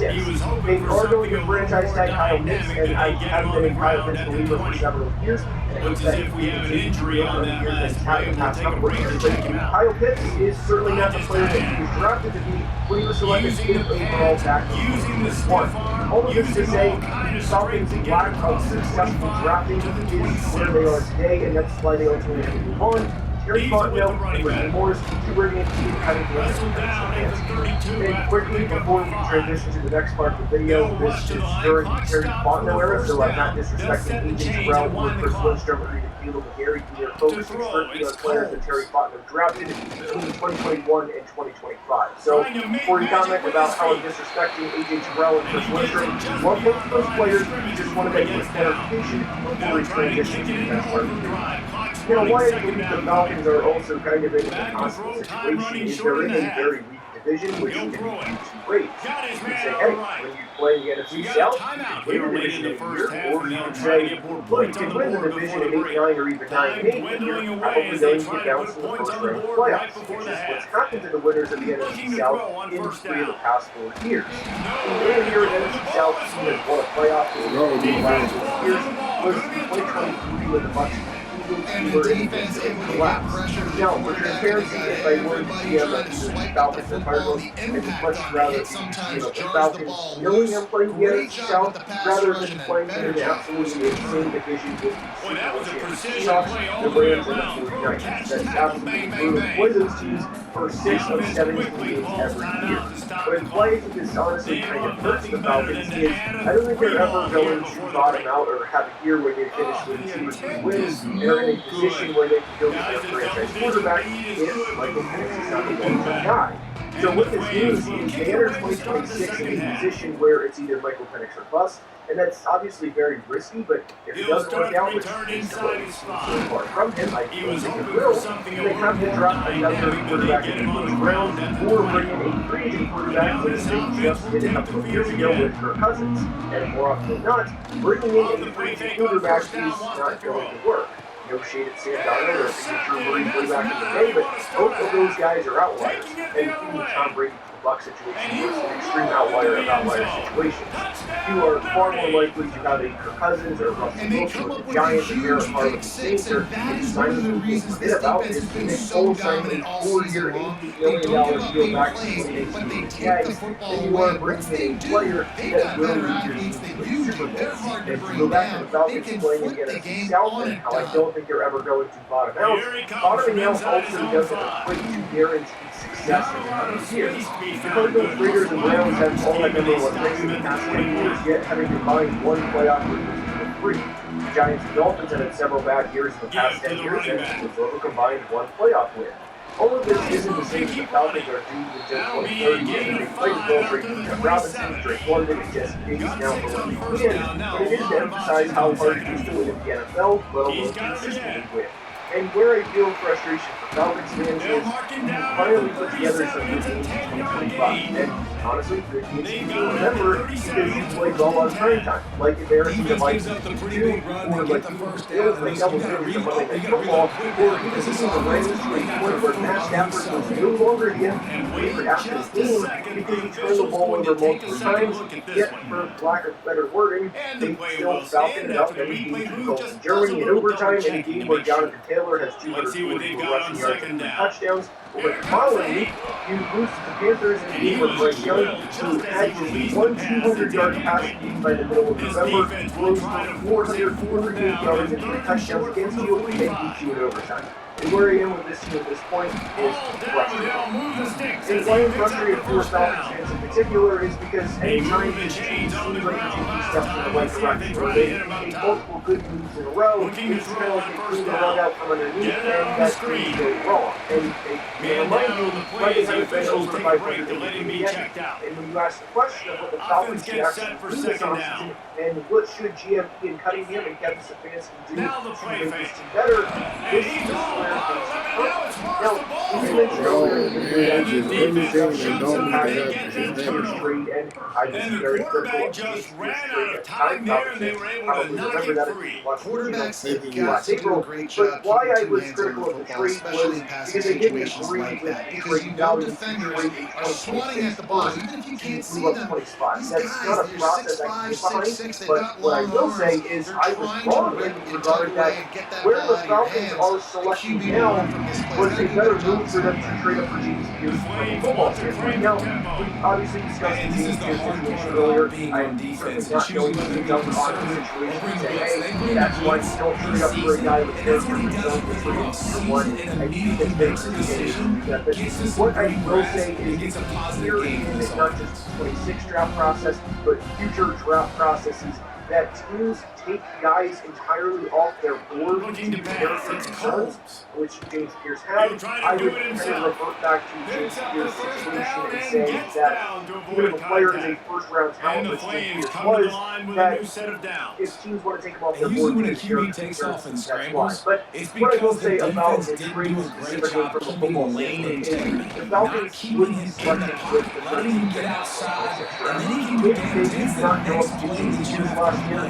They are going to franchise tag Kyle Pitts, and I have been a Kyle Pitts believer for several years, and I hate that he continues to be on the years that he's had in the past couple of years, but Kyle Pitts is certainly not the player that he was drafted to be when he was selected 8th overall back in 2021. All of this to say, Falcons' lack of successful drafting is where they are today, and that's why they ultimately have to move on. Terry Fontenot and Ricky Morris to bring in Ian Cunningham and quickly, before we transition to the next part of the video, this is during the Terry Fontenot era, so I'm not disrespecting AJ Terrell or Chris Lindstrom or even Caleb McGarry. We are focusing strictly on players that Terry Fontenot drafted between 2021 and 2025. So, before you comment about how I'm disrespecting AJ Terrell and Chris Lindstrom, love both of those players, just want to make a clarification before we transition to the next part of the video. You know, why I believe the Falcons are also kind of in a constant situation is they're in a very weak division, which can be two ways. You can say, hey, when you play the NFC South, you can win the division in a year, or you can say, well, you can win the division in 8-9 or even 9-8, but you're probably going to get bounced in the first round of playoffs, which is what's happened to the winners of the NFC South in 3 of the past 4 years. The only year in the NFC South team has won a playoff game in the last 4 years was 2023 when the Bucs were in the collapse. Now, for transparency, if I were to GM of the Falcons and Cardinals, I'd much rather see the Falcons knowing them playing the NFC South rather than playing in the absolutely insane division with the Super Bowl champions Seahawks, the Rams, and the 49ers. That's absolutely brutal. Play those teams for 6 of 17 games every year. But in play, I think this honestly kind of hurts the Falcons is I don't think they're ever going to bottom out or have a year where they finish with 2 or 3 wins and are in a position where they can go to their franchise quarterback if Michael Penix is not a long-term guy. So what this means is they enter 2026 in a position where it's either Michael Penix or bust, and that's obviously very risky, but if it doesn't work out, which is so far from him, I don't think it will, they have to drop another quarterback in the first round, or bring in a free agent quarterback, which they just did a couple of years ago with Kirk Cousins. And more often than not, bringing in a free agent quarterback is not going to work. Negotiated Sam Darnold or signature Marine way back in the day, but both of those guys are outliers. And even the Tom Brady Buck situation was an extreme outlier of outlier situations. You are far more likely to have a Kirk Cousins or Russell Wilson with the Giants and Derek Carr with the Saints, or if you sign them who people forget about is the Nick Foles signing a 4-year, $80 million deal back to the Jags, then you are bringing in a player that will lead your team to win Super Bowls. And to go back to the Falcons playing in the NFC South and how I don't think they're ever going to bottom out, bottoming out also doesn't equate to guaranteed success in the coming years. The Cardinals, Raiders, and Browns have all that number 1 picks in the past 10 years, yet having combined 1 playoff win for 3. The Giants and Dolphins have had several bad years in the past 10 years, and have over combined 1 playoff win. All of this isn't to say that the Falcons are doomed until 2030 and they play well for Jeff Robinson, Drake London, and Jesse Bates now for what they can, but it is to emphasize how hard it is to win in the NFL, let alone consistently win. And where I feel frustration for Falcons fans is we finally put together some good games in 2025. And honestly, good games you will remember because you played well on prime time. Like embarrassing the Vikings 2, or like the Bills, like double digits of Monday Night Football, or even seeing the Rams to a point where Matt Stafford was no longer the MVP after the game because he turned the ball over multiple times, yet for lack of better wording, they still Falconed it up and beat in Germany in overtime in a game where Jonathan Taylor has 244 rushing yards and 3 touchdowns. But the following week, you lose to the Panthers in a game where Bryce Young, who had just 1 200-yard pass game by the middle of November, throws for 448 yards and 3 touchdowns against you and beat you in overtime. And where I am with this team at this point is frustrated. And why I'm frustrated for Falcons fans in particular is because any time this team seems like they're taking steps in the right direction, or they make multiple good moves in a row, it's kind of like they clean the rug out from underneath and that things go wrong. And they remind you, Vikings haven't been over 500 yet. And when you ask the question of what the Falcons should actually do this offseason, and what should GM Ian Cunningham and Kevin Stefanski do to make this team better, this is where things come. Now, in you mentioned earlier, the anything that don't need to happen. James Pierce trade, and I was very critical of the James Pierce trade at the time. Probably remember that if you watched the original last April. But why I was critical of the trade was because I didn't agree with the trade value to trade a 2026 first to move up 20 spots. That's not a process I can get behind, but what I will say is I was wrong in regard that where the Falcons are selecting now was a better move for them to trade up for James Pierce from a football standpoint. Now, we obviously discussed the James Pierce situation earlier. I'm certainly not going to dump on the situation and say, hey, that's why you don't trade up for a guy with character who's going to trade in year one. I think it's very complicated to do that. But what I will say is here in not just the 26 draft process, but future draft processes, that teams take guys entirely off their board to character concerns, which James Pierce had. I would kind of revert back to James Pierce's situation and say that even if a player is a first-round talent, which James Pierce was, that if teams want to take him off their board, that's why. But what I will say about the trade specifically from a football standpoint is the Falcons would be selecting with the first pick if they did not go up to James Pierce last year,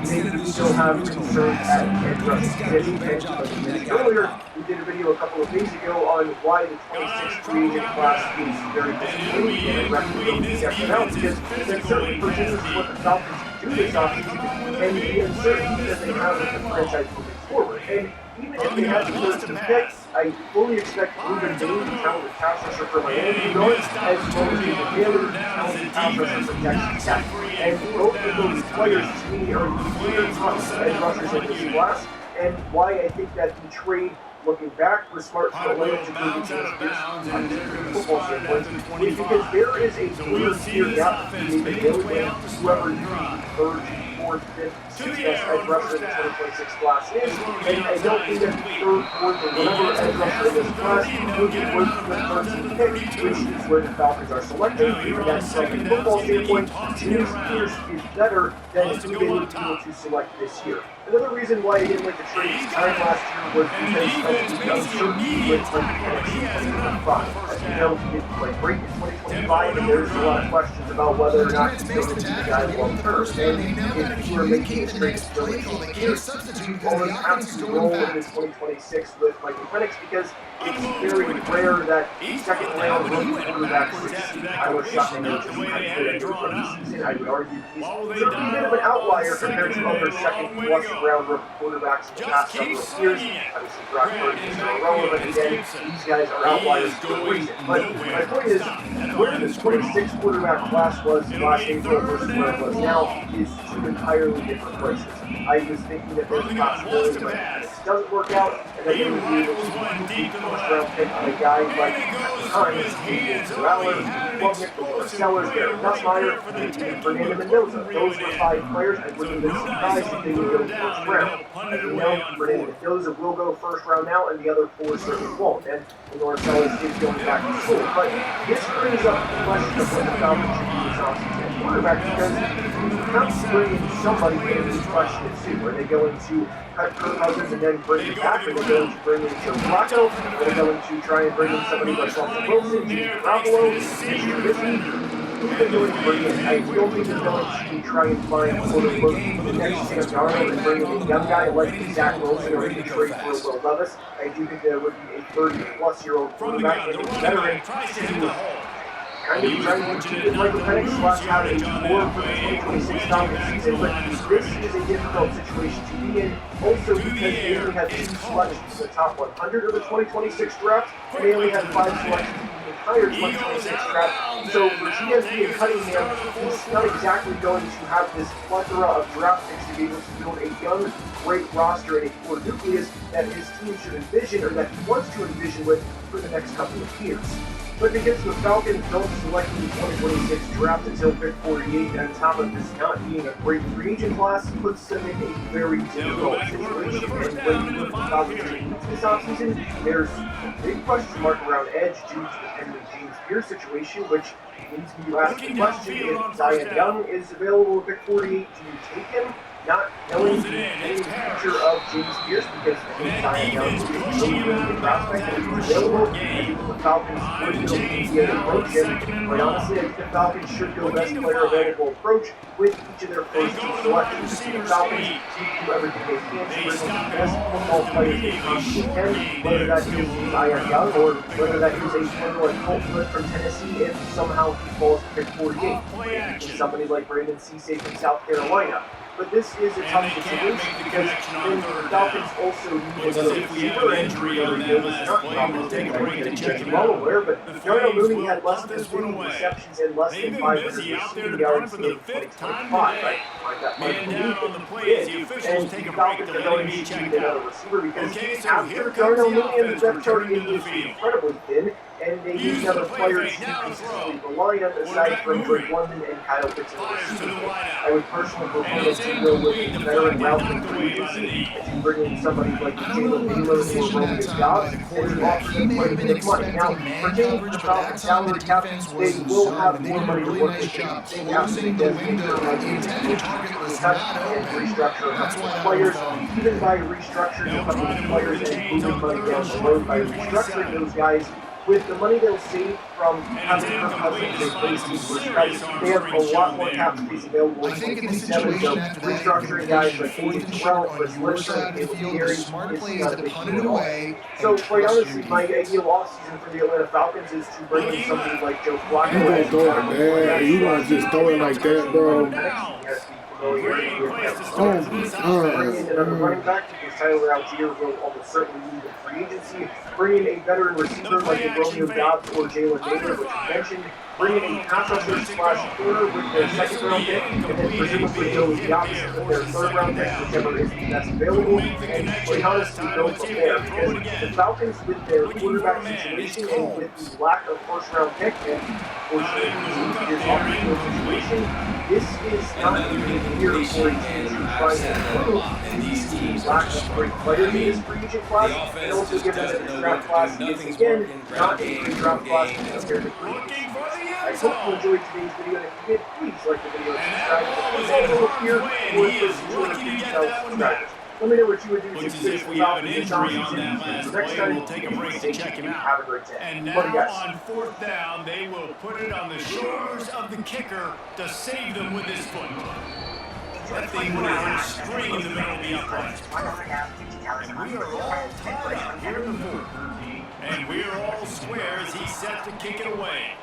they would still have concerns at edge rushing position. As we mentioned earlier, we did a video a couple of days ago on why the 26th free agent class is very disappointing, and I recommend you check that out because the uncertainty pertains to what the Falcons do this offseason and the uncertainty that they have with the franchise moving forward. And even if they have the first two picks, I fully expect Ruben Bain, the talented pass rusher for Miami, to go as well as David Taylor, the talented pass rusher for Texas Tech. And both of those players, to me, are the clear top edge rushers in this class, and why I think that the trade, looking back, was smart for Atlanta to move James Pierce on the football standpoint, is because there is a clear gap between David Taylor and whoever the third, fourth, fifth, sixth best edge rusher in the 2026 class is, and I don't think that the third, fourth, or whatever edge rusher in this class would be worth the 13th pick, which is where the Falcons are selecting, and that's from a football standpoint, James Pierce is better than who they would be able to select this year. Another reason why I didn't like the trade this time last year was because of the uncertainty with Mike Penix in 2025. As you know, he didn't play great in 2025, and there's a lot of questions about whether or not he's going to be the guy long term. And if you are making this trade still with James Pierce, you always have to roll into 2026 with Mike Penix because it's very rare that second round rookie quarterbacks succeed. Tyler Shuttman just had a good rookie season. I would argue he's certainly a bit of an outlier compared to other second plus round rookie quarterbacks in the past couple of years. Obviously, Brock Purdy is irrelevant again. These guys are outliers for a reason. But my point is, where the 26 quarterback class was last April versus where it was now is two entirely different places. I was thinking that there's a possibility that this doesn't work out, and that they would be able to use the first-round pick on a guy like, at the time, James Rattler, Klubnik, Sellers, Garrett Nussmeier, and Fernando Mendoza. Those were 5 players. I wouldn't have been surprised if they would go first round. As we know, Fernando Mendoza will go first round now, and the other 4 certainly won't. And Lenore Sellers is going back to school. But this brings up the question of what the Falcons should do this offseason at quarterback, because you have to bring in somebody in this question too. Are they going to cut Kirk Cousins and then bring him back? Are they going to bring in Joe Flacco? Are they going to try and bring in somebody like Russell Wilson, Jimmy Garoppolo, Mitch Trubisky? Who's they going to bring in? I don't think they're going to try and find quote-unquote the next Sam Darnold and bring in a young guy like Zach Wilson or even trade for Will Levis. I do think there would be a 30-plus-year-old quarterback and a veteran to kind of trying to keep it like Penix / have a floor for the 2026 Falcons season, but this is a difficult situation to be in. Also because they only have 2 selections in the top 100 of the 2026 draft, and they only have 5 selections in the entire 2026 draft. So for GSP and Cunningham, he's not exactly going to have this plethora of draft picks to be able to build a young, great roster and a core nucleus that his team should envision, or that he wants to envision with for the next couple of years. But because the Falcons don't select in the 2026 draft until pick 48, on top of this not being a great free agent class, puts them in a very difficult situation. And when you look at the Falcons' needs this offseason, there's a big question mark around edge due to the pending James Pierce situation, which leads me to ask the question, if Zion Young is available at pick 48, do you take him? not knowing any future of James Pierce because I think Zion Young is a really good prospect and is available. I think that the Falcons would go with the NBA approach, and quite honestly, I think the Falcons should go best player available approach with each of their first two selections. I think the Falcons need to do everything they can to bring in the best football players they possibly can, whether that is Zion Young or whether that is a player like Colt Smith from Tennessee if somehow he falls to pick 48, maybe somebody like Brandon Cisse from South Carolina. But this is a tough situation because the Falcons also need another receiver, and Darnell Mooney is not promising. I think that's well aware, but Darnell Mooney had less than 50 receptions and less than 500 receiving yards in 2025. Right? That might believe it did. And the Falcons are going to need another receiver because after Darnell Mooney and the depth chart is incredibly thin, and they need another player to consistently rely on aside from Drake London and Kyle Pitts in the receiving game. I would personally prefer that to go with a veteran route in free agency and to bring in somebody like Jalen Naylor or Romeo Dobbs and to offer them quite a bit of money. Now, pertaining to the Falcons salary cap, they will have more money to work with. They have to designate their money to touch and restructure a couple of players. Even by restructuring a couple of players and moving money down the road by restructuring those guys, with the money they'll save from having Kirk Cousins replace these first guys, they have a lot more cap space available in 2027. So restructuring guys like William Terrell, Chris Lindstrom, Caleb Gary is not a big deal at all. So quite honestly, my ideal offseason for the Atlanta Falcons is to bring in somebody like Joe Flacco. You gonna throw it there? You gonna just throw it like that, bro? Bring in another running back because Tyler Algier will almost certainly leave in free agency. Bring in a veteran receiver like a Romeo Dobbs or Jalen Naylor, which you mentioned. Bring in a pass rusher / corner with their second round pick, and then presumably go with the opposite with their third round pick, whichever is the best available. And quite honestly, go from there because the Falcons, with their quarterback situation and with the lack of first round pick, and fortunately, this off-field situation, this is not a good year for a team trying to improve. These teams lack of great players in this free agent class, and also given that the draft class is again not a great draft class compared to previous. I hope you enjoyed today's video, and if you did, please like the video and subscribe to the channel here for this 250,000 subscribers. Let me know what you would do to fix the Falcons this offseason. So next time, we'll take a break to check him out. Have a great day. And now on fourth down, they will put it on the shoulders of the kicker to save them with his foot. That thing would have string in the middle of the upright. And we are all tied up here in the fourth. And we are all square as he's set to kick it away.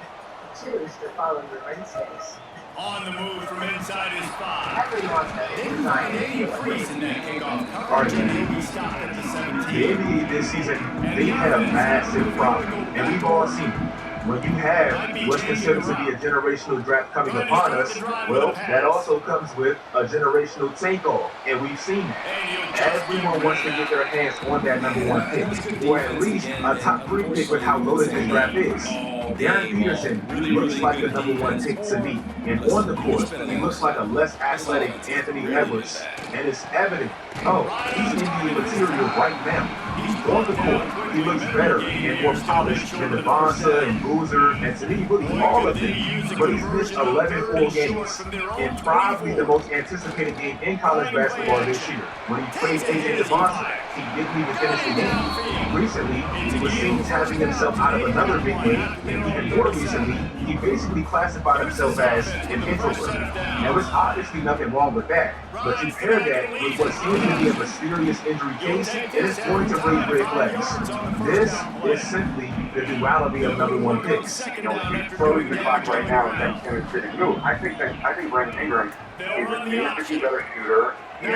Choose to follow your instincts. On the move from inside his 5. They find a freeze in that kickoff coverage, and he'll be stopped at the 17. The NBA this season, they had a massive problem, and we've all seen it. When you have what's considered to be a generational draft coming upon us, well, that also comes with a generational takeoff, and we've seen that. Everyone wants to get their hands on that #1 pick, or at least a top 3 pick with how loaded this draft is. Darren Peterson looks like the #1 pick to me, and on the court, he looks like a less athletic Anthony Edwards, and it's evident, he's NBA material right now. On the court, he looks better and more polished than Devonta and Boozer and to me, really all of them. But he's missed 11 full games, and probably the most anticipated game in college basketball this year. When he played AJ Devonta, he didn't even finish the game. Recently, he was seen tapping himself out of another big game, and even more recently, he basically classified himself as an introvert. Now, there's obviously nothing wrong with that, but you pair that with what seems to be a mysterious injury case, and it's going to raise red flags. This is simply the duality of #1 picks. Throwing the clock right now is going to fit move. I think Brandon Ingram is a better shooter. He's a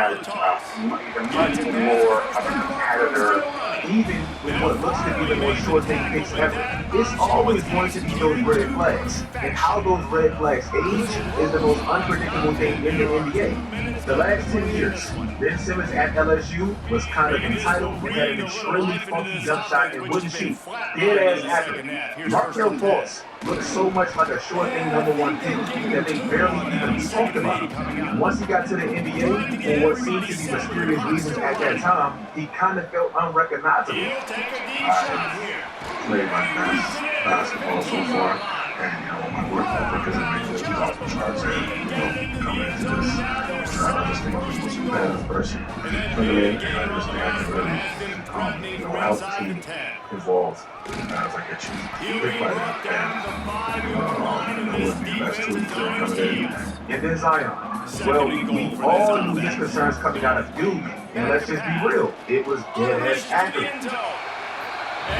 much more of a competitor. Even with what looks to be the most short-term picks ever, it's always going to be those red flags. And how those red flags age is the most unpredictable thing in the NBA. The last 10 years, Ben Simmons at LSU was kind of entitled, had an extremely funky jump shot and wouldn't shoot. Dead-ass accurate. Markelle Fultz looked so much like a short-thing #1 pick that they barely even talked about. Once he got to the NBA, for what seemed to be mysterious reasons at that time, he kind of felt unrecognizable. Played my best basketball so far, And, my work ethic isn't really good off the charts here. Coming into this, I just think he was a better person. But then, I just think I can really, help the team involved as I get you. Big fight and, it would be best to coming in. And then Zion. Well, we all knew his concerns coming out of Duke, and let's just be real, it was dead ass accurate.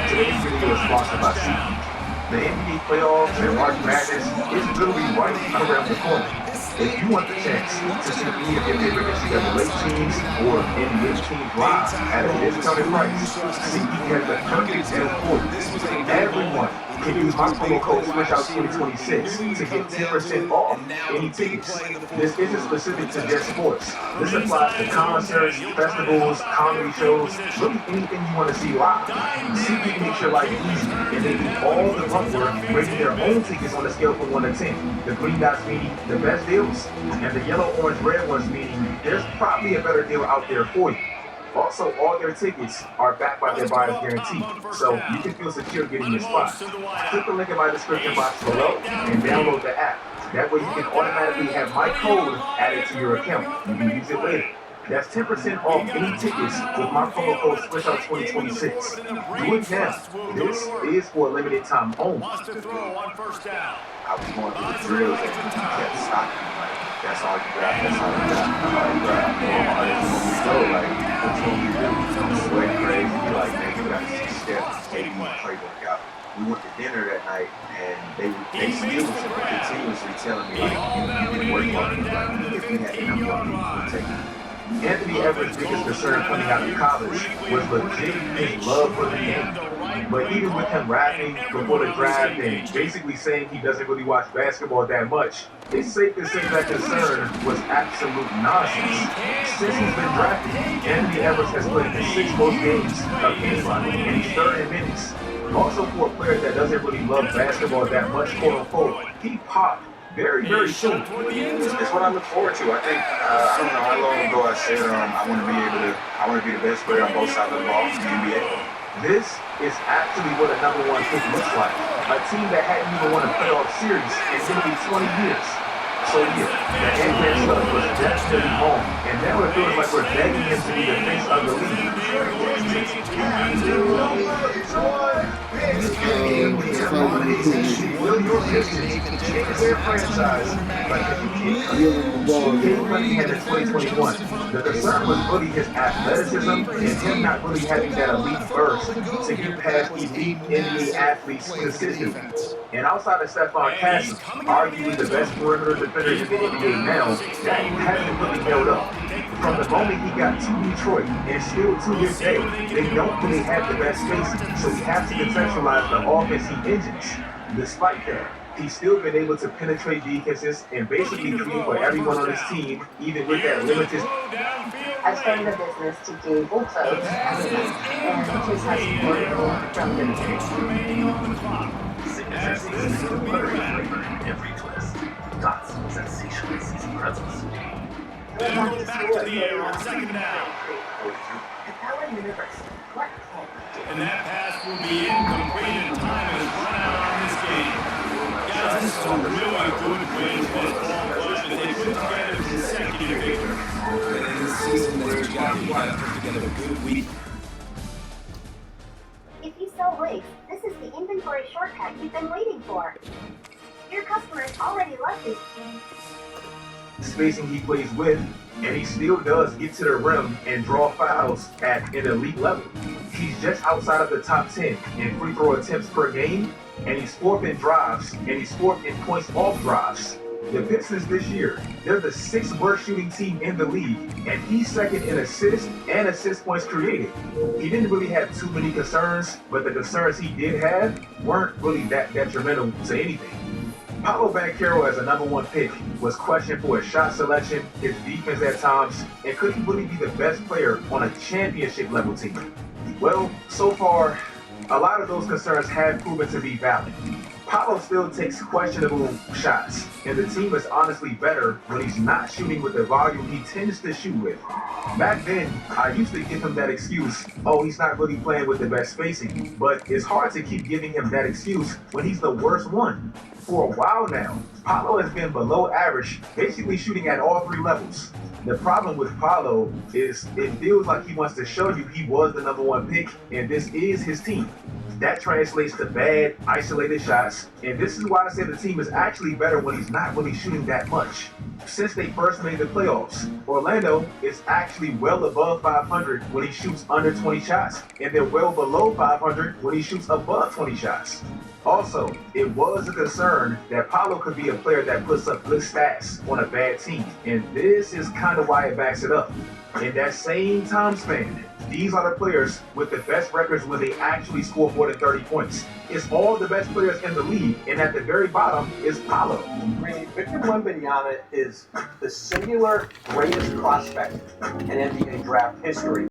Today's video is sponsored by SeatGeek. The NBA playoffs and March Madness is literally right around the corner. If you want the chance to see any of your favorite NCAA teams or NBA teams live at a discounted price, SeatGeek has the perfect deal for you. Everyone can use my promo code SWITCHOUT2026 to get 10% off any tickets. This isn't specific to just sports. This applies to concerts, festivals, comedy shows, really anything you want to see live. SeatGeek makes your life easy, and they do all the grunt work, rating their own tickets on a scale from 1 to 10. The green dots meaning the best deals, and the yellow, orange, red ones meaning there's probably a better deal out there for you. Also, all their tickets are backed by their buyer's guarantee, so you can feel secure getting your spot. Click the link in my description box below and download the app. That way you can automatically have my code added to your account. You can use it later. That's 10% off any tickets with my promo code SWITCHOUT2026. Do it now. This is for a limited time only. I was going through the drills and he kept stopping me. Like, that's all you got, that's all you got. I'm like, bro, I didn't want me to go. Like, what you want me to do? I'm sweating crazy. He like, man, you got 6 steps, take me a pre-work out. We went to dinner that night, and they still was continuously telling me, like, you didn't work hard. Like, if we had the number 1, we would take it. Anthony Everett's biggest concern coming out of college was legit his love for the game. But even with him rapping before the draft and basically saying he doesn't really watch basketball that much, it's safe to say that concern was absolute nonsense. Since he's been drafted, Anthony Everett has played in 6 most games of his life, and he's 3rd in minutes. Also, for a player that doesn't really love basketball that much, quote unquote, he popped very, very soon. It's what I look forward to. I think, I don't know how long ago I said I want to be the best player on both sides of the ball in the NBA. This is actually what a number 1 pick looks like. A team that hadn't even won a playoff series in nearly 20 years. So yeah, the Ant-Man stuff was definitely home, and now it feels like we're begging him to be the face of the league. Will your Pistons change their franchise like if you can't Cunningham in 2021? The concern was really his athleticism and him not really having that elite burst to get past elite NBA athletes consistently. And outside of Stephon Castle, arguably the best perimeter defender in the NBA now, that hasn't really held up. From the moment he got to Detroit, and still to this day, they don't really have the best spacing, so we have to contextualize the offense he engines. Despite that, he's still been able to penetrate defenses and basically create for everyone on his team, even with that limited. I started a business to do wool clothes and just has support from the Signature seasoned buttery flavor in every twist. Dots of sensationally seasoned pretzels. Back to the air on 2nd down. Capella University. What? And that pass will be incomplete, and time has run out on this game. Guys, this is a really good win for the ball club as they put together consecutive victories. And in the season that you got to put together a good week. If you sell wigs, this is the inventory shortcut you've been waiting for. Your customers already love this. Spacing he plays with, and he still does get to the rim and draw fouls at an elite level. He's just outside of the top 10 in free throw attempts per game, and he's 4th in drives, and he's 4th in points off drives. The Pistons this year, they're the 6th worst shooting team in the league, and he's 2nd in assists and assist points created. He didn't really have too many concerns, but the concerns he did have weren't really that detrimental to anything. Paolo Banchero as a number 1 pick was questioned for his shot selection, his defense at times, and could he really be the best player on a championship level team? Well, so far, a lot of those concerns have proven to be valid. Paolo still takes questionable shots, and the team is honestly better when he's not shooting with the volume he tends to shoot with. Back then, I used to give him that excuse, oh, he's not really playing with the best spacing, but it's hard to keep giving him that excuse when he's the worst one. For a while now, Paolo has been below average, basically shooting at all three levels. The problem with Paolo is it feels like he wants to show you he was the #1 pick, and this is his team. That translates to bad, isolated shots, and this is why I say the team is actually better when he's not really shooting that much. Since they first made the playoffs, Orlando is actually well above 500 when he shoots under 20 shots, and they're well below 500 when he shoots above 20 shots. Also, it was a concern that Paolo could be a player that puts up good stats on a bad team, and this is kind of why it backs it up. In that same time span, these are the players with the best records when they actually score more than 30 points. It's all the best players in the league, and at the very bottom is Paolo. Victor Wembanyama is the singular greatest prospect in NBA draft history.